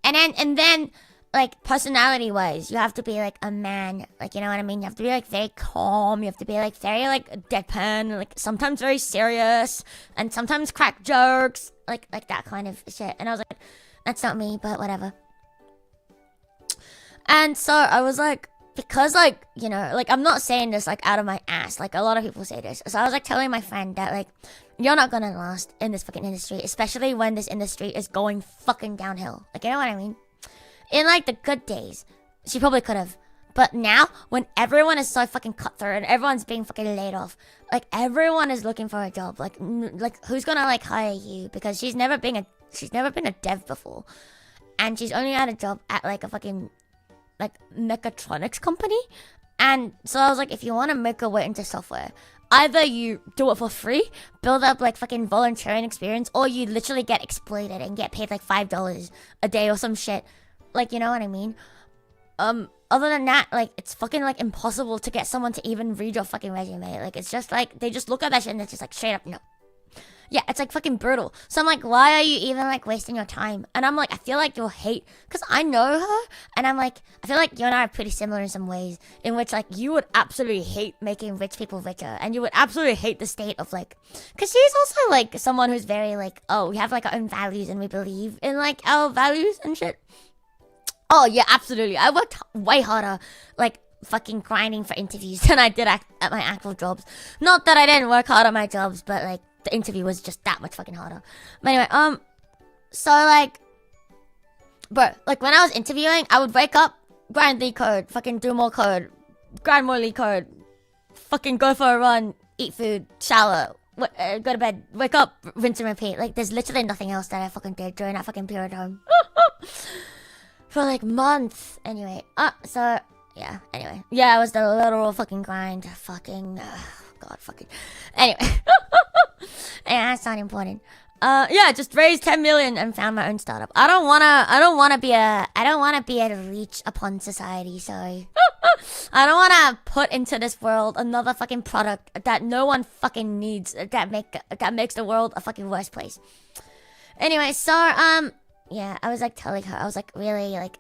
And then like personality wise, you have to be like a man. Like, you know what I mean? You have to be like very calm. You have to be like very like deadpan, like sometimes very serious, and sometimes crack jokes. Like that kind of shit. And I was like, that's not me, but whatever. And so I was like, because like, like I'm not saying this like out of my ass. Like a lot of people say this. So I was like telling my friend that like, you're not gonna last in this fucking industry, especially when this industry is going fucking downhill. Like, you know what I mean? In like the good days, she probably could have. But now, when everyone is so fucking cutthroat and everyone's being fucking laid off, like everyone is looking for a job. Like who's gonna like hire you? Because she's never been a dev before, and she's only had a job at like a fucking like mechatronics company. And so I was like, if you want to make a way into software, either you do it for free, build up like fucking volunteering experience, or you literally get exploited and get paid like $5 a day or some shit. Like, you know what I mean? Other than that, like, it's fucking, like, impossible to get someone to even read your fucking resume. Like, it's just, like, they just look at that shit and it's just, like, straight up, no. Yeah, it's, like, fucking brutal. So I'm like, why are you even, like, wasting your time? And I'm like, I feel like you'll hate, because I know her, and I'm like, I feel like you and I are pretty similar in some ways, in which, like, you would absolutely hate making rich people richer, and you would absolutely hate the state of, like, because she's also, like, someone who's very, like, oh, we have, like, our own values, and we believe in, like, our values and shit. Oh, yeah, absolutely. I worked way harder, like, fucking grinding for interviews than I did at my actual jobs. Not that I didn't work hard on my jobs, but, like, the interview was just that much fucking harder. But anyway, so, like, bro, like, when I was interviewing, I would wake up, grind lead code, fucking do more code, grind more lead code, fucking go for a run, eat food, shower, go to bed, wake up, rinse and repeat. Like, there's literally nothing else that I fucking did during that fucking period of time. For like months. Anyway, so yeah, anyway. Yeah, it was the literal fucking grind. Fucking god fucking. Anyway. Yeah, that's not important. Yeah, just raised 10 million and found my own startup. I don't wanna be a leech upon society, sorry. I don't wanna put into this world another fucking product that no one fucking needs, that makes the world a fucking worse place. Anyway, so yeah, I was like telling her, I was like, really, like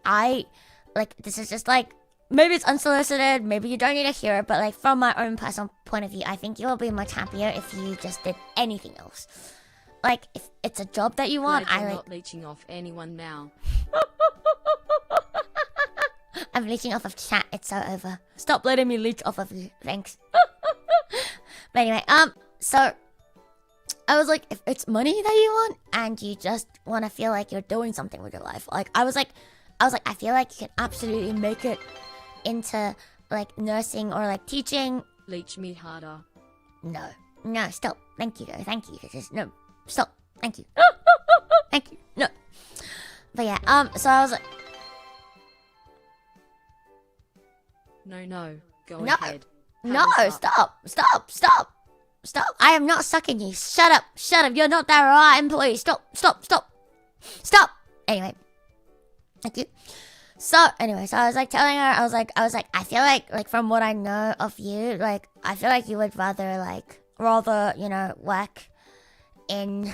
like, this is just like, maybe it's unsolicited, maybe you don't need to hear it, but like from my own personal point of view, I think you'll be much happier if you just did anything else. Like, if it's a job that you want, I'm not leeching off anyone now. I'm leeching off of chat, it's so over. Stop letting me leech off of you, thanks. But anyway, so I was like, if it's money that you want and you just want to feel like you're doing something with your life, like I was like, I feel like you can absolutely make it into like nursing or like teaching. Leech me harder. No, stop. Thank you though. Thank you. Just no, stop. Thank you. Thank you. No. But yeah, so I was like, No, go no, ahead. no, stop. I am not sucking you. Shut up. You're not that right employee. Stop. Anyway, thank you. So anyway, so I was like telling her, I was like, I feel like from what I know of you, like I feel like you would rather, you know, work in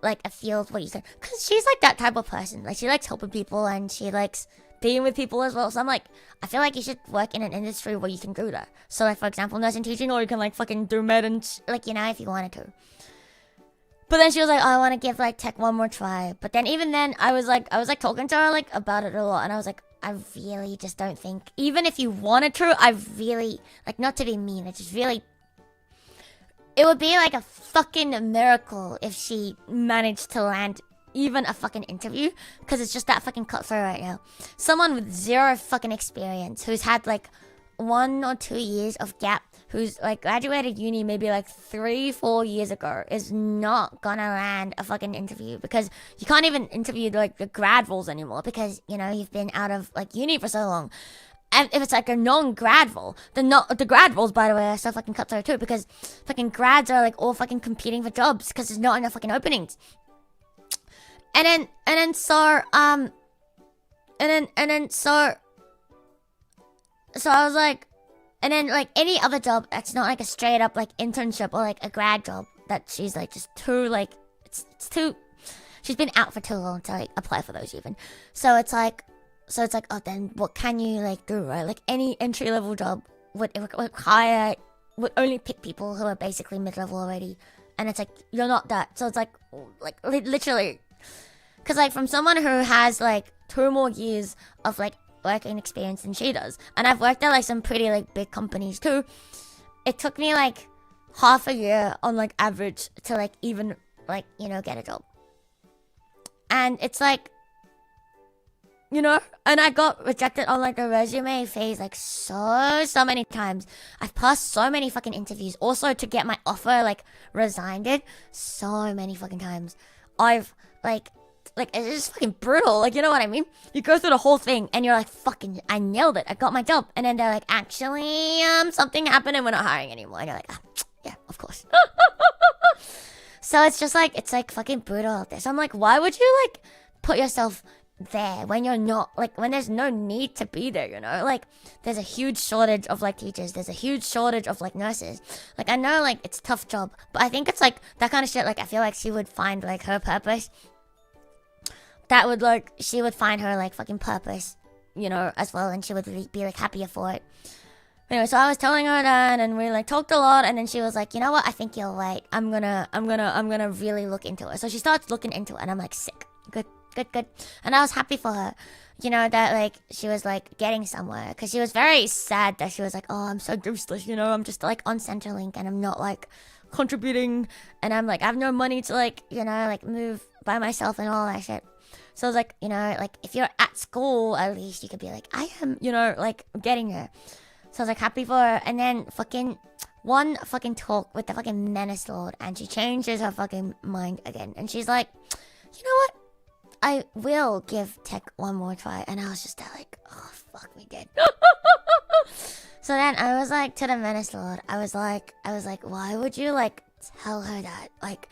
like a field where you can, because she's like that type of person. Like she likes helping people and she likes being with people as well. So I'm like, I feel like you should work in an industry where you can do that. So like, for example, nursing, teaching, or you can like fucking do med and like, you know, if you wanted to. But then she was like, oh, I want to give like tech one more try. But then even then I was like talking to her like about it a lot. And I was like, I really just don't think, even if you wanted to, I really, like, not to be mean, I just really, it would be like a fucking miracle if she managed to land even a fucking interview, because it's just that fucking cutthroat right now. Someone with zero fucking experience, who's had like 1 or 2 years of gap, who's like graduated uni maybe like 3-4 years ago, is not gonna land a fucking interview, because you can't even interview like the grad roles anymore, because, you know, you've been out of like uni for so long. And if it's like a non-grad role, the grad roles, by the way, are so fucking cutthroat too, because fucking grads are like all fucking competing for jobs because there's not enough fucking openings. So I was like, and then like any other job that's not like a straight up like internship or like a grad job, that she's like just too like, it's too, she's been out for too long to like apply for those even. So it's like, oh, then what can you like do, right? Like any entry level job would only pick people who are basically mid-level already. And it's like, you're not that. So it's like literally, because like from someone who has like 2 more years of like working experience than she does, and I've worked at like some pretty like big companies too, it took me like half a year on like average to like even like, you know, get a job. And it's like, you know, and I got rejected on like the resume phase like so many times. I've passed so many fucking interviews also to get my offer like resigned so many fucking times. I've like it's just fucking brutal, like, you know what I mean? You go through the whole thing and you're like, fucking, I nailed it, I got my job. And then they're like, actually, something happened and we're not hiring anymore. And you're like, yeah, of course. So it's just like, it's like fucking brutal out there. So I'm like, why would you like put yourself there when you're not, like, when there's no need to be there, you know? Like, there's a huge shortage of like teachers, there's a huge shortage of like nurses. Like, I know like it's a tough job, but I think it's like that kind of shit. Like, I feel like she would find like her purpose. That would like, she would find her like fucking purpose, you know, as well, and she would be like happier for it. Anyway, so I was telling her that, and we like talked a lot, and then she was like, you know what, I think you're right. I'm gonna really look into it. So she starts looking into it, and I'm like, sick, good. And I was happy for her, you know, that like she was like getting somewhere, because she was very sad that she was like, oh, I'm so useless, you know, I'm just like on Centrelink and I'm not like contributing, and I'm like, I have no money to like, you know, like move by myself and all that shit. So I was like, you know, like if you're at school, at least you could be like, I am, you know, like getting there. So I was like happy for her. And then fucking one fucking talk with the fucking menace lord, and she changes her fucking mind again. And she's like, you know what? I will give tech one more try. And I was just like, oh, fuck me dead. So then I was like to the menace lord, I was like, why would you like tell her that? Like,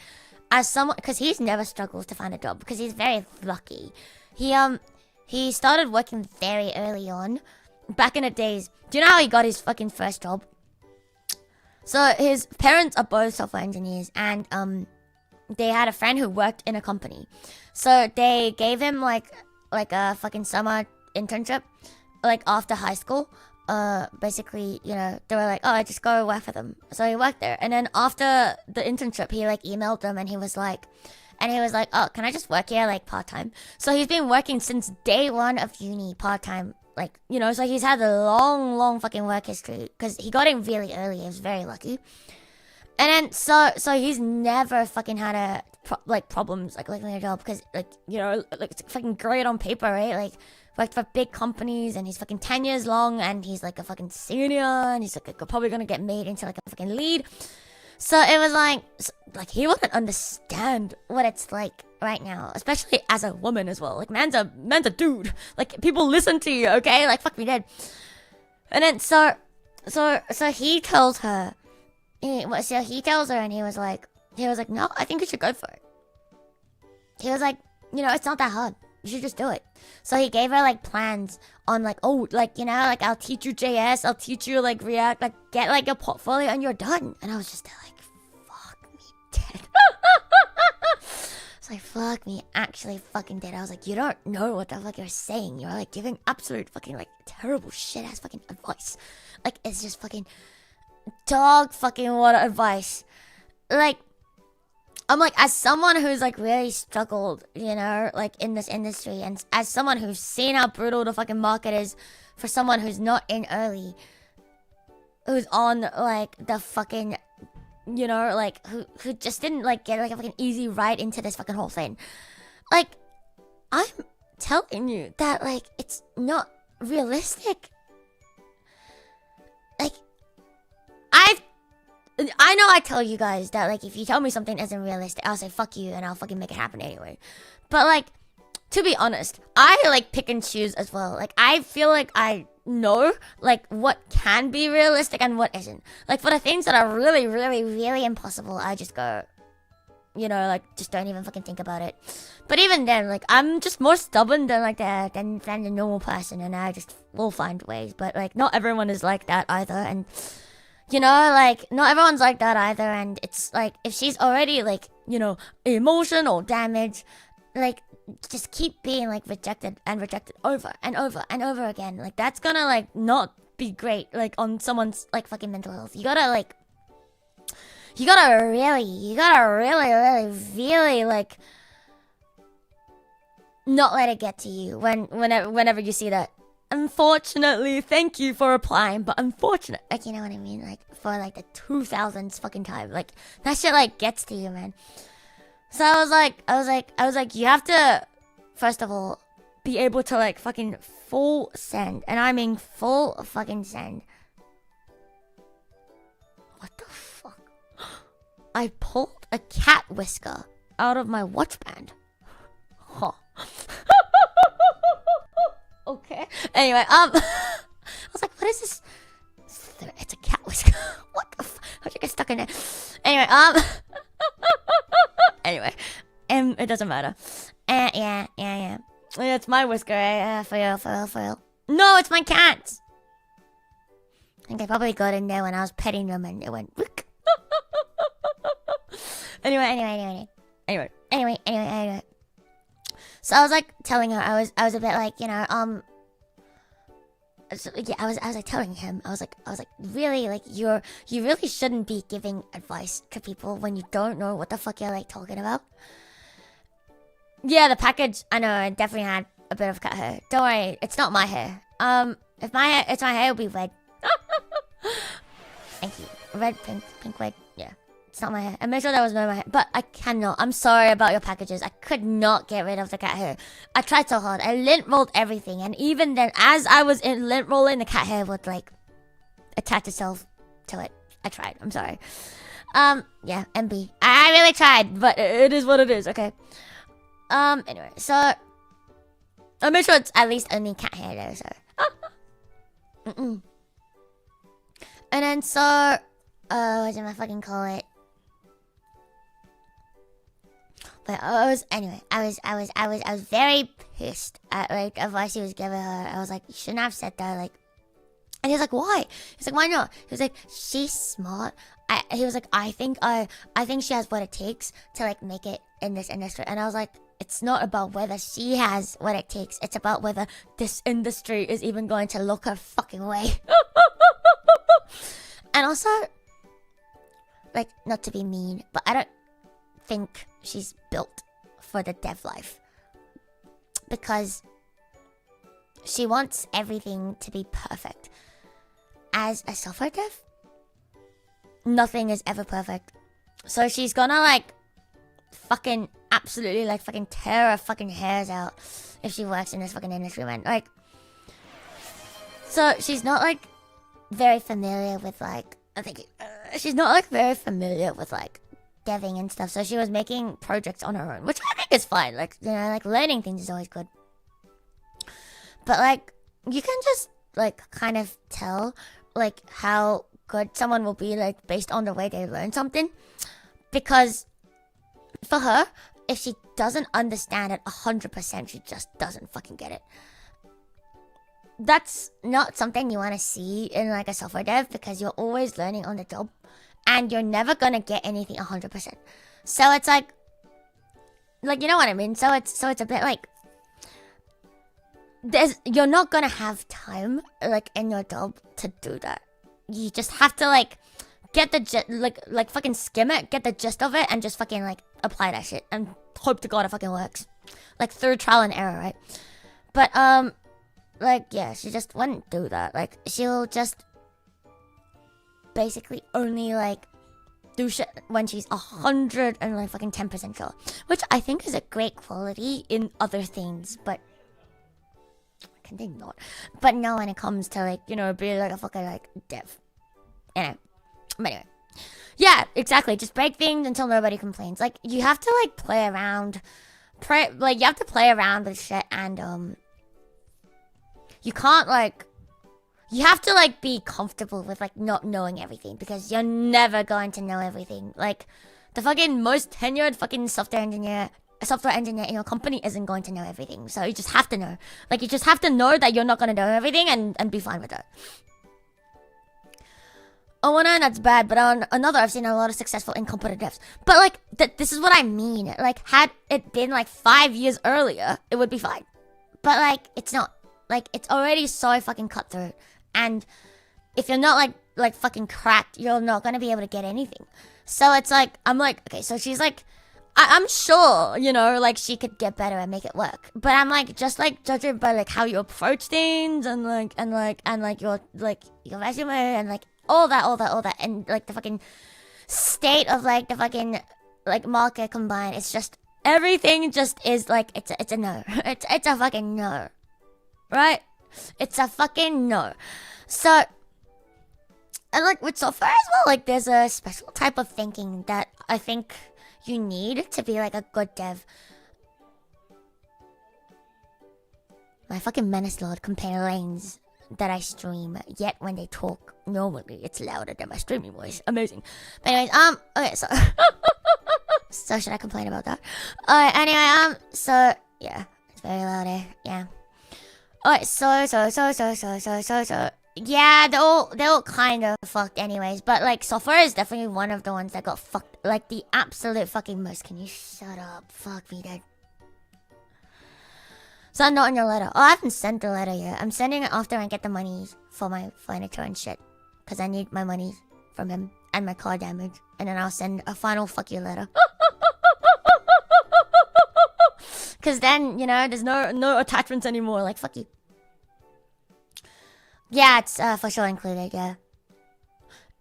as someone, because he's never struggles to find a job, because he's very lucky. He started working very early on, back in the days. Do you know how he got his fucking first job? So his parents are both software engineers, and they had a friend who worked in a company. So they gave him like a fucking summer internship, like after high school. Basically, you know, they were like, oh, just go work for them. So he worked there, and then after the internship, he like emailed them, and he was like, oh, can I just work here like part time? So he's been working since day one of uni part time, like, you know, so he's had a long fucking work history because he got in really early. He was very lucky. And then so he's never fucking had problems like liking a job because, like, you know, like it's fucking great on paper, right? Like worked for big companies, and he's fucking 10 years long, and he's like a fucking senior, and he's like probably gonna get made into like a fucking lead. So it was like he wouldn't understand what it's like right now, especially as a woman as well. Like man's a dude. Like people listen to you, okay? Like fuck me dead. And then so he tells her. So he tells her, and he was like, no, I think you should go for it. He was like, you know, it's not that hard. You should just do it. So he gave her like plans on like, oh, like, you know, like I'll teach you JS, I'll teach you like React, like get like a portfolio and you're done. And I was just like, fuck me dead. It's like, fuck me actually fucking dead. I was like, you don't know what the fuck you're saying. You're like giving absolute fucking like terrible shit ass fucking advice. Like it's just fucking dog fucking water advice. Like, I'm like, as someone who's like really struggled, you know, like in this industry, and as someone who's seen how brutal the fucking market is for someone who's not in early, who's on like the fucking, you know, like who just didn't like get like a fucking easy ride into this fucking whole thing. Like, I'm telling you that like it's not realistic. Like, I know I tell you guys that, like, if you tell me something isn't realistic, I'll say fuck you and I'll fucking make it happen anyway. But, like, to be honest, I, like, pick and choose as well. Like, I feel like I know, like, what can be realistic and what isn't. Like, for the things that are really, really, really impossible, I just go, you know, like, just don't even fucking think about it. But even then, like, I'm just more stubborn than, like, than the normal person, and I just will find ways. But, like, not everyone is like that either, and... you know, like, not everyone's like that either, and it's like, if she's already, like, you know, emotional damage, like, just keep being, like, rejected over and over and over again. Like, that's gonna, like, not be great, like, on someone's, like, fucking mental health. You gotta really, like, not let it get to you whenever you see that. Unfortunately, thank you for replying, but unfortunate, like, you know what I mean? Like, for, like, the 2000s fucking time. Like, that shit, like, gets to you, man. So I was like, you have to, first of all, be able to, like, fucking full send. And I mean full fucking send. What the fuck? I pulled a cat whisker out of my watch band. Huh. Okay. Anyway, I was like, what is this? It's a cat whisker. What the fuck? How'd you get stuck in there? Anyway, anyway, it doesn't matter. Yeah. It's my whisker, right? For real. No, it's my cat's. I think I probably got in there when I was petting them and it went... Anyway. So I was like telling her, I was a bit like, you know, so, yeah, I was like telling him, I was like, really, like, you really shouldn't be giving advice to people when you don't know what the fuck you're like talking about. Yeah, the package, I know, I definitely had a bit of cat hair. Don't worry, it's not my hair. If it's my hair, it'll be red. Thank you. Red, pink, red, yeah. It's not my hair. I made sure that was not my hair. But I cannot. I'm sorry about your packages. I could not get rid of the cat hair. I tried so hard. I lint rolled everything. And even then, as I was in lint rolling, the cat hair would, like, attach itself to it. I tried. I'm sorry. Yeah, MB. I really tried. But it is what it is, okay? Anyway. So, I made sure it's at least only cat hair there, so. And then, so... what did I fucking call it? But I was very pissed at, like, advice he was giving her. I was like, you shouldn't have said that, like. And he was like, why? He's like, why not? He was like, she's smart. He was like, I think she has what it takes to, like, make it in this industry. And I was like, it's not about whether she has what it takes. It's about whether this industry is even going to look her fucking way. And also, like, not to be mean, but I don't think she's built for the dev life. Because she wants everything to be perfect. As a software dev, nothing is ever perfect. So she's gonna, like, fucking absolutely, like, fucking tear her fucking hairs out if she works in this fucking industry, man. Like, so she's not, like, very familiar with, like, I think, she's not, like, very familiar with, like, deving and stuff. So she was making projects on her own, which I think is fine. Like, you know, like, learning things is always good. But, like, you can just, like, kind of tell, like, how good someone will be, like, based on the way they learn something. Because for her, if she doesn't understand it 100%, she just doesn't fucking get it. That's not something you want to see in, like, a software dev, because you're always learning on the job and you're never gonna get anything 100%. So it's like, you know what I mean? So it's a bit like, you're not gonna have time, like, in your job to do that. You just have to, like, get the like fucking skim it, get the gist of it, and just fucking, like, apply that shit and hope to God it fucking works, like, through trial and error, right? But like, yeah, she just wouldn't do that. Like, she'll just basically only, like, do shit when she's 100 and, like, fucking 10% sure, which I think is a great quality in other things, but can they not? But no, when it comes to, like, you know, being, like, a fucking, like, dev, you know. But anyway, yeah, exactly. Just break things until nobody complains. Like, you have to, like, play around, you have to play around with shit, and you can't, like, you have to, like, be comfortable with, like, not knowing everything, because you're never going to know everything. Like, the fucking most tenured fucking software engineer in your company isn't going to know everything. So you just have to know. Like, you just have to know that you're not going to know everything and be fine with it. On one hand, that's bad, but on another, I've seen a lot of successful incompetent devs. But, like, this is what I mean. Like, had it been, like, 5 years earlier, it would be fine. But, like, it's not. Like, it's already so fucking cutthroat. And if you're not, like fucking cracked, you're not gonna be able to get anything. So it's like, I'm like, okay, so she's like, I'm sure, you know, like, she could get better and make it work. But I'm like, just, like, judging by, like, how you approach things and your resume and, like, all that, and, like, the fucking state of, like, the fucking, like, market combined. It's just, everything just is, like, it's a no. It's a fucking no. Right? It's a fucking no. So, and, like, with software as well, like, there's a special type of thinking that I think you need to be, like, a good dev. My fucking menace lord complains that I stream, yet when they talk normally, it's louder than my streaming voice. Amazing. But anyways, okay, so so should I complain about that? Anyway, so yeah, it's very loud here. Yeah. Alright, so yeah, they're all kind of fucked anyways, but, like, software is definitely one of the ones that got fucked, like, the absolute fucking most. Can you shut up? Fuck me, dude. So I'm not in your letter. Oh, I haven't sent the letter yet. I'm sending it after I get the money for my furniture and shit, because I need my money from him and my car damage, and then I'll send a final fuck you letter. Because then, you know, there's no attachments anymore. Like, fuck you. Yeah, it's for sure included, yeah.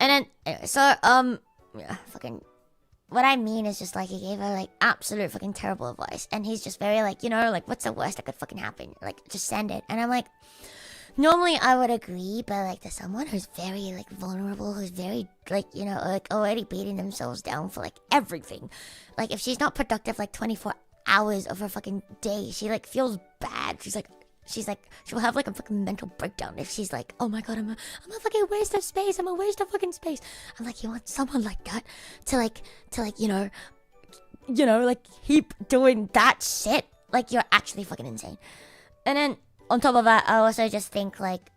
And then, anyway, so, yeah, fucking, what I mean is just, like, he gave her, like, absolute fucking terrible advice. And he's just very, like, you know, like, what's the worst that could fucking happen? Like, just send it. And I'm like, normally I would agree, but, like, to someone who's very, like, vulnerable, who's very, like, you know, like, already beating themselves down for, like, everything. Like, if she's not productive, like, 24 hours of her fucking day, she, like, feels bad. She'll have, like, a fucking mental breakdown if she's like, oh my god, I'm a fucking waste of space. I'm a waste of fucking space. I'm like, you want someone like that to like, you know, like, keep doing that shit? Like, you're actually fucking insane. And then, on top of that, I also just think, like,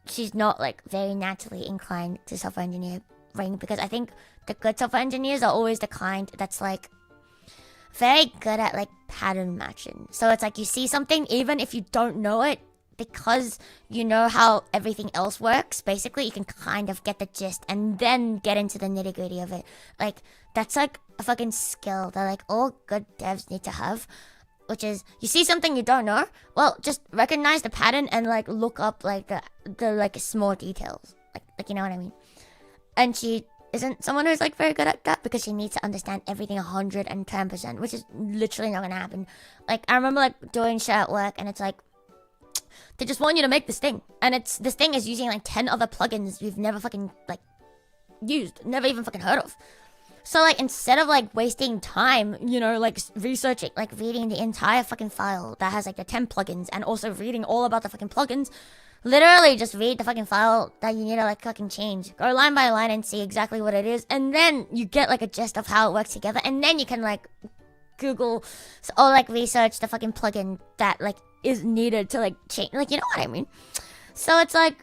she's not, like, very naturally inclined to software engineering, because I think the good software engineers are always the kind that's, like, very good at like pattern matching. So it's like you see something even if you don't know it, because you know how everything else works. Basically, you can kind of get the gist and then get into the nitty-gritty of it. Like that's like a fucking skill that like all good devs need to have, which is you see something you don't know, well, just recognize the pattern and like look up like the like small details. Like you know what I mean? And she isn't someone who's like very good at that because she needs to understand everything 110%, which is literally not gonna happen. Like I remember like doing shit at work and it's like they just want you to make this thing, and this thing is using like 10 other plugins we've never fucking like used, never even fucking heard of. So like instead of like wasting time, you know, like researching, like reading the entire fucking file that has like the 10 plugins and also reading all about the fucking plugins, literally just read the fucking file that you need to like fucking change. Go line by line and see exactly what it is, and then you get like a gist of how it works together, and then you can like Google or like research the fucking plugin that like is needed to like change, like you know what I mean? So it's like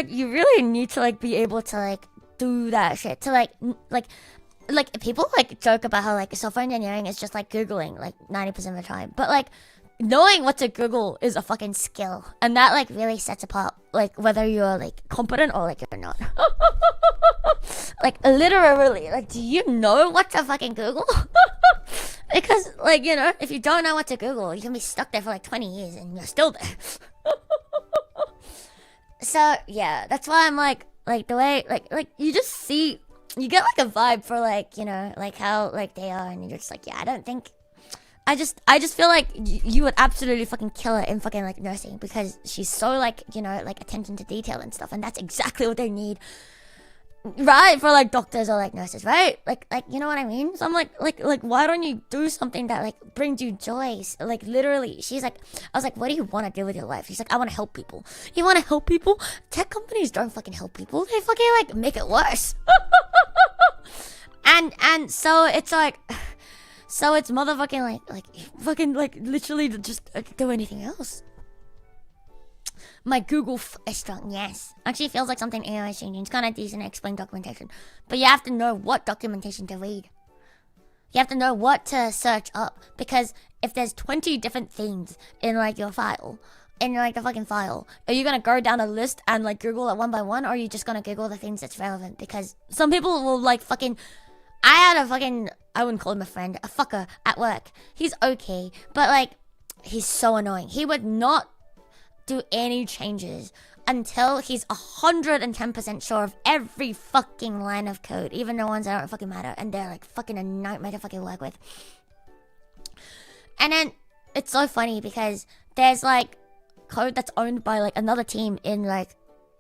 you really need to like be able to like do that shit to like people like joke about how like software engineering is just like Googling like 90% of the time, but like knowing what to Google is a fucking skill, and that like really sets apart like whether you're like competent or like you're not. Like literally, like do you know what to fucking Google? Because like, you know, if you don't know what to Google, you can be stuck there for like 20 years and you're still there. So yeah, that's why I'm like the way like you just see, you get like a vibe for like, you know, like how like they are, and you're just like, yeah, I just feel like you would absolutely fucking kill her in fucking like nursing, because she's so like, you know, like attention to detail and stuff, and that's exactly what they need, right, for like doctors or like nurses, right? Like you know what I mean? So I'm like why don't you do something that like brings you joy? Like literally, she's like, I was like, what do you want to do with your life? She's like, I want to help people. You want to help people? Tech companies don't fucking help people. They fucking like make it worse. and so it's like, so it's motherfucking like fucking like literally to just do anything else. My Google is strong, yes. Actually feels like something AI is changing. It's kind of decent to explain documentation. But you have to know what documentation to read. You have to know what to search up. Because if there's 20 different things in like your file, in like the fucking file, are you gonna go down a list and like Google it one by one? Or are you just gonna Google the things that's relevant? Because some people will like fucking... I had a fucking... I wouldn't call him a friend. A fucker at work. He's okay. But like, he's so annoying. He would not do any changes until he's 110% sure of every fucking line of code, even the ones that don't fucking matter, and they're like fucking a nightmare to fucking work with. And then it's so funny because there's like code that's owned by like another team in like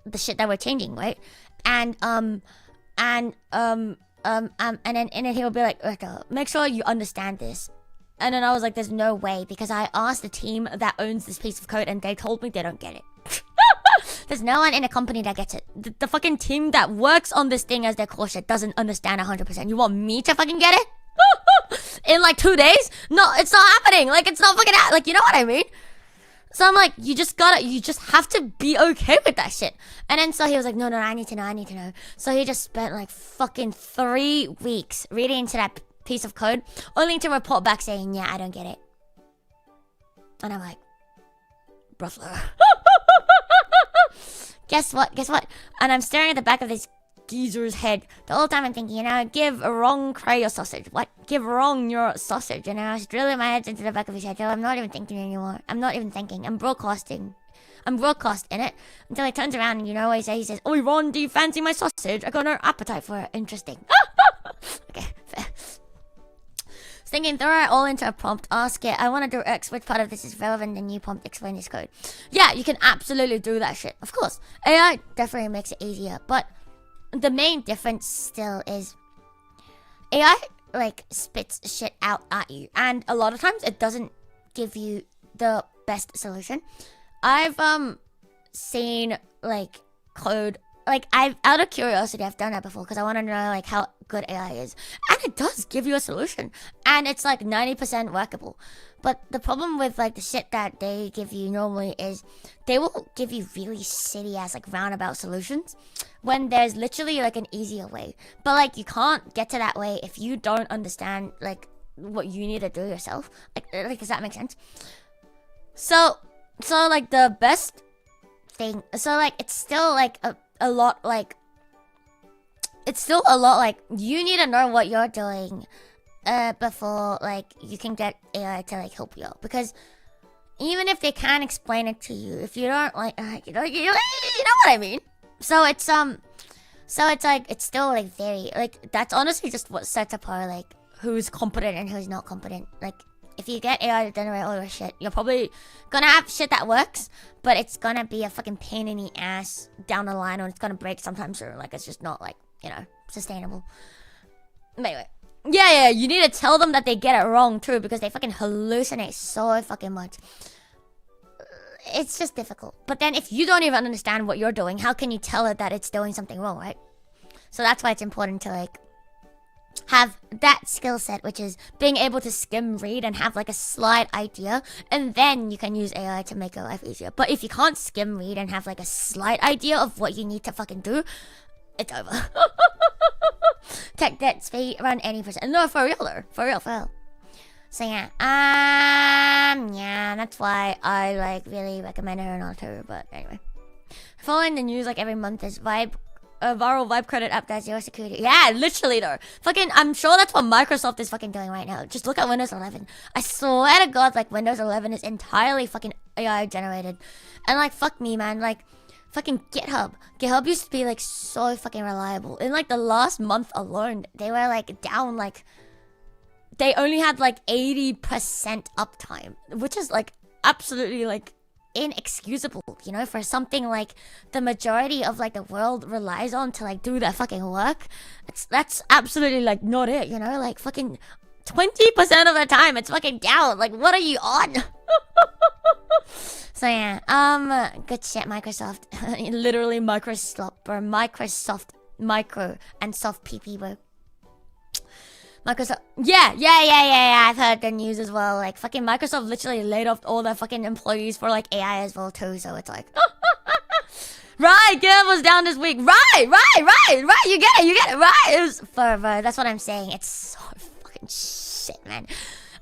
the shit that we're changing, right? And then he'll be like, Rita, make sure you understand this. And then I was like, there's no way, because I asked the team that owns this piece of code and they told me they don't get it. There's no one in a company that gets it. The fucking team that works on this thing as their core shit doesn't understand 100%. You want me to fucking get it? In like 2 days? No, it's not happening. Like, it's not fucking like, you know what I mean? So I'm like, you just have to be okay with that shit. And then so he was like, no, I need to know. So he just spent like fucking 3 weeks reading into that piece of code, only to report back saying, yeah, I don't get it. And I'm like, brother. Guess what? And I'm staring at the back of this geezer's head the whole time. I'm thinking, you know, give wrong cray your sausage. What? Give wrong your sausage. And I was drilling my head into the back of his head. So I'm not even thinking anymore. I'm not even thinking. I'm broadcasting it until he turns around and you know what he says? Oh, Ron, do you fancy my sausage? I got no appetite for it. Interesting. Okay, fair. Thinking, throw it all into a prompt, ask it, I want to do X, which part of this is relevant, and you prompt explain this code. Yeah, you can absolutely do that shit. Of course, AI definitely makes it easier, but the main difference still is AI like spits shit out at you, and a lot of times it doesn't give you the best solution. I've seen like code, like out of curiosity I've done that before because I want to know like how good AI is, and it does give you a solution, and it's like 90% workable. But the problem with like the shit that they give you normally is they will give you really shitty ass like roundabout solutions when there's literally like an easier way. But like you can't get to that way if you don't understand like what you need to do yourself. Like does that make sense? So like the best thing. So like it's still like a lot like. It's still a lot like you need to know what you're doing before like you can get AI to like help you out, because even if they can't explain it to you, if you don't like you know what I mean. So it's like it's still like very like that's honestly just what sets apart like who's competent and who's not competent. Like if you get AI to generate all your shit, you're probably gonna have shit that works, but it's gonna be a fucking pain in the ass down the line, or it's gonna break sometimes, or like it's just not like, you know, sustainable. Anyway, yeah, you need to tell them that they get it wrong too, because they fucking hallucinate so fucking much. It's just difficult. But then if you don't even understand what you're doing, how can you tell it that it's doing something wrong, right? So that's why it's important to like have that skill set, which is being able to skim read and have like a slight idea, and then you can use AI to make your life easier. But if you can't skim read and have like a slight idea of what you need to fucking do, it's over. Tech debt speed around 80%. No, for real though. For real. So yeah, that's why I like really recommend her not to. But anyway, following the news like every month is viral vibe credit app that's zero security. Yeah, literally though. Fucking, I'm sure that's what Microsoft is fucking doing right now. Just look at Windows 11. I swear to God, like Windows 11 is entirely fucking AI generated, and like fuck me, man. Like fucking GitHub used to be like so fucking reliable. In like the last month alone, they were like down like. They only had like 80% uptime, which is like absolutely like inexcusable, you know, for something like the majority of like the world relies on to like do their fucking work. That's absolutely like not it, you know, like fucking 20% of the time it's fucking down. Like what are you on? So yeah, good shit, Microsoft. Literally Microsoft micro and soft PP, bro. Microsoft, yeah, I've heard the news as well. Like, fucking Microsoft literally laid off all their fucking employees for, like, AI as well, too. So it's like, right, GitHub was down this week. Right, you get it, right. It was forever. That's what I'm saying. It's so fucking shit, man.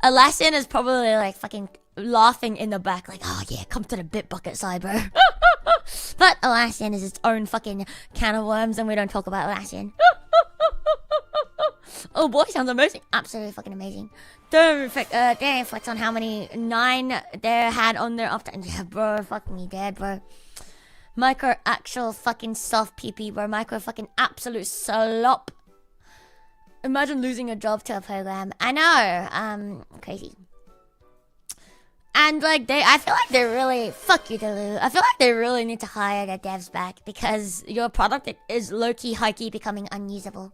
Atlassian is probably, like, fucking laughing in the back, like, oh, yeah, come to the Bitbucket side, bro. But Atlassian is its own fucking can of worms, and we don't talk about Atlassian. Oh boy, sounds amazing. Absolutely fucking amazing. Don't reflect on how many 9 they had on their uptime. Yeah, bro, fuck me dead, bro. Micro actual fucking soft PP, bro. Micro fucking absolute slop. Imagine losing a job to a program. I know, crazy. And like I feel like they really, fuck you, Delu. I feel like they really need to hire their devs back, because your product is low-key, high-key becoming unusable.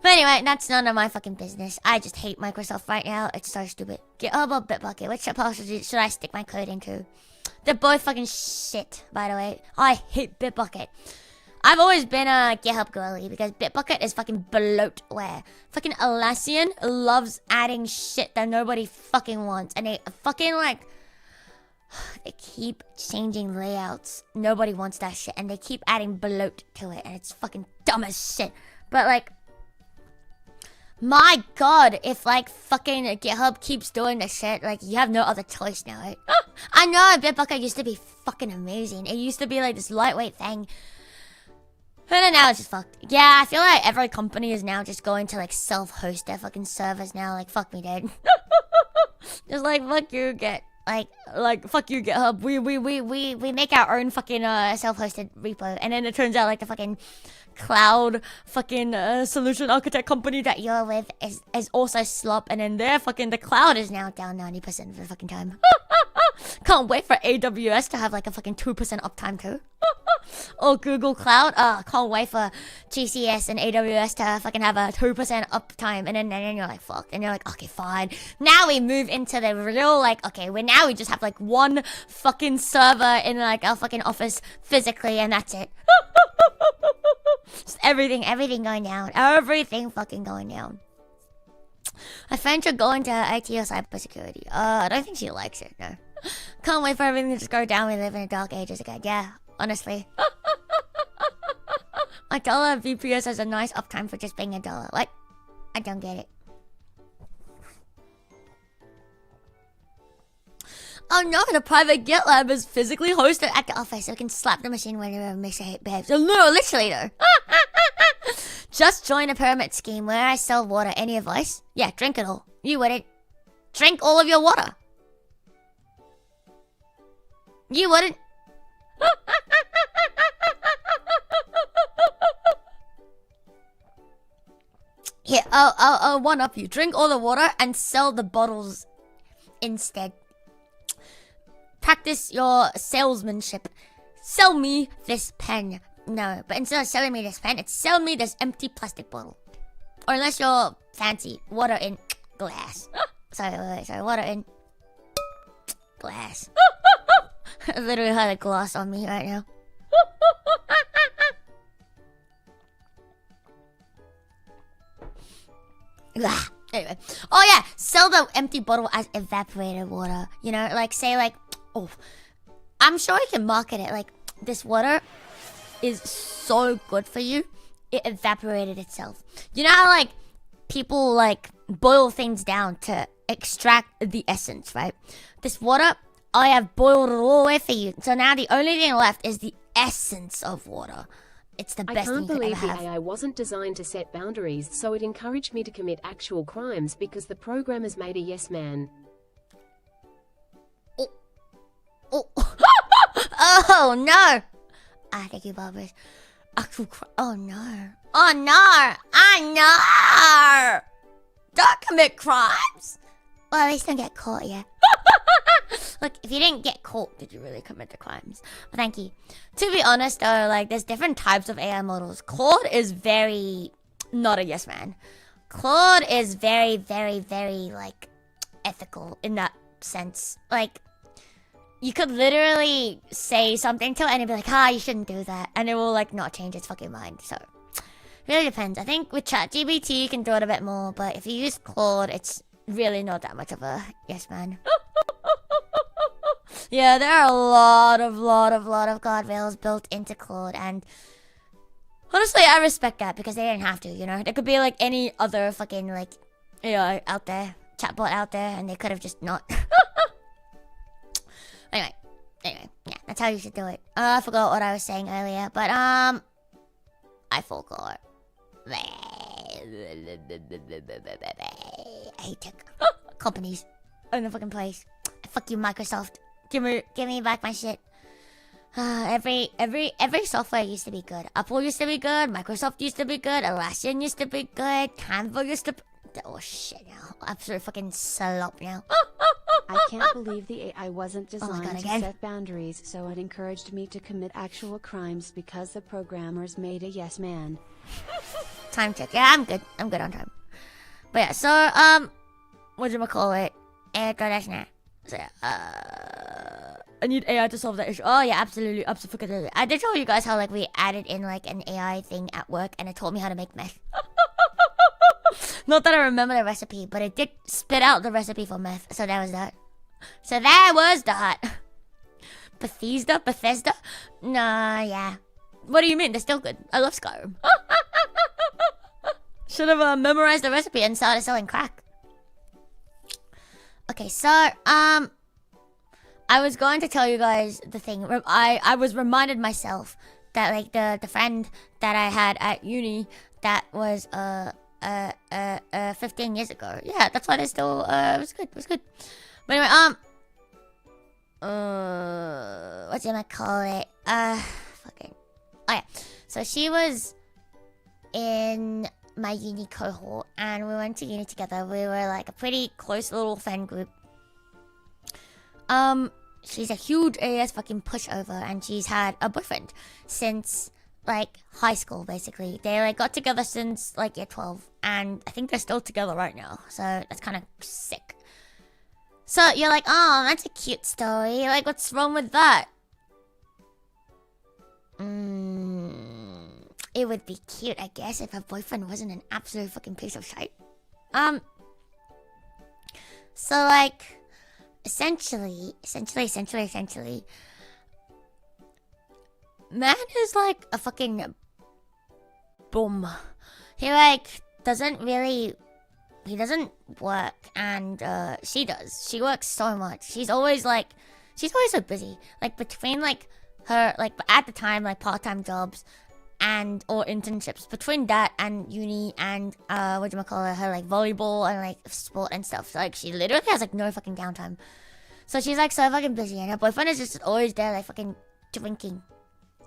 But anyway, that's none of my fucking business. I just hate Microsoft right now. It's so stupid. GitHub or Bitbucket? Which repository should I stick my code into? They're both fucking shit, by the way. I hate Bitbucket. I've always been a GitHub girly, because Bitbucket is fucking bloatware. Fucking Atlassian loves adding shit that nobody fucking wants. And they fucking like... They keep changing layouts. Nobody wants that shit. And they keep adding bloat to it. And it's fucking dumb as shit. But like... My god, if like fucking GitHub keeps doing this shit, like you have no other choice now, right? I know Bitbucket used to be fucking amazing. It used to be like this lightweight thing. But then now it's just fucked. Yeah, I feel like every company is now just going to like self-host their fucking servers now. Like fuck me, dude. Just like fuck you, fuck you, GitHub. We make our own fucking self-hosted repo, and then it turns out like the fucking cloud fucking solution architect company that you're with is also slop, and then the cloud is now down 90% of the fucking time. Can't wait for AWS to have like a fucking 2% uptime too. Or Google Cloud. Can't wait for GCS and AWS to fucking have a 2% uptime, and then you're like fucked, and you're like okay fine. Now we move into the real like okay, we just have like one fucking server in like our fucking office physically, and that's it. Just everything going down. Everything fucking going down. My friend should go into IT or cybersecurity. I don't think she likes it, no. Can't wait for everything to just go down. We live in a dark ages again. Yeah, honestly. $1 VPS has a nice uptime for just being $1. What? I don't get it. Oh no, the private GitLab is physically hosted at the office, so we can slap the machine whenever it makes it behaves. Oh, no, literally though. Just join a pyramid scheme where I sell water. Any advice? Yeah, drink it all. You wouldn't. Drink all of your water. You wouldn't. Here, I'll one up you. Drink all the water and sell the bottles instead. Practice your salesmanship. Sell me this pen. No, but instead of selling me this pen, it's sell me this empty plastic bottle. Or unless you're fancy, water in glass. Sorry, water in glass. I literally had a glass on me right now. Anyway. Oh yeah, sell the empty bottle as evaporated water. You know, like say like, oh, I'm sure you can market it like this water is so good for you. It evaporated itself. You know how like people like boil things down to extract the essence, right? This water, I have boiled it all away for you. So now the only thing left is the essence of water. It's the best thing you could ever have. I can't believe the AI wasn't designed to set boundaries, so it encouraged me to commit actual crimes because the programmers made a yes man. Oh, oh no! I think you Barbara. Actual oh no. Oh no! I know! Don't commit crimes! Well, at least don't get caught, yeah. Look, if you didn't get caught, did you really commit the crimes? Well, thank you. To be honest, though, like, there's different types of AI models. Claude is very not a yes man. Claude is very, very, very, like, ethical in that sense. Like, you could literally say something to it and it'd be like, you shouldn't do that. And it will, like, not change its fucking mind. So, really depends. I think with ChatGPT, you can do it a bit more. But if you use Claude, it's really not that much of a yes man. Yeah, there are a lot of guardrails built into Claude, and honestly, I respect that because they didn't have to, you know? There could be like any other fucking like AI out there, chatbot out there, and they could have just not. Anyway, yeah, that's how you should do it. I forgot what I was saying earlier, but I forgot. I hate tech companies in the fucking place. Fuck you, Microsoft. Give me back my shit. Every software used to be good. Apple used to be good. Microsoft used to be good. Atlassian used to be good. Canva used to. Oh shit! Now absolute fucking slop now. I can't believe the AI wasn't designed to set boundaries, so it encouraged me to commit actual crimes because the programmers made a yes man. Time check. Yeah, I'm good. I'm good on time. But yeah, so whatchamacallit? So, I need AI to solve that issue. Oh yeah, absolutely. I did tell you guys how like we added in like an AI thing at work and it told me how to make meth. Not that I remember the recipe, but it did spit out the recipe for meth. So that was that. Bethesda? Nah, yeah. What do you mean? They're still good. I love Skyrim. Should have memorized the recipe and started selling crack. Okay, so, I was going to tell you guys the thing. I was reminded myself that, like, the friend that I had at uni that was, 15 years ago. Yeah, that's why they still, it was good. But anyway, whatchamacallit? Fucking. Oh, yeah. So she was in my uni cohort and we went to uni together. We were like a pretty close little friend group. She's a huge AS fucking pushover and she's had a boyfriend since like high school basically. They like got together since like year 12 and I think they're still together right now. So that's kind of sick. So you're like, oh, that's a cute story. Like, what's wrong with that? It would be cute, I guess, if her boyfriend wasn't an absolute fucking piece of shit. So like, essentially, man is like a fucking bum. He like doesn't really he doesn't work, and she does. She works so much. She's always so busy. Like between like her like at the time like part-time jobs and or internships, between that and uni and whatchamacallit, her like volleyball and like sport and stuff. So, like she literally has like no fucking downtime. So she's like so fucking busy, and her boyfriend is just always there like fucking drinking.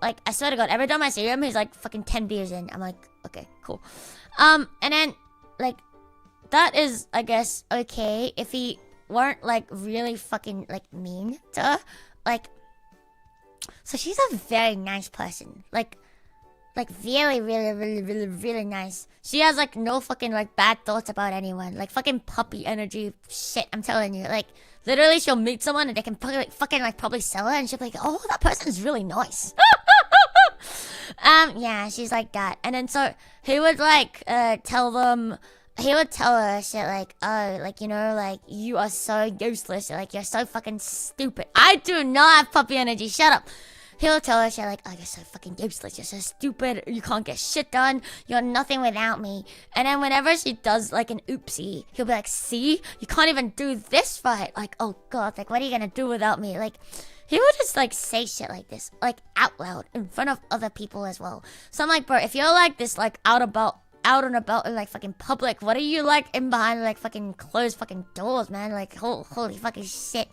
Like I swear to God, every time I see him, he's like fucking 10 beers in. I'm like, okay, cool. And then like that is, I guess, okay if he weren't like really fucking like mean to her. Like, so she's a very nice person. Like really, really, really, really, really nice. She has like no fucking like bad thoughts about anyone. Like fucking puppy energy shit, I'm telling you. Like literally she'll meet someone and they can fucking like probably sell her, and she'll be like, oh, that person's really nice. Yeah, she's like that. And then so he would like tell her shit like, oh, like, you know, like, you are so useless, like, you're so fucking stupid. I do not have puppy energy, shut up. He'll tell her shit like, oh, you're so fucking useless, you're so stupid, you can't get shit done, you're nothing without me. And then whenever she does like an oopsie, he'll be like, see, you can't even do this right. Like, oh God, like, what are you gonna do without me? Like, he would just like say shit like this, like out loud in front of other people as well. So I'm like, bro, if you're like this, like out and about in like fucking public, what are you like in behind like fucking closed fucking doors, man? Like, holy fucking shit.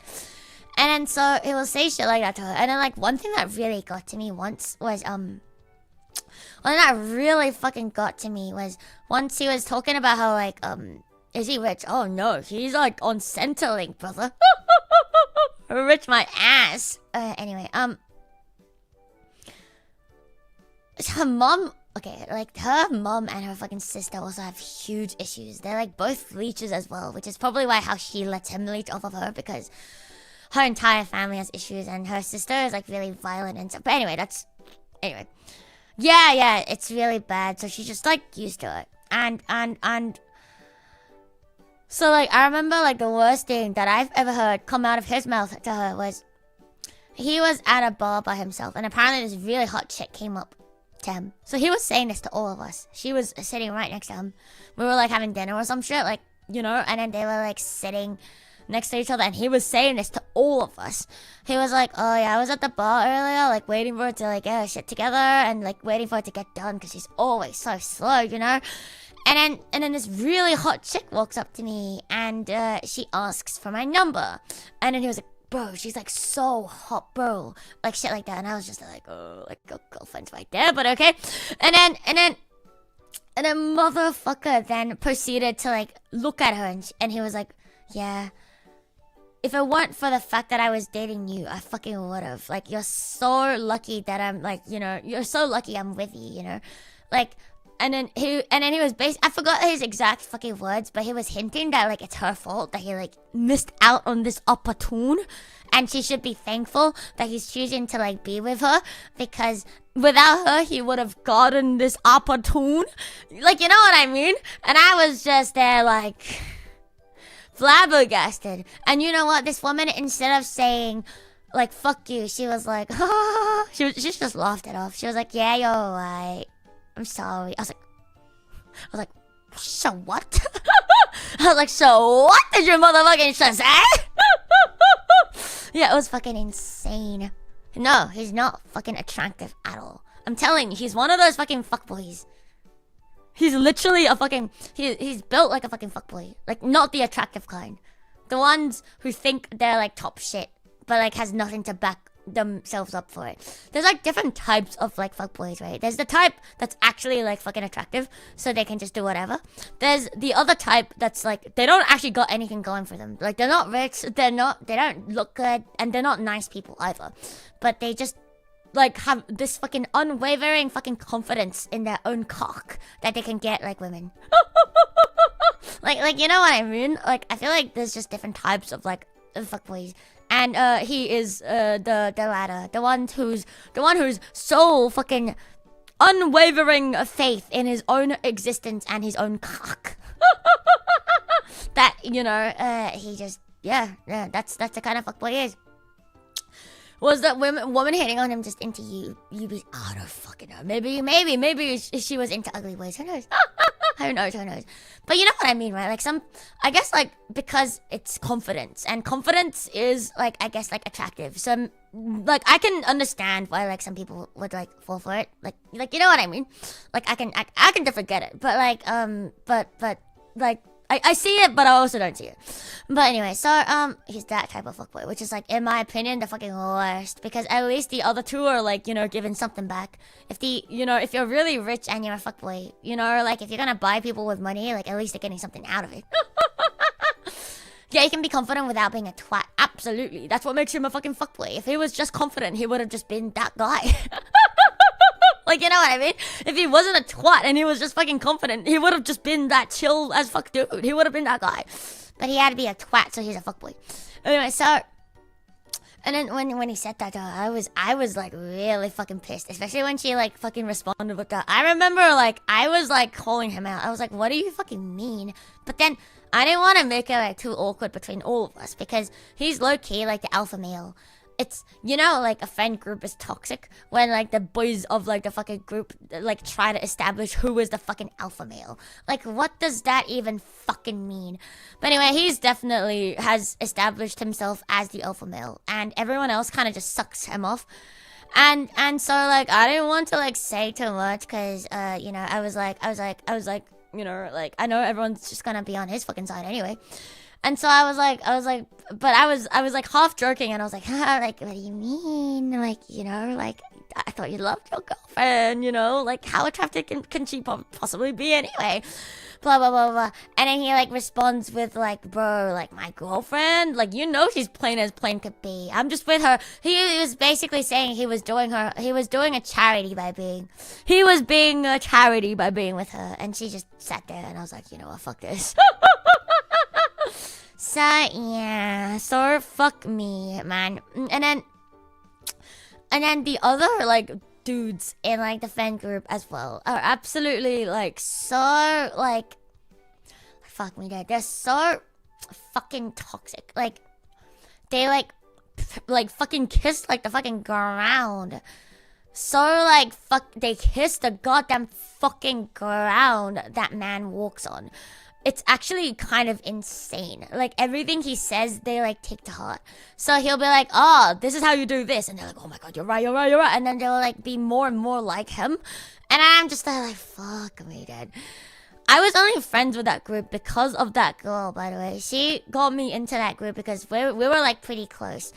And then so he will say shit like that to her. And then like one thing that really got to me once was one that really fucking got to me was once he was talking about how like is he rich? Oh no, he's like on Centrelink, brother. Rich my ass. Anyway, her mom, okay, like her mom and her fucking sister also have huge issues. They're like both leeches as well, which is probably why how she lets him leech off of her, because her entire family has issues and her sister is like really violent and stuff. But anyway, yeah, it's really bad. So she's just like used to it. And so like I remember like the worst thing that I've ever heard come out of his mouth to her was he was at a bar by himself, and apparently this really hot chick came up to him. So he was saying this to all of us. She was sitting right next to him. We were like having dinner or some shit, like, you know, and then they were like sitting next to each other, and he was saying this to all of us. He was like, oh yeah, I was at the bar earlier, like waiting for her to like get her shit together and like waiting for her to get done because she's always so slow, you know. And then this really hot chick walks up to me and she asks for my number, and then he was like, bro, she's like so hot, bro, like shit like that. And I was just like, oh, like a girlfriend's right there, but okay. And then motherfucker then proceeded to like look at her, and he was like, yeah, if it weren't for the fact that I was dating you, I fucking would've. Like, you're so lucky that I'm like, you know, you're so lucky I'm with you, you know, like. And then he was I forgot his exact fucking words, but he was hinting that like it's her fault that he like missed out on this opportune, and she should be thankful that he's choosing to like be with her, because without her he would have gotten this opportune, like, you know what I mean? And I was just there like flabbergasted. And you know what? This woman, instead of saying like fuck you, she was like, ah. she just laughed it off. She was like, yeah, you're right, I'm sorry. I was like, so what? I was like, so what did your motherfucking just say? Yeah, it was fucking insane. No, he's not fucking attractive at all. I'm telling you, he's one of those fucking fuckboys. He's literally a fucking... He's built like a fucking fuckboy. Like, not the attractive kind. The ones who think they're like top shit, but like has nothing to back themselves up for it. There's like different types of like fuckboys, right? There's the type that's actually like fucking attractive, so they can just do whatever. There's the other type that's like they don't actually got anything going for them. Like, they're not rich, they don't look good, and they're not nice people either. But they just like have this fucking unwavering fucking confidence in their own cock that they can get like women. like you know what I mean? Like, I feel like there's just different types of like fuckboys. And he is the latter, the one who's so fucking unwavering faith in his own existence and his own cock that, you know, he just that's the kind of fuckboy he is. Was that woman hitting on him just into you? You be, I don't fucking know. Maybe she was into ugly boys. Who knows? Who knows? But you know what I mean, right? Like I guess like because it's confidence, and confidence is like, I guess like attractive. So like I can understand why like some people would like fall for it. Like you know what I mean? Like I can definitely get it. But like but like I see it, but I also don't see it. But anyway, so he's that type of fuckboy, which is like, in my opinion, the fucking worst. Because at least the other two are like, you know, giving something back. If if you're really rich and you're a fuckboy, you know, like if you're gonna buy people with money, like at least they're getting something out of it. Yeah, you can be confident without being a twat. Absolutely, that's what makes him a fucking fuckboy. If he was just confident, he would have just been that guy. Like, you know what I mean? If he wasn't a twat and he was just fucking confident, he would have just been that chill as fuck dude. He would have been that guy. But he had to be a twat, so he's a fuckboy. Anyway, so... And then when he said that, I was like really fucking pissed. Especially when she like fucking responded with that. I remember like, I was like calling him out. I was like, what do you fucking mean? But then I didn't want to make it like too awkward between all of us. Because he's low-key like the alpha male. It's, you know, like a friend group is toxic when like the boys of like the fucking group like try to establish who is the fucking alpha male. Like, what does that even fucking mean? But anyway, he's definitely has established himself as the alpha male, and everyone else kind of just sucks him off. And so like I didn't want to like say too much because you know, I was like, you know, like I know everyone's just gonna be on his fucking side anyway. And so I was like, but I was like half joking, and I was like, like, what do you mean? Like, you know, like, I thought you loved your girlfriend, you know, like, how attractive can she possibly be anyway? Blah, blah, blah, blah. And then he, like, responds with, like, bro, like, my girlfriend? Like, you know she's plain as plain could be. I'm just with her. He was basically saying he was doing a charity by being with her. And she just sat there, and I was like, you know what, fuck this. So, yeah. So, fuck me, man. And then the other, like, dudes in, like, the fan group as well are absolutely, like, so, like... Fuck me, they're so fucking toxic. Like, they, like, fucking kiss, like, the fucking ground. So, like, they kiss the goddamn fucking ground that man walks on. It's actually kind of insane. Like, everything he says, they, like, take to heart. So he'll be like, oh, this is how you do this. And they're like, oh my god, you're right. And then they'll, like, be more and more like him. And I'm just like, fuck me, dude. I was only friends with that group because of that girl, by the way. She got me into that group because we were, like, pretty close.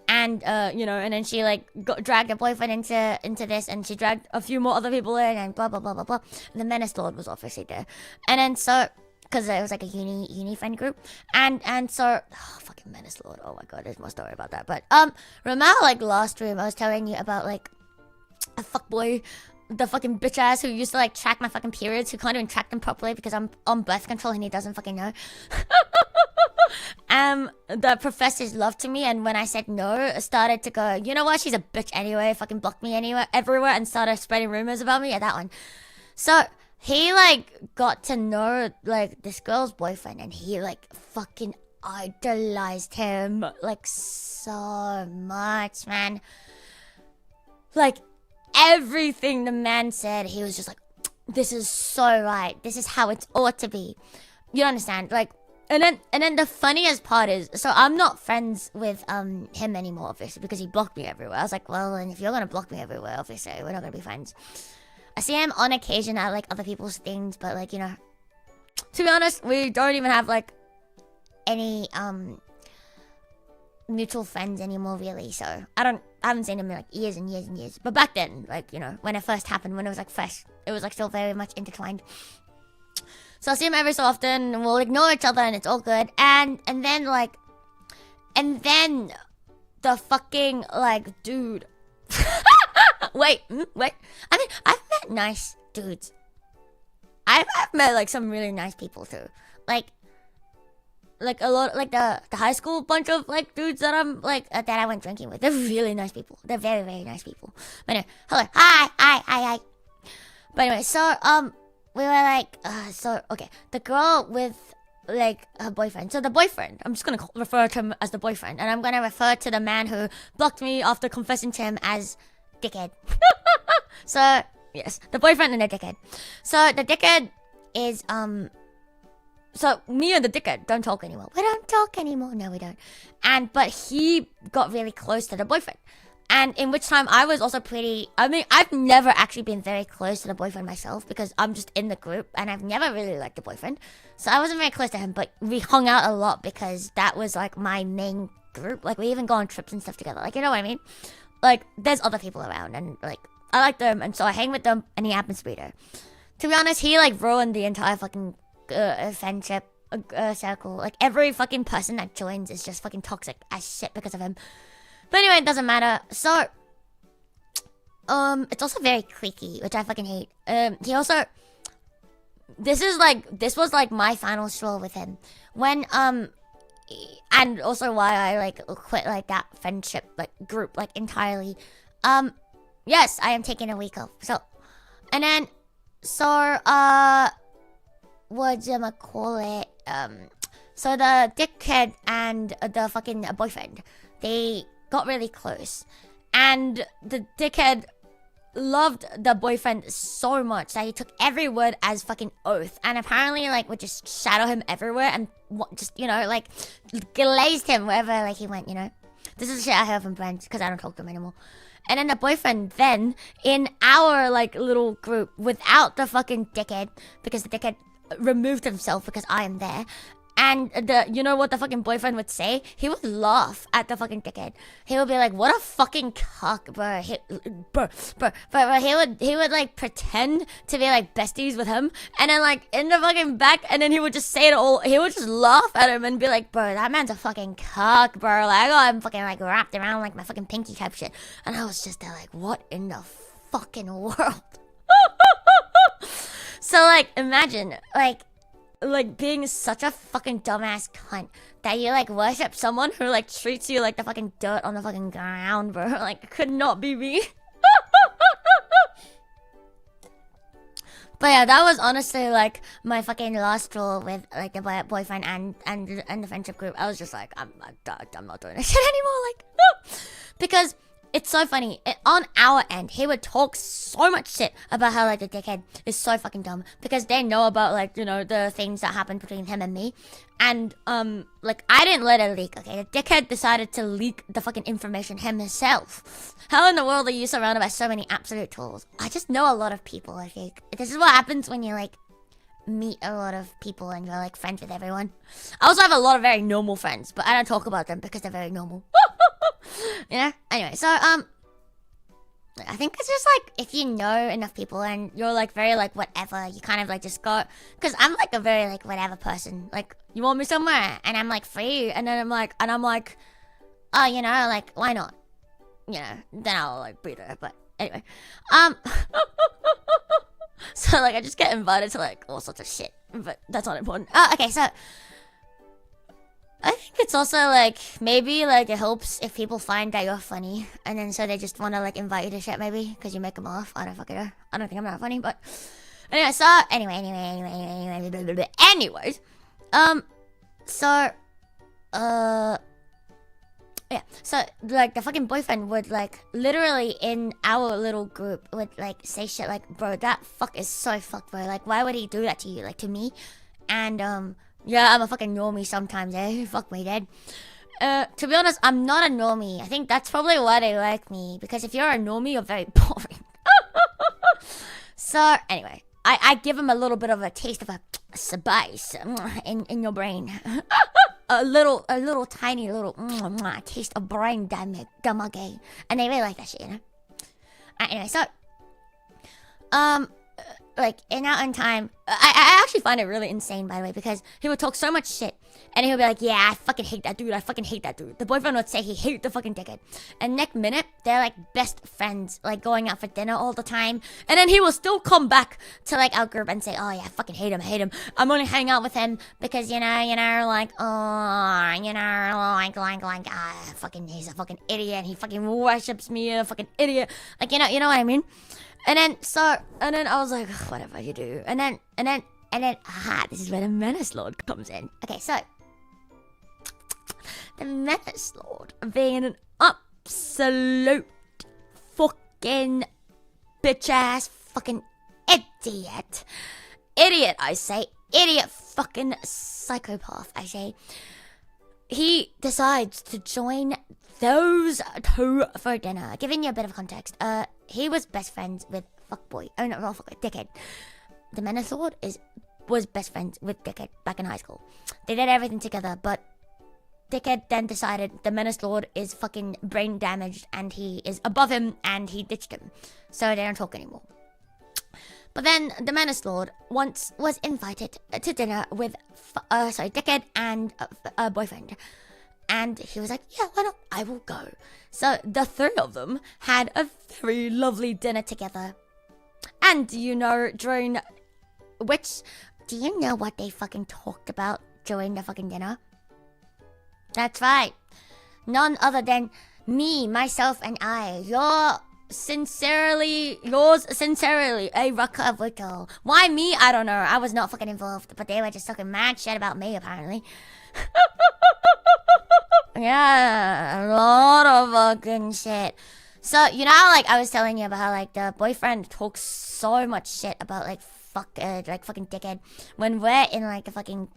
And, you know, and then she, like, dragged her boyfriend into this. And she dragged a few more other people in and blah, blah, blah, blah, blah. And the Menace Lord was obviously there. And then so... Because it was like a uni friend group, and so fucking Menace Lord. Oh my god, there's more story about that. But remember like last stream I was telling you about like a fuckboy, the fucking bitch ass who used to like track my fucking periods, who can't even track them properly because I'm on birth control and he doesn't fucking know. The professors loved to me, and when I said no, started to go, you know what? She's a bitch anyway. Fucking blocked me everywhere, and started spreading rumors about me. Yeah, that one. So. He, like, got to know, like, this girl's boyfriend, and he, like, fucking idolized him, like, so much, man. Like, everything the man said, he was just like, this is so right. This is how it ought to be. You understand? Like, and then the funniest part is, so I'm not friends with, him anymore, obviously, because he blocked me everywhere. I was like, well, and if you're gonna block me everywhere, obviously, we're not gonna be friends. I see him on occasion at, like, other people's things, but, like, you know... To be honest, we don't even have, like, any, mutual friends anymore, really, so... I haven't seen him in, like, years and years and years. But back then, like, you know, when it first happened, when it was, like, fresh, it was, like, still very much intertwined. So I'll see him every so often, and we'll ignore each other, and it's all good. And then, like... And then... The fucking, like, dude... Wait. I mean, I've met nice dudes. I've met, like, some really nice people, too. Like a lot, like, the high school bunch of, like, dudes that I'm, like, that I went drinking with. They're really nice people. They're very, very nice people. But anyway, hello. Hi. But anyway, so, we were, like, okay. The girl with, like, her boyfriend. So the boyfriend, I'm just gonna refer to him as the boyfriend. And I'm gonna refer to the man who blocked me after confessing to him as... dickhead. So, yes, the boyfriend and the dickhead. So, the dickhead is so me and the dickhead don't talk anymore. We don't talk anymore. No, we don't. But he got really close to the boyfriend. And in which time I was also I've never actually been very close to the boyfriend myself because I'm just in the group and I've never really liked the boyfriend. So I wasn't very close to him, but we hung out a lot because that was like my main group. Like we even go on trips and stuff together. Like, you know what I mean? Like there's other people around and like I like them and so I hang with them and he happens to be there. To be honest, he like ruined the entire fucking friendship circle. Like every fucking person that joins is just fucking toxic as shit because of him. But anyway, it doesn't matter. So, it's also very cliquey, which I fucking hate. He also, this was like my final straw with him. When, and also why I like quit like that friendship, like group, like entirely. Yes, I am taking a week off. So, and then, whatchamacallit, so the dickhead and the fucking boyfriend, they got really close. And the dickhead loved the boyfriend so much that he took every word as fucking oath. And apparently, like, would just shadow him everywhere and just, you know, like, glazed him wherever, like, he went, you know. This is shit I heard from friends because I don't talk to them anymore. And then the boyfriend then, in our, like, little group, without the fucking dickhead, because the dickhead removed himself because I am there. And you know what the fucking boyfriend would say? He would laugh at the fucking dickhead. He would be like, "What a fucking cuck, bro." He would like pretend to be like besties with him, and then like in the fucking back, and then he would just say it all. He would just laugh at him and be like, "Bro, that man's a fucking cuck, bro. Like I got him fucking like wrapped around like my fucking pinky type shit." And I was just there like, "What in the fucking world?" So like, imagine like being such a fucking dumbass cunt that you like worship someone who like treats you like the fucking dirt on the fucking ground, bro. Like, could not be me. But yeah, that was honestly like my fucking last straw with like the boyfriend and the friendship group. I was just like, I'm not doing this shit anymore. Like, because it's so funny. On our end, he would talk so much shit about how, like, the dickhead is so fucking dumb. Because they know about, like, you know, the things that happened between him and me. And, like, I didn't let it leak, okay? The dickhead decided to leak the fucking information himself. How in the world are you surrounded by so many absolute trolls? I just know a lot of people, I think. This is what happens when you, like, meet a lot of people and you're, like, friends with everyone. I also have a lot of very normal friends, but I don't talk about them because they're very normal. You know? Anyway, so, I think it's just, like, if you know enough people and you're, like, very, like, whatever, you kind of, like, just go... Because I'm, like, a very, like, whatever person. Like, you want me somewhere? And I'm, like, free. And then I'm, like, oh, you know, like, why not? You know, then I'll, like, be there. But, anyway. So, like, I just get invited to, like, all sorts of shit. But that's not important. Okay, so... I think it's also, like, maybe, like, it helps if people find that you're funny. And then so they just want to, like, invite you to shit, maybe. Because you make them laugh. I don't fucking know. I don't think I'm that funny, but... Anyway, so... Anyways. So... Yeah. So, like, the fucking boyfriend would, like, literally in our little group would, like, say shit like, "Bro, that fuck is so fucked, bro. Like, why would he do that to you? Like, to me?" And, yeah, I'm a fucking normie sometimes, eh? Fuck me, dead. To be honest, I'm not a normie. I think that's probably why they like me. Because if you're a normie, you're very boring. So, anyway. I give him a little bit of a taste of a spice in your brain. a little tiny little taste of brain damage. And they really like that shit, you know? Anyway, so... like, in our own time, I actually find it really insane, by the way, because he would talk so much shit, and he would be like, "Yeah, I fucking hate that dude, I fucking hate that dude." The boyfriend would say he hated the fucking dickhead, and next minute, they're like best friends, like going out for dinner all the time, and then he will still come back to like our group and say, "Oh yeah, I fucking hate him, I'm only hanging out with him because, you know, like, fucking, he's a fucking idiot, and he fucking worships me, a fucking idiot," like, you know what I mean? And then I was like, whatever you do. And then, this is where the Menace Lord comes in. Okay, so, the Menace Lord, being an absolute fucking bitch-ass fucking idiot, idiot, I say. Idiot fucking psychopath, I say. He decides to join those two for dinner. Giving you a bit of context, he was best friends with fuckboy. Oh no, not fuckboy, dickhead. The menace lord was best friends with dickhead back in high school. They did everything together, but dickhead then decided the menace lord is fucking brain damaged and he is above him and he ditched him. So they don't talk anymore. But then the menace lord once was invited to dinner with dickhead and a boyfriend. And he was like, yeah, why not? I will go. So the three of them had a very lovely dinner together. And do you know do you know what they fucking talked about during the fucking dinner? That's right. None other than me, myself, and I. Yours sincerely, Araka Luto. Why me? I don't know. I was not fucking involved, but they were just talking mad shit about me, apparently. Yeah, a lot of fucking shit. So, you know how, like, I was telling you about how, like, the boyfriend talks so much shit about, like, fucking dickhead when we're in, like, a fucking,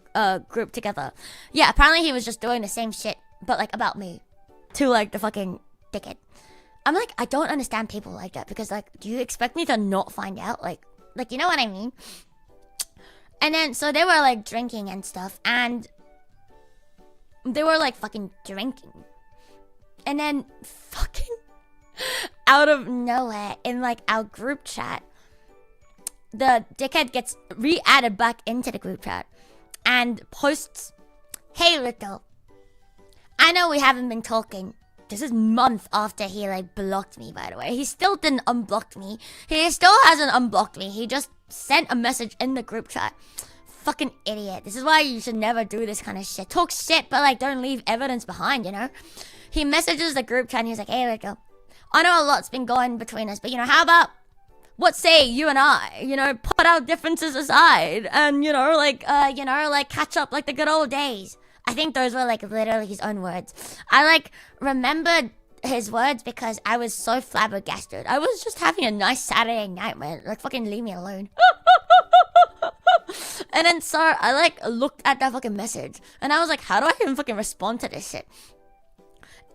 group together. Yeah, apparently he was just doing the same shit, but, like, about me. To, like, the fucking dickhead. I'm like, I don't understand people like that, because, like, do you expect me to not find out? Like, you know what I mean? And then, so they were, like, drinking and stuff, and they were, like, fucking drinking. And then, fucking out of nowhere, in, like, our group chat, the dickhead gets re-added back into the group chat and posts, hey, Luto, I know we haven't been talking. This is months after he, like, blocked me, by the way. He still didn't unblock me. He still hasn't unblocked me. He just sent a message in the group chat. Fucking idiot. This is why you should never do this kind of shit. Talk shit, but, like, don't leave evidence behind, you know? He messages the group chat and he's like, hey, Luto, I know a lot's been going between us, but, you know, how about, what say you and I, you know, put our differences aside and, you know, like, catch up like the good old days. I think those were, like, literally his own words. I, like, remembered his words because I was so flabbergasted. I was just having a nice Saturday night, man. Like, fucking leave me alone. And then, so, I, like, looked at that fucking message. And I was like, how do I even fucking respond to this shit?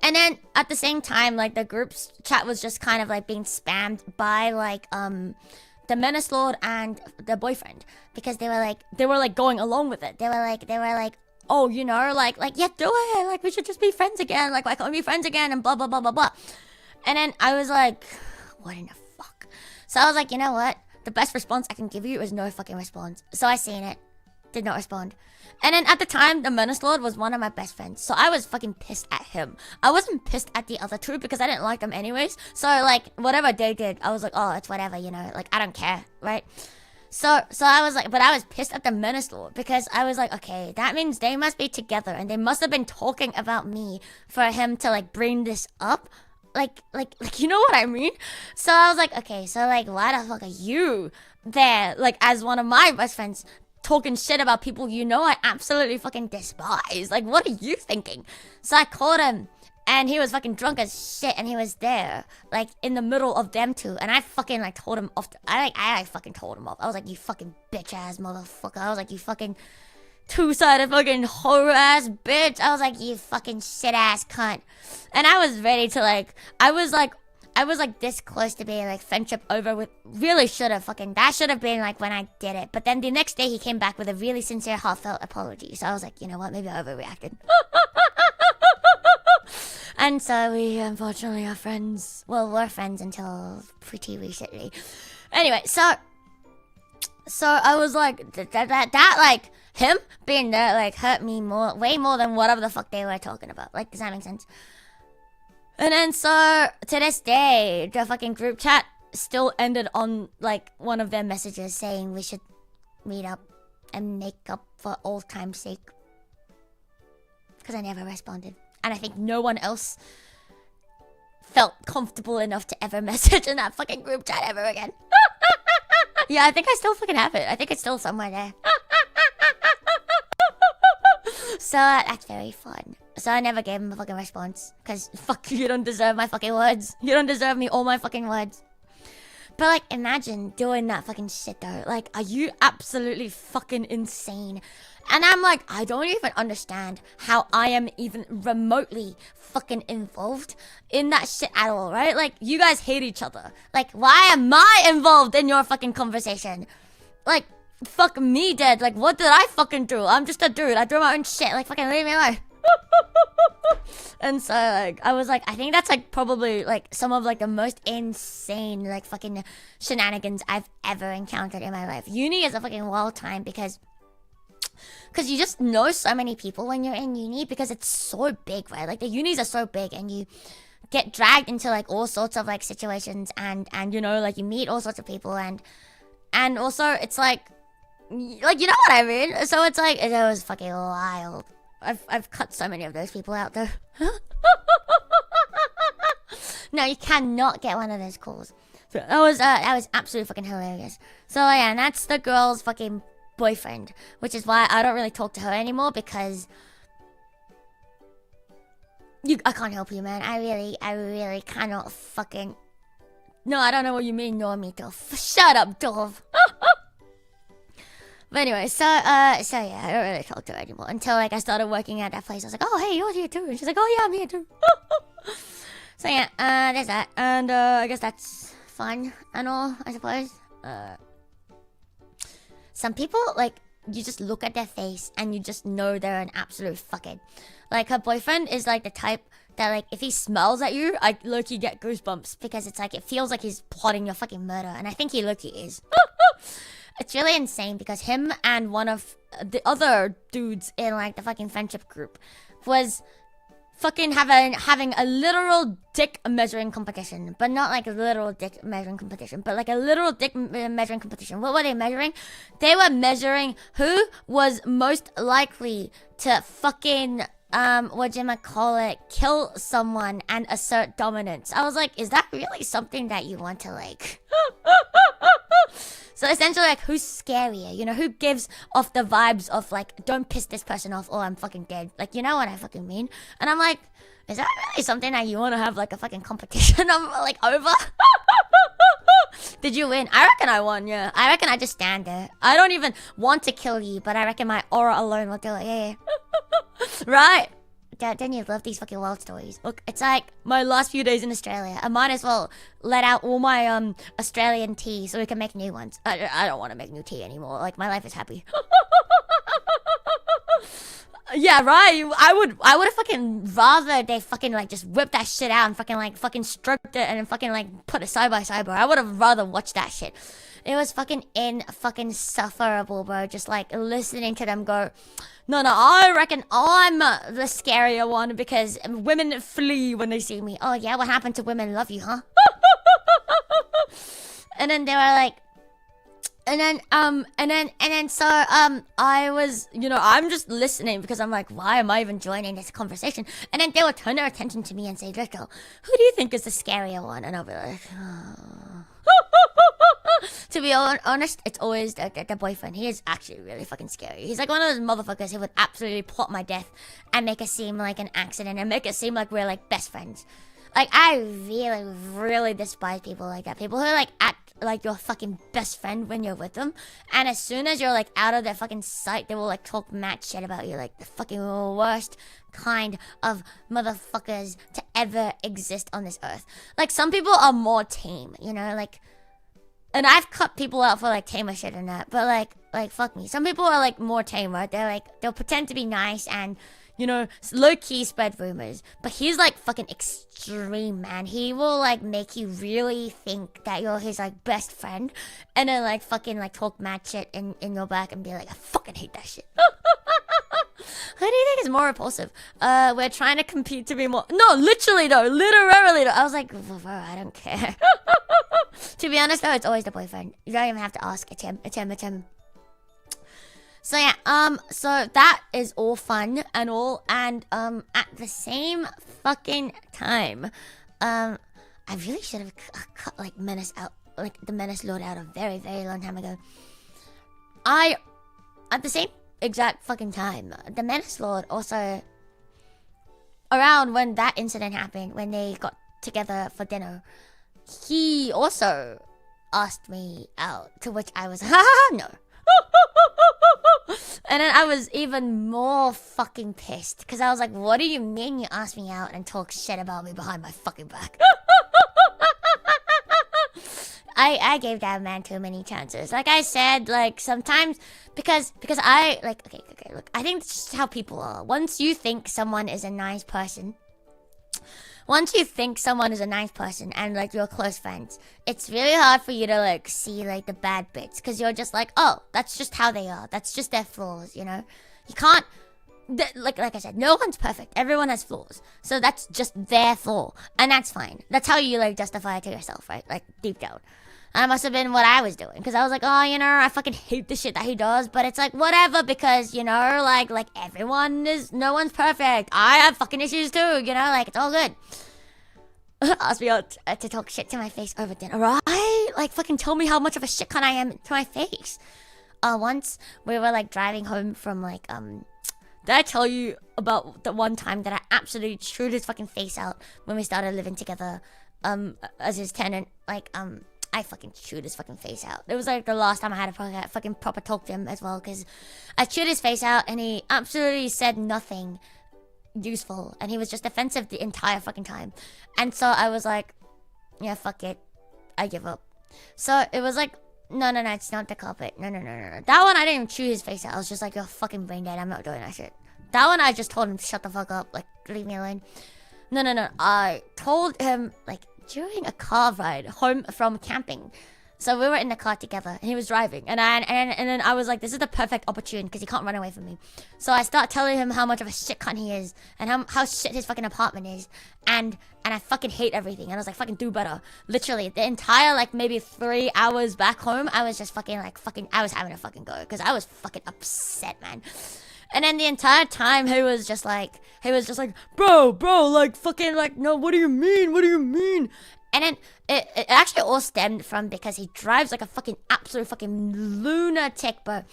And then, at the same time, like, the group's chat was just kind of, like, being spammed by, like, the menace lord and the boyfriend. Because they were, like, going along with it. They were like, oh, you know, like, yeah, do it. Like, we should just be friends again. Like, why can't we be friends again? And blah, blah, blah, blah, blah. And then I was like, what in the fuck? So I was like, you know what? The best response I can give you is no fucking response. So I seen it. Did not respond. And then at the time, the menace lord was one of my best friends. So I was fucking pissed at him. I wasn't pissed at the other two because I didn't like them anyways. So, like, whatever they did, I was like, oh, it's whatever, you know. Like, I don't care, right? So I was like, but I was pissed at the menace lord because I was like, okay, that means they must be together and they must have been talking about me for him to, like, bring this up. Like, you know what I mean? So I was like, okay, so, like, why the fuck are you there, like, as one of my best friends, talking shit about people you know I absolutely fucking despise? Like, what are you thinking? So I called him. And he was fucking drunk as shit, and he was there, like, in the middle of them two. And I fucking, like, told him off. I fucking told him off. I was like, you fucking bitch-ass motherfucker. I was like, you fucking two-sided fucking whore-ass bitch. I was like, you fucking shit-ass cunt. And I was ready to, like, I was like this close to being, like, friendship over with. Really should have fucking, that should have been, like, when I did it. But then the next day he came back with a really sincere, heartfelt apology. So I was like, you know what, maybe I overreacted. And so we unfortunately are friends. Well, we're friends until pretty recently. Anyway, so I was like, that like, him being there, like, hurt me way more than whatever the fuck they were talking about. Like, does that make sense? And then, so, to this day, the fucking group chat still ended on, like, one of their messages saying we should meet up and make up for old time's sake. Because I never responded. And I think no one else felt comfortable enough to ever message in that fucking group chat ever again. Yeah, I think I still fucking have it. I think it's still somewhere there. So that's very fun. So I never gave him a fucking response. Because fuck you, don't deserve my fucking words. You don't deserve me all my fucking words. like, imagine doing that fucking shit though. Like, are you absolutely fucking insane? And I'm like, I don't even understand how I am even remotely fucking involved in that shit at all, right? Like, you guys hate each other. Like, why am I involved in your fucking conversation? Like, fuck me dead. Like, what did I fucking do? I'm just a dude. I do my own shit. Like, fucking leave me alone. And so, like, I was like, I think that's, like, probably, like, some of, like, the most insane, like, fucking shenanigans I've ever encountered in my life. Uni is a fucking wild time because you just know so many people when you're in uni because it's so big, right? Like, the unis are so big and you get dragged into, like, all sorts of, like, situations and you know, like, you meet all sorts of people and also it's, like, you know what I mean? So it's, like, it was fucking wild. I've cut so many of those people out though. No, you cannot get one of those calls. So that was absolutely fucking hilarious. So yeah, and that's the girl's fucking boyfriend, which is why I don't really talk to her anymore because I can't help you, man. I really cannot fucking. No, I don't know what you mean, Normito. Shut up, Dove. But anyway, so yeah, I don't really talk to her anymore until like I started working at that place. I was like, oh hey, you're here too, and she's like, oh yeah, I'm here too. So yeah, there's that, and I guess that's fun and all, I suppose. Some people, like, you just look at their face and you just know they're an absolute fuckhead. Like, her boyfriend is like the type that, like, if he smells at you, I low-key get goosebumps because it's like, it feels like he's plotting your fucking murder, and I think he low-key is. It's really insane because him and one of the other dudes in, like, the fucking friendship group was fucking having a literal dick measuring competition. But not like a literal dick measuring competition, but like a literal dick measuring competition. What were they measuring? They were measuring who was most likely to fucking, kill someone and assert dominance. I was like, is that really something that you want to, like... So essentially, like, who's scarier? You know, who gives off the vibes of, like, don't piss this person off or I'm fucking dead. Like, you know what I fucking mean? And I'm like, is that really something that you want to have, like, a fucking competition of, like, over? Did you win? I reckon I won, yeah. I reckon I just stand there. I don't even want to kill you, but I reckon my aura alone will do it, yeah. Right? Don't you love these fucking wild stories? Look, it's like my last few days in Australia. I might as well let out all my Australian tea so we can make new ones. I don't want to make new tea anymore. Like, my life is happy. Yeah, right. I would have fucking rather they fucking like just whip that shit out and fucking stroked it and then fucking like put it side by side, bro. I would have rather watched that shit. It was fucking insufferable, bro. Just like listening to them go, no, I reckon I'm the scarier one because women flee when they see me. Oh yeah, what happened to women love you, huh? And then they were like, so I was, you know, I'm just listening because I'm like, why am I even joining this conversation? And then they will turn their attention to me and say, Rico, who do you think is the scarier one? And I'll be like, oh. To be honest, it's always the boyfriend. He is actually really fucking scary. He's like one of those motherfuckers who would absolutely plot my death and make it seem like an accident and make it seem like we're like best friends. Like, I really, really despise people like that. People who like act like your fucking best friend when you're with them, and as soon as you're like out of their fucking sight, they will like talk mad shit about you, like the fucking worst kind of motherfuckers to ever exist on this earth. Like, some people are more tame, you know, like, and I've cut people out for like tamer shit and that, but like fuck me. Some people are like more tame, right? They're like, they'll pretend to be nice and, you know, low-key spread rumors. But he's like fucking extreme, man. He will like make you really think that you're his like best friend, and then like fucking like talk mad shit in your back and be like, I fucking hate that shit. Who do you think is more repulsive? We're trying to compete to be more... No, literally though. Literally though. I was like, bro, I don't care. To be honest though, it's always the boyfriend. You don't even have to ask. It's him. So yeah, so that is all fun and all, and at the same fucking time, I really should have cut like Menace out, like the Menace Lord out a very, very long time ago. At the same exact fucking time, the Menace Lord also, around when that incident happened, when they got together for dinner, he also asked me out, to which I was, no. And then I was even more fucking pissed, because I was like, what do you mean you asked me out and talk shit about me behind my fucking back? I gave that man too many chances. Like I said, like sometimes, because I, like, okay, look, I think it's just how people are. Once you think someone is a nice person, and like you're close friends, it's really hard for you to like see like the bad bits, because you're just like, oh, that's just how they are, that's just their flaws, you know? You can't, like I said, no one's perfect, everyone has flaws, so that's just their flaw, and that's fine. That's how you like justify it to yourself, right? Like deep down. That must have been what I was doing, because I was like, oh, you know, I fucking hate the shit that he does, but it's like, whatever, because, you know, like no one's perfect. I have fucking issues too, you know, like, it's all good. Ask me out to talk shit to my face over dinner, right? Like, fucking tell me how much of a shit cunt I am to my face. Once, we were, like, driving home from, like, did I tell you about the one time that I absolutely chewed his fucking face out when we started living together, as his tenant? Like, I fucking chewed his fucking face out. It was like the last time I had a fucking proper talk to him as well, because I chewed his face out and he absolutely said nothing useful, and he was just offensive the entire fucking time. And so I was like, yeah, fuck it, I give up. So it was like, no, it's not the carpet. No. That one I didn't even chew his face out. I was just like, you're fucking brain dead, I'm not doing that shit. That one I just told him to shut the fuck up, like, leave me alone. No. I told him, like, during a car ride home from camping. So we were in the car together, and he was driving, and then I was like, this is the perfect opportunity, because he can't run away from me. So I start telling him how much of a shit cunt he is, and how shit his fucking apartment is, and I fucking hate everything, and I was like, fucking do better. Literally, the entire, like, maybe 3 hours back home, I was just fucking, I was having a fucking go, because I was fucking upset, man. And then the entire time, he was just like, bro, like, fucking, like, no, what do you mean? And then it actually all stemmed from because he drives like a fucking absolute fucking lunatic, bro.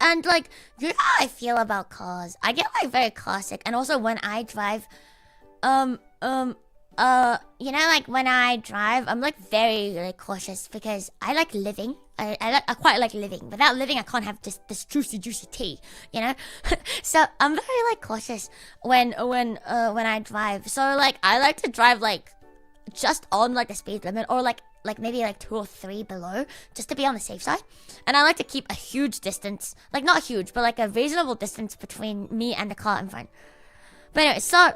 And like, you know how I feel about cars. I get like very classic, and also when I drive, you know, like when I drive, I'm like very like cautious, because I like living. I quite like living. Without living, I can't have this juicy tea, you know. So I'm very like cautious when I drive. So like I like to drive like just on like the speed limit, or like maybe like 2 or 3 below, just to be on the safe side. And I like to keep a huge distance, like not huge, but like a reasonable distance between me and the car in front. But anyway, so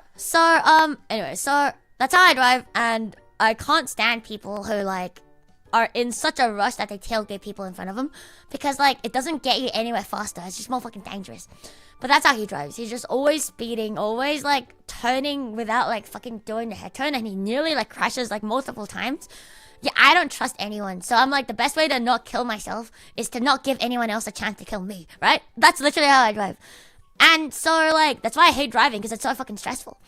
that's how I drive, and I can't stand people who like are in such a rush that they tailgate people in front of them, because like it doesn't get you anywhere faster. It's just more fucking dangerous. But that's how he drives. He's just always speeding, always like turning without like fucking doing the head turn, and he nearly like crashes like multiple times. Yeah, I don't trust anyone. So I'm like, the best way to not kill myself is to not give anyone else a chance to kill me, right? That's literally how I drive. And so like, that's why I hate driving, because it's so fucking stressful.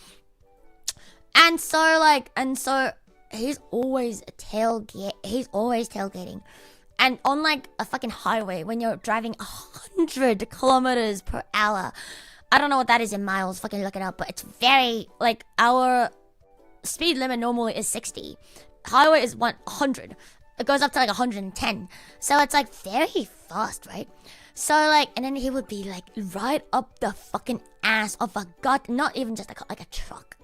And so he's always tailgating. And on like a fucking highway, when you're driving 100 kilometers per hour, I don't know what that is in miles, fucking look it up, but it's very, like, our speed limit normally is 60. Highway is 100. It goes up to like 110. So it's like very fast, right? So like, and then he would be like right up the fucking ass of a not even just like a truck.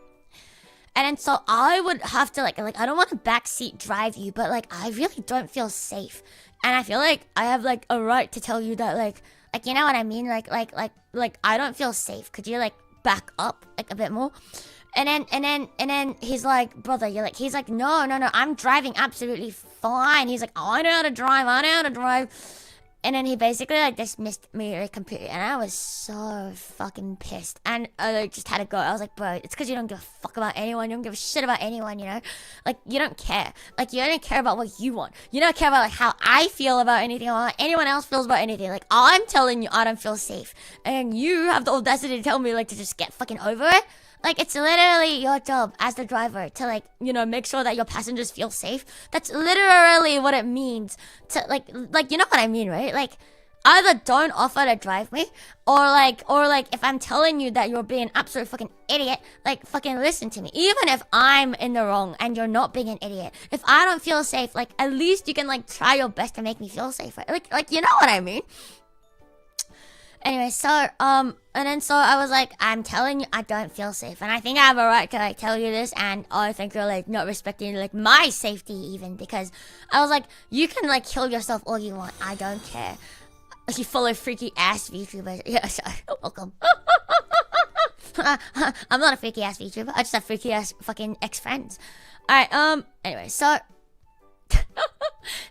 And then so I would have to like I don't want to backseat drive you, but like I really don't feel safe. And I feel like I have like a right to tell you that like you know what I mean? Like I don't feel safe. Could you like back up like a bit more? And then he's like, brother, he's like, no, I'm driving absolutely fine. He's like, I know how to drive. And then he basically like dismissed me like completely, and I was so fucking pissed. And I like just had to go. I was like, bro, it's because you don't give a fuck about anyone. You don't give a shit about anyone, you know? Like, you don't care. Like, you don't care about what you want. You don't care about like how I feel about anything, or how anyone else feels about anything. Like, I'm telling you I don't feel safe, and you have the audacity to tell me like to just get fucking over it. Like, it's literally your job as the driver to, like, you know, make sure that your passengers feel safe. That's literally what it means to, like, you know what I mean, right? Like, either don't offer to drive me, or like if I'm telling you that you're being an absolute fucking idiot, like fucking listen to me. Even if I'm in the wrong and you're not being an idiot, if I don't feel safe, like at least you can like try your best to make me feel safer. Like you know what I mean? Anyway, so and then so I was like, I'm telling you, I don't feel safe, and I think I have a right to like tell you this, and I think you're like not respecting like my safety even, because I was like, you can like kill yourself all you want, I don't care. You follow freaky ass VTubers. Yeah, sorry. Welcome. I'm not a freaky ass VTuber. I just have freaky ass fucking ex-friends. Alright, anyway, so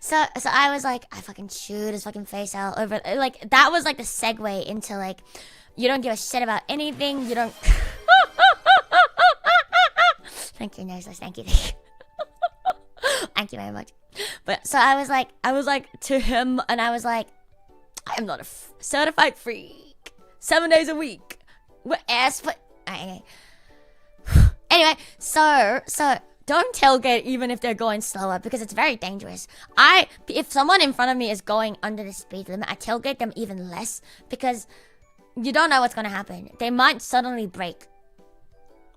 so I was like, I fucking shoot his fucking face out over, like, that was like the segue into like, you don't give a shit about anything, you don't thank you, Nurses, thank you. Thank you very much. But so I was like to him, and I was like, I am not a certified freak. 7 days a week. We're ass but anyway, so don't tailgate even if they're going slower, because it's very dangerous. If someone in front of me is going under the speed limit, I tailgate them even less, because you don't know what's gonna happen. They might suddenly brake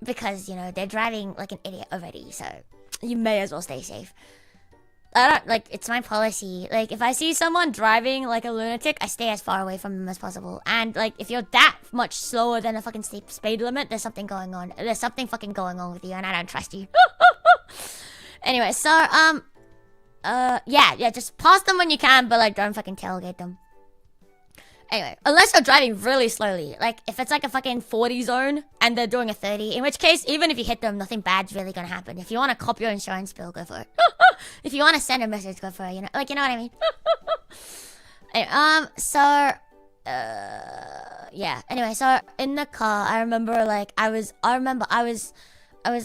because, you know, they're driving like an idiot already, so you may as well stay safe. I don't, like, it's my policy. Like, if I see someone driving like a lunatic, I stay as far away from them as possible. And, like, if you're that much slower than a fucking speed limit, there's something going on. There's something fucking going on with you, and I don't trust you. Anyway, so, yeah, just pass them when you can, but, like, don't fucking tailgate them. Anyway, unless you're driving really slowly. Like, if it's like a fucking 40 zone and they're doing a 30, in which case, even if you hit them, nothing bad's really gonna happen. If you want to cop your insurance bill, go for it. If you want to send a message, go for it, you know? Like, you know what I mean? Anyway, yeah. Anyway, so in the car, I remember, like, I was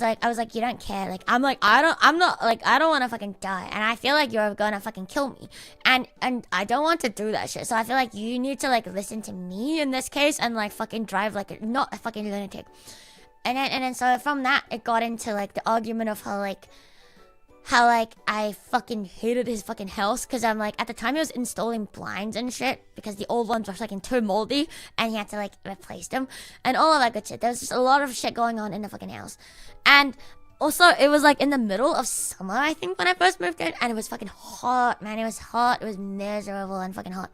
like, you don't care. Like, I'm like, I don't want to fucking die. And I feel like you're gonna fucking kill me. And I don't want to do that shit. So I feel like you need to, like, listen to me in this case and, like, fucking drive like not a fucking lunatic. And then so from that, it got into, like, the argument of how I fucking hated his fucking house, because I'm like, at the time he was installing blinds and shit because the old ones were fucking too moldy and he had to like replace them and all of that good shit. There was just a lot of shit going on in the fucking house. And also it was like in the middle of summer, I think, when I first moved in, and it was fucking hot, man. It was hot, it was miserable and fucking hot.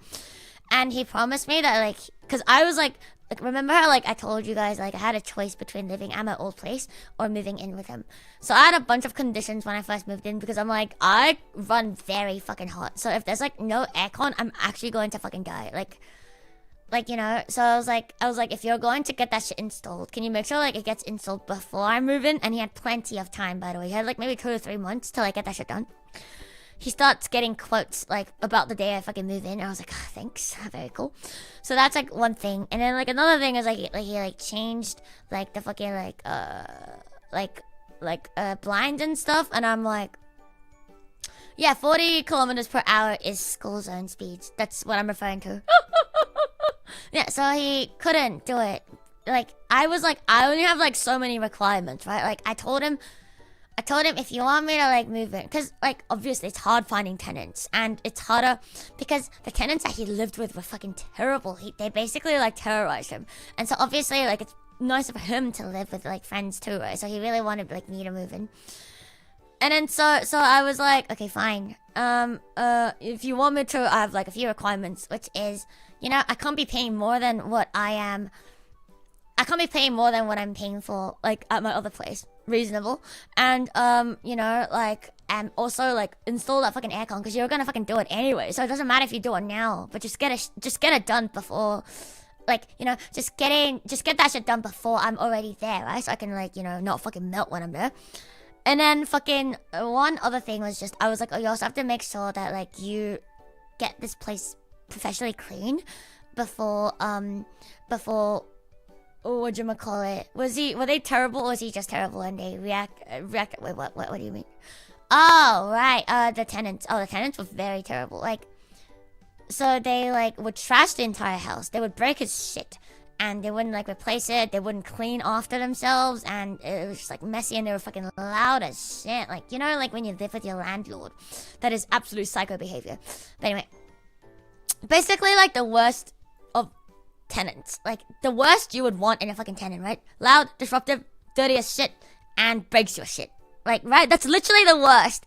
And he promised me that, like, because I was like, remember how, like, I told you guys, like, I had a choice between living at my old place or moving in with him. So I had a bunch of conditions when I first moved in, because I'm like, I run very fucking hot. So if there's, like, no aircon, I'm actually going to fucking die. Like, you know, so I was like, if you're going to get that shit installed, can you make sure, like, it gets installed before I move in? And he had plenty of time, by the way. He had, like, maybe 2 or 3 months to, like, get that shit done. He starts getting quotes, like, about the day I fucking move in. And I was like, oh, thanks. Very cool. So that's, like, one thing. And then, like, another thing is, like, he changed, like, the fucking, blinds and stuff. And I'm like, yeah, 40 kilometers per hour is school zone speeds. That's what I'm referring to. Yeah, so he couldn't do it. Like, I was like, I only have, like, so many requirements, right? Like, I told him, if you want me to, like, move in, because, like, obviously it's hard finding tenants, and it's harder because the tenants that he lived with were fucking terrible. They basically, like, terrorized him. And so obviously, like, it's nice for him to live with, like, friends too, right? So he really wanted, like, me to move in. And then so I was like, okay, fine. If you want me to, I have, like, a few requirements, which is, you know, I can't be paying more than what I'm paying for, like, at my other place. Reasonable. And you know, like, and also, like, install that fucking aircon, because you're gonna fucking do it anyway, so it doesn't matter if you do it now, but just get it done before, like, you know, just get that shit done before I'm already there, right? So I can, like, you know, not fucking melt when I'm there. And then fucking one other thing was just, I was like, oh, you also have to make sure that, like, you get this place professionally clean before whatchamacallit? Were they terrible, or was he just terrible and they react? Wait, what do you mean? Oh, right, the tenants. Oh, the tenants were very terrible. Like, so they, like, would trash the entire house. They would break his shit, and they wouldn't, like, replace it. They wouldn't clean after themselves, and it was just, like, messy, and they were fucking loud as shit. Like, you know, like, when you live with your landlord. That is absolute psycho behavior. But anyway, basically like the worst of tenants. Like the worst you would want in a fucking tenant, right? Loud, disruptive, dirty as shit, and breaks your shit. Like, right? That's literally the worst.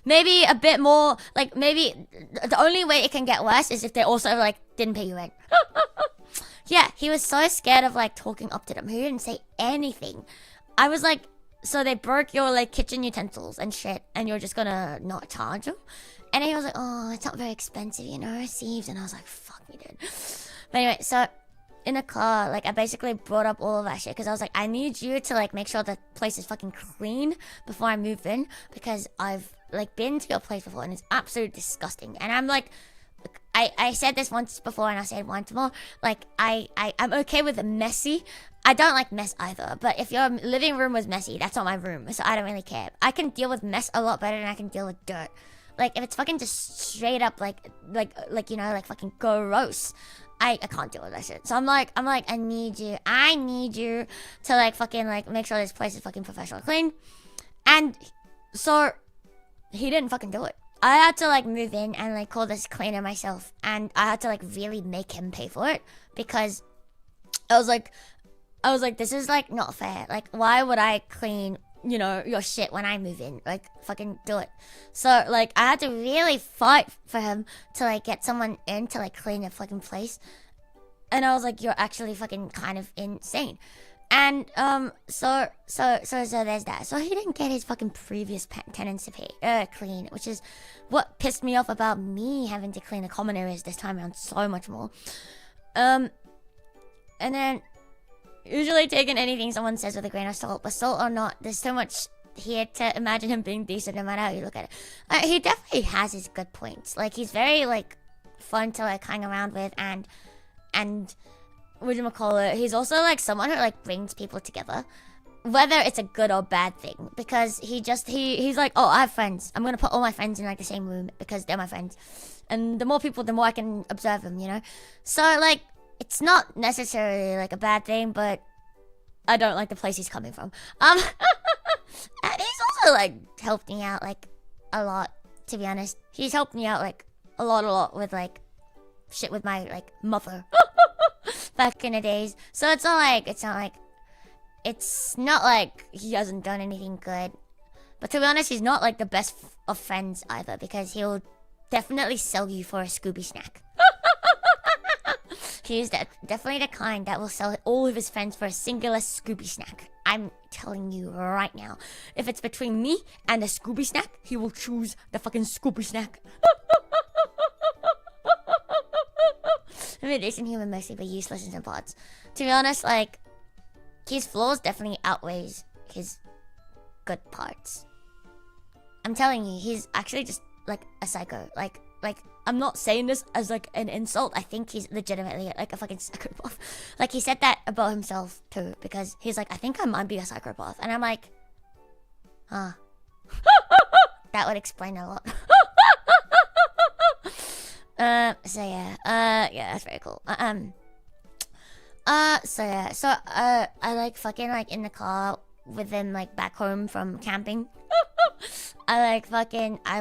Maybe a bit more, like maybe the only way it can get worse is if they also like didn't pay you rent. Yeah, he was so scared of like talking up to them. He didn't say anything. I was like, so they broke your like kitchen utensils and shit, and you're just gonna not charge them? And he was like, oh, it's not very expensive, you know, received. And I was like, fuck me, dude. But anyway, so in the car, like I basically brought up all of that shit because I was like, I need you to like make sure the place is fucking clean before I move in, because I've like been to your place before and it's absolutely disgusting. And I'm like, I said this once before and I'll say it once more. Like I'm okay with the messy. I don't like mess either, but if your living room was messy, that's not my room, so I don't really care. I can deal with mess a lot better than I can deal with dirt. Like if it's fucking just straight up like you know, like fucking gross, I can't deal with that shit. So I'm like I need you to like fucking like make sure this place is fucking professional clean. And so he didn't fucking do it. I had to like move in and like call this cleaner myself, and I had to like really make him pay for it because I was like, this is like not fair. Like, why would I clean, you know, your shit when I move in? Like, fucking do it. So like I had to really fight for him to like get someone in to like clean the fucking place. And I was like, you're actually fucking kind of insane. And so there's that. So he didn't get his fucking previous tenants to pay clean, which is what pissed me off about me having to clean the common areas this time around so much more. And then usually taking anything someone says with a grain of salt, but salt or not, there's so much here to imagine him being decent no matter how you look at it. He definitely has his good points. Like he's very like fun to like hang around with, and whatchamacallit, he's also like someone who like brings people together, whether it's a good or bad thing, because he's like, oh, I have friends, I'm gonna put all my friends in like the same room because they're my friends, and the more people the more I can observe them, you know. So like it's not necessarily like a bad thing, but I don't like the place he's coming from. And he's also like helped me out like a lot, to be honest. He's helped me out like a lot with like shit with my like mother back in the days. So it's not like he hasn't done anything good. But to be honest, he's not like the best of friends either, because he'll definitely sell you for a Scooby snack. He's definitely the kind that will sell all of his friends for a singular Scooby snack. I'm telling you right now. If it's between me and a Scooby snack, he will choose the fucking Scooby snack. I'm a decent human mostly, but useless in some parts. To be honest, like, his flaws definitely outweighs his good parts. I'm telling you, he's actually just like a psycho. Like I'm not saying this as like an insult. I think he's legitimately like a fucking psychopath. Like he said that about himself too, because he's like, I think I might be a psychopath, and I'm like, huh. That would explain a lot. So yeah, that's very cool. I like fucking like in the car with him like back home from camping. I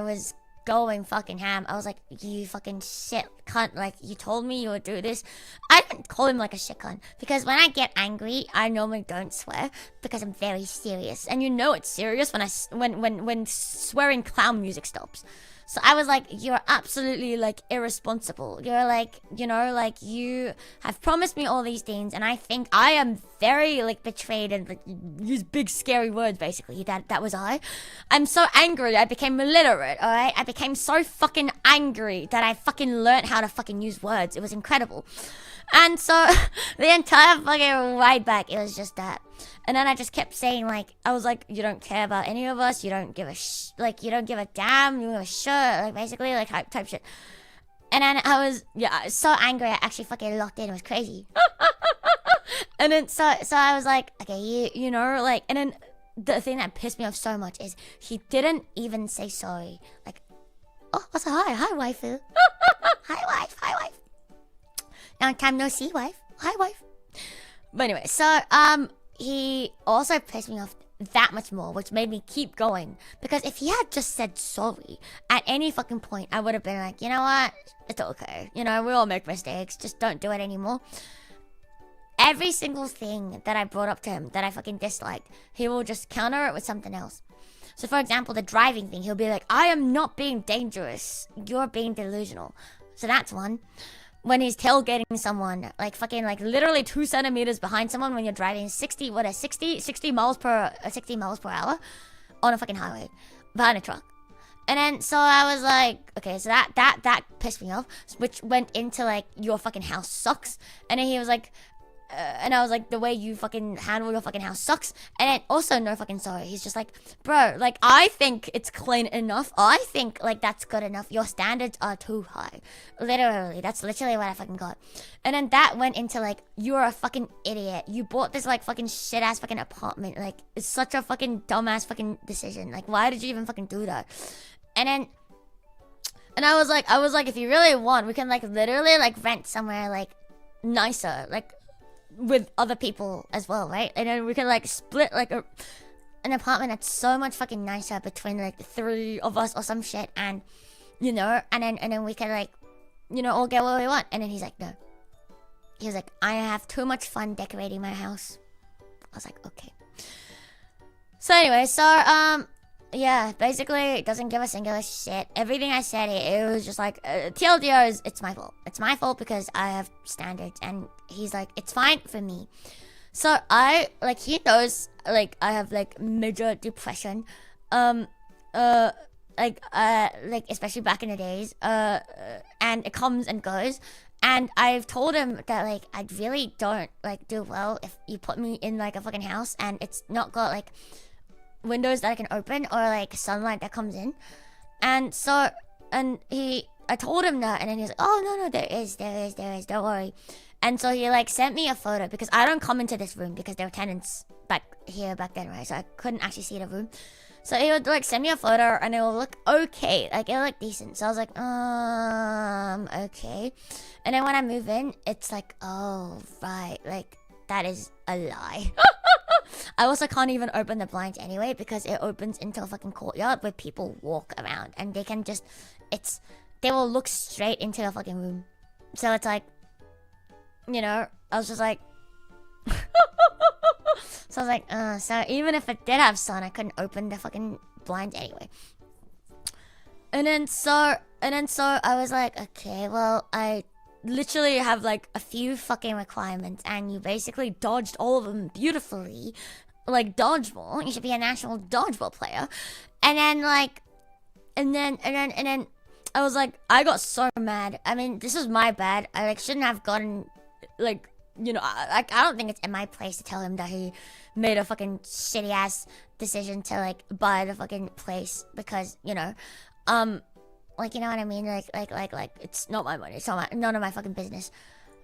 was going fucking ham. I was like, you fucking shit cunt, like you told me you would do this. I didn't call him like a shit cunt, because when I get angry I normally don't swear because I'm very serious, and you know it's serious when swearing clown music stops. So I was like, you're absolutely like irresponsible. You're like, you know, like you have promised me all these things, and I think I am very like betrayed, and like use big scary words basically. That was I. I'm so angry I became illiterate, alright? I became so fucking angry that I fucking learned how to fucking use words. It was incredible. And so the entire fucking ride back, it was just that. And then I just kept saying, like, I was like, you don't care about any of us. You don't give a you don't give a damn. You don't give a shit. Like, basically, like, type shit. And then I was so angry. I actually fucking locked in. It was crazy. And then, so I was like, okay, you know, like, and then the thing that pissed me off so much is he didn't even say sorry. Like, oh, what's hi, waifu. Hi, wife. Long time no see, wife. Hi, wife. But anyway, so, he also pissed me off that much more, which made me keep going. Because if he had just said sorry at any fucking point, I would have been like, you know what? It's okay. You know, we all make mistakes. Just don't do it anymore. Every single thing that I brought up to him that I fucking disliked, he will just counter it with something else. So for example, the driving thing, he'll be like, I am not being dangerous. You're being delusional. So that's one. When he's tailgating someone, like fucking like literally 2 centimeters behind someone when you're driving 60 miles per hour on a fucking highway behind a truck. And then so I was like, okay, so that pissed me off, which went into like, your fucking house sucks. And then he was like, and I was like, the way you fucking handle your fucking house sucks. And then also no fucking sorry. He's just like, bro, like I think it's clean enough. I think like that's good enough. Your standards are too high. Literally, that's literally what I fucking got. And then that went into like, you're a fucking idiot. You bought this like fucking shit ass fucking apartment. Like it's such a fucking dumbass fucking decision. Like why did you even fucking do that? And I was like, if you really want, we can like literally like rent somewhere like nicer, like with other people as well, right? And then we can like split like an apartment that's so much fucking nicer between like the 3 of us or some shit, and you know, and then we can like, you know, all get what we want. And then he's like, no. He was like, I have too much fun decorating my house. I was like, okay. So anyway, so yeah, basically it doesn't give a singular shit. Everything I said, it was just like, TLDR is, it's my fault. It's my fault because I have standards, and he's like, it's fine for me. So I, like, he knows, like, I have, like, major depression. Like, especially back in the days, and it comes and goes. And I've told him that, like, I really don't, like, do well if you put me in, like, a fucking house and it's not got, like, windows that I can open or like sunlight that comes in. And so, and I told him that, and then he's like, oh no, there is, don't worry. And so he like sent me a photo, because I don't come into this room because there were tenants back then, right? So I couldn't actually see the room. So he would like send me a photo and it will look okay, like it'll look decent. So I was like, okay. And then when I move in, it's like, oh right, like that is a lie. I also can't even open the blinds anyway, because it opens into a fucking courtyard where people walk around and they can just, they will look straight into the fucking room. So it's like, you know, I was just like, so I was like, so even if it did have sun, I couldn't open the fucking blinds anyway. And then so I was like, okay, well, I literally have like a few fucking requirements, and you basically dodged all of them beautifully, like dodgeball. You should be a national dodgeball player. And then like, and then I was like, I got so mad. I mean, this was my bad. I like shouldn't have gotten, like, you know, I don't think it's in my place to tell him that he made a fucking shitty ass decision to like buy the fucking place, because, you know, like, you know what I mean? Like, it's not my money. It's not none of my fucking business.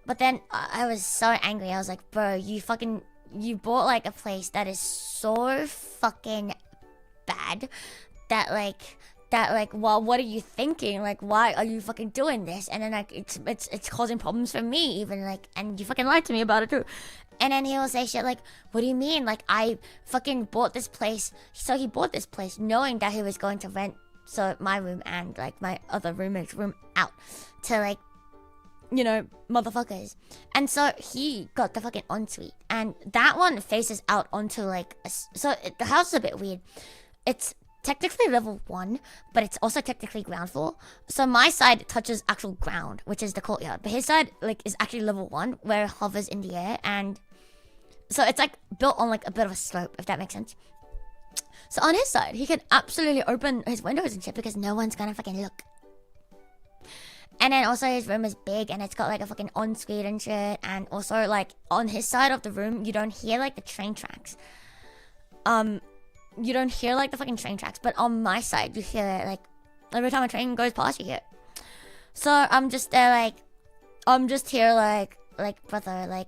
But then I was so angry. I was like, bro, you bought like a place that is so fucking bad that like, well, what are you thinking? Like, why are you fucking doing this? And then like, it's causing problems for me even, like, and you fucking lied to me about it too. And then he will say shit like, what do you mean? Like, I fucking bought this place. So he bought this place knowing that he was going to rent, so my room and like my other roommate's room out to like, you know, motherfuckers. And so he got the fucking ensuite, and that one faces out onto like the house is a bit weird. It's technically level 1, but it's also technically ground floor. So my side touches actual ground, which is the courtyard, but his side like is actually level 1 where it hovers in the air, and so it's like built on like a bit of a slope, if that makes sense. So on his side, he can absolutely open his windows and shit because no one's gonna fucking look. And then also his room is big and it's got like a fucking ensuite and shit. And also like on his side of the room, you don't hear like the train tracks. You don't hear like the fucking train tracks, but on my side, you hear it like every time a train goes past, you hear it. So I'm just there like, I'm just here like brother,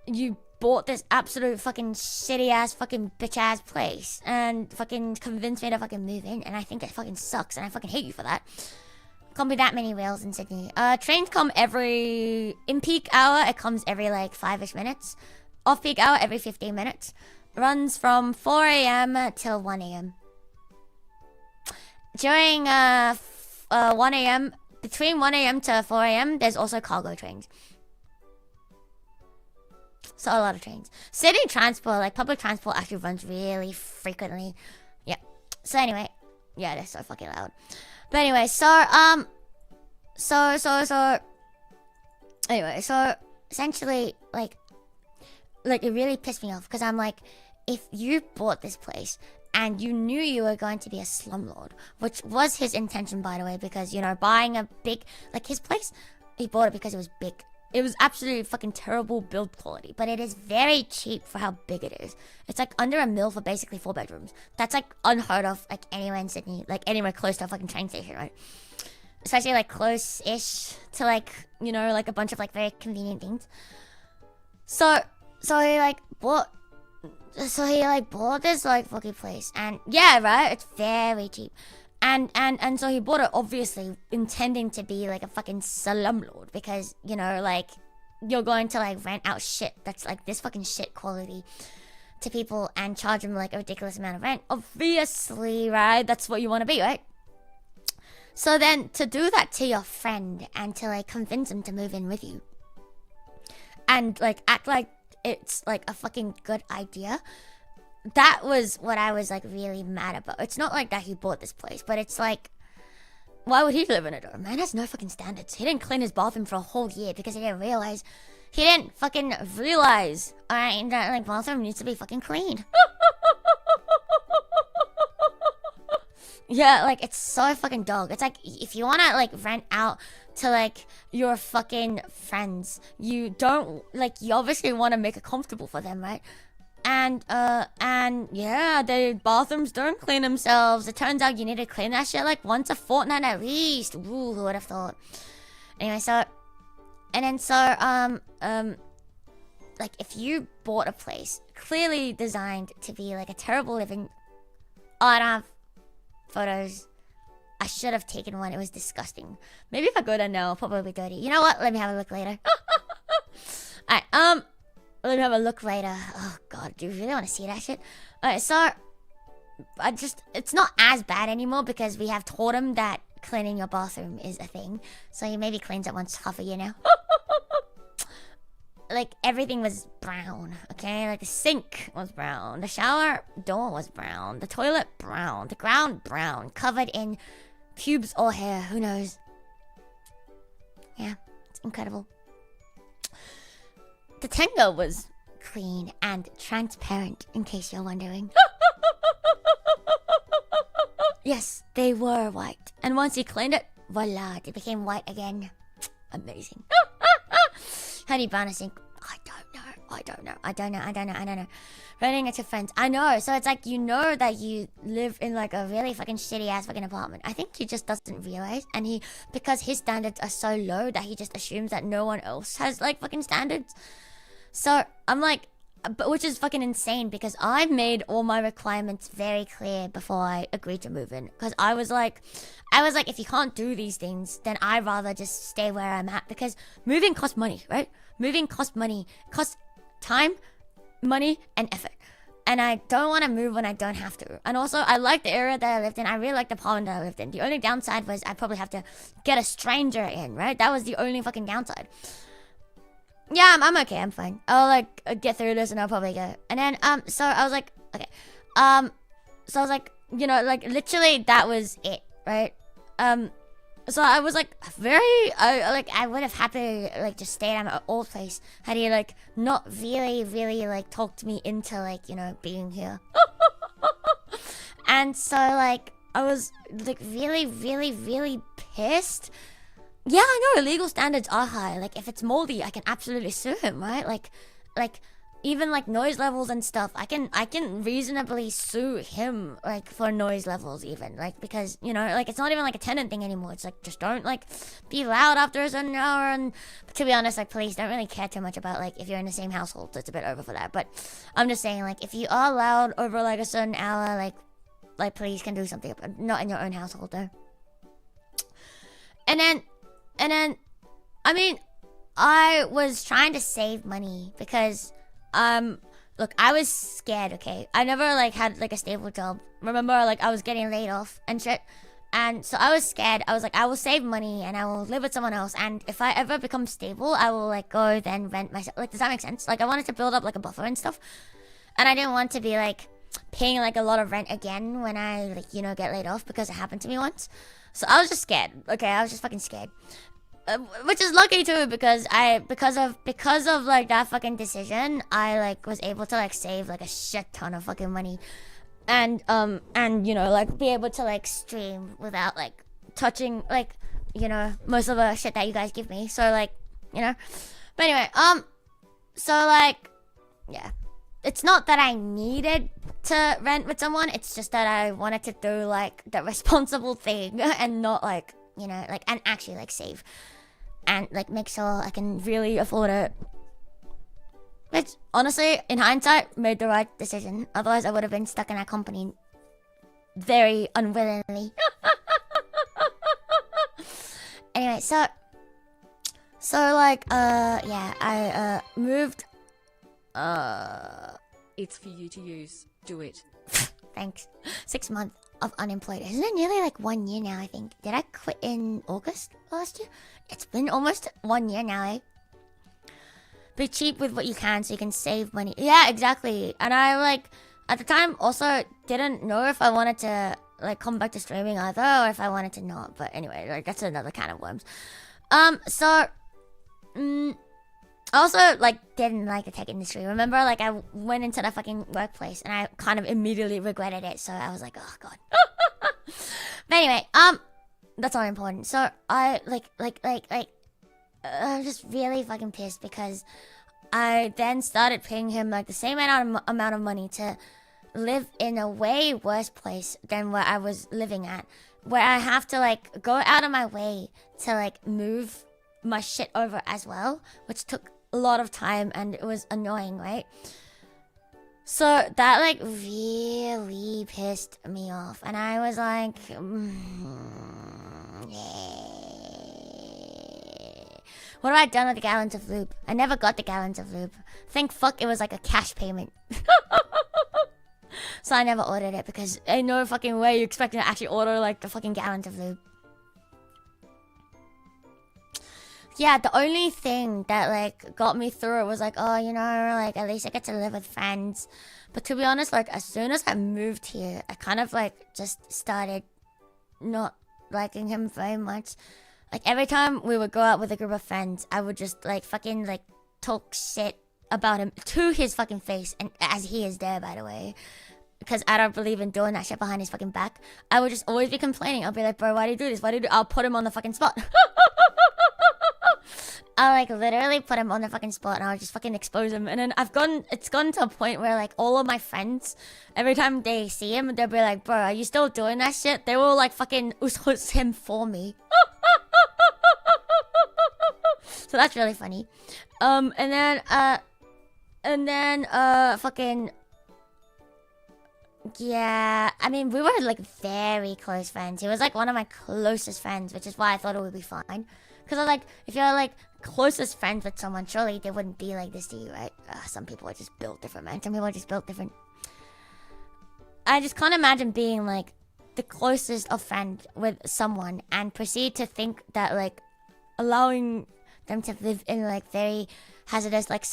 you bought this absolute fucking shitty ass fucking bitch ass place and fucking convinced me to fucking move in, and I think it fucking sucks and I fucking hate you for that. Can't be that many rails in Sydney. Trains come in peak hour, it comes every like 5-ish minutes. off-peak hour every 15 minutes. Runs from 4 a.m. till 1 a.m. During 1 a.m. Between 1 a.m. to 4 a.m. there's also cargo trains. So a lot of trains. City transport, like public transport, actually runs really frequently. Yeah. So anyway, yeah, they're so fucking loud. But anyway, anyway, so essentially, like it really pissed me off because I'm like, if you bought this place and you knew you were going to be a slumlord, which was his intention, by the way, because, you know, buying a big, like his place, he bought it because it was big. It was absolutely fucking terrible build quality, but it is very cheap for how big it is. It's like under $1 million for basically 4 bedrooms. That's like unheard of, like anywhere in Sydney, like anywhere close to a fucking train station, right? Especially like close-ish to like, you know, like a bunch of like very convenient things. So he like bought this like fucking place, and yeah, right, it's very cheap. And so he bought it obviously intending to be like a fucking slumlord because, you know, like you're going to like rent out shit that's like this fucking shit quality to people and charge them like a ridiculous amount of rent. Obviously, right? That's what you want to be, right? So then to do that to your friend and to like convince him to move in with you and like act like it's like a fucking good idea, that was what I was like really mad about. It's not like that he bought this place, but it's like, why would he live in it? Man has no fucking standards. He didn't clean his bathroom for a whole year because he didn't fucking realize, alright, that like bathroom needs to be fucking cleaned. Yeah, like it's so fucking dog. It's like if you wanna like rent out to like your fucking friends, you don't like, you obviously want to make it comfortable for them, right? And yeah, the bathrooms don't clean themselves. It turns out you need to clean that shit like once a fortnight at least. Ooh, who would have thought? Anyway, like if you bought a place clearly designed to be like a terrible living, oh, I don't have photos. I should have taken one. It was disgusting. Maybe if I go there now, I'll probably be dirty. You know what? Let me have a look later. Alright, let me have a look later. Oh god, do you really want to see that shit? Alright, so it's not as bad anymore because we have taught him that cleaning your bathroom is a thing. So he maybe cleans it once half a year now. Like everything was brown, okay? Like the sink was brown, the shower door was brown, the toilet brown, the ground brown, covered in pubes or hair, who knows? Yeah, it's incredible. The Tenga was clean and transparent, in case you're wondering. Yes, they were white. And once he cleaned it, voila, they became white again. Amazing. How do you burn a sink? I don't know. Renting it to friends. I know. So it's like, you know that you live in like a really fucking shitty ass fucking apartment. I think he just doesn't realize. And because his standards are so low that he just assumes that no one else has like fucking standards. So I'm like, but which is fucking insane because I made all my requirements very clear before I agreed to move in. Because I was like, if you can't do these things, then I'd rather just stay where I'm at. Because moving costs money, right? Moving costs money. Costs time, money, and effort. And I don't want to move when I don't have to. And also, I like the area that I lived in. I really like the apartment that I lived in. The only downside was I'd probably have to get a stranger in, right? That was the only fucking downside. Yeah, I'm okay. I'm fine. I'll like get through this and I'll probably go. And then so I was like, okay, so I was like, you know, like literally that was it, right? So I was like I would have happily like just stayed at my old place had he like not really like talked me into like, you know, being here. And so like I was like really pissed. Yeah, I know illegal standards are high. Like if it's moldy, I can absolutely sue him, right? Like even like noise levels and stuff, I can reasonably sue him like for noise levels even, like because, you know, like it's not even like a tenant thing anymore. It's like just don't like be loud after a certain hour. And to be honest, like police don't really care too much about like if you're in the same household, so it's a bit over for that. But I'm just saying, like if you are loud over like a certain hour, like police can do something about it. Not in your own household though. And then I mean, I was trying to save money because look, I was scared, okay? I never, like, had, like, a stable job. Remember, like, I was getting laid off and shit. And so I was scared. I was like, I will save money and I will live with someone else. And if I ever become stable, I will, like, go then rent myself. Like, does that make sense? Like, I wanted to build up, like, a buffer and stuff. And I didn't want to be, like, paying, like, a lot of rent again when I, like, you know, get laid off, because it happened to me once. So I was just scared. Okay, I was just fucking scared. Which is lucky too, because because of like that fucking decision, I like was able to like save like a shit ton of fucking money, and you know, like be able to like stream without like touching, like, you know, most of the shit that you guys give me. So like, you know, but anyway, so like, yeah, it's not that I needed to rent with someone, it's just that I wanted to do like the responsible thing and not like, you know, like, and actually like save and like make sure I can really afford it. Which honestly, in hindsight, made the right decision. Otherwise I would have been stuck in that company very unwillingly. Anyway, so like yeah, I moved. It's for you to use. Do it. Thanks. 6 months of unemployed. Isn't it nearly like 1 year now, I think? Did I quit in August last year? It's been almost 1 year now, eh? Be cheap with what you can so you can save money. Yeah, exactly. And I, like, at the time also didn't know if I wanted to, like, come back to streaming either, or if I wanted to not. But anyway, like, that's another can of worms. I also, like, didn't like the tech industry. Remember, like, I went into the fucking workplace and I kind of immediately regretted it. So I was like, oh, God. But anyway, that's not important. So I, I'm just really fucking pissed because I then started paying him, like, the same amount of money to live in a way worse place than where I was living at. Where I have to, like, go out of my way to, like, move my shit over as well, which took a lot of time and it was annoying, right? So that like really pissed me off, and I was like, what have I done with the gallons of lube? I never got the gallons of lube. Thank fuck it was like a cash payment. So I never ordered it because ain't no fucking way you expect me to actually order like the fucking gallons of lube. Yeah, the only thing that, like, got me through it was, like, oh, you know, like, at least I get to live with friends. But to be honest, like, as soon as I moved here, I kind of, like, just started not liking him very much. Like, every time we would go out with a group of friends, I would just, like, fucking, like, talk shit about him to his fucking face. And as he is there, by the way. Because I don't believe in doing that shit behind his fucking back. I would just always be complaining. I'll be like, bro, why do you do this? Why do you do? I'll put him on the fucking spot. I'll like literally put him on the fucking spot and I'll just fucking expose him. And then it's gone to a point where like all of my friends, every time they see him, they'll be like, bro, are you still doing that shit? They will like fucking us him for me. So that's really funny. And then fucking, yeah, I mean, we were like very close friends. He was like one of my closest friends, which is why I thought it would be fine. Because I like, if you're like closest friends with someone, surely they wouldn't be like this to you, right? Some people are just built different, man. Some people are just built different. I just can't imagine being like the closest of friend with someone and proceed to think that like allowing them to live in like very hazardous, like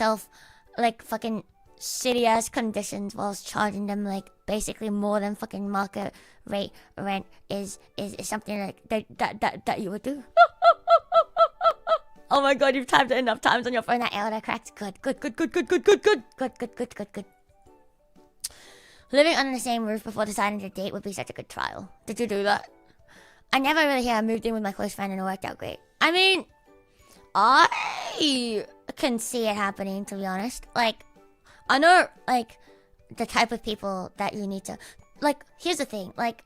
like fucking shitty ass conditions whilst charging them like basically more than fucking market rate rent is something like that you would do. Oh my god, you've typed it enough times on your phone that elder cracked. Good. Living under the same roof before deciding to date would be such a good trial. Did you do that? I never really hear I moved in with my close friend and it worked out great. I mean, I can see it happening, to be honest. Like, I know, like, the type of people that you need to... Like, here's the thing. Like,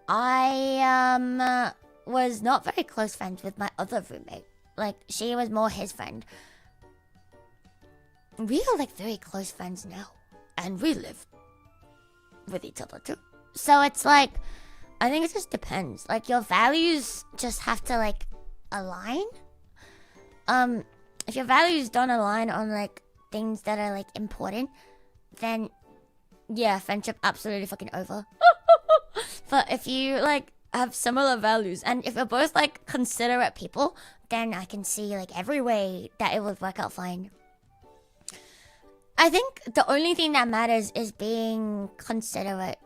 I, was not very close friends with my other roommate. Like, she was more his friend. We are, like, very close friends now. And we live with each other, too. So it's, like, I think it just depends. Like, your values just have to, like, align. If your values don't align on, like, things that are like important, then yeah, friendship absolutely fucking over. But if you like have similar values and if you're both like considerate people, then I can see like every way that it would work out fine. I think the only thing that matters is being considerate.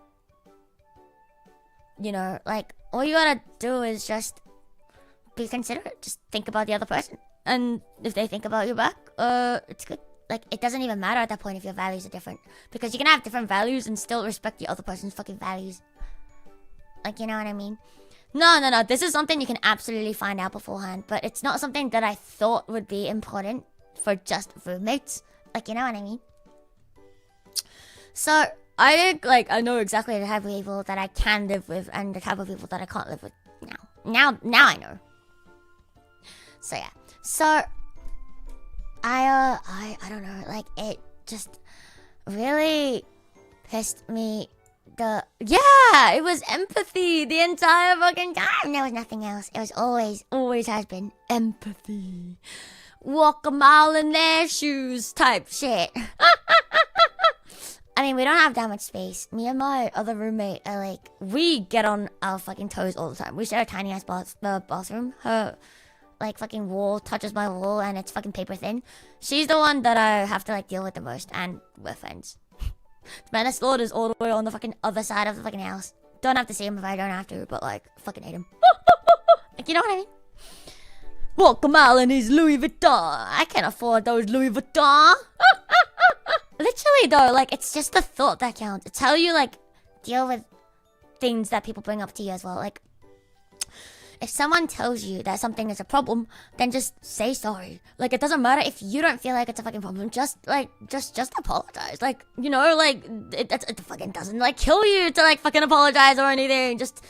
You know, like all you gotta do is just be considerate. Just think about the other person. And if they think about you back, it's good. Like, it doesn't even matter at that point if your values are different. Because you can have different values and still respect the other person's fucking values. Like, you know what I mean? No. This is something you can absolutely find out beforehand. But it's not something that I thought would be important for just roommates. Like, you know what I mean? So, I think, like, I know exactly the type of people that I can live with and the type of people that I can't live with now. Now I know. So, yeah. So, I don't know, like, it just really pissed me it was empathy the entire fucking time. There was nothing else. It was always has been empathy. Walk a mile in their shoes type shit. I mean, we don't have that much space. Me and my other roommate are like, we get on our fucking toes all the time. We share a tiny ass bathroom. Her like fucking wall touches my wall and it's fucking paper thin. She's the one that I have to like deal with the most, and we're friends. Menace Lord is all the way on the fucking other side of the fucking house. Don't have to see him if I don't have to, but like fucking hate him. Like, you know what I mean? Walk a mile in his Louis Vuitton. I can't afford those Louis Vuitton. Literally though, like it's just the thought that counts. It's how you like deal with things that people bring up to you as well. Like, if someone tells you that something is a problem, then just say sorry. Like, it doesn't matter if you don't feel like it's a fucking problem. Just apologize. Like, you know, like, it fucking doesn't, like, kill you to, like, fucking apologize or anything. Just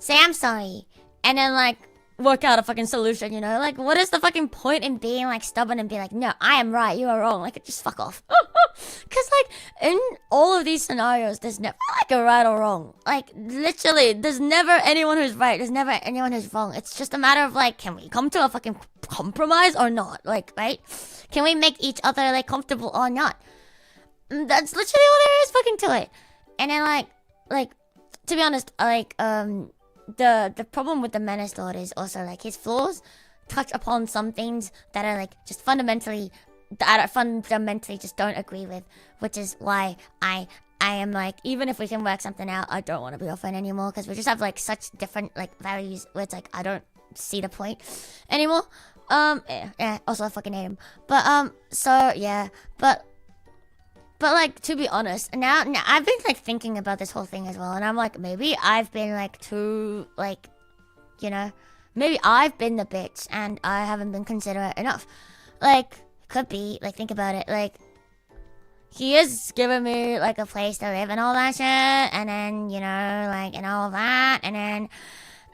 say I'm sorry. And then, like, work out a fucking solution, you know? Like, what is the fucking point in being, like, stubborn and be like, no, I am right, you are wrong. Like, just fuck off. Because, like, in all of these scenarios, there's never, like, a right or wrong. Like, literally, there's never anyone who's right. There's never anyone who's wrong. It's just a matter of, like, can we come to a fucking compromise or not? Like, right? Can we make each other, like, comfortable or not? That's literally all there is fucking to it. And then, like, to be honest, like, the problem with the Menace Lord is also, like, his flaws touch upon some things that are, like, just fundamentally just don't agree with, which is why I am like, even if we can work something out, I don't want to be your friend anymore, because we just have like such different like values where it's like I don't see the point anymore. Also I fucking hate him. But so yeah, but like, to be honest, now I've been like thinking about this whole thing as well, and I'm like, maybe I've been like too, like, you know, maybe I've been the bitch and I haven't been considerate enough. Like, could be, like, think about it, like, he is giving me, like, a place to live and all that shit, and then, you know, like, and all of that, and then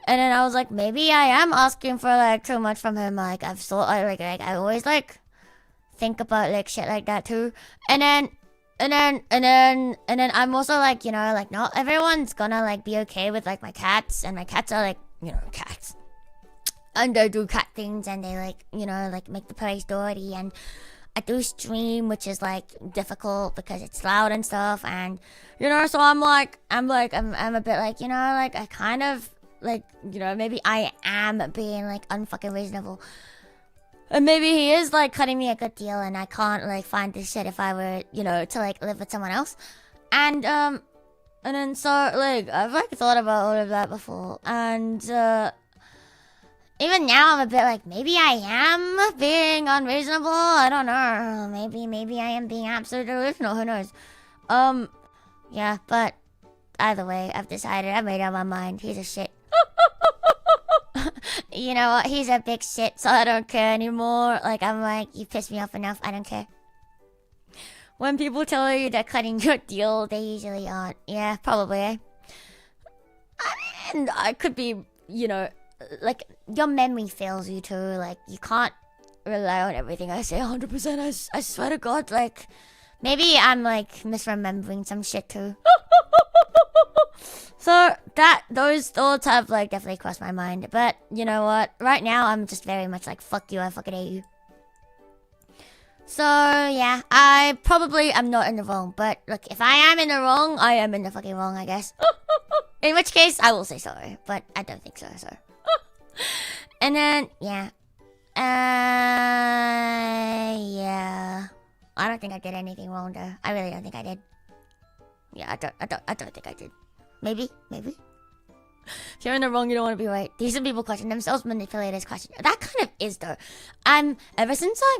I was like, maybe I am asking for, like, too much from him. Like, I've thought, like, I always, like, think about, like, shit like that, too, and then I'm also, like, you know, like, not everyone's gonna, like, be okay with, like, my cats, and my cats are, like, you know, cats. And they do cat things, and they, like, you know, like, make the place dirty, and I do stream, which is, like, difficult because it's loud and stuff, and, you know, so I'm a bit, like, you know, like, I kind of, like, you know, maybe I am being, like, unfucking reasonable, and maybe he is, like, cutting me a good deal, and I can't, like, find this shit if I were, you know, to, like, live with someone else, and then, so, like, I've, like, thought about all of that before, and, even now, I'm a bit like, maybe I am being unreasonable. I don't know. Maybe I am being absolutely delusional. Who knows? Yeah, but either way, I've decided. I made up my mind. He's a shit. You know what? He's a big shit, so I don't care anymore. Like, I'm like, you pissed me off enough. I don't care. When people tell you they're cutting your deal, they usually aren't. Yeah, probably. I mean, I could be, you know, like, your memory fails you too. Like, you can't rely on everything I say 100%. I swear to God, like, maybe I'm, like, misremembering some shit too. So, those thoughts have, like, definitely crossed my mind. But, you know what? Right now, I'm just very much like, fuck you, I fucking hate you. So yeah, I probably am not in the wrong, but look, if I am in the wrong, I am in the fucking wrong, I guess. In which case, I will say sorry, but I don't think so, so. And then, yeah. Yeah. I don't think I did anything wrong though. I really don't think I did. Yeah, I don't think I did. Maybe. If you're in the wrong, you don't want to be right. Decent people question themselves, manipulators question. That kind of is though. Ever since I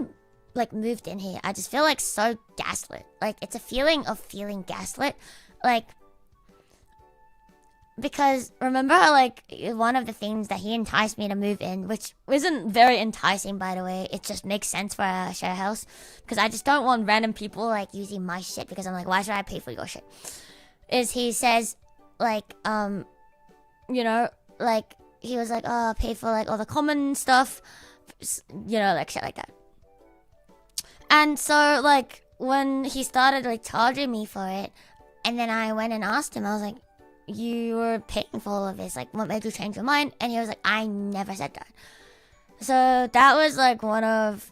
like moved in here, I just feel like so gaslit. Like it's a feeling of feeling gaslit. Like, because remember like one of the things that he enticed me to move in, which isn't very enticing by the way, it just makes sense for a share house, because I just don't want random people like using my shit, because I'm like, why should I pay for your shit? Is he says like you know, like he was like, oh, pay for like all the common stuff, you know, like shit like that. And so like when he started like charging me for it, and then I went and asked him, I was like, you were paying for all of this, like what made you change your mind? And he was like, I never said that. So that was like one of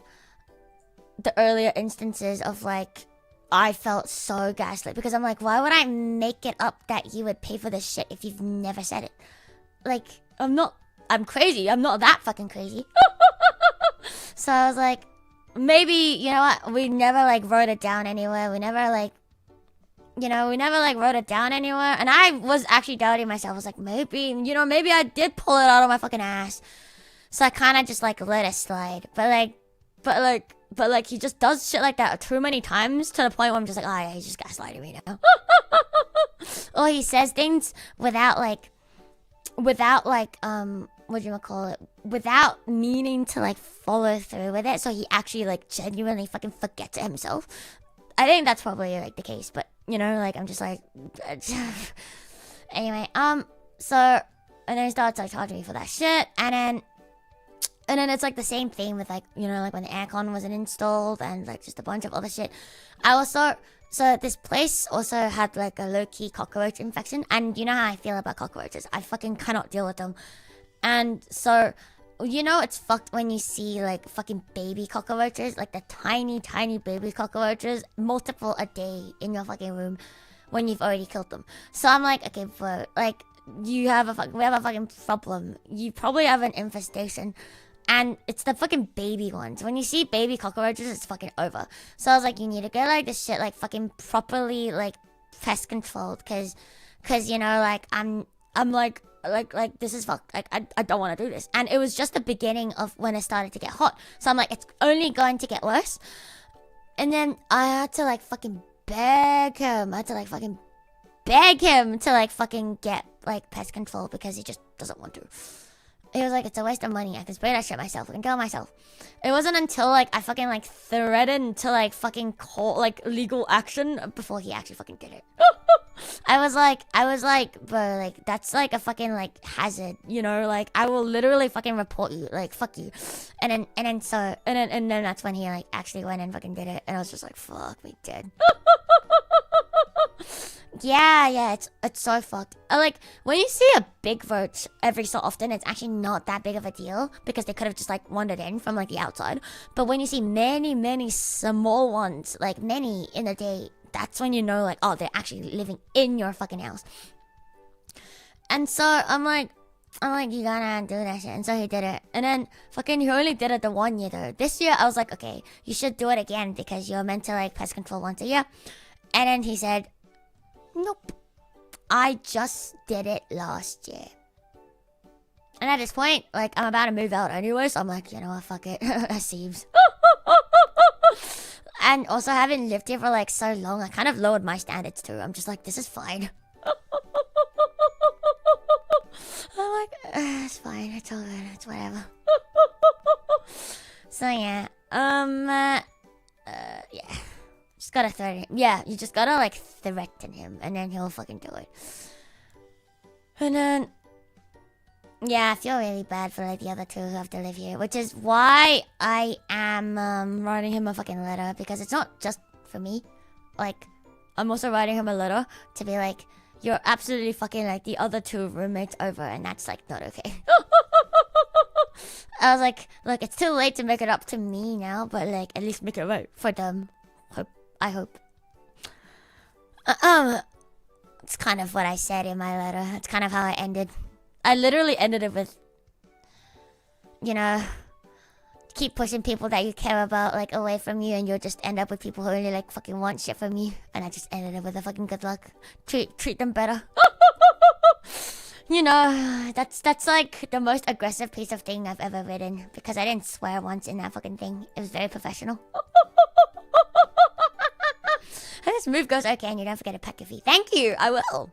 the earlier instances of like I felt so gaslit, because I'm like, why would I make it up that you would pay for this shit if you've never said it? Like, I'm crazy, I'm not that fucking crazy. So I was like, maybe, you know what, we never like wrote it down anywhere, we never like wrote it down anywhere. And I was actually doubting myself. I was like, maybe I did pull it out of my fucking ass. So I kind of just like let it slide. But he just does shit like that too many times to the point where I'm just like, oh yeah, he's just gaslighting me now. Or he says things without without meaning to like follow through with it. So he actually like genuinely fucking forgets it himself. I think that's probably like the case, but you know, like I'm just like anyway, so and then he starts like charging me for that shit, and then it's like the same thing with like, you know, like when the aircon wasn't installed and like just a bunch of other shit. So this place also had like a low-key cockroach infection, and you know how I feel about cockroaches. I fucking cannot deal with them. And so, you know, it's fucked when you see like fucking baby cockroaches, like the tiny baby cockroaches, multiple a day in your fucking room when you've already killed them. So I'm like, okay, bro, like we have a fucking problem. You probably have an infestation, and it's the fucking baby ones. When you see baby cockroaches, it's fucking over. So I was like, you need to get like this shit like fucking properly like pest controlled, cause you know, like I'm like this is fucked. Like I don't want to do this. And it was just the beginning of when it started to get hot. So I'm like, it's only going to get worse. And then I had to like fucking beg him. to like fucking get like pest control, because he just doesn't want to. He was like, it's a waste of money. I can spray that shit myself. I can kill myself. It wasn't until like I fucking like threatened to like fucking call like legal action before he actually fucking did it. I was like, bro, like that's like a fucking like hazard, you know, like I will literally fucking report you, like fuck you. And then that's when he like actually went and fucking did it, and I was just like, fuck me dead. Yeah, it's so fucked. Like when you see a big roach every so often, it's actually not that big of a deal, because they could have just like wandered in from like the outside. But when you see many small ones, like many in a day, that's when you know like, oh, they're actually living in your fucking house. And so I'm like, you gotta do that shit. And so he did it. And then fucking he only did it the 1 year though. This year I was like, okay, you should do it again, because you're meant to like pest control once a year. And then he said, nope, I just did it last year. And at this point, like, I'm about to move out anyway, so I'm like, you know what, fuck it. It seems. And also, having lived here for like so long, I kind of lowered my standards too. I'm just like, this is fine. I'm like, it's fine, it's all good, it's whatever. So yeah, yeah. Just gotta threaten him. Yeah, you just gotta like threaten him, and then he'll fucking do it. And then, yeah, I feel really bad for like the other two who have to live here, which is why I am writing him a fucking letter, because it's not just for me. Like, I'm also writing him a letter to be like, you're absolutely fucking like the other two roommates over, and that's like not okay. I was like, look, it's too late to make it up to me now, but like at least make it right for them. I hope. It's kind of what I said in my letter. It's kind of how I ended. I literally ended it with, you know, keep pushing people that you care about like away from you, and you'll just end up with people who really like fucking want shit from you. And I just ended it with a fucking good luck. Treat them better. You know, that's like the most aggressive piece of thing I've ever written, because I didn't swear once in that fucking thing. It was very professional. And this move goes okay, and you don't forget to pack your feet. Thank you, I will.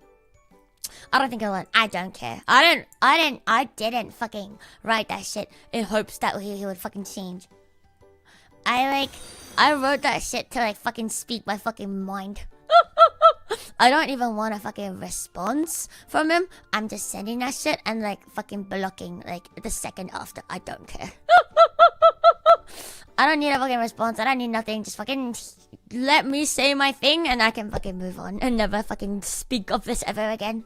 I don't think I will. I don't care. I didn't fucking write that shit in hopes that he would fucking change. I wrote that shit to like fucking speak my fucking mind. I don't even want a fucking response from him. I'm just sending that shit and like fucking blocking like the second after. I don't care. I don't need a fucking response. I don't need nothing. Just fucking let me say my thing and I can fucking move on and never fucking speak of this ever again.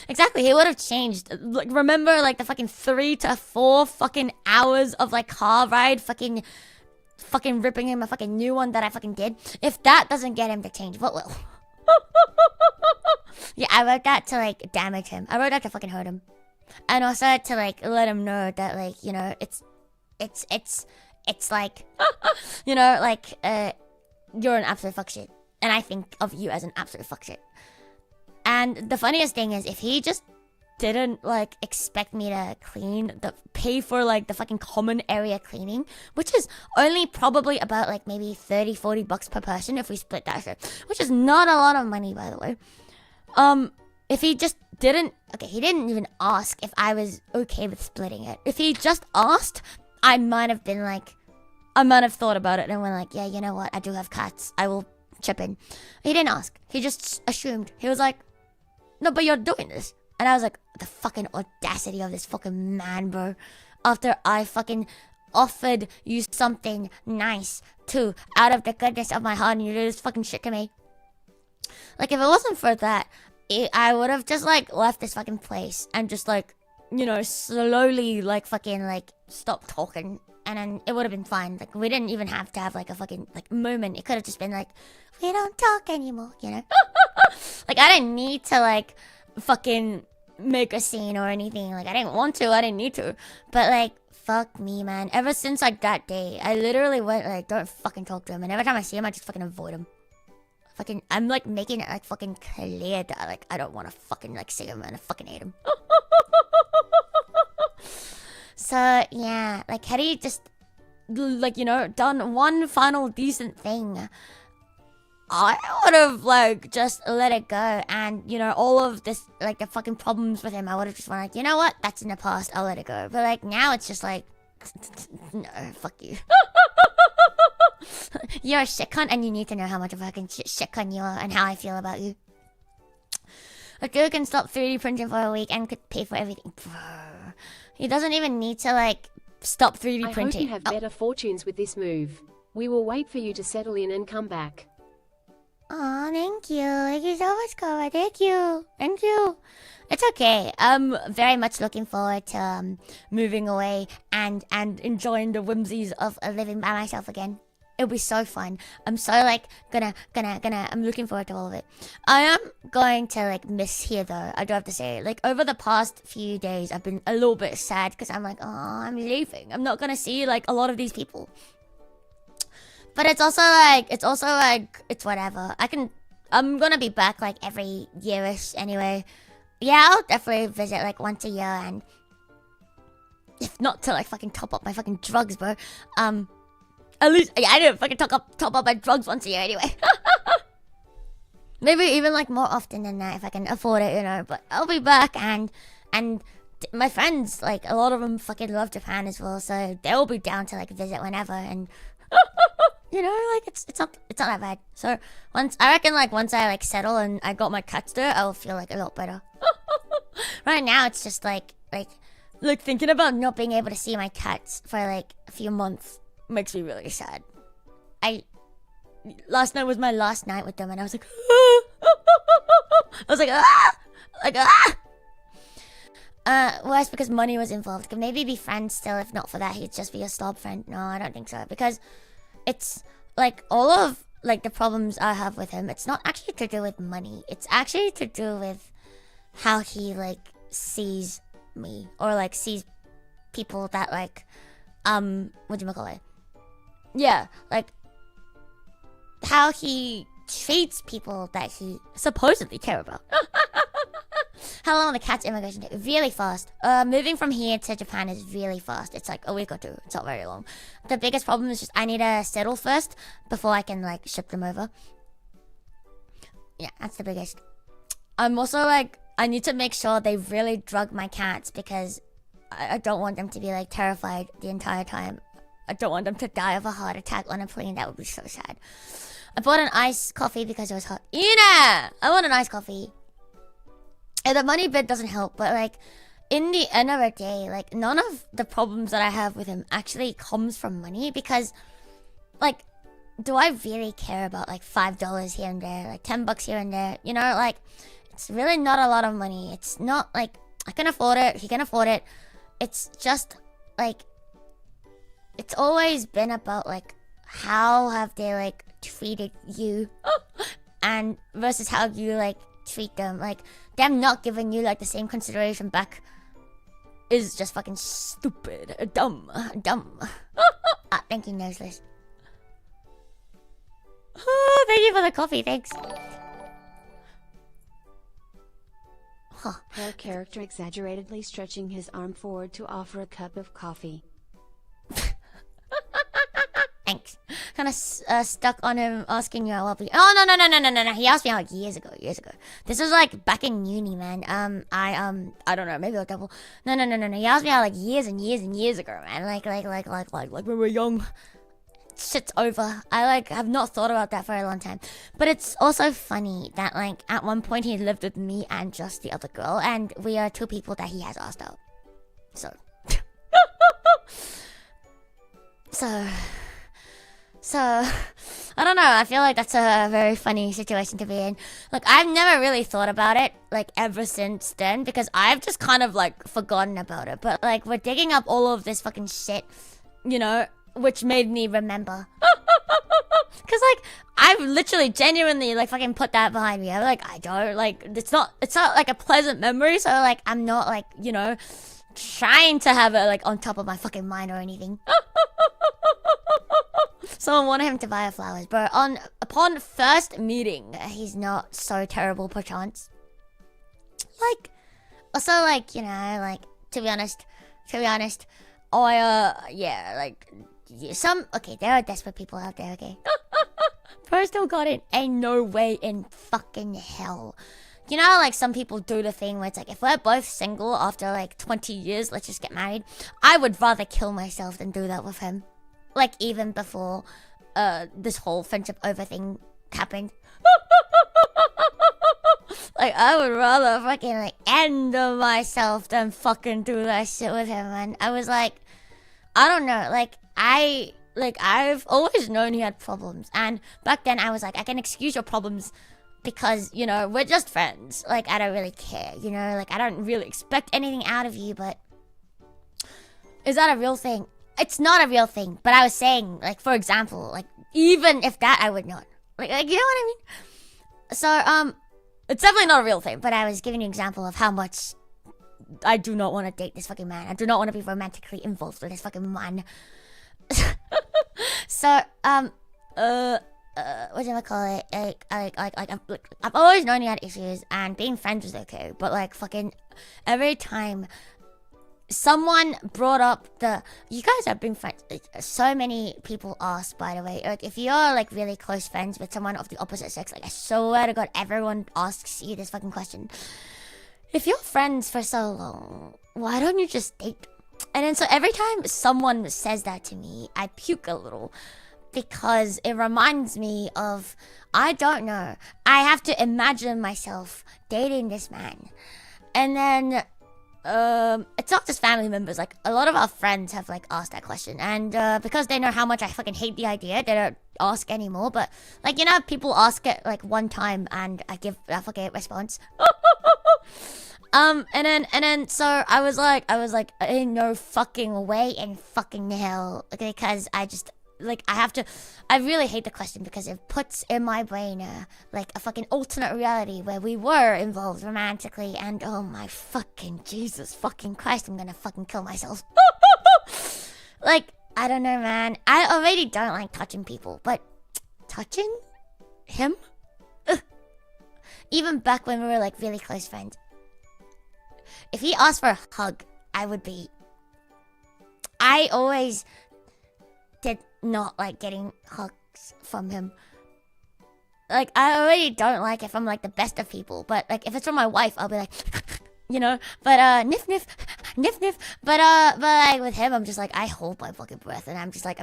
Exactly, he would have changed. Like, remember like the fucking 3 to 4 fucking hours of like car ride fucking ripping him a fucking new one that I fucking did? If that doesn't get him to change, what will? Yeah, I wrote that to like damage him. I wrote that to fucking hurt him. And also to like let him know that like, you know, it's like you know, like you're an absolute fuck shit. And I think of you as an absolute fuck shit. And the funniest thing is, if he just didn't like expect me to pay for like the fucking common area cleaning, which is only probably about like maybe 30-40 bucks per person if we split that shit, which is not a lot of money, by the way. If he just didn't, okay, he didn't even ask if I was okay with splitting it. If he just asked, I might have thought about it and went like, yeah, you know what, I do have cats, I will chip in. He didn't ask. He just assumed. He was like, no, but you're doing this. And I was like, the fucking audacity of this fucking man, bro. After I fucking offered you something nice too, out of the goodness of my heart, and you do this fucking shit to me. Like, if it wasn't for that, I would have just like left this fucking place and just like, you know, slowly like fucking like stop talking, and then it would have been fine. Like, we didn't even have to have like a fucking like moment. It could have just been like, we don't talk anymore, you know. Like, I didn't need to like fucking make a scene or anything. Like, I didn't want to, I didn't need to, but like, fuck me, man. Ever since like that day, I literally went like, don't fucking talk to him, and every time I see him, I just fucking avoid him. Fucking, I'm like making it like fucking clear that like I don't want to fucking like see him, and I fucking hate him. So yeah, like, had he just like, you know, done one final decent thing, I would have like just let it go, and you know, all of this like the fucking problems with him, I would have just been like, you know what, that's in the past, I'll let it go. But like now it's just like, no, fuck you. You're a shit cunt, and you need to know how much of a fucking shit cunt you are and how I feel about you. A dude can stop 3D printing for a week and could pay for everything. Bro, he doesn't even need to like stop 3D printing. I hope you have better fortunes with this move. We will wait for you to settle in and come back. Aw, thank you. Thank you so much, Cora. Thank you. Thank you. It's okay. I'm very much looking forward to moving away and enjoying the whimsies of living by myself again. It'll be so fun. I'm so like I'm looking forward to all of it. I am going to like miss here though, I do have to say. Like, over the past few days, I've been a little bit sad because I'm like, oh, I'm leaving. I'm not gonna see like a lot of these people. But it's also like it's whatever. I'm gonna be back like every yearish anyway. Yeah, I'll definitely visit like once a year, and if not to like fucking top up my fucking drugs, bro. At least I didn't fucking top up my drugs once a year anyway. Maybe even like more often than that if I can afford it, you know. But I'll be back, and my friends, like a lot of them fucking love Japan as well, so they'll be down to like visit whenever, and you know, like it's not that bad. So I reckon once I like settle and I got my cats there, I'll feel like a lot better. Right now it's just like thinking about not being able to see my cats for like a few months makes me really sad. Last night was my last night with them, and I was like, I was like, ah! Worse because money was involved. Could maybe be friends still, if not for that, he'd just be a slob friend. No, I don't think so. Because it's, like, all of, like, the problems I have with him, it's not actually to do with money. It's actually to do with how he, like, sees me. Or, like, sees people that, like, what do you call it? Yeah, like, how he treats people that he supposedly care about. How long will the cat's immigration take? Really fast. Moving from here to Japan is really fast. It's like a week or two. It's not very long. The biggest problem is just I need to settle first before I can like ship them over. Yeah, that's the biggest. I'm also like, I need to make sure they really drug my cats because I don't want them to be like terrified the entire time. I don't want them to die of a heart attack on a plane. That would be so sad. I bought an iced coffee because it was hot. Ina! I want an iced coffee. And the money bit doesn't help, but like, in the end of the day, like, none of the problems that I have with him actually comes from money because, like, do I really care about like $5 here and there, like $10 here and there? You know, like, it's really not a lot of money. It's not like I can afford it, he can afford it. It's just like, it's always been about like, how have they like treated you and versus how you like treat them. Like, them not giving you like the same consideration back is just fucking stupid. Dumb. Thank you, Noseless. Thank you for the coffee, thanks. Her character exaggeratedly stretching his arm forward to offer a cup of coffee. Thanks. Kind of stuck on him asking you how well. Oh no. He asked me like years ago. This was like back in uni, man. I don't know, maybe I'll double. No. He asked me out like years and years ago, man. Like when we were young. Shit's over. I like have not thought about that for a long time. But it's also funny that like at one point he lived with me and just the other girl, and we are two people that he has asked out. So, I don't know, I feel like that's a very funny situation to be in. Like, I've never really thought about it, like, ever since then, because I've just kind of, like, forgotten about it. But, like, we're digging up all of this fucking shit, you know, which made me remember. Because, like, I've literally, genuinely, like, fucking put that behind me. I'm like, I don't, like, it's not, like, a pleasant memory, so, like, I'm not, like, you know, trying to have it, like, on top of my fucking mind or anything. Someone wanted him to buy her flowers, but upon first meeting, he's not so terrible perchance. Like, also, like, you know, like, to be honest, okay, there are desperate people out there, okay? Bro still got it, ain't no way in fucking hell. You know, like, some people do the thing where it's like, if we're both single after, like, 20 years, let's just get married. I would rather kill myself than do that with him. Like, even before this whole friendship over thing happened. Like, I would rather fucking, like, end myself than fucking do that shit with him, man. I was like, I don't know, like, I've always known he had problems. And back then, I was like, I can excuse your problems because, you know, we're just friends. Like, I don't really care, you know? Like, I don't really expect anything out of you, but is that a real thing? It's not a real thing, but I was saying, like, for example, like, even if that, I would not. Like, you know what I mean? So, it's definitely not a real thing, but I was giving you an example of how much I do not want to date this fucking man. I do not want to be romantically involved with this fucking man. So, what do I call it? I've always known he had issues, and being friends was okay, but, like, fucking every time someone brought up you guys have been friends, so many people ask, by the way, like, if you're, like, really close friends with someone of the opposite sex, like, I swear to God, everyone asks you this fucking question. If you're friends for so long, why don't you just date? And then so every time someone says that to me, I puke a little, because it reminds me of, I don't know, I have to imagine myself dating this man. And then it's not just family members, like, a lot of our friends have, like, asked that question, and because they know how much I fucking hate the idea, they don't ask anymore. But, like, you know, people ask it, like, one time, and I give a fucking response. So I was like, ain't no fucking way in fucking hell, because I really hate the question because it puts in my brain like a fucking alternate reality where we were involved romantically, and oh my fucking Jesus fucking Christ, I'm gonna fucking kill myself. Like, I don't know, man. I already don't like touching people, but touching him? Ugh. Even back when we were like really close friends. If he asked for a hug, I always did not like getting hugs from him. Like, I already don't like it from like the best of people, but like if it's from my wife, I'll be like, you know, but niff niff, niff niff. But like with him, I'm just like, I hold my fucking breath, and I'm just like.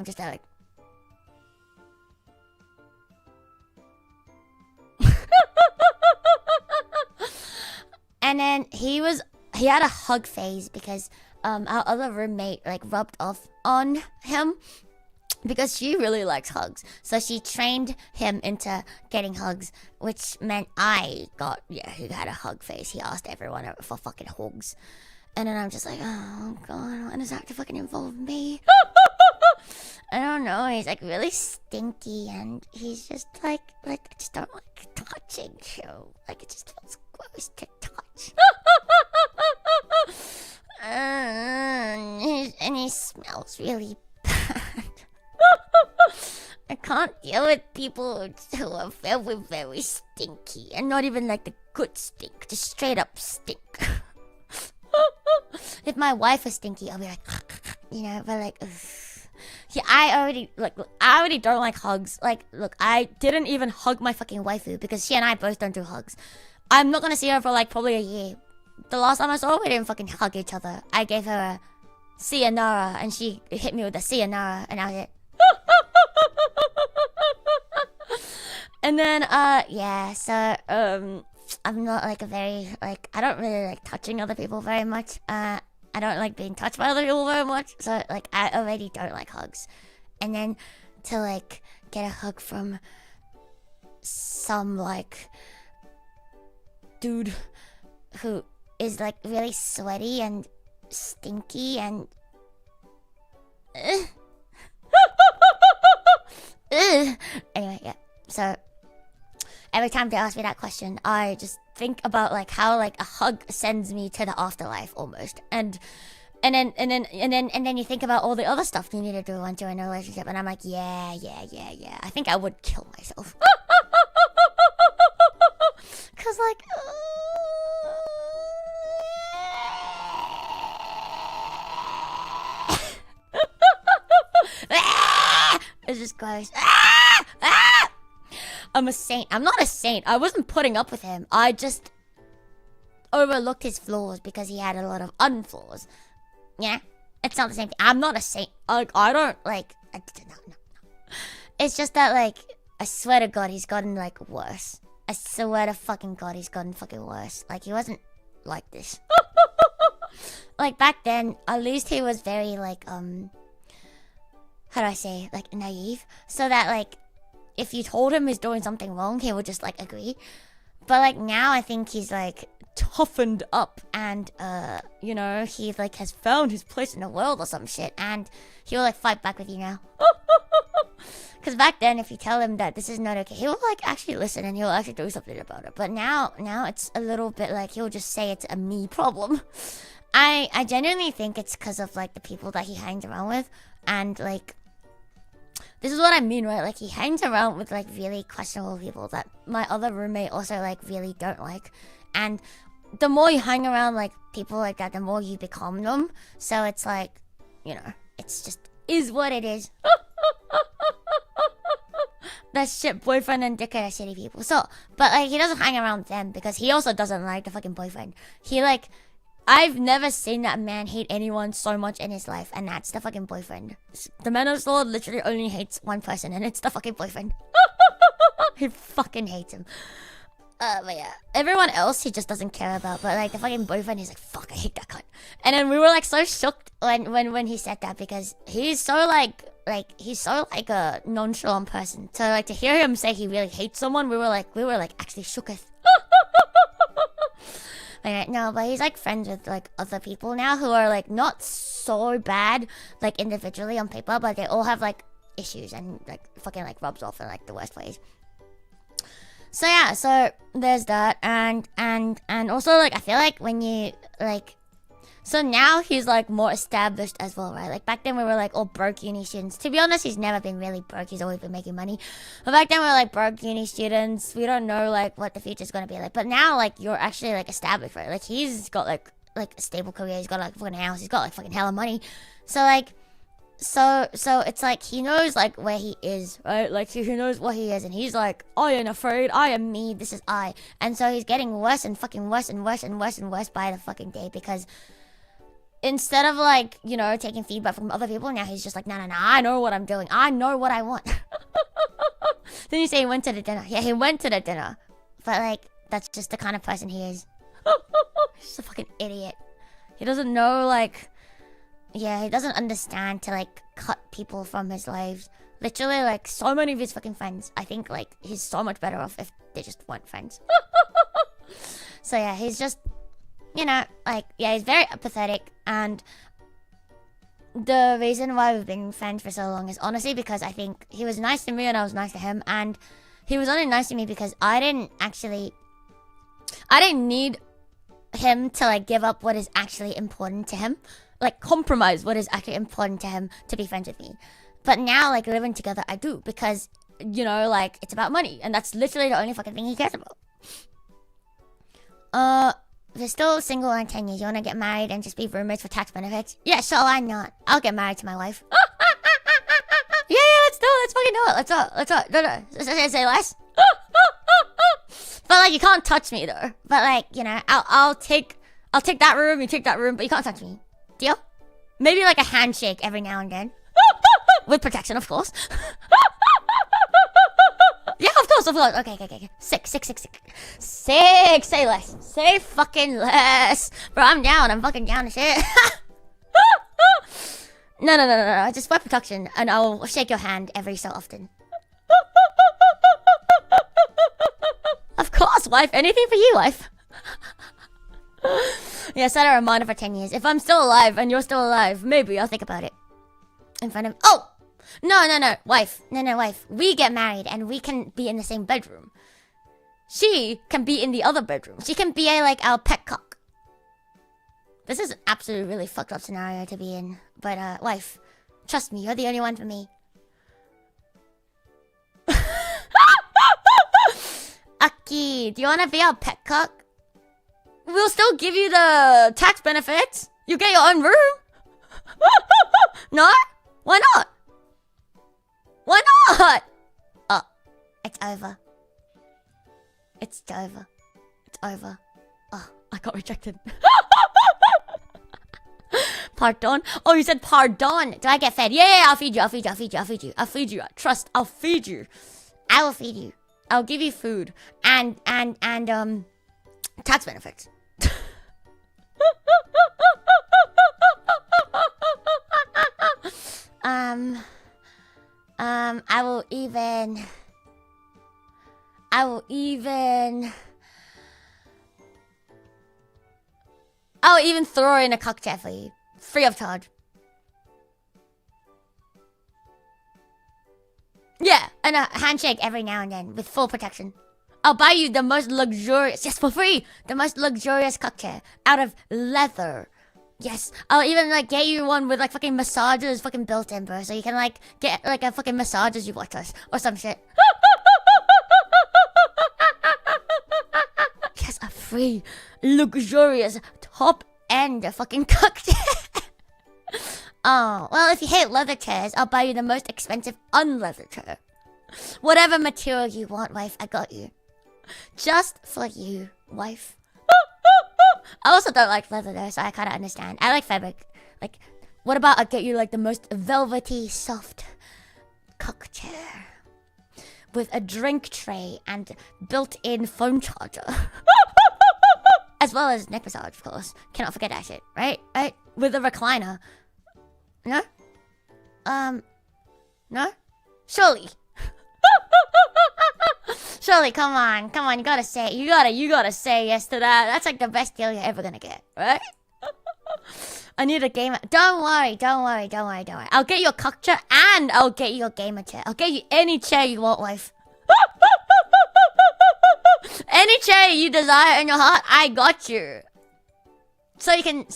And then he had a hug phase because our other roommate like rubbed off on him because she really likes hugs. So she trained him into getting hugs, which meant he had a hug phase. He asked everyone for fucking hugs. And then I'm just like, oh god, why does that have to fucking involve me? I don't know, he's like really stinky, and he's just like I just don't like touching him. Like, it just feels gross to touch. And he smells really bad. I can't deal with people who are very, very stinky, and not even like the good stink, just straight up stink. If my wife was stinky, I'll be like, you know, but like, ugh. Yeah, I already don't like hugs. Like, look, I didn't even hug my fucking waifu because she and I both don't do hugs. I'm not gonna see her for like probably a year. The last time I saw her, we didn't fucking hug each other. I gave her a sayonara, and she hit me with a sayonara, and that was it. And then, so, I'm not like a very, like, I don't really like touching other people very much. I don't like being touched by other people very much. So, like, I already don't like hugs. And then to, like, get a hug from some, like, dude who is, like, really sweaty and stinky and... Anyway, yeah. So... every time they ask me that question, I just think about like how like a hug sends me to the afterlife almost, and then you think about all the other stuff you need to do once you're in a relationship, and I'm like, yeah. I think I would kill myself. Cause like, it's just gross. I'm a saint. I'm not a saint. I wasn't putting up with him. I just overlooked his flaws because he had a lot of unflaws. Yeah? It's not the same thing. I'm not a saint. I don't, like... No. It's just that, like, I swear to God, he's gotten, like, worse. I swear to fucking God, he's gotten fucking worse. Like, he wasn't like this. Like, back then, at least he was very, like, how do I say? Like, naive. So that, like... if you told him he's doing something wrong, he would just, like, agree. But, like, now I think he's, like, toughened up. And, you know, he, like, has found his place in the world or some shit. And he'll, like, fight back with you now. Because back then, if you tell him that this is not okay, he'll, like, actually listen and he'll actually do something about it. But now it's a little bit, like, he'll just say it's a me problem. I genuinely think it's because of, like, the people that he hangs around with. And, like... this is what I mean, right? Like, he hangs around with, like, really questionable people that my other roommate also, like, really don't like. And the more you hang around, like, people like that, the more you become them. So it's like, you know, it's just is what it is. That shit boyfriend and dickhead are shitty people. So, but, like, he doesn't hang around with them because he also doesn't like the fucking boyfriend. He, like... I've never seen that man hate anyone so much in his life, and that's the fucking boyfriend. The man of Lord literally only hates one person, and it's the fucking boyfriend. He fucking hates him. But yeah, everyone else he just doesn't care about, but like the fucking boyfriend, he's like, fuck, I hate that cunt. And then we were like so shocked when he said that, because he's so like a nonchalant person. So like to hear him say he really hates someone, we were like actually shooketh. Like, no, but he's like friends with like other people now who are like not so bad like individually on paper, but they all have like issues and like fucking like rubs off in like the worst ways. So yeah, so there's that, and also like I feel like when you like, so now he's like more established as well, right? Like back then we were like all broke uni students. To be honest, he's never been really broke. He's always been making money. But back then we were like broke uni students. We don't know like what the future's gonna be like. But now like you're actually like established, right? Like he's got like a stable career. He's got like a fucking house. He's got like fucking hella money. So like, so it's like he knows like where he is, right? Like he knows what he is, and he's like, I ain't afraid. I am me. This is I. And so he's getting worse and fucking worse and worse and worse and worse by the fucking day because instead of like, you know, taking feedback from other people, now he's just like, no, I know what I'm doing. I know what I want. Then you say he went to the dinner. Yeah, he went to the dinner. But like, that's just the kind of person he is. He's just a fucking idiot. He doesn't know like, yeah, he doesn't understand to like cut people from his lives. Literally like so many of his fucking friends. I think like he's so much better off if they just weren't friends. So yeah, he's just, you know, like, yeah, he's very apathetic, and the reason why we've been friends for so long is honestly because I think he was nice to me and I was nice to him, and he was only nice to me because I didn't need him to like give up what is actually important to him, like compromise what is actually important to him to be friends with me. But now like living together I do, because, you know, like it's about money, and that's literally the only fucking thing he cares about. If you're still single in 10 years, you want to get married and just be roommates for tax benefits? Yeah, sure, why not? I'll get married to my wife. Yeah, let's do it. Let's fucking do it. Let's do it. No. Say less. But like, you can't touch me though. But like, you know, I'll take that room, you take that room, but you can't touch me. Deal? Maybe like a handshake every now and then. With protection, of course. Yeah, of course. Okay. Sick. Say less. Say fucking less. Bro, I'm down. I'm fucking down to shit. No. Just wear protection, and I'll shake your hand every so often. Of course, wife. Anything for you, wife. Yeah, set a reminder for 10 years. If I'm still alive and you're still alive, maybe I'll think about it. In front of... Oh! No, wife. No, wife. We get married and we can be in the same bedroom. She can be in the other bedroom. She can be like our pet cock. This is an absolutely really fucked up scenario to be in. But, wife, trust me, you're the only one for me. Aki, do you want to be our pet cock? We'll still give you the tax benefits. You get your own room. No? Why not? Why not? Oh, it's over. It's over. Oh, I got rejected. Pardon? Oh, you said pardon. Do I get fed? Yeah, I'll feed you. Trust, I'll feed you. I will feed you. I'll give you food and tax benefits. I will even throw in a cocktail for you, free of charge. Yeah, and a handshake every now and then with full protection. I'll buy you the most luxurious, yes, for free, the most luxurious cocktail out of leather. Yes, I'll even like get you one with like fucking massages fucking built in, bro. So you can like get like a fucking massage as you watch us or some shit. Yes, a free, luxurious, top end fucking cocktail. Oh, well, if you hate leather chairs, I'll buy you the most expensive unleather chair. Whatever material you want, wife, I got you. Just for you, wife. I also don't like leather though, so I kind of understand. I like fabric. Like, what about I get you like the most velvety, soft cock chair with a drink tray and built-in phone charger, as well as neck massage, of course. Cannot forget that shit, right? Right? With a recliner. No? No? Surely. Surely, come on, you gotta say, you gotta say yes to that. That's like the best deal you're ever gonna get, right? I need a gamer. Don't worry. I'll get you a cock chair and I'll get you a gamer chair. I'll get you any chair you want, wife. Any chair you desire in your heart, I got you. So you can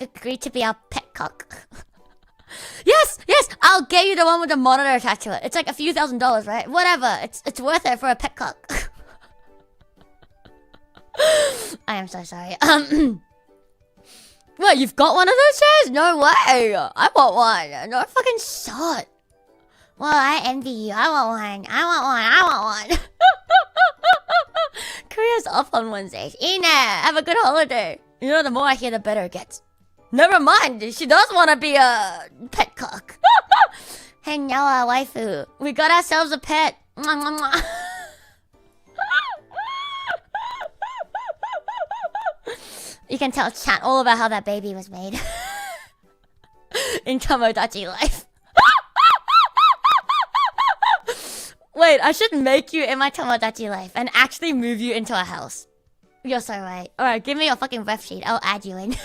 agree to be our pet cock. Yes, I'll get you the one with the monitor attached to it. It's like a few $1,000s, right? Whatever, it's worth it for a pet cock. I am so sorry. What, you've got one of those chairs? No way. I want one. No fucking shot. Well, I envy you. I want one. Korea's off on Wednesdays. Ina, have a good holiday. You know, the more I hear, the better it gets. Never mind. She does want to be a pet cock. Hey, Nyawa, waifu. We got ourselves a pet. Mwah, mwah, mwah. You can tell chat all about how that baby was made. In Tomodachi life. Wait, I should make you in my Tomodachi life and actually move you into a house. You're so right. Alright, give me your fucking ref sheet. I'll add you in.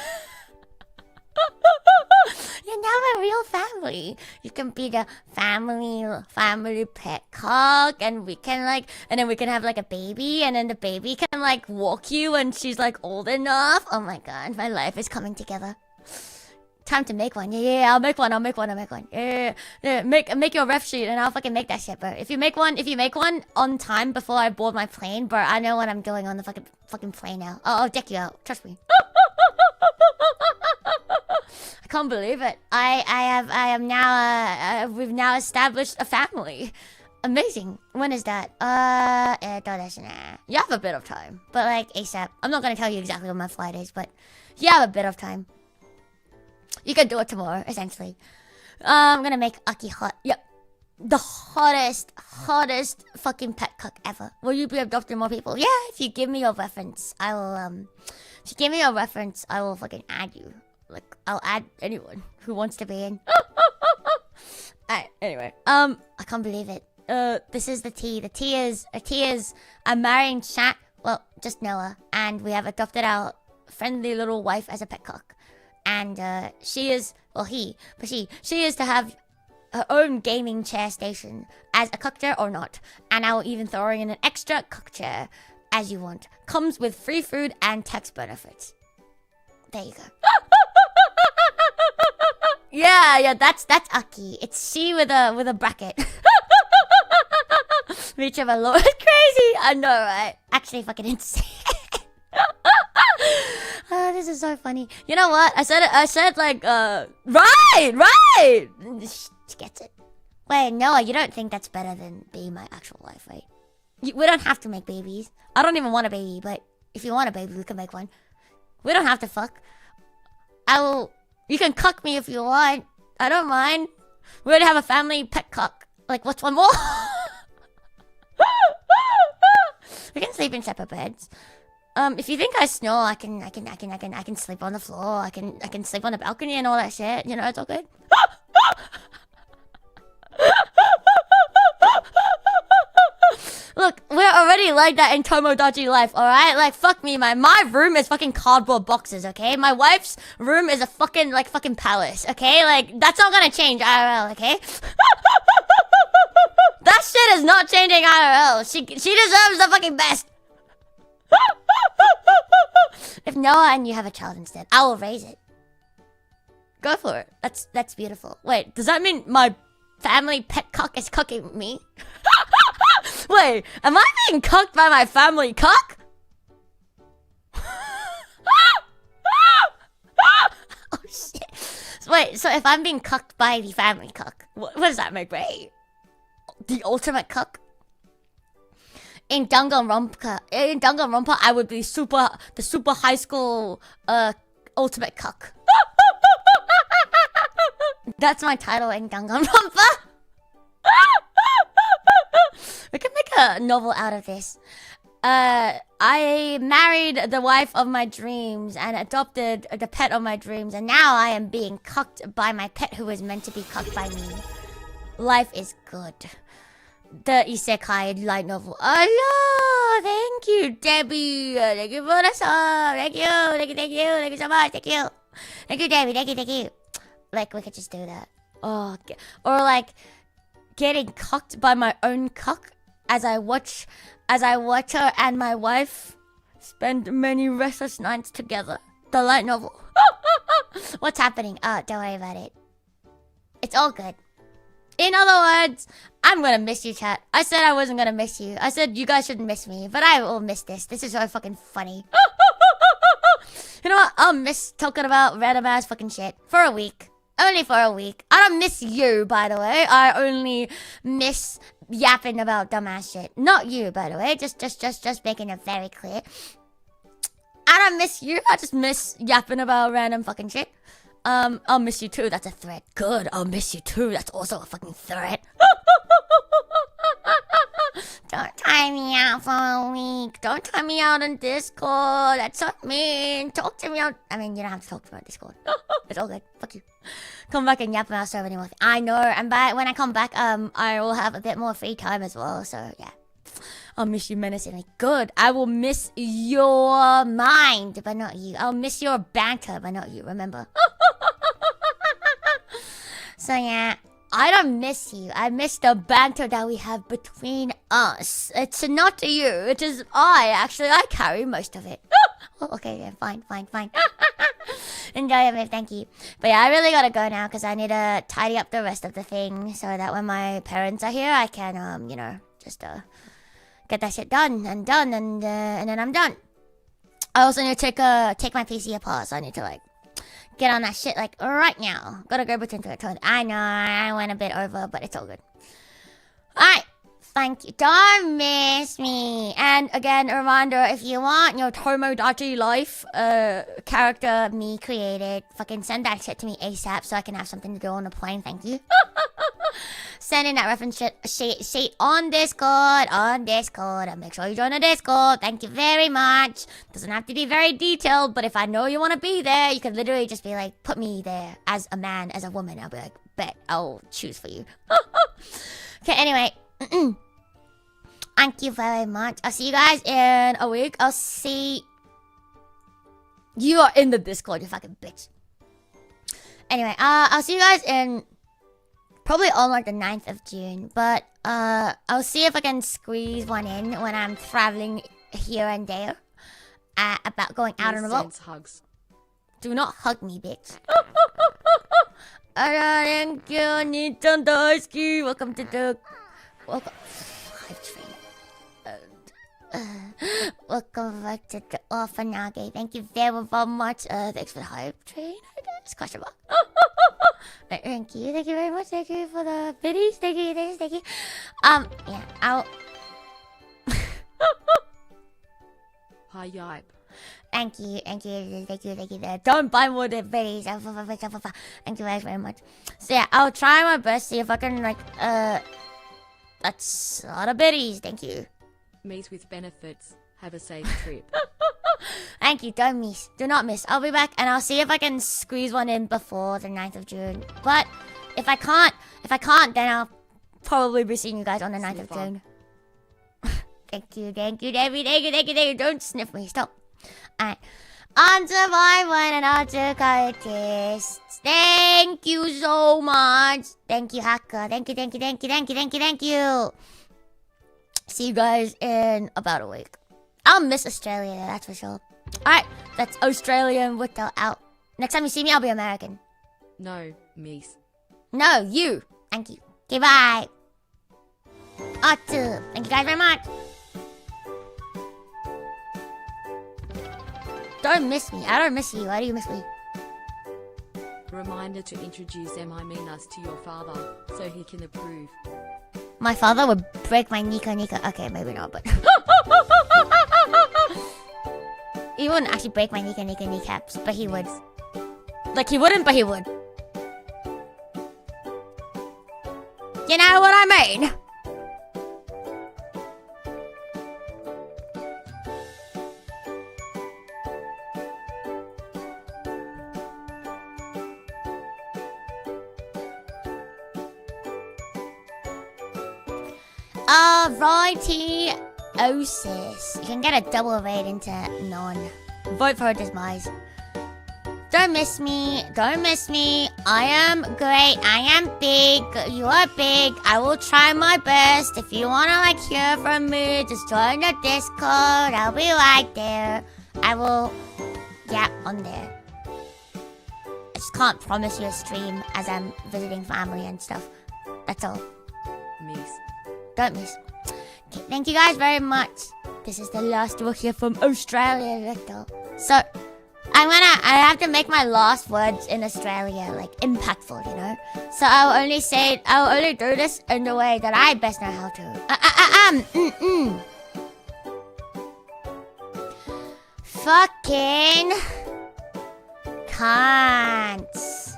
You're now a real family. You can be the family pet cock, and we can and then we can have like a baby, and then the baby can like walk you when she's like old enough. Oh my god, my life is coming together. Time to make one. Yeah, I'll make one. Yeah. Make your ref sheet and I'll fucking make that shit, bro. If you make one on time before I board my plane, bro, I know what I'm doing on the fucking plane now. I'll deck you out. Trust me. I can't believe it. We've now established a family. Amazing. When is that? You have a bit of time, but like ASAP. I'm not gonna tell you exactly when my flight is, but you have a bit of time. You can do it tomorrow, essentially. I'm gonna make Aki hot. Yep. The hottest fucking pet cock ever. Will you be adopting more people? Yeah, if you give me your reference, I will, if you give me your reference, I will fucking add you. Like, I'll add anyone who wants to be in. Alright, anyway. I can't believe it. This is the tea. The tea is, I'm marrying Chat, well, just Noah, and we have adopted our friendly little wife as a pet cock. And, she is to have her own gaming chair station as a cock chair or not. And I will even throw in an extra cock chair as you want. Comes with free food and tax benefits. There you go. Yeah, that's Aki. It's she with a bracket. Reach of a lord. Crazy. I know, right? Actually fucking insane. Oh, this is so funny. You know what? I said like, right! She gets it. Wait, Noah, you don't think that's better than being my actual life, right? We don't have to make babies. I don't even want a baby, but if you want a baby, we can make one. We don't have to fuck. You can cuck me if you want. I don't mind. We already have a family pet cock. Like, what's one more? We can sleep in separate beds. If you think I snore, I can sleep on the floor. I can sleep on the balcony and all that shit. You know, it's all good. Look, we're already like that in Tomodachi life, alright? Like, fuck me, my room is fucking cardboard boxes, okay? My wife's room is a fucking palace, okay? Like, that's not gonna change IRL, okay? That shit is not changing IRL. She deserves the fucking best. If Noah and you have a child instead, I will raise it. Go for it. That's beautiful. Wait, does that mean my family pet cock is cooking me? Wait, am I being cucked by my family cock? Oh shit. Wait, so if I'm being cucked by the family cock, what does that make me? The ultimate cuck? In Danganronpa, I would be the super high school ultimate cuck. That's my title in Danganronpa. We can make a novel out of this. I married the wife of my dreams and adopted the pet of my dreams, and now I am being cucked by my pet who is meant to be cucked by me. Life is good. the isekai light novel. Oh, thank you, Debbie. Thank you for the song. Thank you so much. Thank you, Debbie. Thank you. Like, we could just do that. Oh, or like getting cocked by my own cock as I watch her and my wife spend many restless nights together. The light novel. What's happening? Oh, don't worry about it. It's all good. In other words, I'm gonna miss you, chat. I said I wasn't gonna miss you. I said you guys shouldn't miss me, but I will miss this. This is so fucking funny. You know what? I'll miss talking about random ass fucking shit for a week. Only for a week. I don't miss you, by the way. I only miss yapping about dumbass shit. Not you, by the way. Just making it very clear. I don't miss you. I just miss yapping about random fucking shit. I'll miss you too. That's a threat. Good. I'll miss you too. That's also a fucking threat. Don't tie me out for a week. Don't tie me out on Discord. That's so mean. Talk to me on... I mean, you don't have to talk to me on Discord. It's all good. Fuck you. Come back and yap about so many more. I know. And when I come back, I will have a bit more free time as well. So, yeah. I'll miss you menacingly. Good. I will miss your mind, but not you. I'll miss your banter, but not you. Remember? So, yeah. I don't miss you. I miss the banter that we have between us. It's not you. It is I. Actually, I carry most of it. Oh, okay, yeah, fine. Enjoy it, babe. Thank you. But yeah, I really gotta go now because I need to tidy up the rest of the thing so that when my parents are here, I can, just get that shit done, and then I'm done. I also need to take my PC apart, so I need to get on that shit right now. Gotta go between the tone. I know I went a bit over, but it's all good. Alright. Thank you. Don't miss me. And again, a reminder, if you want your Tomodachi life character me created, fucking send that shit to me ASAP so I can have something to do on the plane. Thank you. Send in that reference sheet on Discord. And make sure you join the Discord. Thank you very much. Doesn't have to be very detailed, but if I know you want to be there, you can literally just be like, put me there as a man, as a woman. I'll be like, bet I'll choose for you. Okay, anyway. Thank you very much. I'll see you guys in a week. I'll see... You are in the Discord, you fucking bitch. Anyway, I'll see you guys in... Probably on the 9th of June. But, I'll see if I can squeeze one in when I'm traveling here and there. About going out on the road. Hugs. Do not hug me, bitch. Thank you, Nitan Daisuke. Welcome to the... Welcome... Welcome back to the Orphanage. Thank you very, very much. Thanks for the hype train, I guess. Question mark. Thank you very much. Thank you for the biddies. Thank you. Yeah, I'll... Hi, yipe. Thank you. Don't buy more than biddies. Thank you guys very much. So yeah, I'll try my best, see if I can, that's a lot of biddies. Thank you. Meet with benefits. Have a safe trip. Thank you. Don't miss. Do not miss. I'll be back and I'll see if I can squeeze one in before the 9th of June. But if I can't, then I'll probably be seeing you guys on the 9th of June. Thank you, Debbie. Thank you. Don't sniff me. Stop. Alright. On to my one and on to artists. Thank you so much. Thank you, Haka. Thank you. See you guys in about a week. I'll miss Australia, that's for sure. Alright, that's Australian Witto out. Next time you see me, I'll be American. No, meese. No, you. Thank you. Okay, bye. Thank you guys very much. Don't miss me. I don't miss you. Why do you miss me? Reminder to introduce us to your father so he can approve. My father would break my nika. Okay, maybe not, but... He wouldn't actually break my kneecaps, but he would. He wouldn't, but he would. You know what I mean? Righty Osis. You can get a double raid into none. Vote for a demise. Don't miss me. Don't miss me. I am great. I am big. You are big. I will try my best. If you want to like hear from me, just join the Discord. I'll be right there. I will get on there. I just can't promise you a stream as I'm visiting family and stuff. That's all. Miss. Don't miss. Okay, thank you guys very much. This is the last one here from Australia, Luto. So, I have to make my last words in Australia, like, impactful, you know? So I'll only do this in the way that I best know how to. Fucking cunts.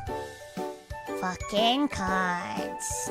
Fucking cunts.